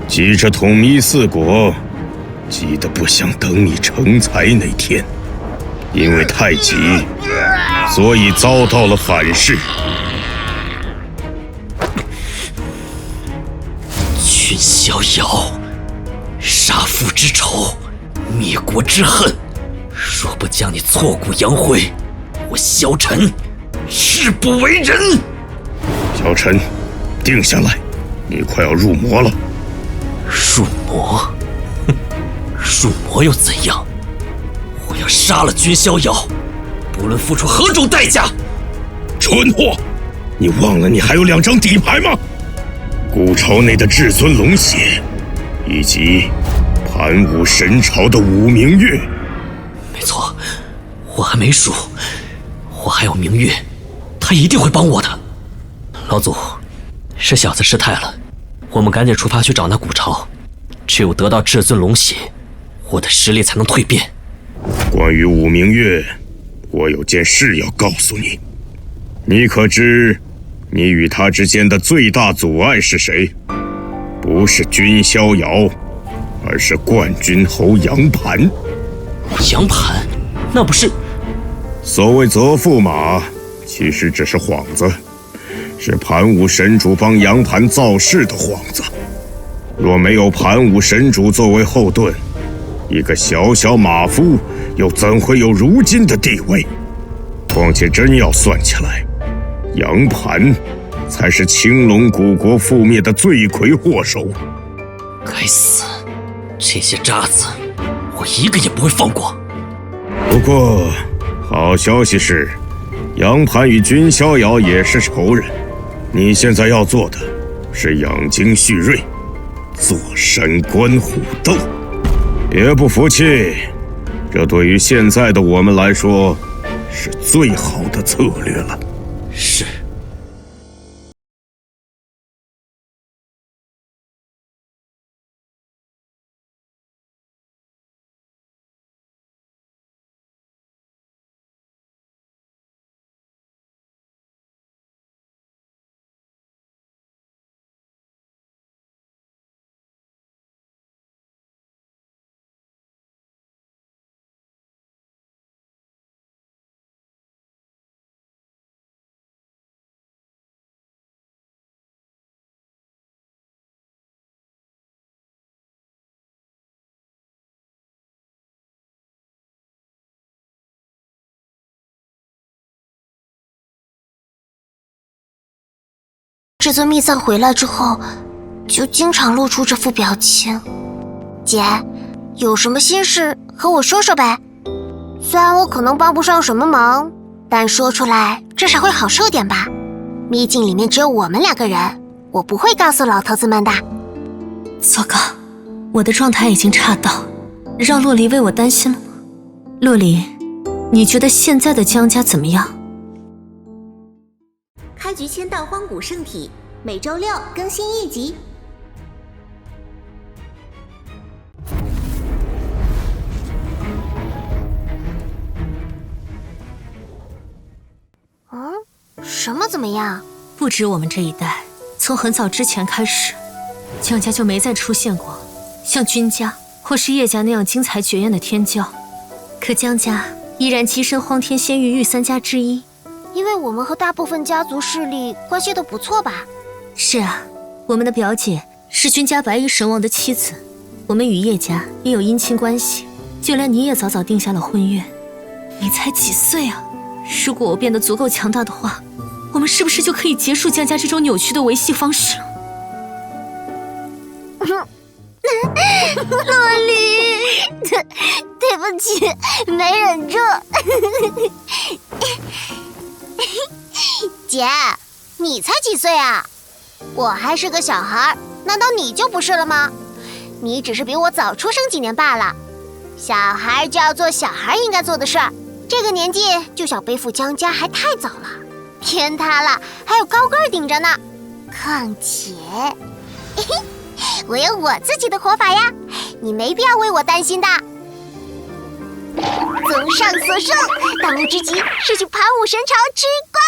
急着统一4国，急得不想等你成才那天。因为太急，所以遭到了反噬。君逍遥，杀父之仇，灭国之恨，若不将你挫骨扬灰，我萧晨誓不为人。萧晨，定下来，你快要入魔了。入魔？哼，入魔又怎样？我要杀了君逍遥，不论付出何种代价。蠢货，你忘了你还有2张底牌吗？古朝内的至尊龙血，以及盘武神朝的武明月。没错，我还没输，我还有明月，他一定会帮我的。老祖，是小子失态了，我们赶紧出发去找那古朝。只有得到至尊龙血，我的实力才能蜕变。关于武明月，我有件事要告诉你。你可知你与他之间的最大阻碍是谁？不是君逍遥，而是冠军侯杨盘。杨盘？那不是……所谓择驸马，其实只是幌子，是盘武神主帮杨盘造势的幌子。若没有盘武神主作为后盾，一个小小马夫又怎会有如今的地位？况且真要算起来，杨盘才是青龙古国覆灭的罪魁祸首。该死，这些渣子，我一个也不会放过。不过，好消息是，杨盘与君逍遥也是仇人。你现在要做的是养精蓄锐，坐山观虎斗。别不服气，这对于现在的我们来说，是最好的策略了。是。至尊秘藏回来之后，就经常露出这副表情。姐，有什么心事和我说说呗。虽然我可能帮不上什么忙，但说出来至少会好受点吧。秘境里面只有我们2个人，我不会告诉老头子们的。糟糕，我的状态已经差到让洛离为我担心了吗？洛离，你觉得现在的江家怎么样？开局签到荒古圣体，每周6更新1集。什么怎么样？不止我们这一代，从很早之前开始，江家就没再出现过像君家或是叶家那样精彩绝艳的天骄。可江家依然跻身荒天仙域御三家之一，因为我们和大部分家族势力关系都不错吧？是啊，我们的表姐是君家白衣神王的妻子，我们与叶家也有姻亲关系，就连你也早早定下了婚约。你才几岁啊？如果我变得足够强大的话，我们是不是就可以结束江家这种扭曲的维系方式了？洛丽，对不起，没忍住。姐，你才几岁啊？我还是个小孩，难道你就不是了吗？你只是比我早出生几年罢了。小孩就要做小孩应该做的事儿，这个年纪就想背负江家还太早了。天塌了还有高个儿顶着呢。况且，我有我自己的活法呀，你没必要为我担心的。综上所述，当务之急是去盘武神朝吃瓜。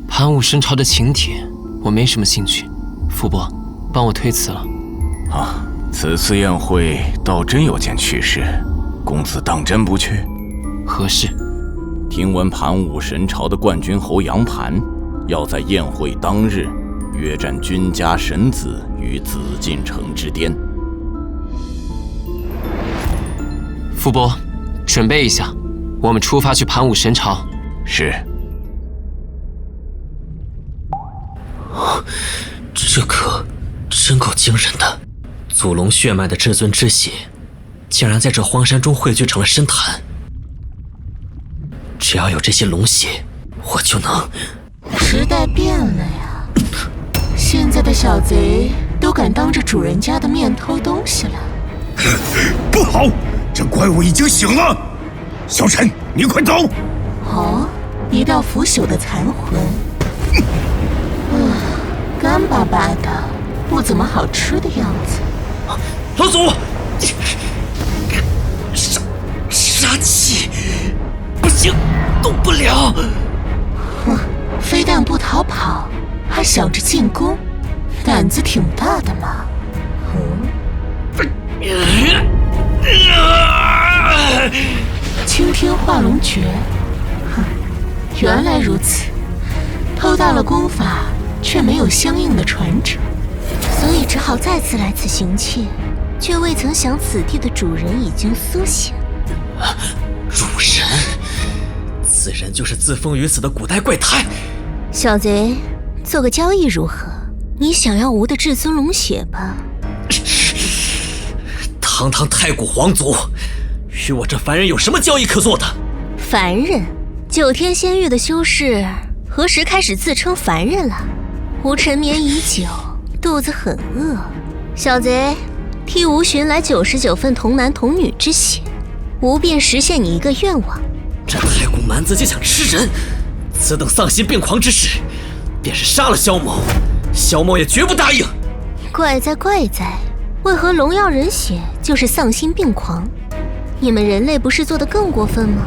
盘武神朝的请帖，我没什么兴趣。傅伯，帮我推辞了。啊，此次宴会倒真有件趣事，公子当真不去？何事？听闻盘武神朝的冠军侯杨盘要在宴会当日约战君家神子于紫禁城之巅。傅伯，准备一下，我们出发去盘武神朝。是。这可真够惊人的，祖龙血脉的至尊之血，竟然在这荒山中汇聚成了深潭。只要有这些龙血，我就能……时代变了呀，现在的小贼都敢当着主人家的面偷东西了。不好，这怪物已经醒了。小陈，你快走！哦，一道腐朽的残魂。干巴巴的，不怎么好吃的样子。老祖，杀气不行，动不了。哼，非但不逃跑，还想着进攻，胆子挺大的嘛。青天化龙诀，哼，原来如此，偷到了功法。却没有相应的传承，所以只好再次来此行窃，却未曾想此地的主人已经苏醒。主人，此人就是自封于此的古代怪胎。小贼，做个交易如何？你想要吾的至尊龙血吧？堂堂太古皇族，与我这凡人有什么交易可做的？凡人，9天仙域的修士何时开始自称凡人了？吾沉眠已久，肚子很饿。小贼，替吾寻来99份童男童女之血，吾便实现你一个愿望。这太古蛮子竟想吃人，此等丧心病狂之事，便是杀了萧某，萧某也绝不答应。怪哉怪哉，为何龙要人血就是丧心病狂？你们人类不是做得更过分吗？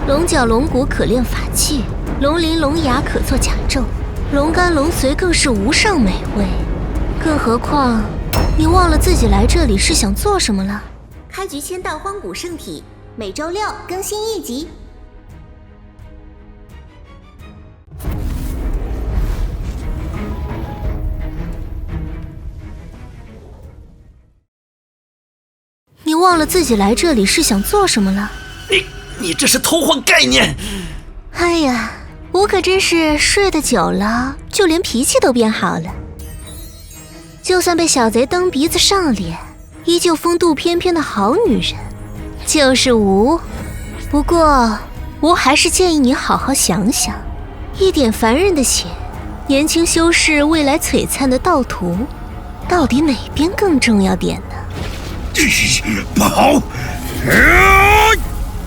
龙角龙骨可炼法器，龙鳞龙牙可做甲胄，龙肝龙髓更是无上美味。更何况，你忘了自己来这里是想做什么了？开局签到荒古圣体，每周6更新1集。你忘了自己来这里是想做什么了？你这是偷换概念！哎呀，我可真是睡得久了，就连脾气都变好了。就算被小贼蹬鼻子上脸，依旧风度翩翩的好女人，就是吾。不过，吾还是建议你好好想想，一点凡人的血，年轻修士未来璀璨的道途，到底哪边更重要点呢？不好！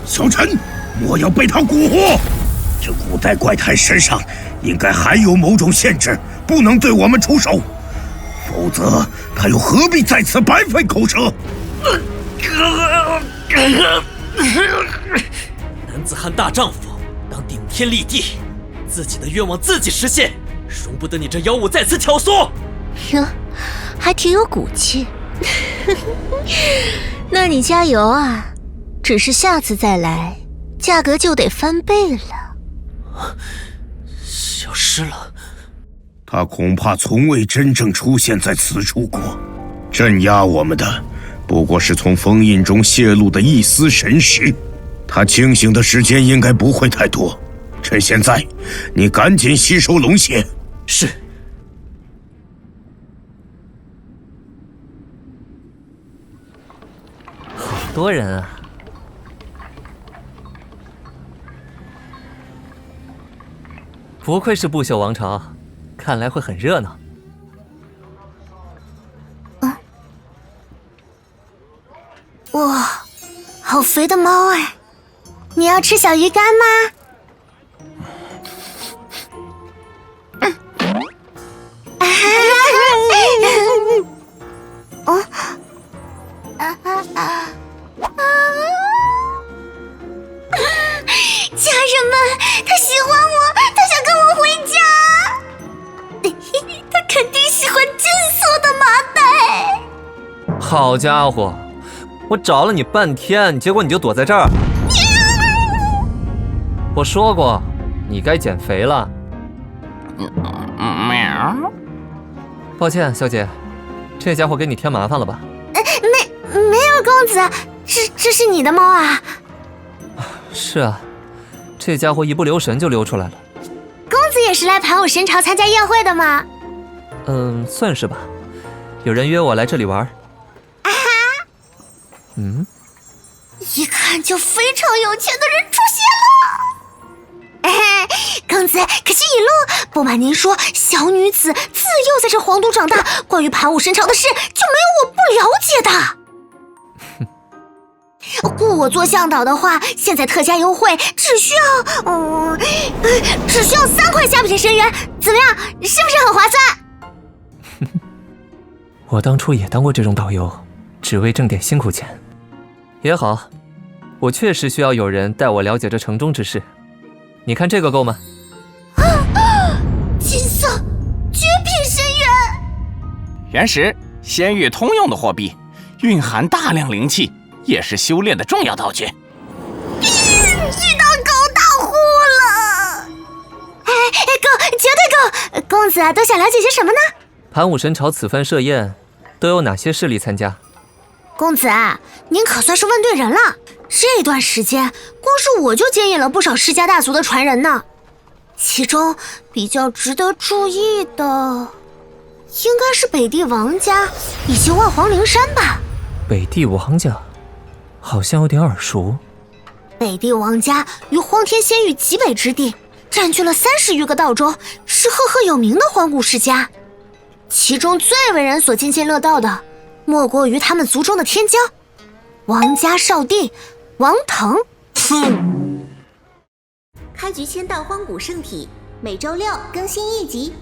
小陈，莫要被他蛊惑。这古代怪胎身上应该还有某种限制，不能对我们出手，否则他又何必在此白费口舌？男子汉大丈夫，当顶天立地，自己的愿望自己实现，容不得你这妖物再次挑唆。哟，还挺有骨气。那你加油啊！只是下次再来，价格就得翻倍了。消失了。他恐怕从未真正出现在此处过，镇压我们的不过是从封印中泄露的一丝神识。他清醒的时间应该不会太多，趁现在，你赶紧吸收龙血。是。好多人啊！不愧是不朽王朝，看来会很热闹。哇，好肥的猫哎！你要吃小鱼干吗？家人们，他喜欢我，他想跟我回家。他肯定喜欢金色的麻袋。好家伙，我找了你半天，结果你就躲在这儿。我说过，你该减肥了。喵。抱歉，小姐，这家伙给你添麻烦了吧？没有，公子，这是你的猫啊？是啊，这家伙一不留神就溜出来了。公子也是来盘武神朝参加宴会的吗？算是吧。有人约我来这里玩。啊哈！一看就非常有钱的人出现了。公子，可惜已路。不瞒您说，小女子自幼在这皇都长大，关于盘武神朝的事就没有我不了解的。雇我做向导的话，现在特价优惠，只需要3块虾皮神元，怎么样？是不是很划算？我当初也当过这种导游，只为挣点辛苦钱。也好，我确实需要有人带我了解这城中之事。你看这个够吗？金色绝品神元，原石，仙域通用的货币，蕴含大量灵气，也是修炼的重要道具。遇到狗大户了！够，绝对够！公子都想了解些什么呢？盘武神朝此番设宴，都有哪些势力参加？公子，您可算是问对人了。这段时间，光是我就接引了不少世家大族的传人呢。其中比较值得注意的，应该是北地王家以及万皇灵山吧。北地王家，好像有点耳熟。北地王家于荒天仙域极北之地，占据了30余个道州，是赫赫有名的荒古世家。其中最为人所津津乐道的，莫过于他们族中的天骄王家少帝王腾。开局签到荒古圣体，每周6更新1集。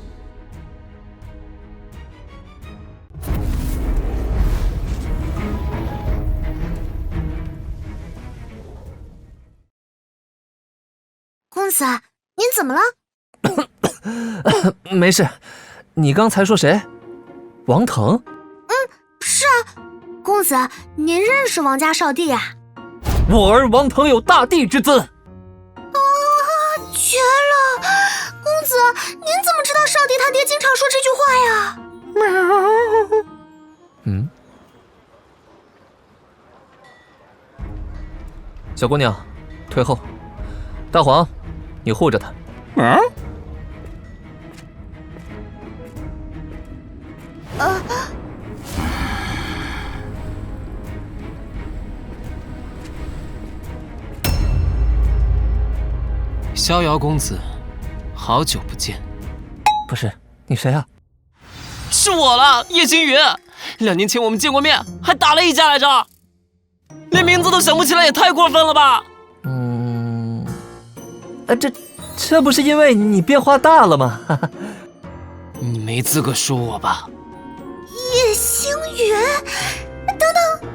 公子，您怎么了？没事，你刚才说谁？王腾？是啊，公子，您认识王家少帝呀？我儿王腾有大帝之尊。绝了！公子，您怎么知道少帝他爹经常说这句话呀？小姑娘，退后。大黄，你护着他。逍遥公子，好久不见。不是，你谁啊？是我了，叶星宇。2年前我们见过面，还打了一架来着。连名字都想不起来，也太过分了吧？这不是因为你变化大了吗？你没资格说我吧？叶星宇，等等，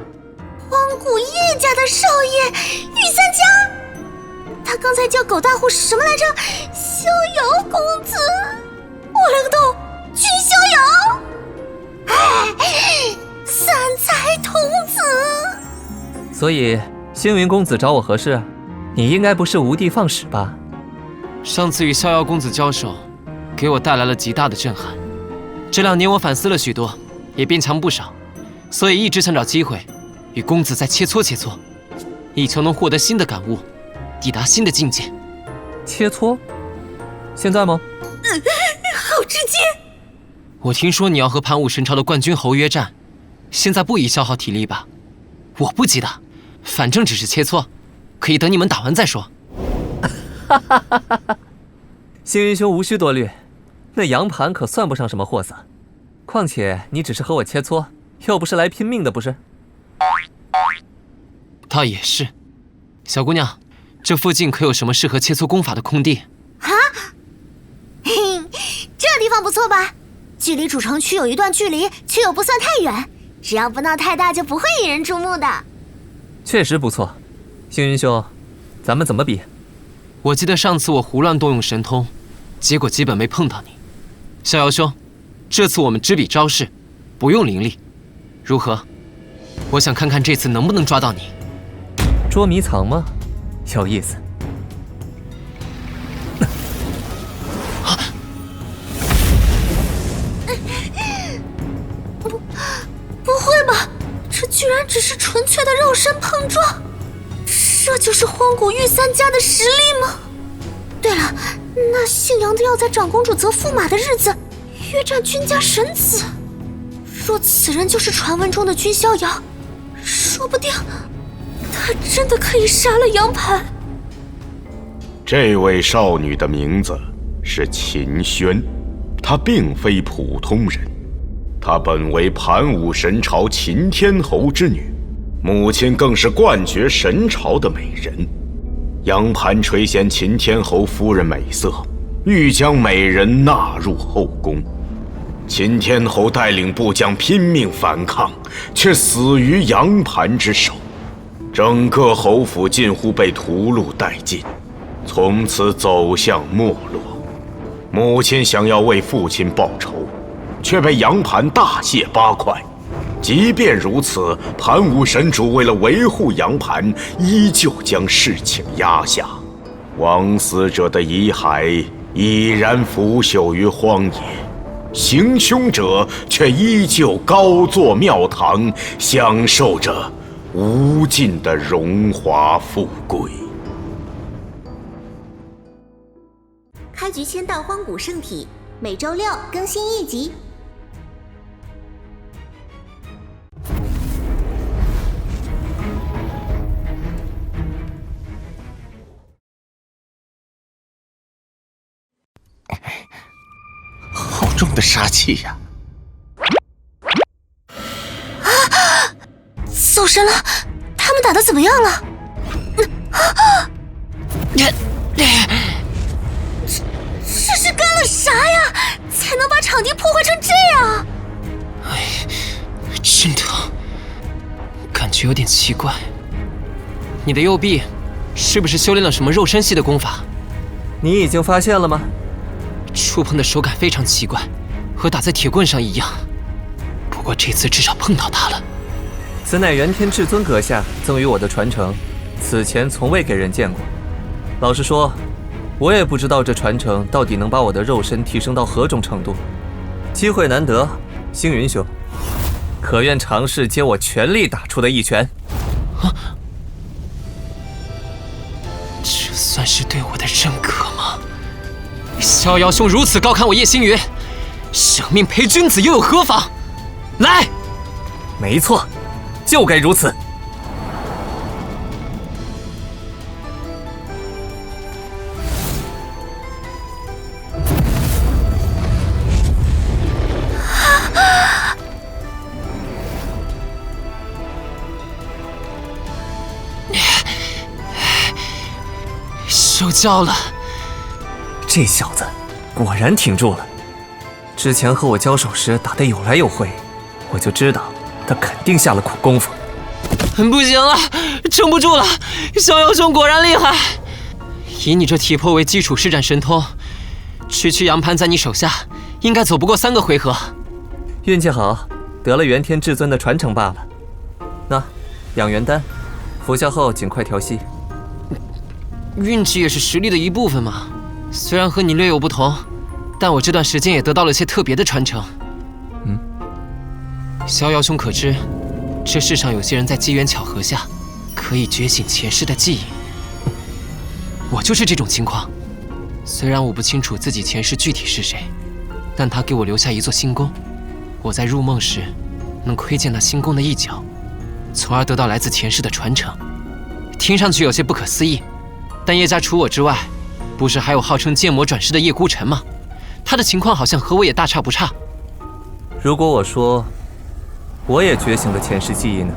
荒谷叶家的少爷御三家。他刚才叫狗大户什么来着？逍遥公子。我勒个洞，君逍遥！哎，三才童子。所以星云公子找我何事啊？你应该不是无的放矢吧？上次与逍遥公子交手，给我带来了极大的震撼。这2年我反思了许多，也变强不少，所以一直想找机会与公子再切磋切磋，以求能获得新的感悟，抵达新的境界。切磋？现在吗？好直接。我听说你要和盘武神朝的冠军侯约战，现在不宜消耗体力吧？我不急的，反正只是切磋，可以等你们打完再说。星云兄无需多虑，那杨盘可算不上什么货色。况且你只是和我切磋，又不是来拼命的，不是？倒也是。小姑娘，这附近可有什么适合切磋功法的空地？啊？嘿，这地方不错吧？距离主城区有一段距离，却又不算太远，只要不闹太大，就不会引人注目的。确实不错。星云兄，咱们怎么比？我记得上次我胡乱动用神通，结果基本没碰到你。逍遥兄，这次我们只比招式，不用灵力，如何？我想看看这次能不能抓到你。捉迷藏吗？有意思。不会吧？这居然只是纯粹的肉身碰撞？这就是荒古御三家的实力吗？对了，那姓杨的要在长公主择驸马的日子约战君家神子。若此人就是传闻中的君逍遥，说不定他真的可以杀了杨盘。这位少女的名字是秦轩，她并非普通人，她本为盘武神朝秦天侯之女，母亲更是冠绝神朝的美人。杨盘垂涎秦天侯夫人美色，欲将美人纳入后宫。秦天侯带领部将拼命反抗，却死于杨盘之手，整个侯府近乎被屠戮殆尽，从此走向没落。母亲想要为父亲报仇，却被杨盘大卸八块。即便如此，盘武神主为了维护杨盘，依旧将事情压下。枉死者的遗骸已然腐朽于荒野，行凶者却依旧高坐庙堂，享受着无尽的荣华富贵。开局签到荒古圣体，每周6更新1集。好重的杀气呀！走神了，他们打得怎么样了？这是干了啥呀？才能把场地破坏成这样？真的，感觉有点奇怪。你的右臂是不是修炼了什么肉身系的功法？你已经发现了吗？触碰的手感非常奇怪，和打在铁棍上一样。不过这次至少碰到它了。此乃元天至尊阁下赠予我的传承，此前从未给人见过。老实说，我也不知道这传承到底能把我的肉身提升到何种程度。机会难得，星云兄，可愿尝试接我全力打出的一拳？这算是对我的认可吗？逍遥兄如此高看我叶星云，舍命陪君子又有何妨？来！没错，就该如此。受教了。这小子果然挺住了。之前和我交手时打得有来有回，我就知道他肯定下了苦功夫。不行了，撑不住了！逍遥兄果然厉害，以你这体魄为基础施展神通，区区杨盘在你手下，应该走不过3个回合。运气好，得了元天至尊的传承罢了。那养元丹，服下后尽快调息。运气也是实力的一部分嘛，虽然和你略有不同，但我这段时间也得到了些特别的传承。逍遥兄可知，这世上有些人在机缘巧合下，可以觉醒前世的记忆。我就是这种情况。虽然我不清楚自己前世具体是谁，但他给我留下一座星宫，我在入梦时能窥见那星宫的一角，从而得到来自前世的传承。听上去有些不可思议，但叶家除我之外，不是还有号称剑魔转世的叶孤晨吗？他的情况好像和我也大差不差。如果我说我也觉醒了前世记忆呢？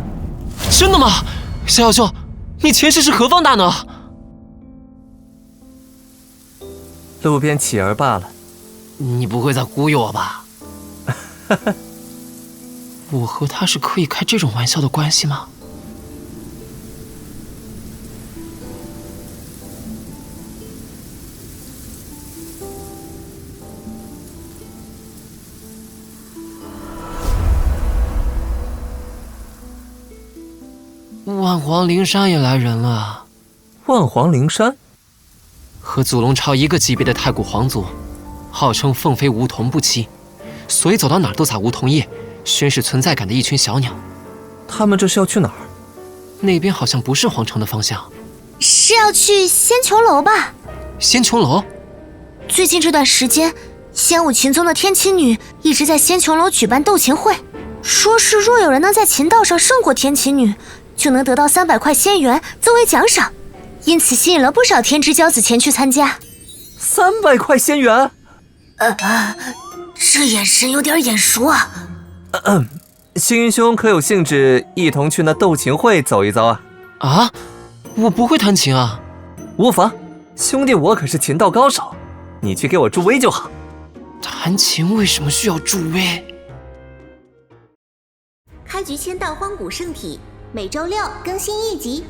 真的吗？逍遥兄，你前世是何方大能？路边乞儿罢了。你不会在忽悠我吧？我和他是可以开这种玩笑的关系吗？万皇灵山也来人了。万皇灵山？和祖龙朝一个级别的太古皇族，号称凤飞梧桐不栖，所以走到哪儿都撒梧桐叶，宣示存在感的一群小鸟。他们这是要去哪儿？那边好像不是皇城的方向。是要去仙穹楼吧？仙穹楼？最近这段时间，仙武琴宗的天琴女一直在仙穹楼举办斗琴会，说是若有人能在琴道上胜过天琴女，就能得到300块仙元作为奖赏，因此吸引了不少天之骄子前去参加。300块仙元？这眼神有点眼熟啊。星云兄可有兴致一同去那斗琴会走一遭啊？啊，我不会弹琴啊。无妨，兄弟我可是琴道高手，你去给我助威就好。弹琴为什么需要助威？开局签到荒古圣体，每周6更新1集。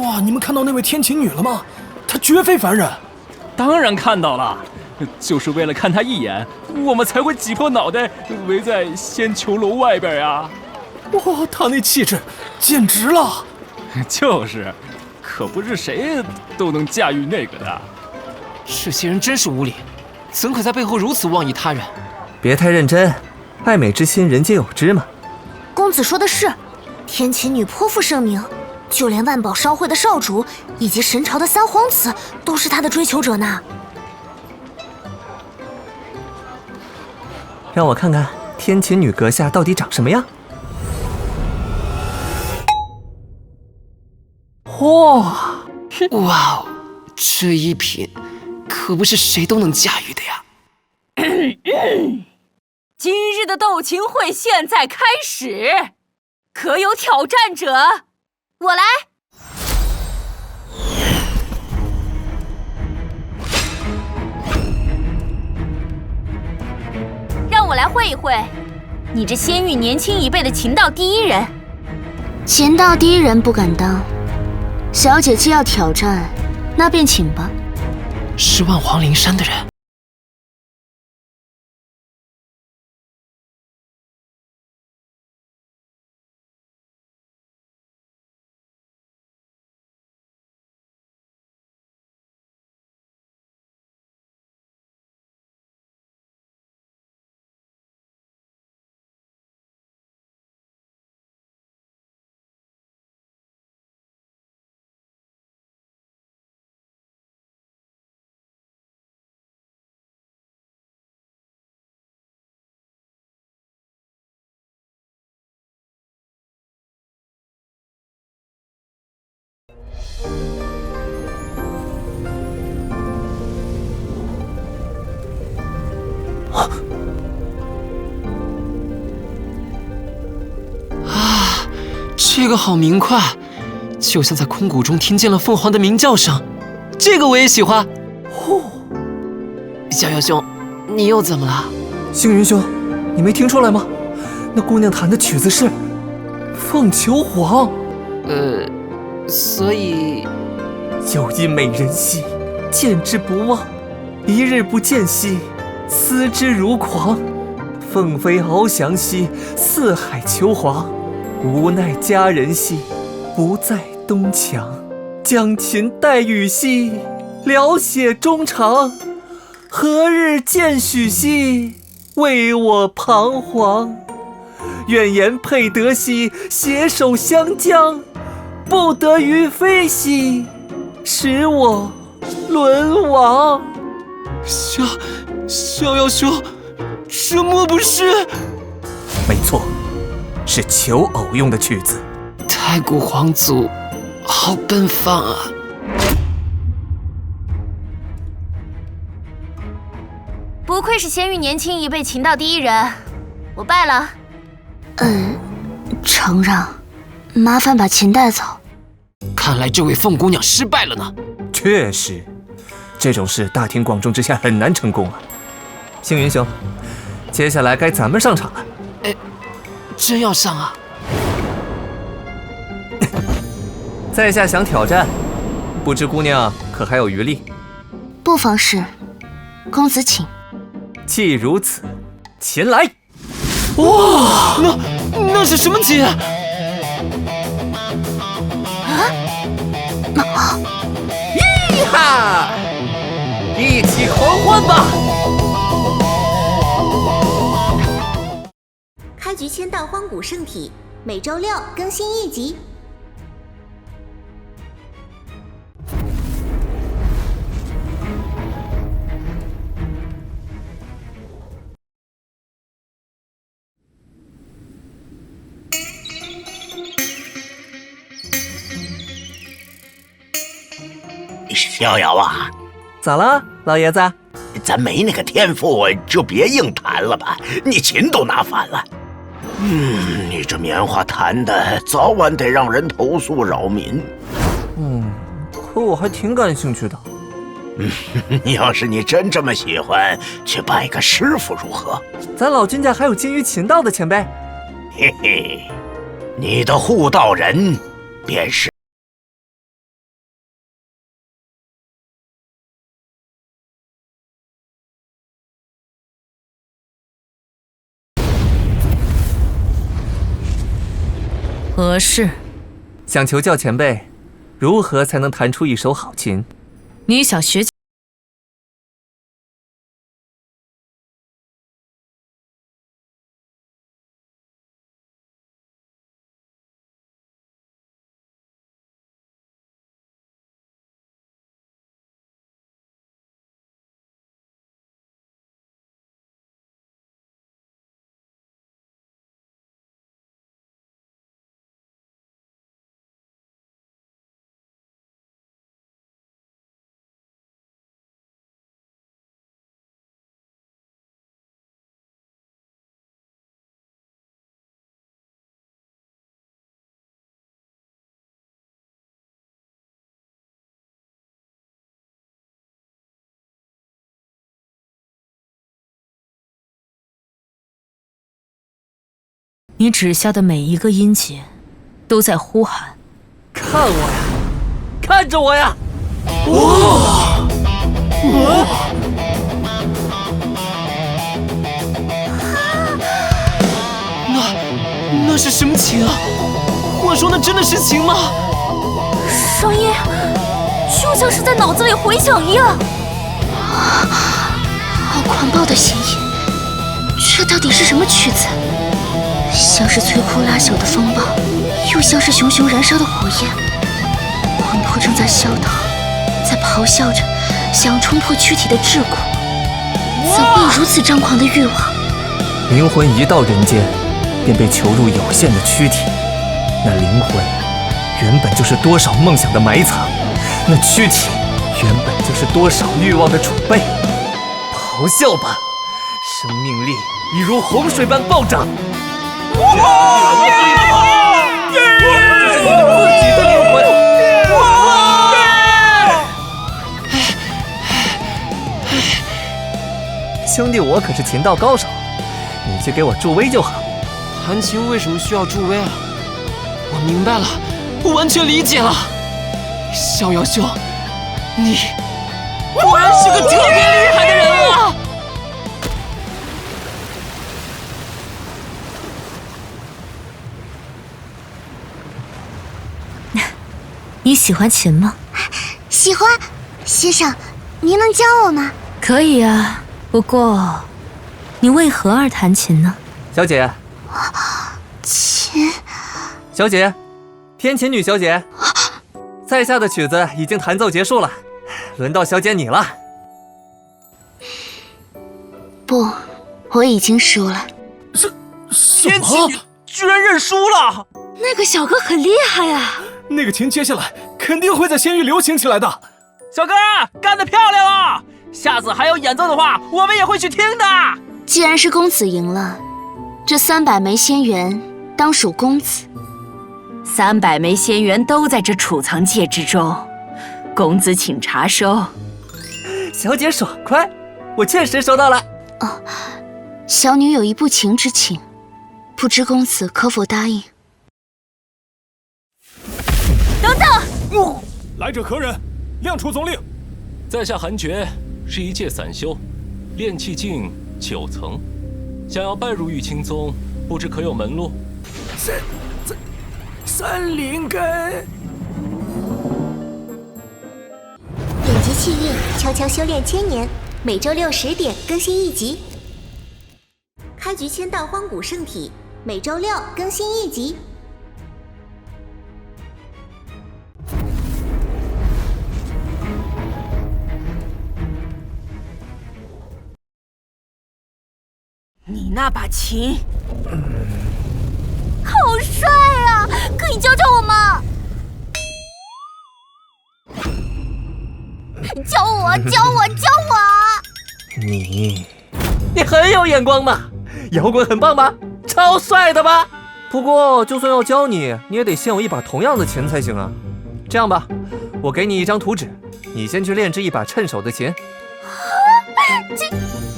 哇，你们看到那位天琴女了吗？她绝非凡人。当然看到了，就是为了看她一眼，我们才会挤破脑袋围在仙穹楼外边呀。哇，她那气质简直了！就是，可不是谁都能驾驭那个的。这些人真是无礼，怎可在背后如此妄议他人？别太认真，爱美之心人皆有之嘛。公子说的是，天琴女颇负盛名，就连万宝商会的少主以及神朝的3皇子都是她的追求者呢。让我看看天琴女阁下到底长什么样。哇哦，这一品可不是谁都能驾驭的呀。今日的斗琴会现在开始，可有挑战者？我来。让我来会一会你这仙域年轻一辈的琴道第一人。琴道第一人不敢当，小姐既要挑战，那便请吧。是万皇灵山的人。这个好明快，就像在空谷中听见了凤凰的鸣叫声，这个我也喜欢。逍遥兄，你又怎么了？星云兄，你没听出来吗？那姑娘弹的曲子是《凤求凰》。所以有一美人兮，见之不忘；一日不见兮，思之如狂。凤飞翱翔兮，四海求凰。无奈佳人兮，不在东墙。将琴代语兮，聊写衷肠。何日见许兮，为我彷徨。愿言配得兮，携手相将。不得于非兮，使我沦亡。逍遥兄，这莫不是？没错，是求偶用的曲子。太古皇族好奔放啊！不愧是仙域年轻一辈琴道第一人，我拜了。承让，麻烦把琴带走。看来这位凤姑娘失败了呢。确实，这种事大庭广众之下很难成功啊。星云兄，接下来该咱们上场了。真要上啊？在下想挑战，不知姑娘可还有余力？不妨事，公子请。既如此，琴来！哇，那是什么琴？咦哈！一起狂欢吧！开局签到荒古圣体，每周6更新1集。逍遥啊，咋了，老爷子？咱没那个天赋，就别硬弹了吧，你琴都拿反了。你这棉花弹的，早晚得让人投诉扰民。可我还挺感兴趣的。要是你真这么喜欢，去拜个师傅如何？咱老君家还有精于琴道的前辈。嘿嘿，你的护道人便是。何事？想求教前辈，如何才能弹出一手好琴？你想学？你指下的每一个音节，都在呼喊：“看我呀，看着我呀！”那是什么琴啊？我说那真的是琴吗？声音就像是在脑子里回响一样，好狂暴的弦音，这到底是什么曲子？像是摧枯拉朽的风暴，又像是熊熊燃烧的火焰。魂魄正在烧腾，在咆哮着，想要冲破躯体的桎梏。怎会有如此张狂的欲望？灵魂一到人间，便被囚入有限的躯体。那灵魂原本就是多少梦想的埋藏，那躯体原本就是多少欲望的储备。咆哮吧，生命力已如洪水般暴涨。这是你们自己的灵魂。兄弟我可是琴道高手，你去给我助威就好。弹琴为什么需要助威啊？我明白了，我完全理解了。逍遥兄，你果然是个特别厉害的人啊！你喜欢琴吗？喜欢。先生，您能教我吗？可以啊，不过你为何而弹琴呢？小姐，琴，小姐，天琴女小姐，在下的曲子已经弹奏结束了，轮到小姐你了。不，我已经输了。天琴女居然认输了！那个小哥很厉害呀！那个琴接下来肯定会在仙域流行起来的。小哥干得漂亮啊！下次还有演奏的话，我们也会去听的。既然是公子赢了，这300枚仙元当属公子。300枚仙元都在这储藏戒之中，公子请查收。小姐爽快，我确实收到了。哦，小女有一不情之请，不知公子可否答应？等等！来者何人？亮出总令。在下韩爵，是一介散修，炼气境9层，想要拜入玉清宗，不知可有门路？三灵根。点击气运，悄悄修炼1000年，每周6、10点更新1集。开局签到荒古圣体，每周6更新1集。你那把琴，好帅啊！可以教教我吗？教我！你很有眼光嘛，摇滚很棒吧？超帅的吧？不过就算要教你，你也得献我一把同样的琴才行啊。这样吧，我给你一张图纸，你先去炼制一把趁手的琴。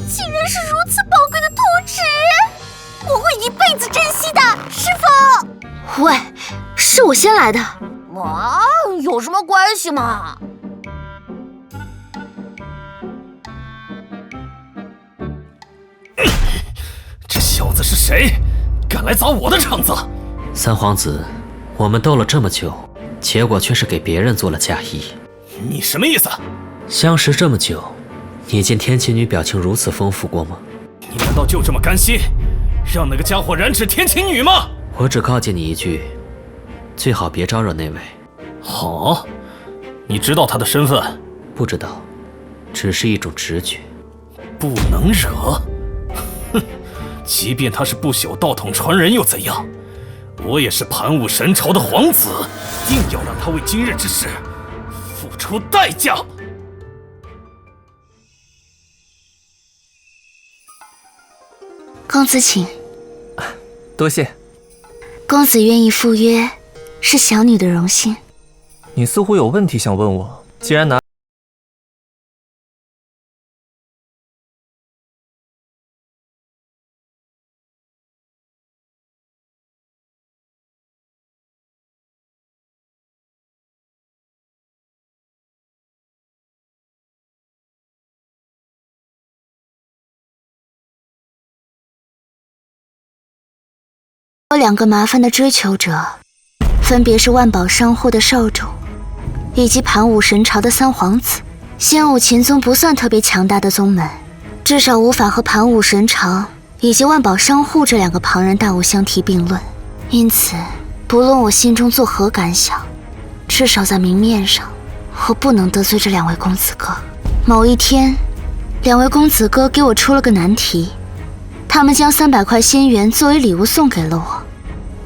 竟然是如此宝贵的图纸，我会一辈子珍惜的，师傅。喂，是我先来的。哇，有什么关系嘛？这小子是谁？敢来砸我的场子？三皇子，我们斗了这么久，结果却是给别人做了嫁衣。你什么意思？相识这么久，你见天琴女表情如此丰富过吗？你难道就这么甘心让那个家伙染指天琴女吗？我只告诫你一句，最好别招惹那位。好，你知道他的身份？不知道，只是一种直觉。不能惹？哼，即便他是不朽道统传人又怎样？我也是盘武神朝的皇子，定要让他为今日之事付出代价。公子请。多谢。公子愿意赴约，是小女的荣幸。你似乎有问题想问我，既然拿有2个麻烦的追求者，分别是万宝商户的少主，以及盘武神朝的3皇子。仙武琴宗不算特别强大的宗门，至少无法和盘武神朝以及万宝商户这2个庞然大物相提并论。因此，不论我心中作何感想，至少在明面上，我不能得罪这2位公子哥。某一天，2位公子哥给我出了个难题。他们将300块仙元作为礼物送给了我。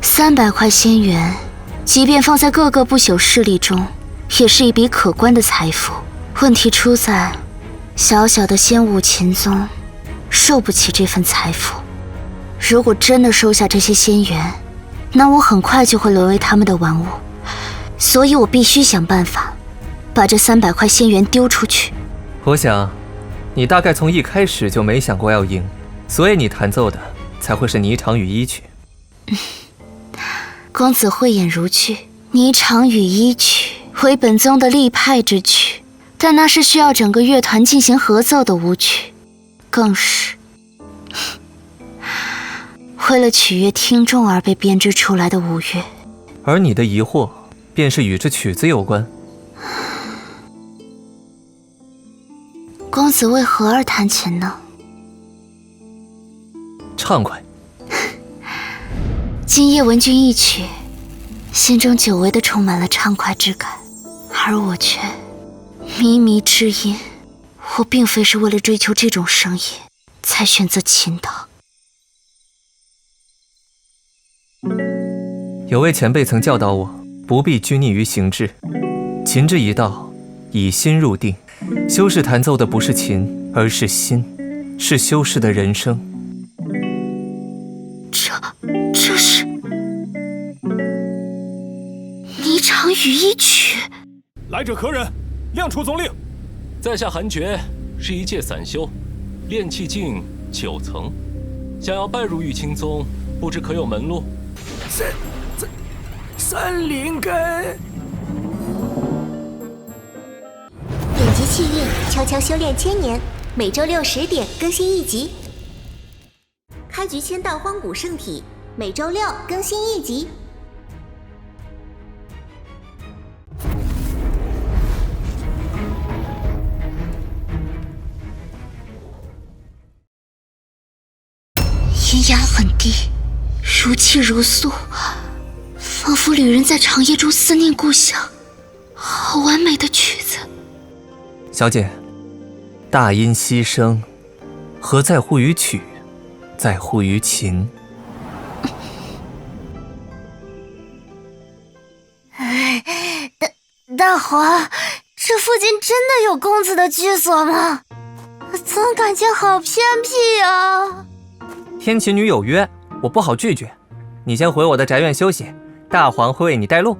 300块仙元，即便放在各个不朽势力中，也是一笔可观的财富。问题出在，小小的仙武琴宗，受不起这份财富。如果真的收下这些仙元，那我很快就会沦为他们的玩物。所以我必须想办法，把这300块仙元丢出去。我想，你大概从一开始就没想过要赢，所以你弹奏的才会是霓裳羽衣曲。公子慧眼如炬，霓裳羽衣曲为本宗的立派之曲，但那是需要整个乐团进行合奏的舞曲，更是为了取悦听众而被编织出来的舞乐。而你的疑惑，便是与这曲子有关。公子为何而弹琴呢？畅快。今夜闻君一曲，心中久违地充满了畅快之感，而我却靡靡之音。我并非是为了追求这种声音才选择琴道。有位前辈曾教导我，不必拘泥于形制，琴之一道，以心入定。修士弹奏的不是琴，而是心，是修士的人生。这是霓裳羽衣曲。来者何人？亮出总令。在下韩厥，是一介散修，炼气境9层，想要拜入玉清宗，不知可有门路？三灵根。点击契约，悄悄修炼千年，每周6、10点更新1集。开局签到荒古圣体，每周6更新1集。音压很低，如泣如诉，仿佛旅人在长夜中思念故乡。好完美的曲子。小姐，大音希声，何在乎于曲，在乎于情。大皇，这附近真的有公子的居所吗？总感觉好偏僻啊。天琴女有约，我不好拒绝。你先回我的宅院休息，大皇会为你带路。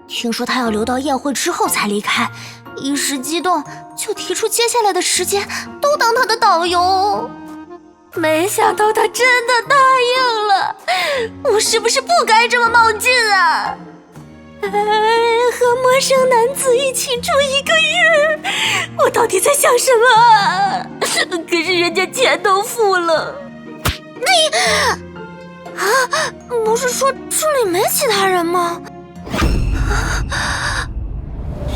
听说他要留到宴会之后才离开，一时激动就提出接下来的时间都当他的导游。没想到他真的答应了，我是不是不该这么冒进啊？和陌生男子一起住1个月，我到底在想什么啊？可是人家钱都付了。不是说这里没其他人吗？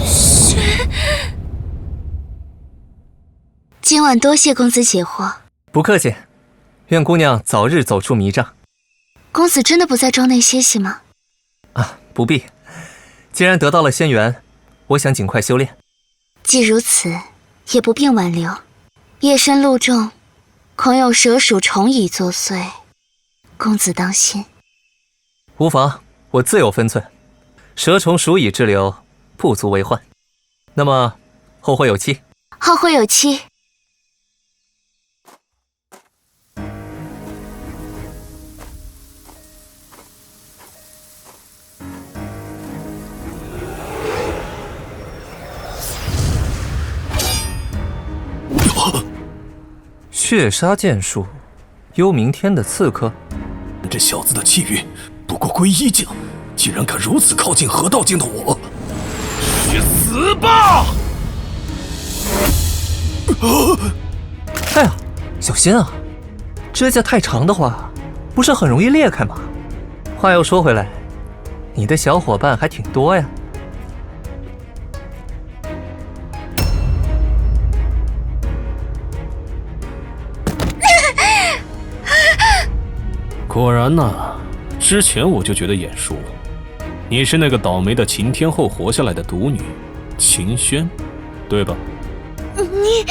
谁？今晚多谢公子解惑。不客气，愿姑娘早日走出迷障。公子真的不在庄内歇息吗？啊，不必。既然得到了仙缘，我想尽快修炼。既如此，也不便挽留。夜深路重，恐有蛇鼠虫蚁作祟，公子当心。无妨，我自有分寸。蛇虫鼠蚁之流，不足为患。那么，后会有期。后会有期。血杀剑术，幽冥天的刺客。这小子的气运不过归1境，竟然敢如此靠近河道境的我，去死吧！哎呀，小心啊！指甲太长的话，不是很容易裂开吗？话又说回来，你的小伙伴还挺多呀。果然呐，之前我就觉得眼熟，你是那个倒霉的秦天后活下来的独女秦轩，对吧？你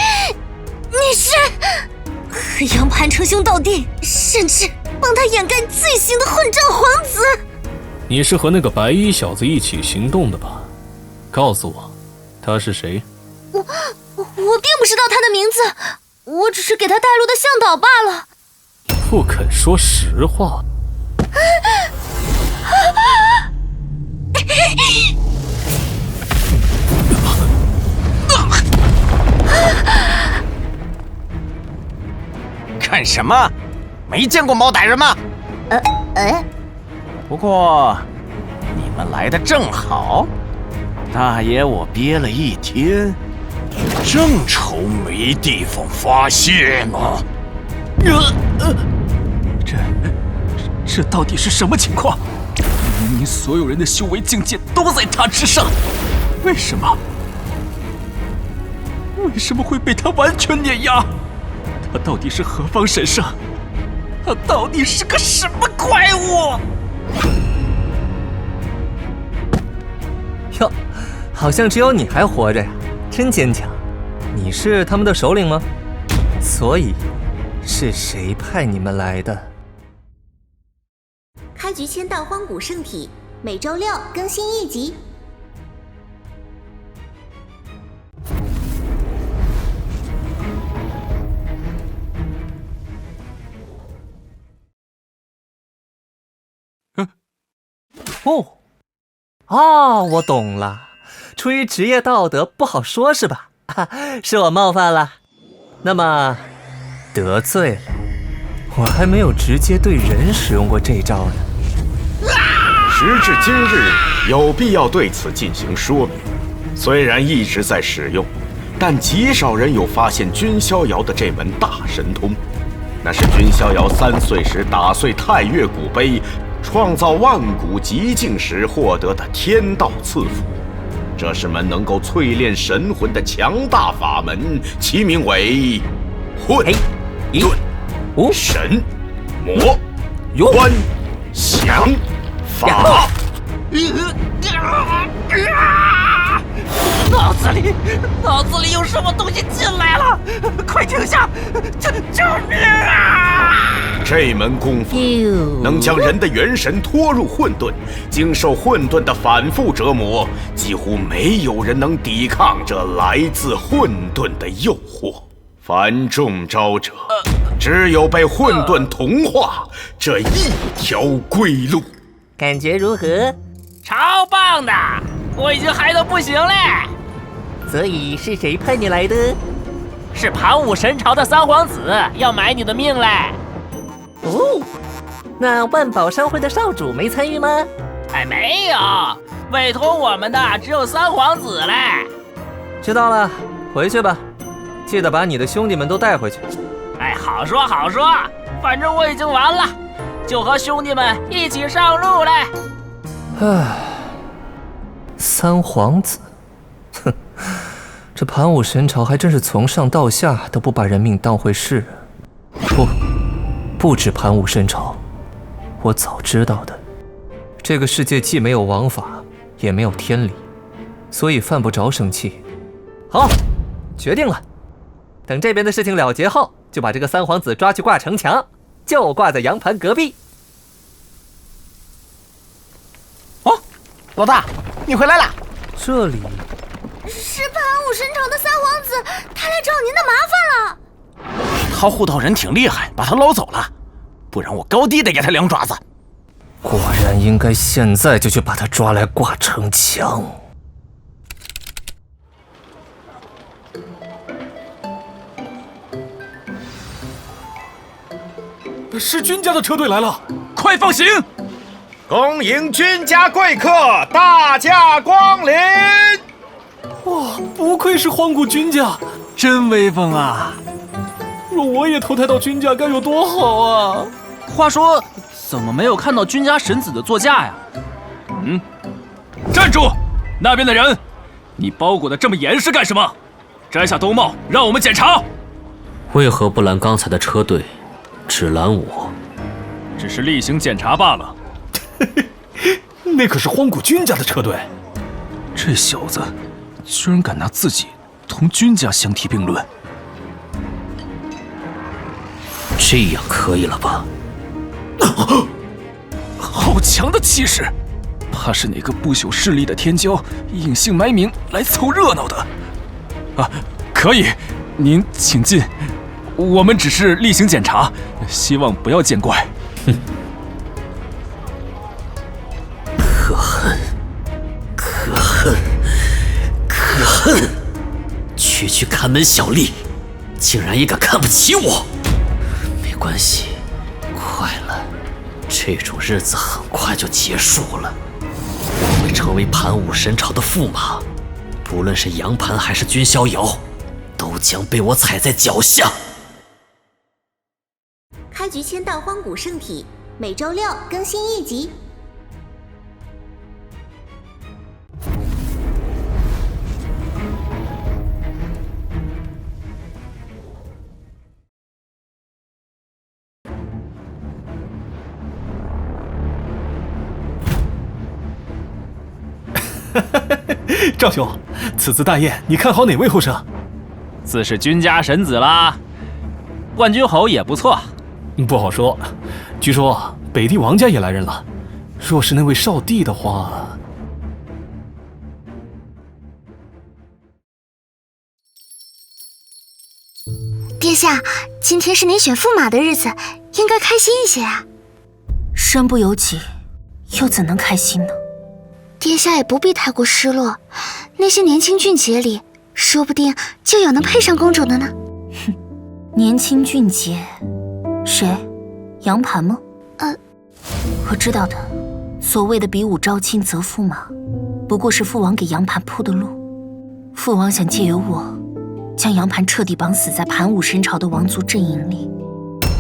是和杨盘称兄道弟，甚至帮他掩盖罪行的混账皇子。你是和那个白衣小子一起行动的吧？告诉我，他是谁？我并不知道他的名字，我只是给他带路的向导罢了。不肯说实话。干什么？没见过毛歹人吗？不过你们来的正好，大爷我憋了一天，正愁没地方发泄呢。这到底是什么情况？明明所有人的修为境界都在他之上，为什么会被他完全碾压？他到底是何方神圣？他到底是个什么怪物？哟，好像只有你还活着呀，真坚强。你是他们的首领吗？所以，是谁派你们来的？开局签到荒古圣体，每周6更新1集。我懂了，出于职业道德不好说是吧？是我冒犯了。那么，得罪了，我还没有直接对人使用过这招呢。时至今日，有必要对此进行说明。虽然一直在使用，但极少人有发现君逍遥的这门大神通。那是君逍遥3岁时打碎太岳古碑，创造万古极境时获得的天道赐符。这是门能够淬炼神魂的强大法门，其名为混沌神魔观降法。脑子里有什么东西进来了！快停下！救命啊！这门功夫能将人的元神拖入混沌，经受混沌的反复折磨，几乎没有人能抵抗这来自混沌的诱惑。凡中招者，只有被混沌同化这一条归路。感觉如何？超棒的！我已经嗨得不行嘞！所以是谁派你来的？是盘武神朝的三皇子要买你的命嘞！那万宝商会的少主没参与吗？没有，委托我们的只有三皇子嘞。知道了，回去吧，记得把你的兄弟们都带回去。好说好说，反正我已经完了，就和兄弟们一起上路嘞。三皇子，哼，这盘武神朝还真是从上到下都不把人命当回事。不止盘武神朝，我早知道的。这个世界既没有王法，也没有天理，所以犯不着生气。好，决定了，等这边的事情了结后，就把这个三皇子抓去挂城墙，就挂在阳盘隔壁。老大，你回来了。这里是盘武神朝的三皇子，他来找您的麻烦了。他护道人挺厉害，把他捞走了，不然我高低得给他2爪子。果然应该现在就去把他抓来挂城墙。是君家的车队来了，快放行！恭迎君家贵客大驾光临！哇，不愧是荒古君家，真威风啊！若我也投胎到君家，该有多好啊！话说，怎么没有看到君家神子的座驾呀？站住！那边的人，你包裹的这么严实干什么？摘下兜帽，让我们检查。为何不拦刚才的车队，只拦我？只是例行检查罢了。那可是荒古君家的车队，这小子居然敢拿自己同君家相提并论，这样可以了吧？好强的气势，怕是哪个不朽势力的天骄隐姓埋名来凑热闹的。可以，您请进。我们只是例行检查，希望不要见怪。哼。可恨！可恨！可恨！区区看门小吏，竟然也敢看不起我！没关系，快了，这种日子很快就结束了。我会成为盘武神朝的驸马，不论是杨盘还是君逍遥，都将被我踩在脚下。开局签到荒古圣体，每周6更新1集。赵兄，此次大宴你看好哪位后生？自是君家神子啦，冠军侯也不错。不好说，据说北地王家也来人了。若是那位少帝的话，殿下，今天是您选驸马的日子，应该开心一些啊。身不由己，又怎能开心呢？殿下也不必太过失落，那些年轻俊杰里，说不定就有能配上公主的呢。哼，年轻俊杰，谁？杨盘吗？我知道的。所谓的比武招亲择驸马，不过是父王给杨盘铺的路。父王想借由我，将杨盘彻底绑死在盘武神朝的王族阵营里，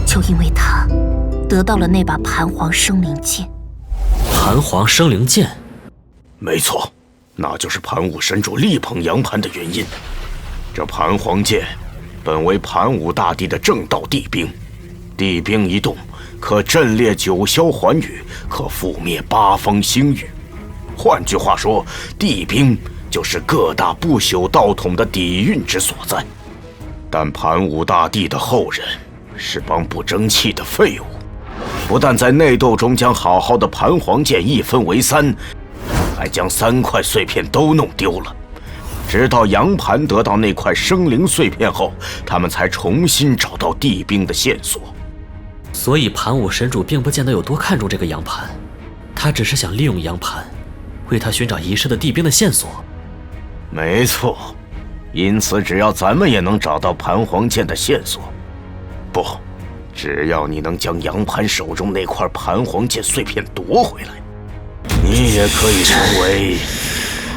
就因为他得到了那把盘皇生灵剑。盘皇生灵剑。没错，那就是盘武神主力捧杨盘的原因。这盘皇剑本为盘武大帝的正道地兵，地兵一动，可震裂九霄寰宇，可覆灭八方星域。换句话说，地兵就是各大不朽道统的底蕴之所在。但盘武大帝的后人是帮不争气的废物，不但在内斗中将好好的盘皇剑一分为3，还将3块碎片都弄丢了。直到杨盘得到那块生灵碎片后，他们才重新找到地兵的线索。所以盘武神主并不见得有多看重这个杨盘，他只是想利用杨盘，为他寻找遗失的地兵的线索。没错，因此只要咱们也能找到盘皇剑的线索，不，只要你能将杨盘手中那块盘皇剑碎片夺回来，你也可以成为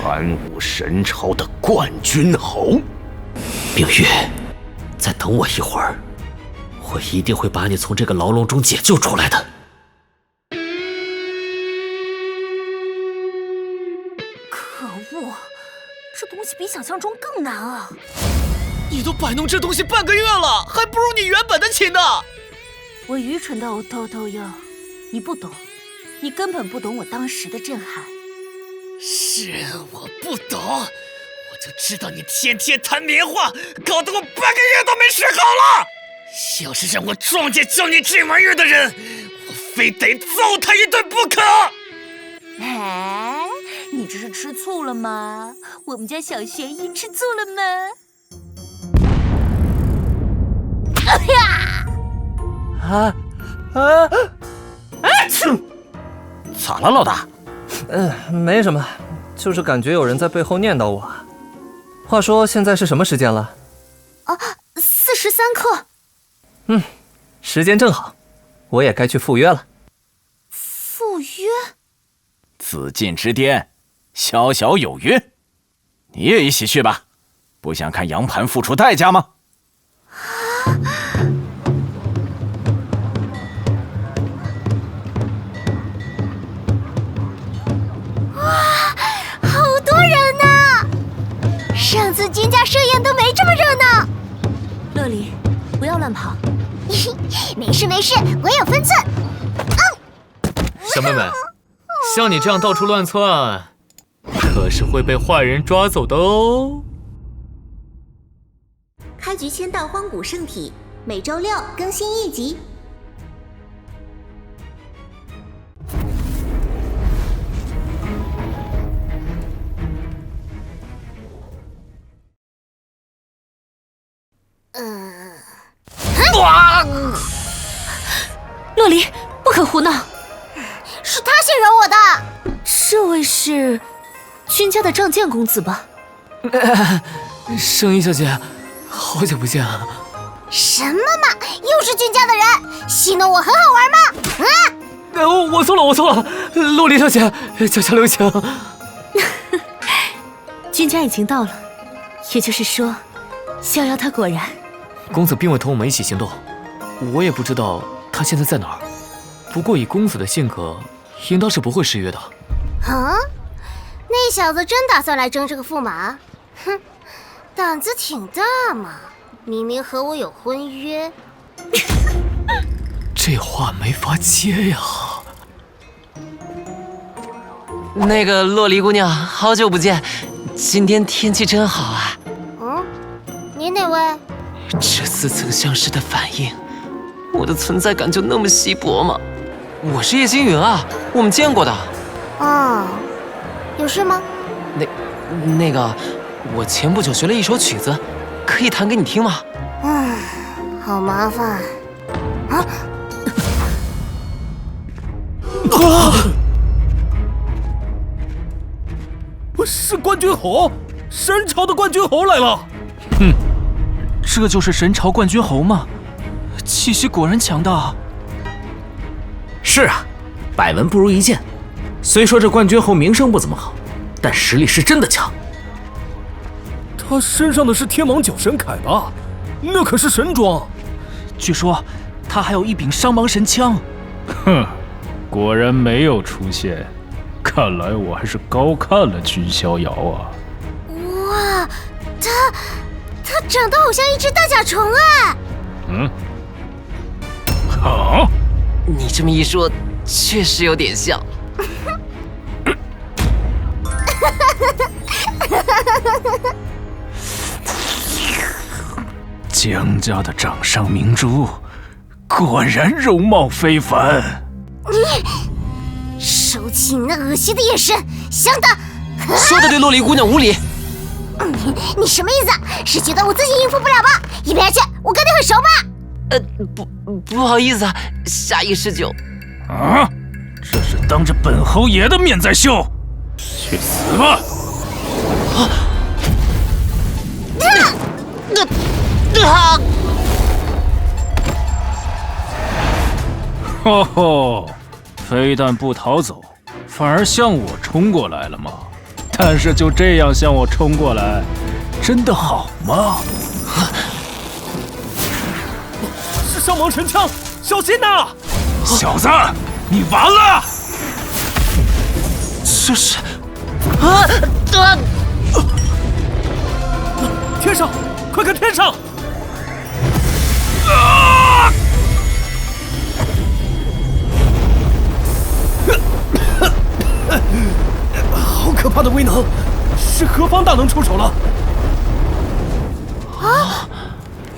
盘武神朝的冠军侯。明月，再等我一会儿，我一定会把你从这个牢笼中解救出来的。可恶，这东西比想象中更难啊！你都摆弄这东西半个月了，还不如你原本的琴呢。我愚蠢的偷偷哟，你不懂，你根本不懂我当时的震撼。是我不懂，我就知道你天天弹棉花，搞得我半个月都没吃好了。要是让我撞见教你这玩意儿的人，我非得揍他一顿不可。哎，你这是吃醋了吗？我们家小玄一吃醋了吗？咋了，老大？没什么，就是感觉有人在背后念叨我。话说现在是什么时间了？43刻。时间正好，我也该去赴约了。赴约？紫禁之巅，宵小有约，你也一起去吧。不想看杨盘付出代价吗？好多人呢！上次君家设宴都没这么热闹。乐离，不要乱跑。没事没事，我有分寸。小妹妹，像你这样到处乱窜，可是会被坏人抓走的哦。开局签到荒古圣体，每周6更新1集。乐离，不可胡闹！是他先惹我的。这位是君家的仗剑公子吧？圣衣小姐，好久不见啊！什么嘛，又是君家的人，戏弄我很好玩吗？啊！我错了，洛丽小姐，小小留情。君家已经到了，也就是说，逍遥他果然……公子并未同我们一起行动，我也不知道他现在在哪儿。不过以公子的性格，应当是不会失约的。啊？那小子真打算来争这个驸马？哼，胆子挺大嘛！明明和我有婚约。这话没法接呀。那个洛离姑娘，好久不见，今天天气真好啊。你哪位？这似曾相识的反应，我的存在感就那么稀薄吗？我是叶星云啊，我们见过的。有事吗？那个，我前不久学了一首曲子，可以弹给你听吗？好麻烦。是冠军侯，神朝的冠军侯来了。哼，这就是神朝冠军侯吗？气息果然强大。是啊，百闻不如一见。虽说这冠军侯名声不怎么好，但实力是真的强。他身上的是天芒角神铠吧？那可是神装。据说他还有一柄伤芒神枪。哼，果然没有出现。看来我还是高看了君逍遥啊！哇，他长得好像一只大甲虫啊！好，你这么一说，确实有点像。江家的掌上明珠，果然容貌非凡。收起你那恶心的眼神，想打！说的对洛离姑娘无礼。你什么意思？是觉得我自己应付不了吗？一边去，我跟你很熟吗？不好意思啊，下意识就……啊！这是当着本侯爷的面在秀，去死吧！吼吼！非但不逃走，反而向我冲过来了吗？但是就这样向我冲过来，真的好吗？是伤芒神枪，小心呐！小子，你完了！这是……天上，快看天上！好可怕的威能！是何方大能出手了？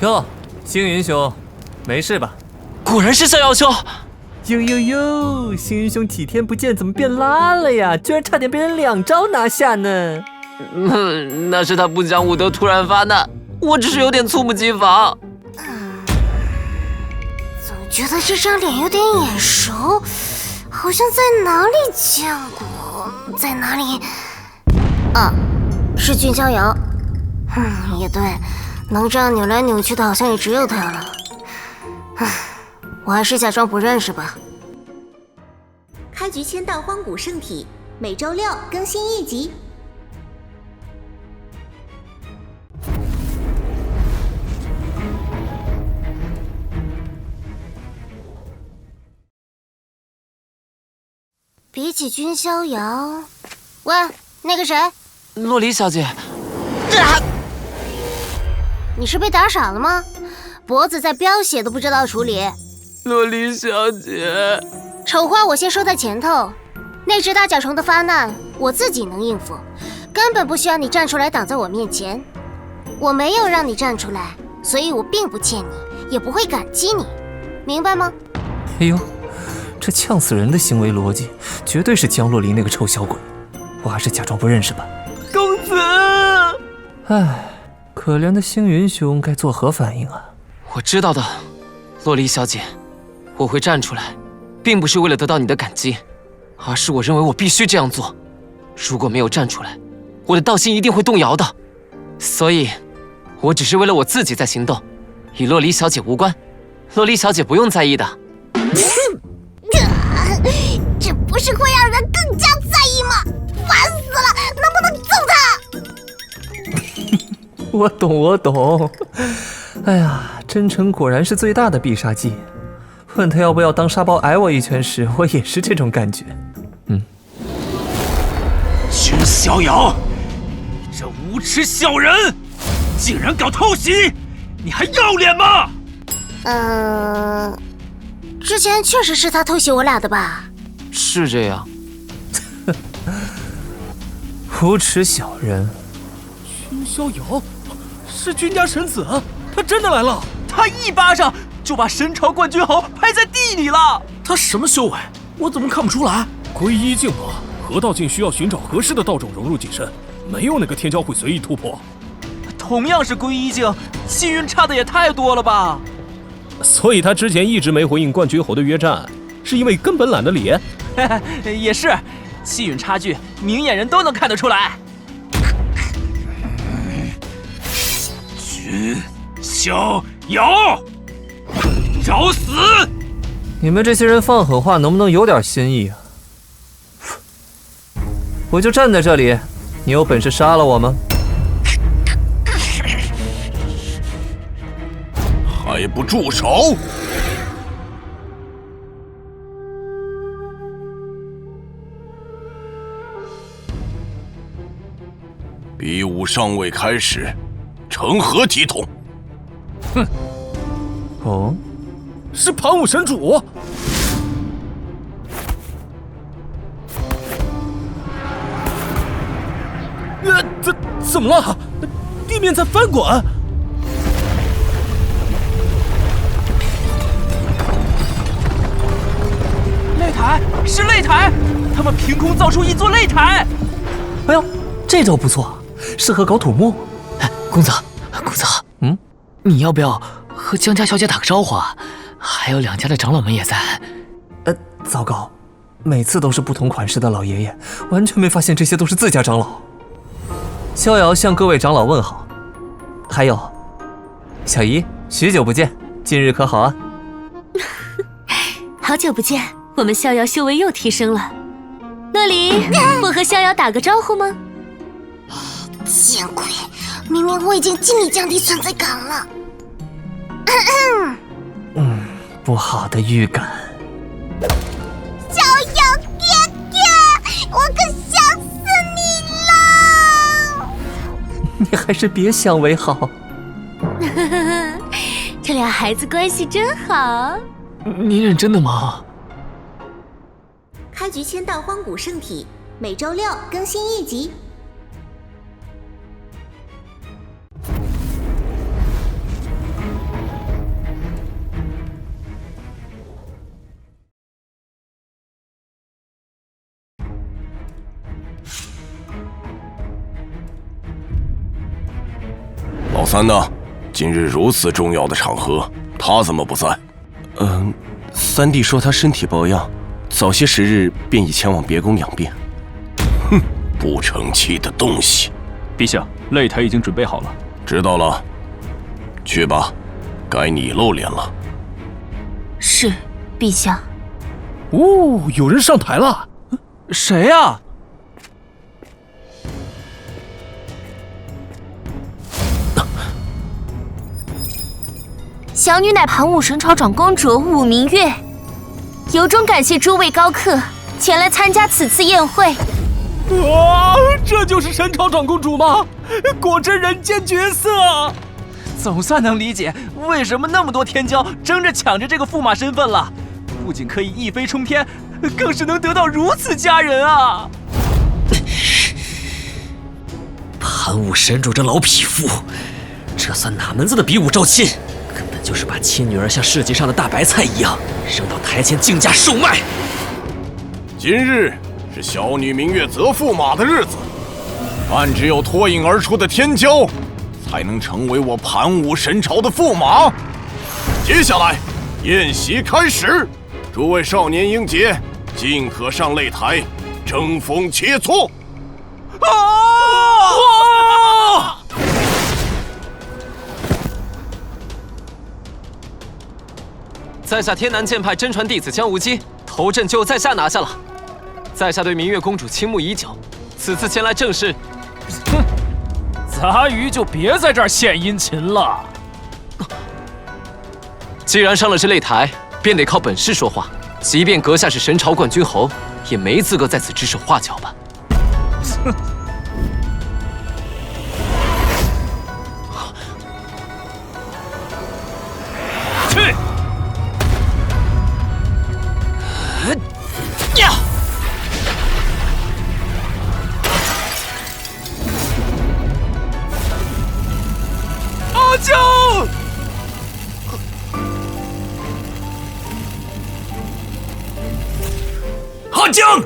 哟，星云兄，没事吧？果然是逍遥兄！哟，星云兄几天不见，怎么变拉了呀？居然差点被人2招拿下呢！那是他不讲武德突然发难，我只是有点猝不及防。总觉得这张脸有点眼熟，好像在哪里见过，在哪里？是君逍遥。也对，能这样扭来扭去的，好像也只有他了。我还是假装不认识吧。开局签到荒古圣体，每周6更新1集。比起君逍遥，喂，那个谁？洛离小姐，你是被打傻了吗？脖子在飙血都不知道处理。洛离小姐，丑话我先说在前头，那只大甲虫的发难我自己能应付，根本不需要你站出来挡在我面前。我没有让你站出来，所以我并不欠你，也不会感激你，明白吗？哎呦，这呛死人的行为逻辑，绝对是江洛离那个臭小鬼。我还是假装不认识吧。公子，唉，可怜的星云兄该作何反应啊？我知道的，洛离小姐，我会站出来，并不是为了得到你的感激，而是我认为我必须这样做。如果没有站出来，我的道心一定会动摇的。所以，我只是为了我自己在行动，与洛离小姐无关，洛离小姐不用在意的。这不是会让人更加在意吗？烦死了，能不能揍他？我懂。哎呀，真诚果然是最大的必杀技。问他要不要当沙包挨我一拳时，我也是这种感觉。君逍遥，你这无耻小人，竟然搞偷袭，你还要脸吗？之前确实是他偷袭我俩的吧？是这样。无耻小人。君逍遥，是君家神子，他真的来了。他一巴掌就把神朝冠军侯拍在地里了。他什么修为？我怎么看不出来？皈依境吗？河道境需要寻找合适的道种融入己身，没有哪个天骄会随意突破。同样是皈依境，气运差的也太多了吧？所以他之前一直没回应冠军侯的约战，是因为根本懒得理。也是，气运差距，明眼人都能看得出来。君逍遥，找死！你们这些人放狠话能不能有点新意啊？我就站在这里，你有本事杀了我吗？还不住手！比武尚未开始，成何体统？哼！哦，是盘武神主。怎么了？地面在翻滚。擂台是擂台，他们凭空造出一座擂台。哎呦，这招不错，适合搞土木。哎，公子，你要不要和江家小姐打个招呼啊？还有两家的长老们也在。糟糕，每次都是不同款式的老爷爷，完全没发现这些都是自家长老。逍遥向各位长老问好，还有小姨，许久不见，近日可好啊？好久不见，我们逍遥修为又提升了。洛离，不和逍遥打个招呼吗？见鬼！明明我已经尽力降低存在感了。不好的预感。逍遥爹爹，我可想死你了！你还是别想为好。这俩孩子关系真好。你认真的吗？开局签到荒古圣体，每周6更新1集。老三呢？今日如此重要的场合，他怎么不在？三弟说他身体抱恙，早些时日便已前往别宫养病。哼，不成器的东西！陛下，擂台已经准备好了。知道了，去吧，该你露脸了。是，陛下。哦，有人上台了。谁呀？小女乃盘武神朝长公主武明月，由衷感谢诸位高客前来参加此次宴会。哇，这就是神朝长公主吗？果真人间绝色。总算能理解为什么那么多天骄争着抢着这个驸马身份了。不仅可以一飞冲天，更是能得到如此佳人啊！盘武神主这老匹夫，这算哪门子的比武招亲？根本就是把亲女儿像市集上的大白菜一样扔到台前竞价售卖。今日是小女明月择驸马的日子，但只有脱颖而出的天骄，才能成为我盘武神朝的驸马。接下来，宴席开始，诸位少年英杰，尽可上擂台，争锋切磋。在下天南剑派真传弟子江无忌，头阵就在下拿下了。在下对明月公主倾慕已久，此次前来正是……哼，杂鱼就别在这儿献殷勤了。既然上了这擂台，便得靠本事说话。即便阁下是神朝冠军侯，也没资格在此指手画脚吧？哼。去！呀！阿江！阿江！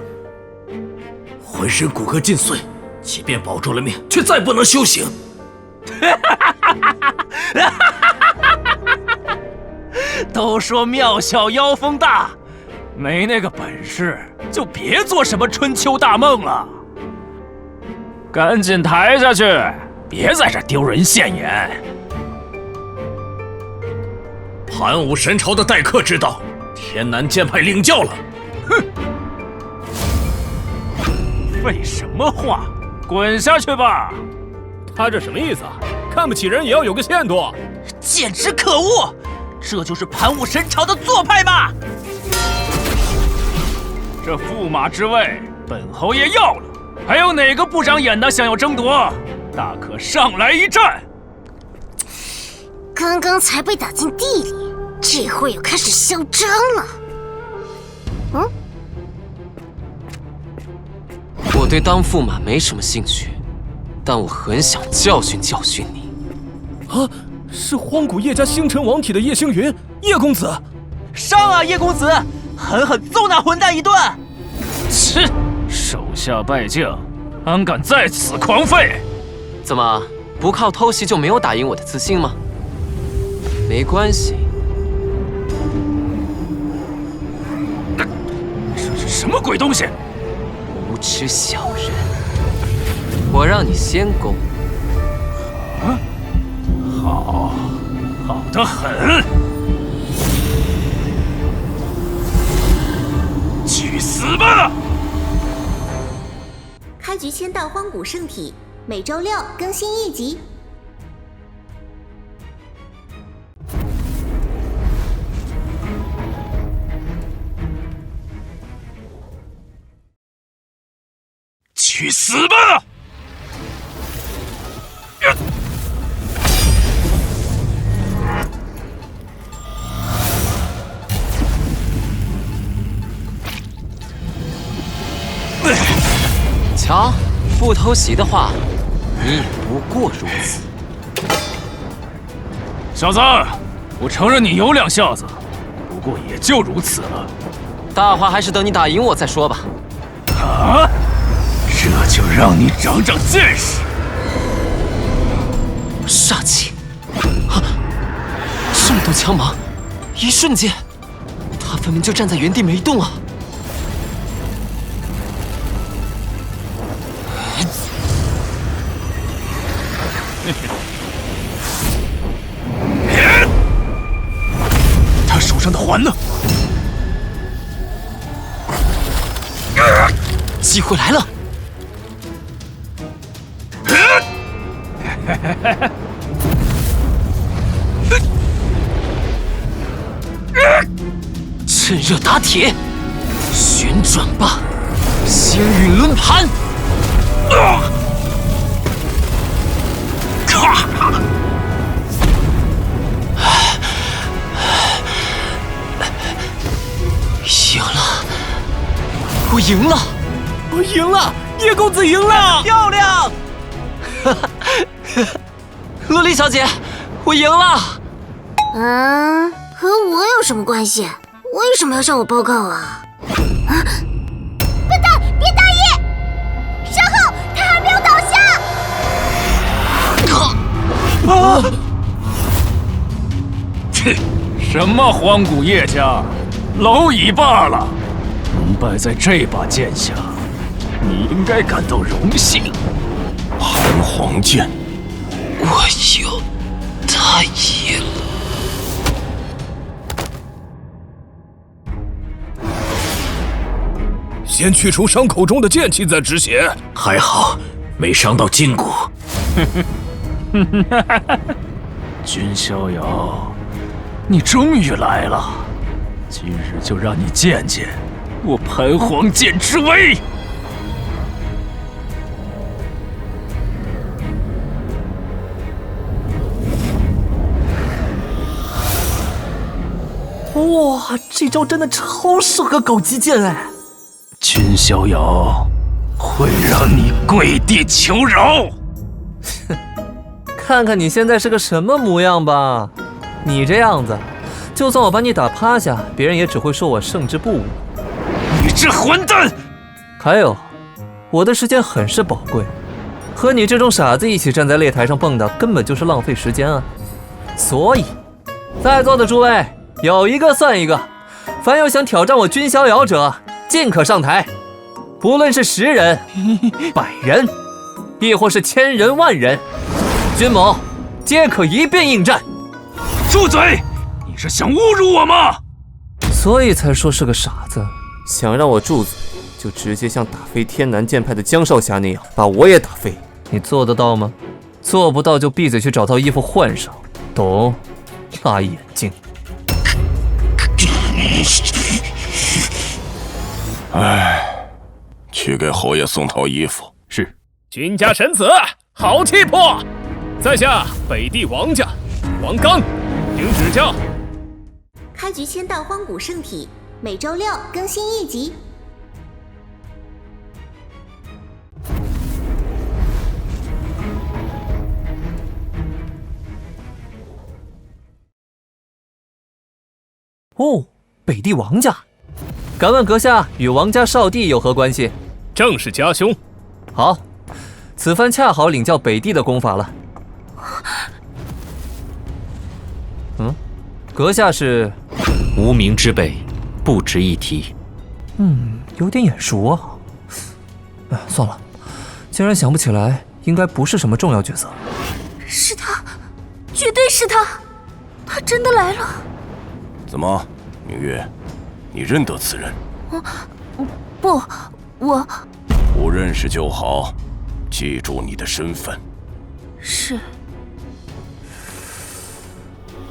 浑身骨骼尽碎，即便保住了命，却再不能修行。都说庙小妖风大，没那个本事就别做什么春秋大梦了。赶紧抬下去，别在这丢人现眼。盘武神朝的待客之道，天南剑派领教了。哼！废什么话，滚下去吧！他这什么意思啊？看不起人也要有个限度。简直可恶！这就是盘武神朝的做派吗？这驸马之位，本侯爷要了，还有哪个不长眼的想要争夺？大可上来一战！刚刚才被打进地里，这会儿又开始嚣张了。嗯？我对当驸马没什么兴趣，但我很想教训教训你。啊！是荒古叶家星辰王体的叶星云，叶公子，上啊，叶公子，狠狠揍那混蛋一顿！切，手下败将，安敢在此狂吠？怎么不靠偷袭就没有打赢我的自信吗？没关系。这是什么鬼东西？无耻小人！我让你先攻。啊！好，好得很！去死吧！开局签到荒古圣体，每周6更新1集。去死吧！瞧，不偷袭的话，你也不过如此。小子，我承认你有两下子，不过也就如此了。大话还是等你打赢我再说吧。啊！这就让你长长见识。煞气！啊！这么多枪芒，一瞬间，他分明就站在原地没动啊！他手上的环呢？机会来了！趁热打铁，旋转吧，星陨轮盘！赢了！我赢了！我赢了！叶公子赢了！漂亮！洛丽小姐，我赢了！嗯，和我有什么关系？为什么要向我报告啊？啊！笨蛋，别大意！身后，他还没有倒下！啊！切！什么荒古叶家，蝼蚁罢了！能败在这把剑下，你应该感到荣幸。盘黄剑，我赢，他赢。先去除伤口中的剑气，再止血。还好，没伤到筋骨。君逍遥，你终于来了，今日就让你见见我盘黄剑之威。哇，这招真的超适合搞击剑哎！君逍遥，会让你跪地求饶。看看你现在是个什么模样吧！你这样子，就算我把你打趴下，别人也只会说我胜之不武。你这混蛋！还有，我的时间很是宝贵，和你这种傻子一起站在擂台上蹦跶，根本就是浪费时间啊！所以，在座的诸位，有一个算一个，凡有想挑战我君逍遥者，尽可上台。不论是10人、100人，亦或是1000人、10000人，君某皆可一并应战。住嘴！你是想侮辱我吗？所以才说是个傻子。想让我住嘴，就直接像打飞天南剑派的江少侠那样，把我也打飞。你做得到吗？做不到就闭嘴去找套衣服换上，懂？大眼睛。唉，去给侯爷送套衣服。是。君家神子，好气魄！在下北地王家王刚，请指教。开局签到荒古圣体，每周6更新1集。哦，北地王家，敢问阁下与王家少帝有何关系？正是家兄。好，此番恰好领教北地的功法了。阁下是无名之辈，不值一提。有点眼熟啊。算了，既然想不起来，应该不是什么重要角色。是他，绝对是他，他真的来了。怎么，明月，你认得此人？不，我不认识就好，记住你的身份。是。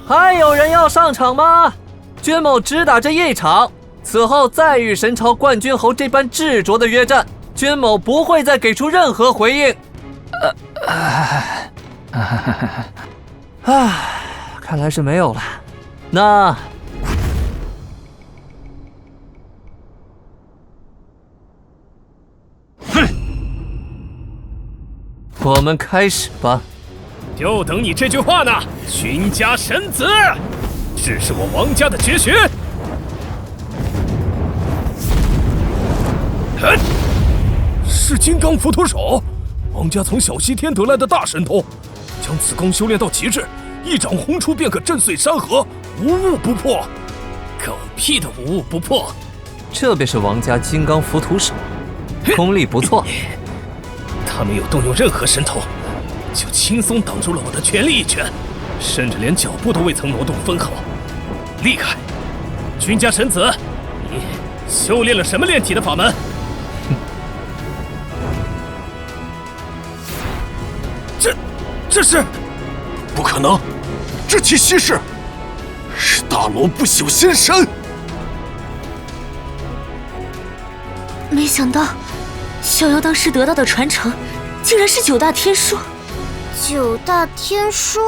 还有人要上场吗？君某只打这一场，此后再遇神朝冠军侯这般执着的约战，君某不会再给出任何回应。看来是没有了。那我们开始吧。就等你这句话呢，君家神子！这是我王家的绝学。是金刚浮屠手，王家从小西天得来的大神通，将此功修炼到极致，一掌轰出便可震碎山河，无物不破。狗屁的无物不破！这便是王家金刚浮屠手，功力不错。他没有动用任何神通，就轻松挡住了我的全力一拳，甚至连脚步都未曾挪动分毫，厉害！君家神子，你修炼了什么炼体的法门？这是不可能，这其稀世是大罗不朽仙身。没想到逍遥当时得到的传承竟然是9大天书。9大天书，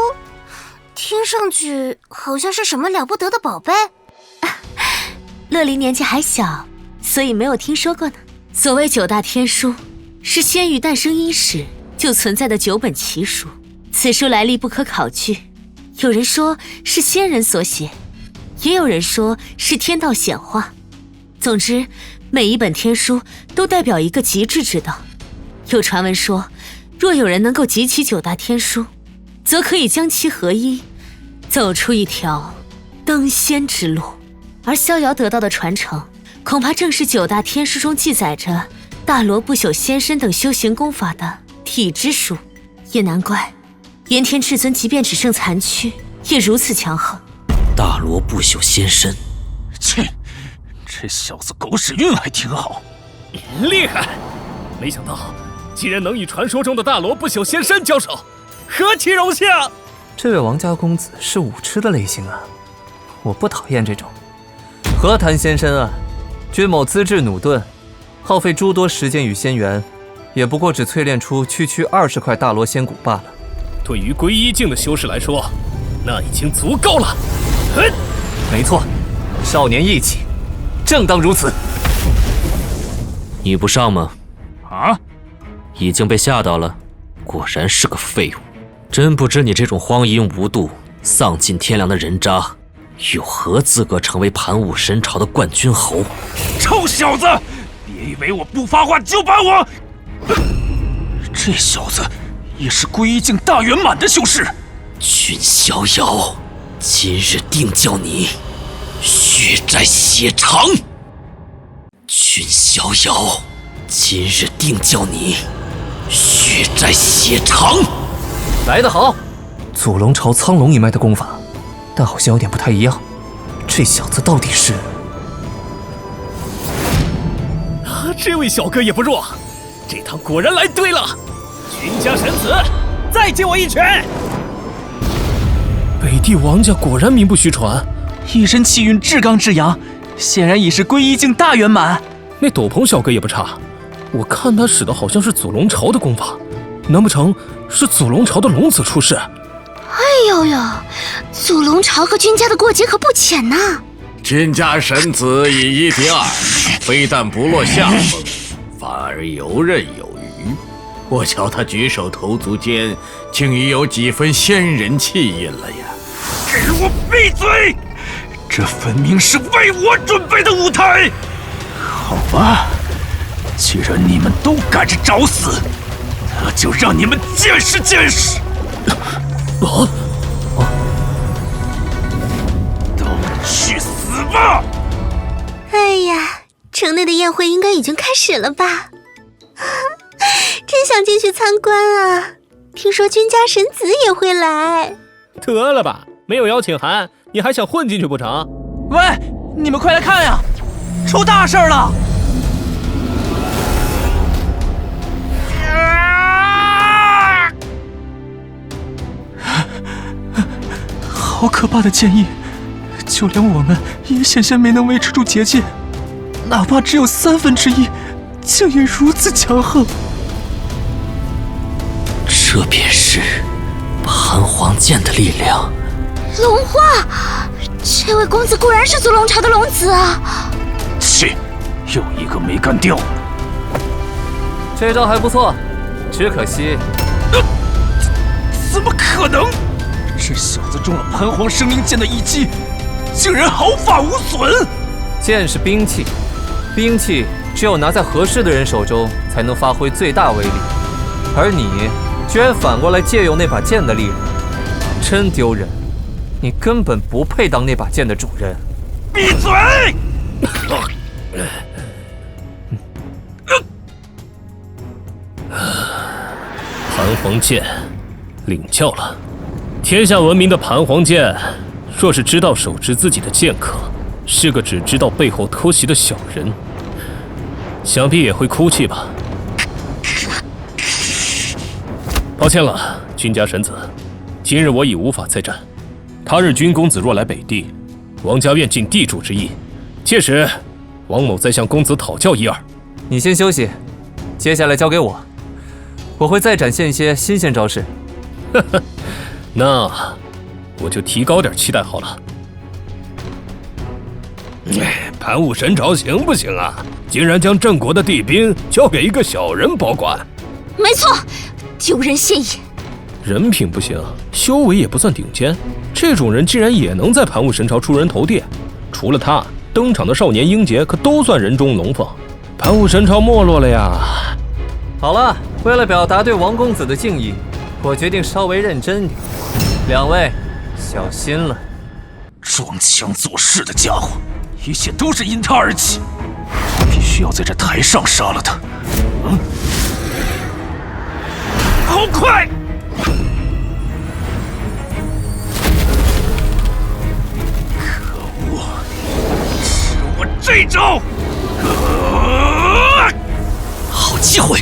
听上去好像是什么了不得的宝贝。乐离年纪还小，所以没有听说过呢。所谓9大天书，是仙域诞生伊始就存在的9本奇书，此书来历不可考据。有人说是仙人所写，也有人说是天道显化。总之，每一本天书都代表一个极致之道。有传闻说，若有人能够集齐9大天书，则可以将其合一，走出一条登仙之路。而逍遥得到的传承，恐怕正是9大天书中记载着大罗不朽仙身等修行功法的体之书。也难怪炎天至尊即便只剩残躯，也如此强横。大罗不朽仙身，切，这小子狗屎运还挺好，厉害！没想到竟然能与传说中的大罗不朽仙山交手，何其荣幸！这位王家公子是武痴的类型啊，我不讨厌这种。何谈仙山啊？君某资质驽钝，耗费诸多时间与仙缘，也不过只淬炼出区20块大罗仙骨罢了。对于归一境的修士来说，那已经足够了。没错，少年义气，正当如此。你不上吗？啊？已经被吓到了，果然是个废物。真不知你这种荒淫无度、丧尽天良的人渣，有何资格成为盘武神朝的冠军侯？臭小子，别以为我不发话就把我……这小子也是归一境大圆满的修士。君逍遥，今日定叫你血债血偿。君逍遥，今日定叫你血债血偿。来得好，祖龙朝苍龙一脉的功法，但好像有点不太一样。这小子到底是……这位小哥也不弱，这趟果然来对了。君家神子，再接我一拳！北地王家果然名不虚传，一身气运至刚至阳，显然已是归一境大圆满。那斗篷小哥也不差，我看他使的好像是祖龙朝的功法，难不成是祖龙朝的龙子出世？哎呦呦，祖龙朝和君家的过节可不浅呐！君家神子以1敌2，非但不落下风，反而游刃有余。我瞧他举手投足间，竟已有几分仙人气印了呀！给我闭嘴！这分明是为我准备的舞台。好吧，既然你们都赶着找死，那就让你们见识见识。都去死吧！哎呀，城内的宴会应该已经开始了吧？真想进去参观啊！听说君家神子也会来。得了吧，没有邀请函，你还想混进去不成？喂，你们快来看呀，出大事了！好可怕的剑意，就连我们也险些没能维持住结界，哪怕只有1/3，竟也如此强横。这便是盘黄剑的力量。龙化，这位公子果然是祖龙朝的龙子啊！切，又一个没干掉。这招还不错，只可惜……怎么可能？这小子中了盘黄生灵剑的一击，竟然毫发无损。剑是兵器，兵器只有拿在合适的人手中，才能发挥最大威力。而你居然反过来借用那把剑的力量，真丢人！你根本不配当那把剑的主人。闭嘴！盘黄剑，领教了。天下闻名的盘黄剑，若是知道手持自己的剑客是个只知道背后偷袭的小人，想必也会哭泣吧。抱歉了，君家神子，今日我已无法再战。他日君公子若来北地，王家愿尽地主之谊，届时王某再向公子讨教一二。你先休息，接下来交给我，我会再展现一些新鲜招式。呵呵，那我就提高点期待好了。盘武神朝行不行啊？竟然将郑国的地兵交给一个小人保管。没错，丢人现眼。人品不行，修为也不算顶尖，这种人竟然也能在盘武神朝出人头地。除了他，登场的少年英杰可都算人中龙凤。盘武神朝没落了呀。好了，为了表达对王公子的敬意，我决定稍微认真点。两位，小心了。装腔作势的家伙，一切都是因他而起，我必须要在这台上杀了他。好快！可恶，吃我这招！机会。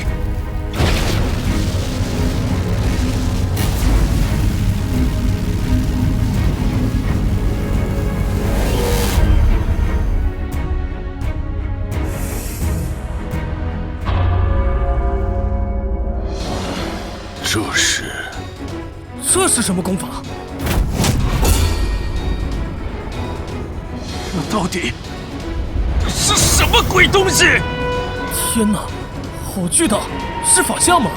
这是什么功法？这到底是什么鬼东西？天哪，好巨大，是法相吗？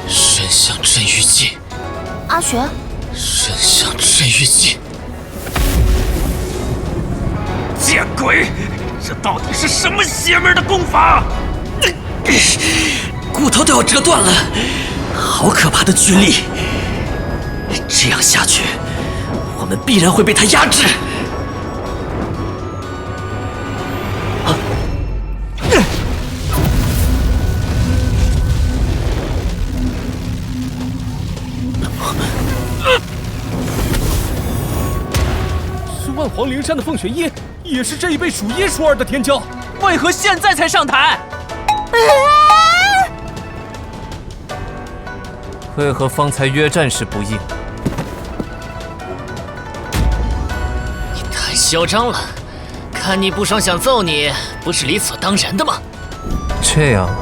神象镇狱技。阿玄，神象镇狱技。见鬼！这到底是什么邪门的功法？骨头都要折断了，好可怕的巨力！这样下去，我们必然会被他压制。是万皇灵山的凤雪夜，也是这一辈数一数二的天骄，为何现在才上台？为何方才约战时不应？你太嚣张了！看你不爽想揍你，不是理所当然的吗？这样啊？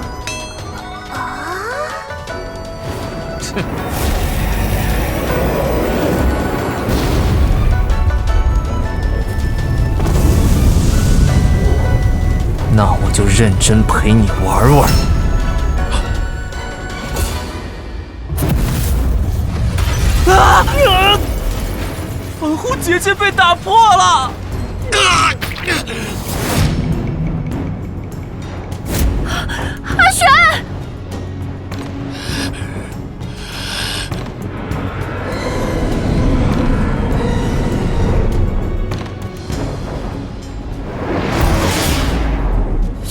哼！那我就认真陪你玩玩。防护结界被打破了！阿玄，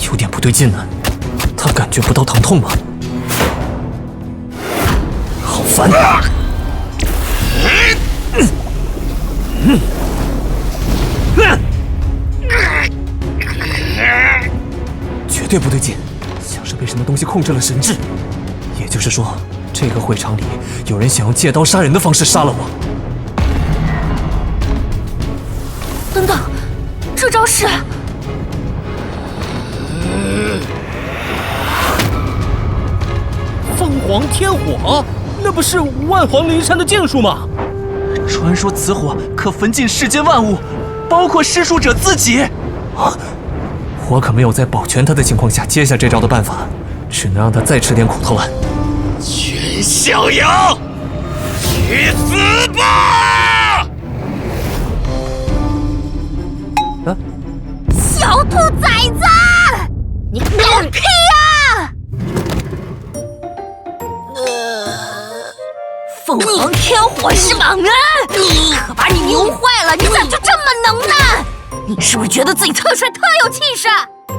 有点不对劲呢，他感觉不到疼痛吗？好烦！绝对不对劲，像是被什么东西控制了神智。也就是说，这个会场里有人想用借刀杀人的方式杀了我。等等，这招是……凤凰天火，那不是万皇灵山的剑术吗？传说此火可焚尽世间万物，包括施术者自己。啊！我可没有在保全他的情况下接下这招的办法，只能让他再吃点苦头了。君逍遥，去死吧！啊！小兔崽子，你狗屁呀！凤凰天火是吗？可把你牛坏了，你咋就这么能耐？你是不是觉得自己特帅特有气势？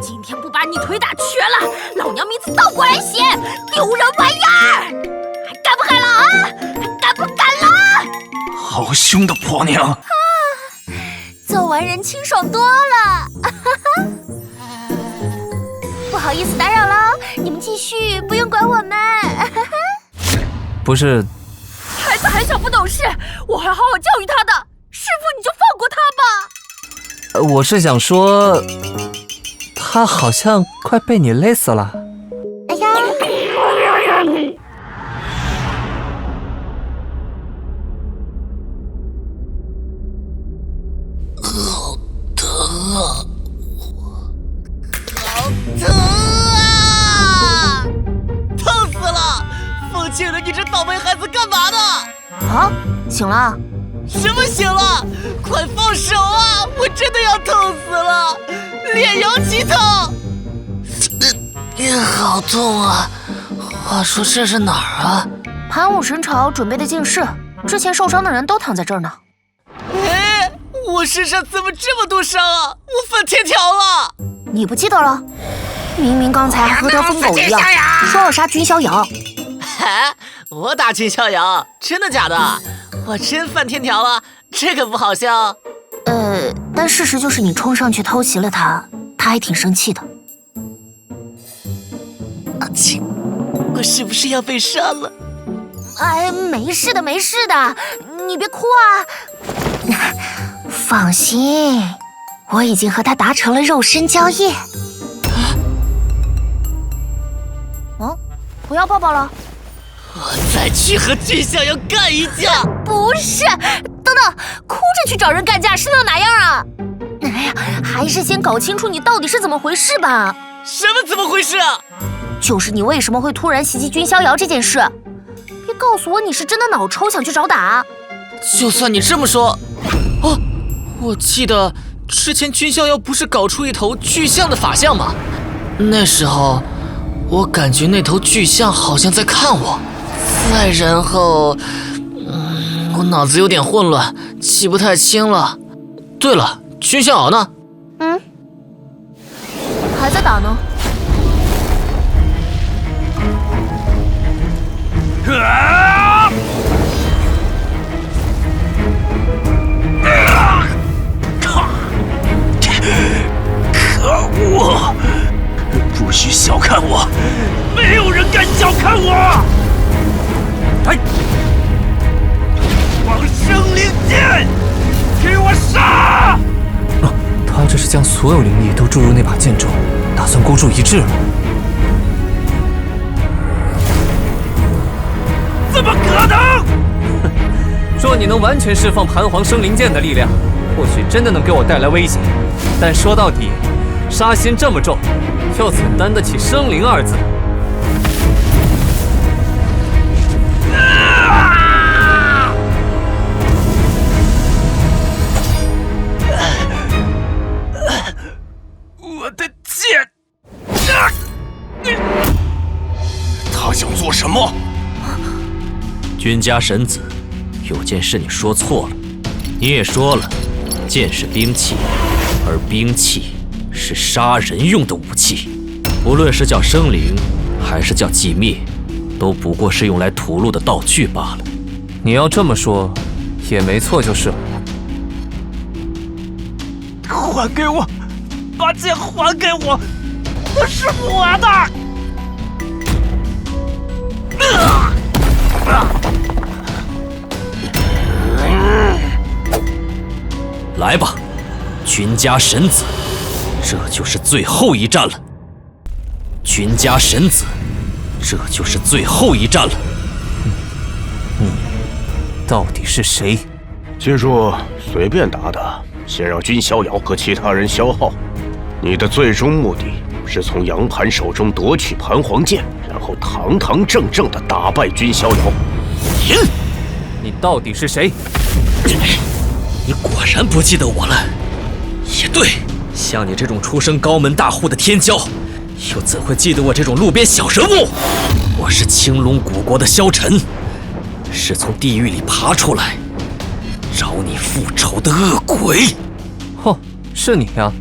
今天不把你腿打瘸了，老娘名字倒过来写，丢人玩意儿！还敢不敢了啊？还敢不敢了？好凶的婆娘！揍完人清爽多了。不好意思打扰了，你们继续，不用管我们。不是，孩子还小不懂事，我会好好教育他的。师傅，你就放过他吧。我是想说，他好像快被你累死了。哎呀！好疼啊！好疼啊！疼死了！凤庆人，你这倒霉孩子干嘛呢？啊，醒了？什么醒了？快放手啊！我真的要痛死了，脸尤其痛。好痛啊！话说这是哪儿啊？盘武神朝准备的净室，之前受伤的人都躺在这儿呢。哎，我身上怎么这么多伤啊？我犯天条了！你不记得了？明明刚才还和条疯狗一样，说要杀君逍遥。我打君逍遥，真的假的？我真犯天条了，这个不好笑。但事实就是你冲上去偷袭了他，他还挺生气的。切！我是不是要被杀了？哎，没事的，没事的，你别哭啊。放心，我已经和他达成了肉身交易。不要抱抱了。我再去和君逍遥干一架。不是，等等，哭着去找人干架是能哪样啊？哎呀，还是先搞清楚你到底是怎么回事吧。什么怎么回事啊？就是你为什么会突然袭击君逍遥这件事。别告诉我你是真的脑抽想去找打。就算你这么说，哦，我记得之前君逍遥不是搞出一头巨象的法相吗？那时候我感觉那头巨象好像在看我，再然后，我脑子有点混乱，记不太清了。对了，君逍遥呢？还在打呢。可恶！不许小看我，没有人敢小看我！哎，往生灵剑，给我杀！他这是将所有灵力都注入那把剑中，打算孤注一掷了。怎么可能？若你能完全释放盘皇生灵剑的力量，或许真的能给我带来威胁。但说到底，杀心这么重，又怎担得起生灵二字？我的剑！他想做什么？君家神子，有件事你说错了。你也说了，剑是兵器，而兵器是杀人用的武器。无论是叫生灵，还是叫寂灭，都不过是用来屠戮的道具罢了。你要这么说，也没错就是了。还给我！把剑还给我！那是我的！来吧，君家神子，这就是最后一战了。君家神子，这就是最后一战了。你到底是谁？记住，随便打打，先让君逍遥和其他人消耗。你的最终目的是从杨盘手中夺取盘皇剑，然后堂堂正正地打败君逍遥。你到底是谁？你果然不记得我了。也对，像你这种出身高门大户的天骄，又怎会记得我这种路边小人物？我是青龙古国的萧晨，是从地狱里爬出来找你复仇的恶鬼。哦，是你呀！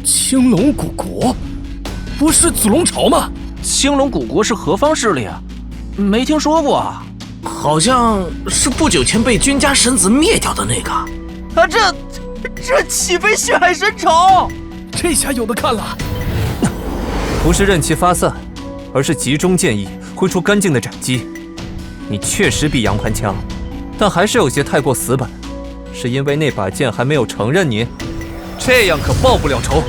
青龙古国，不是紫龙朝吗？青龙古国是何方势力啊？没听说过啊。好像是不久前被君家神子灭掉的那个。啊，这岂非血海深仇？这下有的看了。不是任其发散，而是集中剑意，挥出干净的斩击。你确实比杨盘强，但还是有些太过死板。是因为那把剑还没有承认你？这样可报不了仇。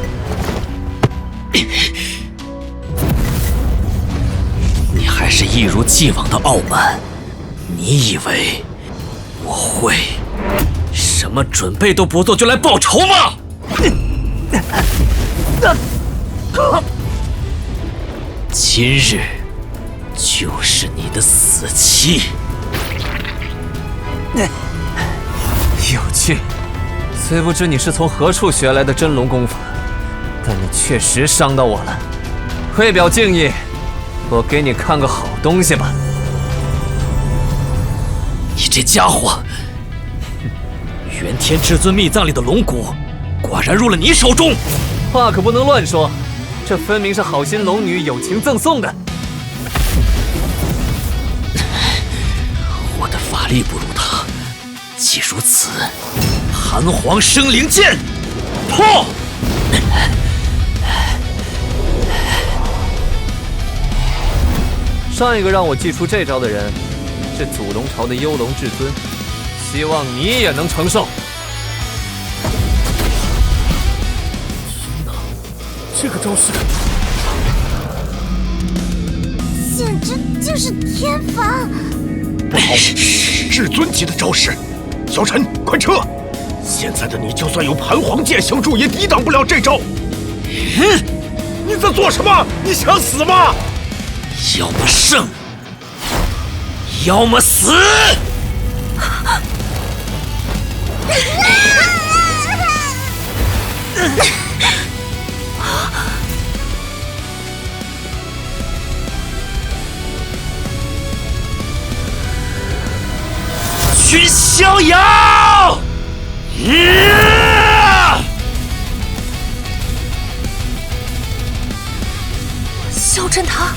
你还是一如既往的傲慢。你以为我会什么准备都不做就来报仇吗？今日就是你的死期。有趣，虽不知你是从何处学来的真龙功法，但你确实伤到我了。为表敬意，我给你看个好东西吧。你这家伙，元天至尊秘藏里的龙骨，果然入了你手中。话可不能乱说，这分明是好心龙女友情赠送的。我的法力不如他，既如此，盘皇生灵剑，破！上一个让我祭出这招的人是祖龙朝的幽龙至尊，希望你也能承受。天哪，这个招式简直就是天罚！不好，至尊级的招式，小陈，快撤！现在的你就算有盘皇剑相助，也抵挡不了这招。你在做什么？你想死吗？要么胜，要么死！君逍遥！萧真堂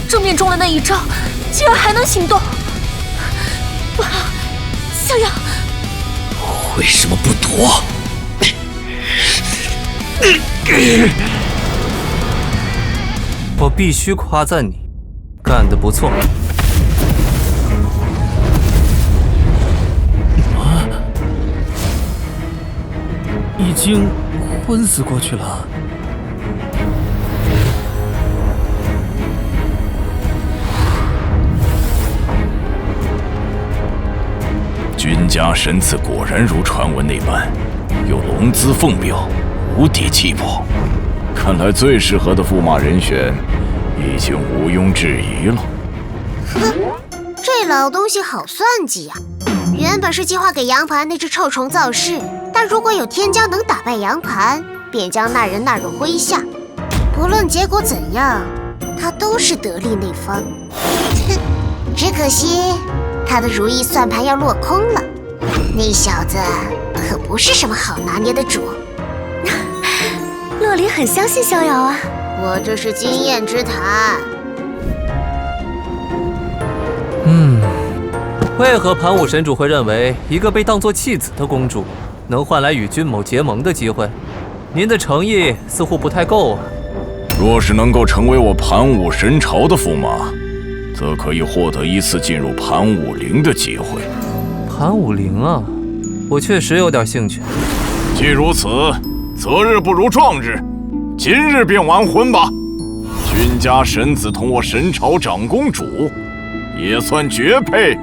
正面中了那一招，竟然还能行动！不好，逍遥，为什么不躲？我必须夸赞你，干得不错。已经昏死过去了。君家神子果然如传闻那般，有龙姿凤表，无敌气魄。看来最适合的驸马人选已经毋庸置疑了。哼，这老东西好算计呀！原本是计划给杨盘那只臭虫造势，但如果有天骄能打败杨盘，便将那人纳入麾下。不论结果怎样，他都是得利那方。哼，只可惜他的如意算盘要落空了。那小子可不是什么好拿捏的主。洛离很相信逍遥啊，我这是经验之谈。为何盘武神主会认为一个被当作弃子的公主能换来与君某结盟的机会？您的诚意似乎不太够啊。若是能够成为我盘武神朝的驸马，则可以获得一次进入盘武陵的机会。盘武陵啊，我确实有点兴趣。既如此，择日不如撞日，今日便完婚吧。君家神子同我神朝长公主，也算绝配。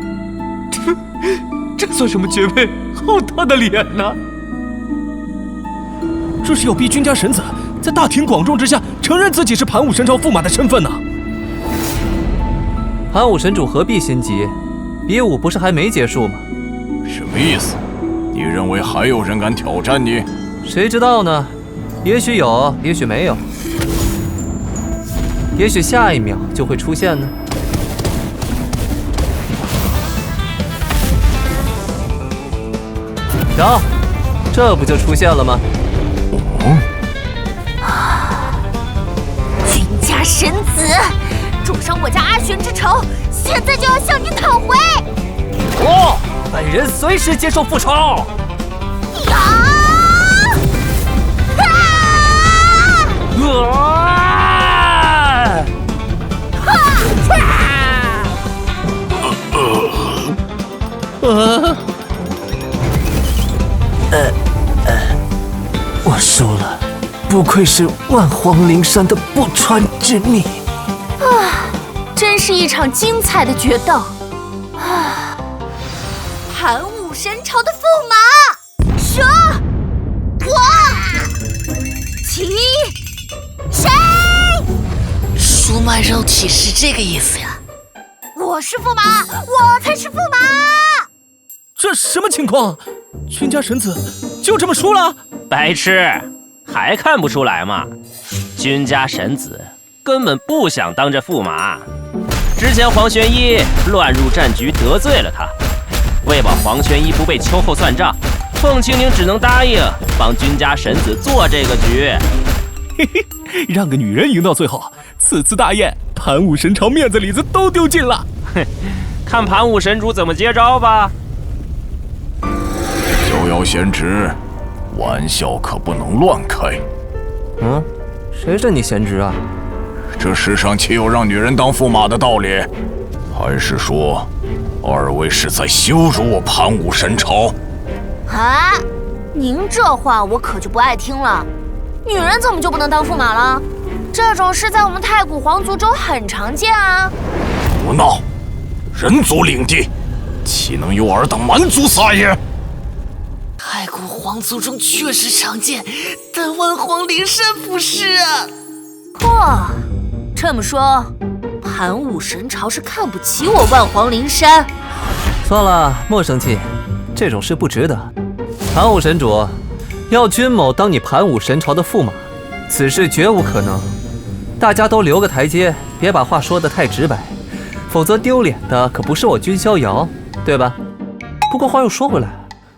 这算什么绝配？好大的脸呐！这是要逼君家神子在大庭广众之下承认自己是盘武神朝驸马的身份呢。盘武神主何必心急？比武不是还没结束吗？什么意思？你认为还有人敢挑战你？谁知道呢？也许有，也许没有，也许下一秒就会出现呢。瞧，这不就出现了吗？君家神子，重伤我家阿玄之仇，现在就要向你讨回！本人随时接受复仇。我输了，不愧是万皇灵山的不传之秘。真是一场精彩的决斗。盘武神朝的驸马，蛇，我，其谁？苏曼肉体是这个意思呀？我是驸马，我才是驸马！这什么情况？君家神子就这么输了？白痴，还看不出来吗？君家神子根本不想当这驸马。之前黄玄一乱入战局得罪了他，为保黄玄一不被秋后算账，凤青宁只能答应帮君家神子做这个局。嘿嘿，让个女人赢到最后，此次大宴，盘武神朝面子里子都丢尽了。哼，看盘武神主怎么接招吧。逍遥贤侄，玩笑可不能乱开。谁是你贤侄啊？这世上岂有让女人当驸马的道理？还是说，二位是在羞辱我盘武神朝？啊，您这话我可就不爱听了。女人怎么就不能当驸马了？这种事在我们太古皇族中很常见啊。胡闹！人族领地，岂能有尔等蛮族撒野？太古皇族中确实常见，但万皇灵山不是啊。嚯，这么说，盘武神朝是看不起我万皇灵山？算了，莫生气，这种事不值得。盘武神主，要君某当你盘武神朝的驸马，此事绝无可能。大家都留个台阶，别把话说得太直白，否则丢脸的可不是我君逍遥，对吧？不过话又说回来，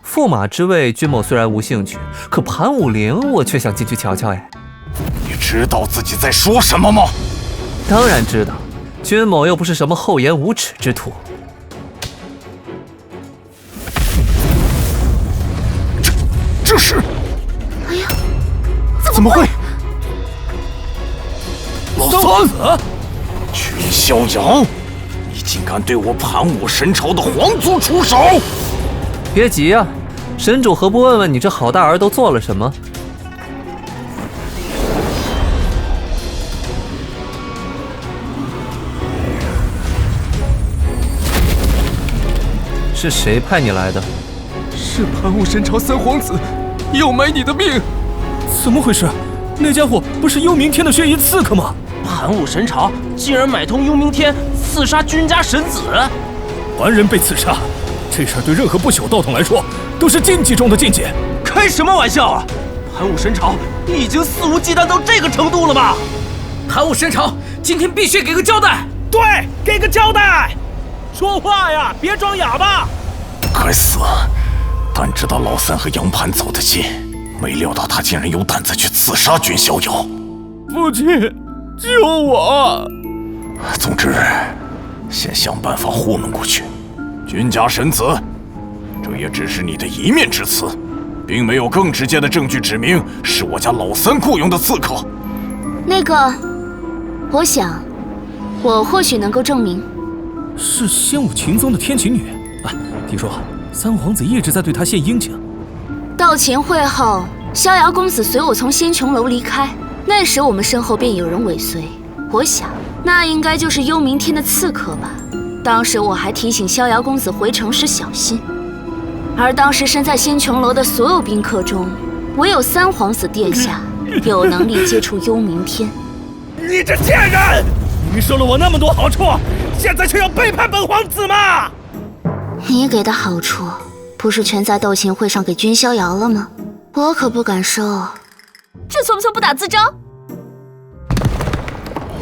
驸马之位君某虽然无兴趣，可盘武陵我却想进去瞧瞧哎。你知道自己在说什么吗？当然知道，君某又不是什么厚颜无耻之徒。这是……哎呀，怎么会？老三，君逍遥，你竟敢对我盘武神朝的皇族出手！别急啊，神主何不问问你这好大儿都做了什么？是谁派你来的？是盘武神朝三皇子，要买你的命！怎么回事？那家伙不是幽冥天的血衣刺客吗？盘武神朝竟然买通幽冥天刺杀君家神子！凡人被刺杀，这事儿对任何不朽道统来说都是禁忌中的禁忌。开什么玩笑啊！盘武神朝已经肆无忌惮到这个程度了吧？盘武神朝今天必须给个交代！对，给个交代！说话呀，别装哑巴！该死！但知道老三和杨盘走得近，没料到他竟然有胆子去刺杀君逍遥。父亲，救我！总之，先想办法糊弄过去。君家神子，这也只是你的一面之词，并没有更直接的证据指明是我家老三雇佣的刺客。那个，我想，我或许能够证明。是仙武群宗的天琴女啊！听说三皇子一直在对她献殷勤。到秦会后，逍遥公子随我从仙穹楼离开，那时我们身后便有人尾随。我想，那应该就是幽冥天的刺客吧。当时我还提醒逍遥公子回城时小心。而当时身在仙穹楼的所有宾客中，唯有三皇子殿下有能力接触幽冥天。你这贱人！你受了我那么多好处，现在却要背叛本皇子吗？你给的好处不是全在斗琴会上给君逍遥了吗？我可不敢收。这算不算不打自招？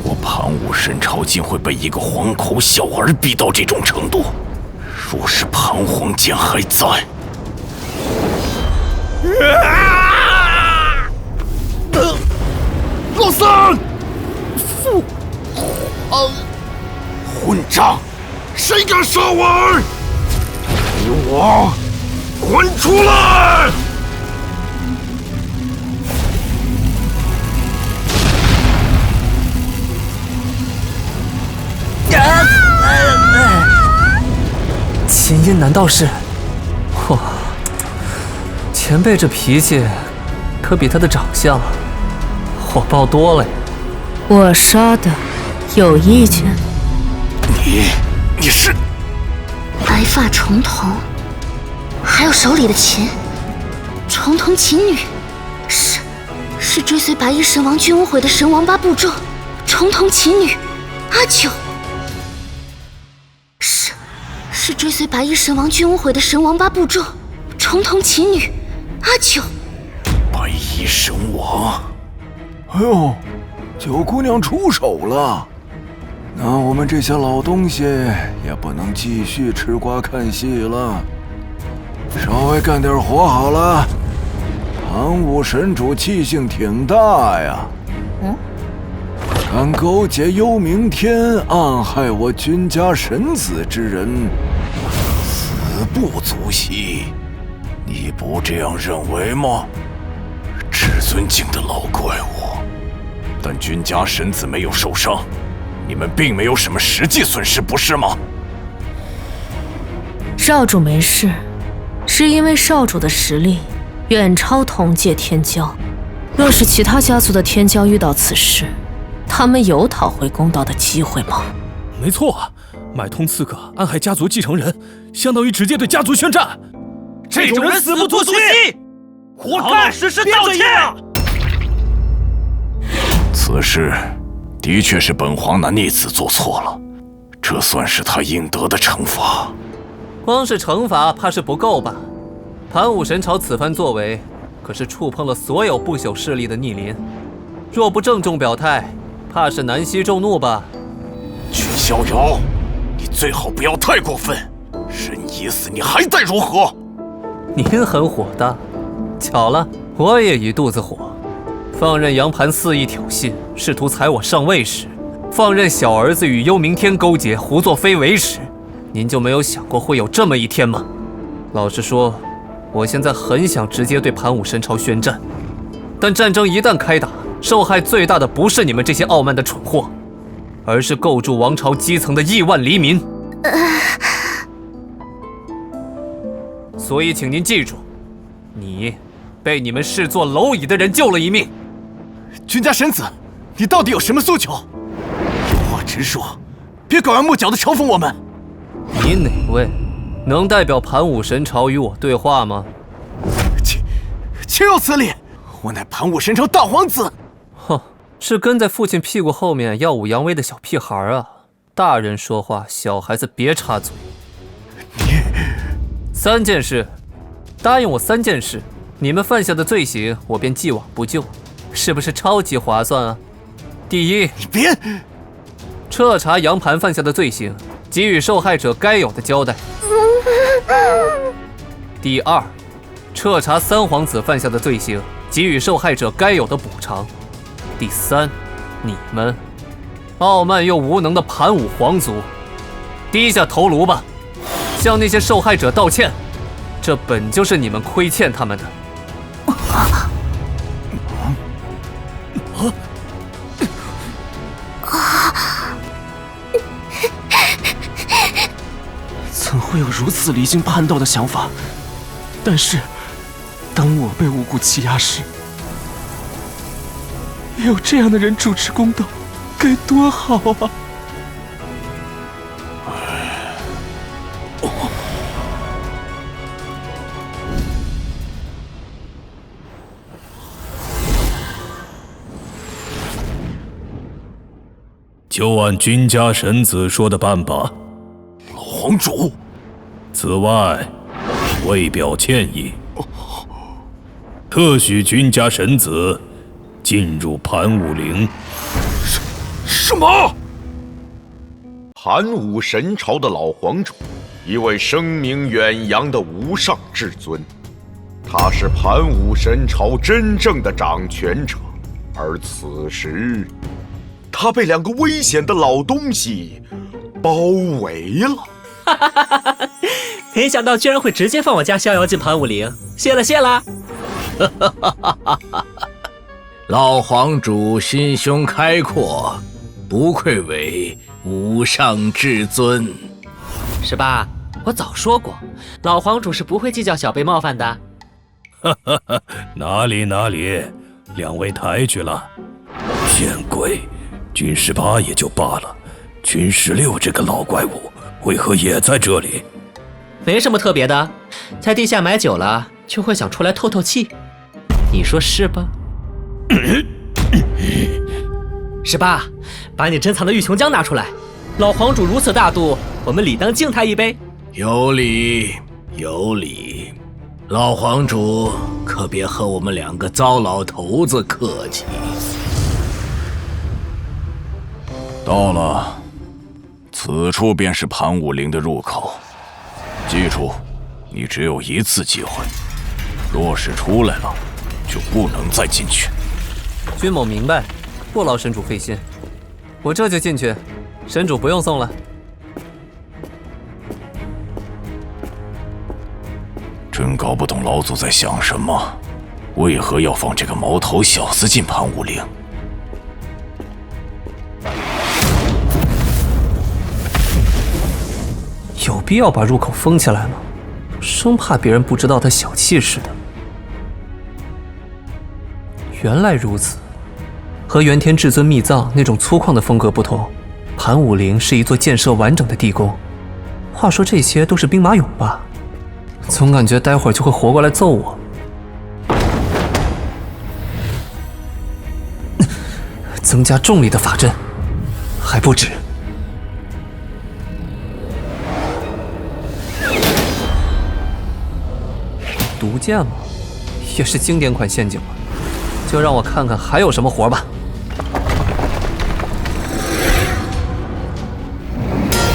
我盘武神朝竟会被一个皇口小儿逼到这种程度，若是盘皇剑还在，老三，混账！谁敢杀我儿？给我滚出来！琴音难道是？嚯，前辈这脾气可比他的长相火爆多了呀！我杀的有意见？你是白发重瞳，还有手里的琴，重瞳琴女，是追随白衣神王君无悔的神王八部众，重瞳琴女阿九，是追随白衣神王君无悔的神王八部众，重瞳琴女阿九。白衣神王，哎呦，九姑娘出手了。那我们这些老东西也不能继续吃瓜看戏了，稍微干点活好了。盘武神主气性挺大呀，敢勾结幽冥天暗害我君家神子之人，死不足惜。你不这样认为吗？至尊境的老怪物，但君家神子没有受伤，你们并没有什么实际损失，不是吗？少主没事，是因为少主的实力远超同界天骄。若是其他家族的天骄遇到此事，他们有讨回公道的机会吗？没错，买通刺客暗害家族继承人，相当于直接对家族宣战。这种人死不足惜，活该！实施道歉。此事的确是本皇那逆子做错了，这算是他应得的惩罚。光是惩罚怕是不够吧？盘武神朝此番作为，可是触碰了所有不朽势力的逆鳞，若不郑重表态，怕是难息众怒吧？君逍遥，你最好不要太过分，人已死，你还在如何？您很火大，巧了，我也一肚子火。放任杨盘肆意挑衅，试图踩我上位时，放任小儿子与幽冥天勾结，胡作非为时，您就没有想过会有这么一天吗？老实说，我现在很想直接对盘武神朝宣战，但战争一旦开打，受害最大的不是你们这些傲慢的蠢货，而是构筑王朝基层的亿万黎民。所以请您记住，你被你们视作蝼蚁的人救了一命。君家神子，你到底有什么诉求？有话直说，别拐弯抹角的嘲讽我们。你哪位？能代表盘武神朝与我对话吗？岂有此理！我乃盘武神朝大皇子。哼，是跟在父亲屁股后面耀武扬威的小屁孩啊！大人说话，小孩子别插嘴。3件事，答应我3件事，你们犯下的罪行，我便既往不咎，是不是超级划算啊？第一，你别彻查杨盘犯下的罪行，给予受害者该有的交代。第二，彻查3皇子犯下的罪行，给予受害者该有的补偿。第三，你们傲慢又无能的盘武皇族，低下头颅吧，向那些受害者道歉，这本就是你们亏欠他们的。怎会有如此离经叛道的想法？但是，当我被无辜欺压时，有这样的人主持公道，该多好啊！就按君家神子说的办吧。老皇主，此外，为表歉意，特许君家神子进入盘武陵。什么？盘武神朝的老皇主，一位声名远扬的无上至尊，他是盘武神朝真正的掌权者，而此时，他被2个危险的老东西包围了。没想到居然会直接放我家逍遥进盘武陵，谢了谢了。老皇主心胸开阔，不愧为无上至尊。是吧？我早说过，老皇主是不会计较小辈冒犯的。哪里哪里，2位抬举了。见鬼！君18也就罢了，君16这个老怪物为何也在这里？没什么特别的，在地下埋久了就会想出来透透气，你说是吧？18，把你珍藏的玉琼浆拿出来，老皇主如此大度，我们理当敬他一杯。有理有理，老皇主可别和我们2个糟老头子客气。到了，此处便是盘武陵的入口。记住，你只有1次机会，若是出来了，就不能再进去。君某明白，不劳神主费心，我这就进去，神主不用送了。真搞不懂老祖在想什么，为何要放这个毛头小子进盘武陵？必要把入口封起来吗？生怕别人不知道他小气似的。原来如此，和元天至尊秘藏那种粗犷的风格不同，盘武陵是一座建设完整的地宫。话说这些都是兵马俑吧？总感觉待会儿就会活过来揍我。增加重力的法阵还不止。毒箭嘛，也是经典款陷阱了。就让我看看还有什么活吧。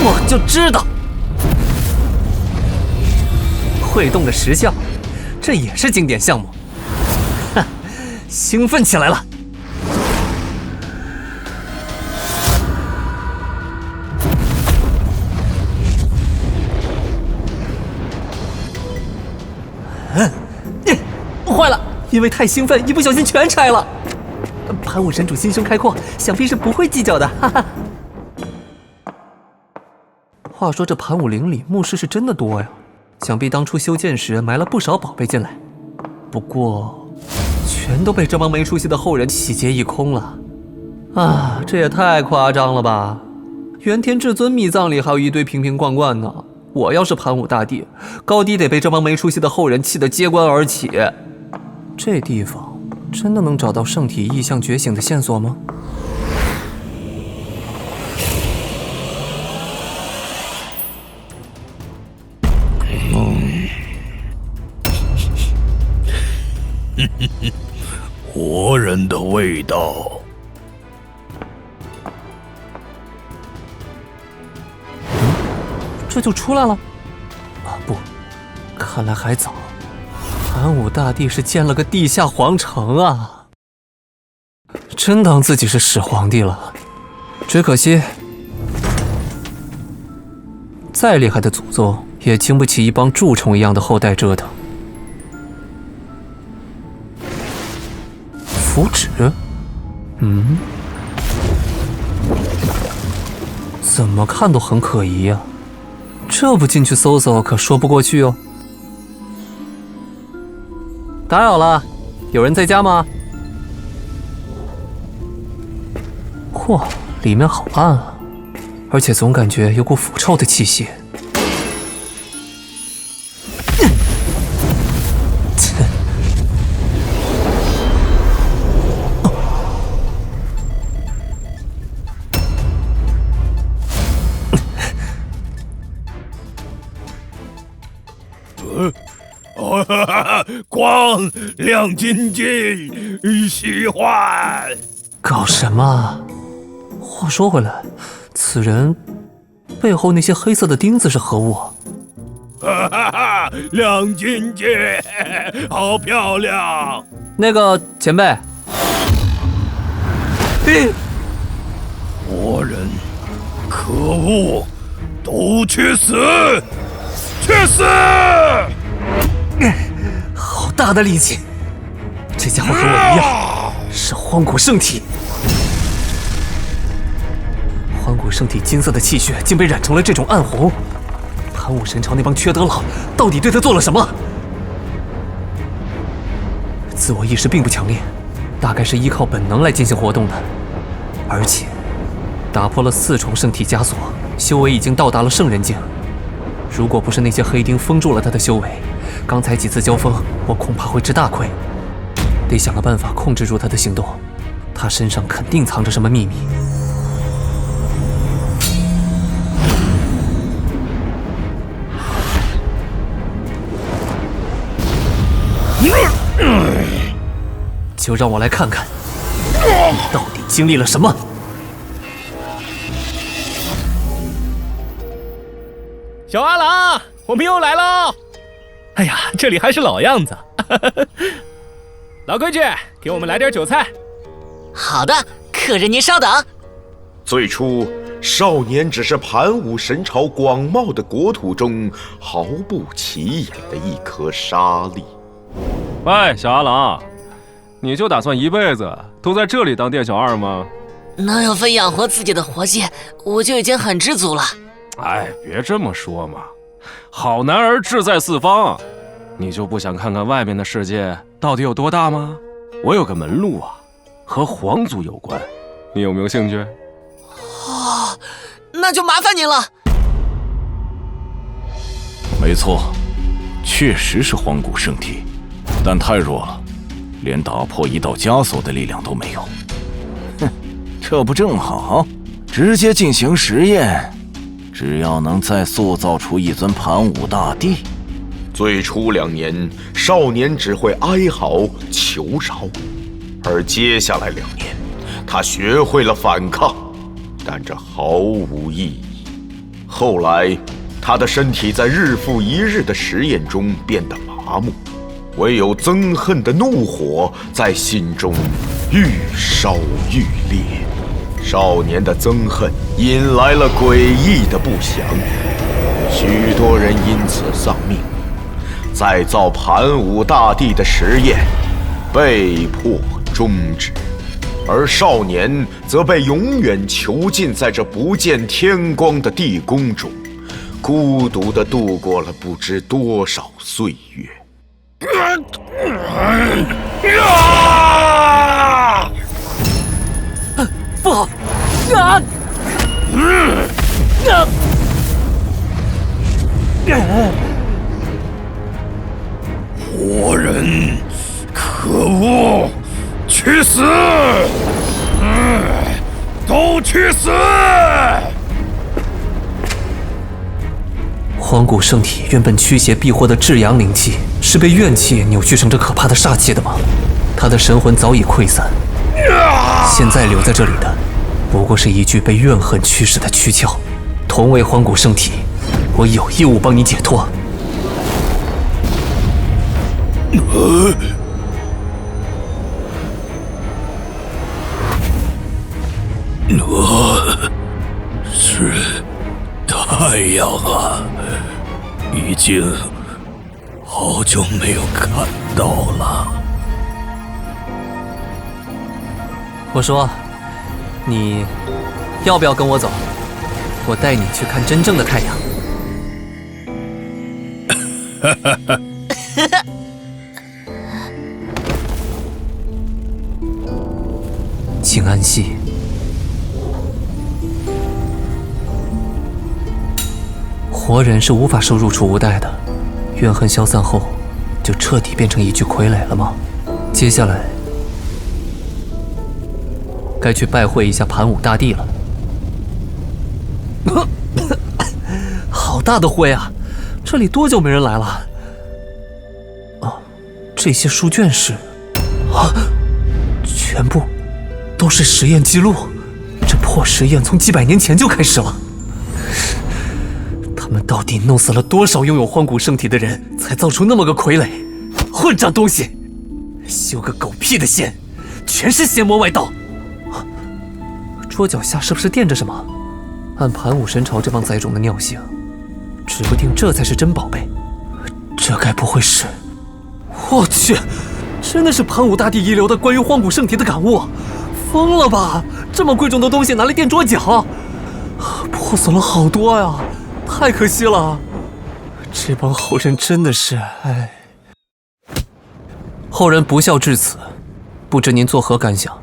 我就知道，会动的石像，这也是经典项目。哈，兴奋起来了。坏了，因为太兴奋，一不小心全拆了。盘武神主心胸开阔，想必是不会计较的。哈哈。话说这盘武陵里墓室是真的多呀，想必当初修建时埋了不少宝贝进来，不过全都被这帮没出息的后人洗劫一空了。啊，这也太夸张了吧！元天至尊秘藏里还有一堆瓶瓶罐罐呢。我要是盘武大帝，高低得被这帮没出息的后人气得揭棺而起。这地方真的能找到圣体异象觉醒的线索吗？活人的味道。这就出来了？啊不，看来还早。盘武大帝是建了个地下皇城啊，真当自己是始皇帝了。只可惜，再厉害的祖宗也经不起一帮蛀虫一样的后代折腾。符纸？怎么看都很可疑呀。这不进去搜搜，可说不过去哦。打扰了，有人在家吗？嚯，里面好暗啊，而且总感觉有股腐臭的气息。光亮晶晶，喜欢。搞什么？话说回来，此人背后那些黑色的钉子是何物？亮晶晶，好漂亮。那个前辈，活人，可恶，都去死！去死！好大的力气！这家伙和我一样，是荒古圣体。荒古圣体金色的气血竟被染成了这种暗红。盘武神朝那帮缺德佬到底对他做了什么？自我意识并不强烈，大概是依靠本能来进行活动的，而且打破了4重圣体枷锁，修为已经到达了圣人境。如果不是那些黑钉封住了他的修为，刚才几次交锋，我恐怕会吃大亏。得想个办法控制住他的行动，他身上肯定藏着什么秘密。就让我来看看，你到底经历了什么。小阿郎，我们又来喽！哎呀，这里还是老样子。老规矩，给我们来点酒菜。好的，客人您稍等。最初，少年只是盘武神朝广袤的国土中毫不起眼的一颗沙粒。喂，小阿郎，你就打算一辈子都在这里当店小二吗？能有份养活自己的活计，我就已经很知足了。哎，别这么说嘛，好男儿志在四方，你就不想看看外面的世界到底有多大吗？我有个门路啊，和皇族有关，你有没有兴趣？哦，那就麻烦您了。没错，确实是荒古圣体，但太弱了，连打破一道枷锁的力量都没有。哼，这不正好？直接进行实验，只要能再塑造出一尊盘武大帝。最初2年，少年只会哀嚎求饶，而接下来2年，他学会了反抗，但这毫无意义。后来，他的身体在日复一日的实验中变得麻木，唯有憎恨的怒火在心中愈烧愈烈。少年的憎恨引来了诡异的不祥，许多人因此丧命。再造盘武大帝的实验被迫终止，而少年则被永远囚禁在这不见天光的地宫中，孤独地度过了不知多少岁月。不好！活人，可恶！去死！都去死！荒古圣体原本驱邪避祸的至阳灵气，是被怨气扭曲成这可怕的煞气的吗？他的神魂早已溃散，现在留在这里的，不过是一具被怨恨驱使的躯壳。同为荒古圣体，我有义务帮你解脱。是太阳啊，已经好久没有看到了。我说，你要不要跟我走？我带你去看真正的太阳。请安息。活人是无法收入储物袋的，怨恨消散后，就彻底变成一具傀儡了吗？接下来，该去拜会一下盘武大帝了。好大的灰啊！这里多久没人来了？哦，这些书卷是……啊，全部都是实验记录。这破实验从几百年前就开始了。他们到底弄死了多少拥有荒古圣体的人，才造出那么个傀儡？混账东西！修个狗屁的仙，全是邪魔外道！桌脚下是不是垫着什么？按盘武神朝这帮崽种的尿性，指不定这才是真宝贝。这该不会是……我去，真的是盘武大帝遗留的关于荒古圣体的感悟！疯了吧？这么贵重的东西拿来垫桌脚，破损了好多呀！太可惜了，这帮后人真的是……哎，后人不孝至此，不知您作何感想？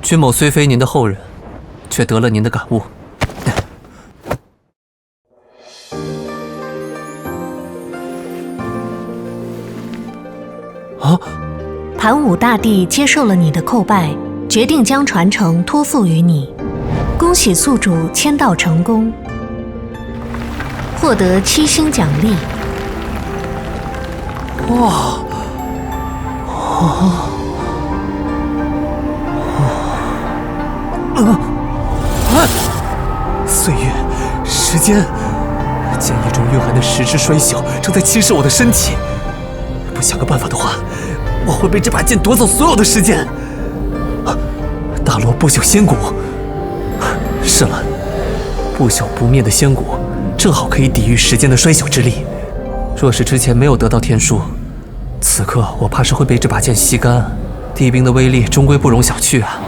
君某虽非您的后人，却得了您的感悟。啊！盘武大帝接受了你的叩拜，决定将传承托付于你。恭喜宿主签到成功，获得7星奖励。哇！岁月，时间，剑意中蕴含的时之衰朽正在侵蚀我的身体。不想个办法的话，我会被这把剑夺走所有的时间。大罗不朽仙骨，是了，不朽不灭的仙骨，正好可以抵御时间的衰朽之力。若是之前没有得到天书，此刻我怕是会被这把剑吸干。地冰的威力终归不容小觑啊！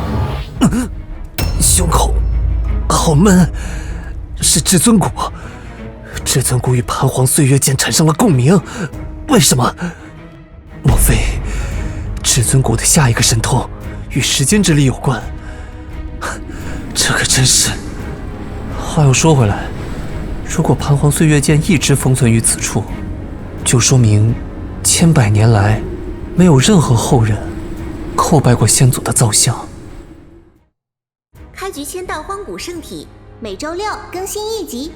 胸口好闷，是至尊骨，至尊骨与盘黄岁月剑产生了共鸣，为什么？莫非至尊骨的下一个神通与时间之力有关？这可真是……话又说回来，如果盘黄岁月剑一直封存于此处，就说明千百年来没有任何后人叩拜过先祖的造像。开局签到荒古圣体，每周6更新1集。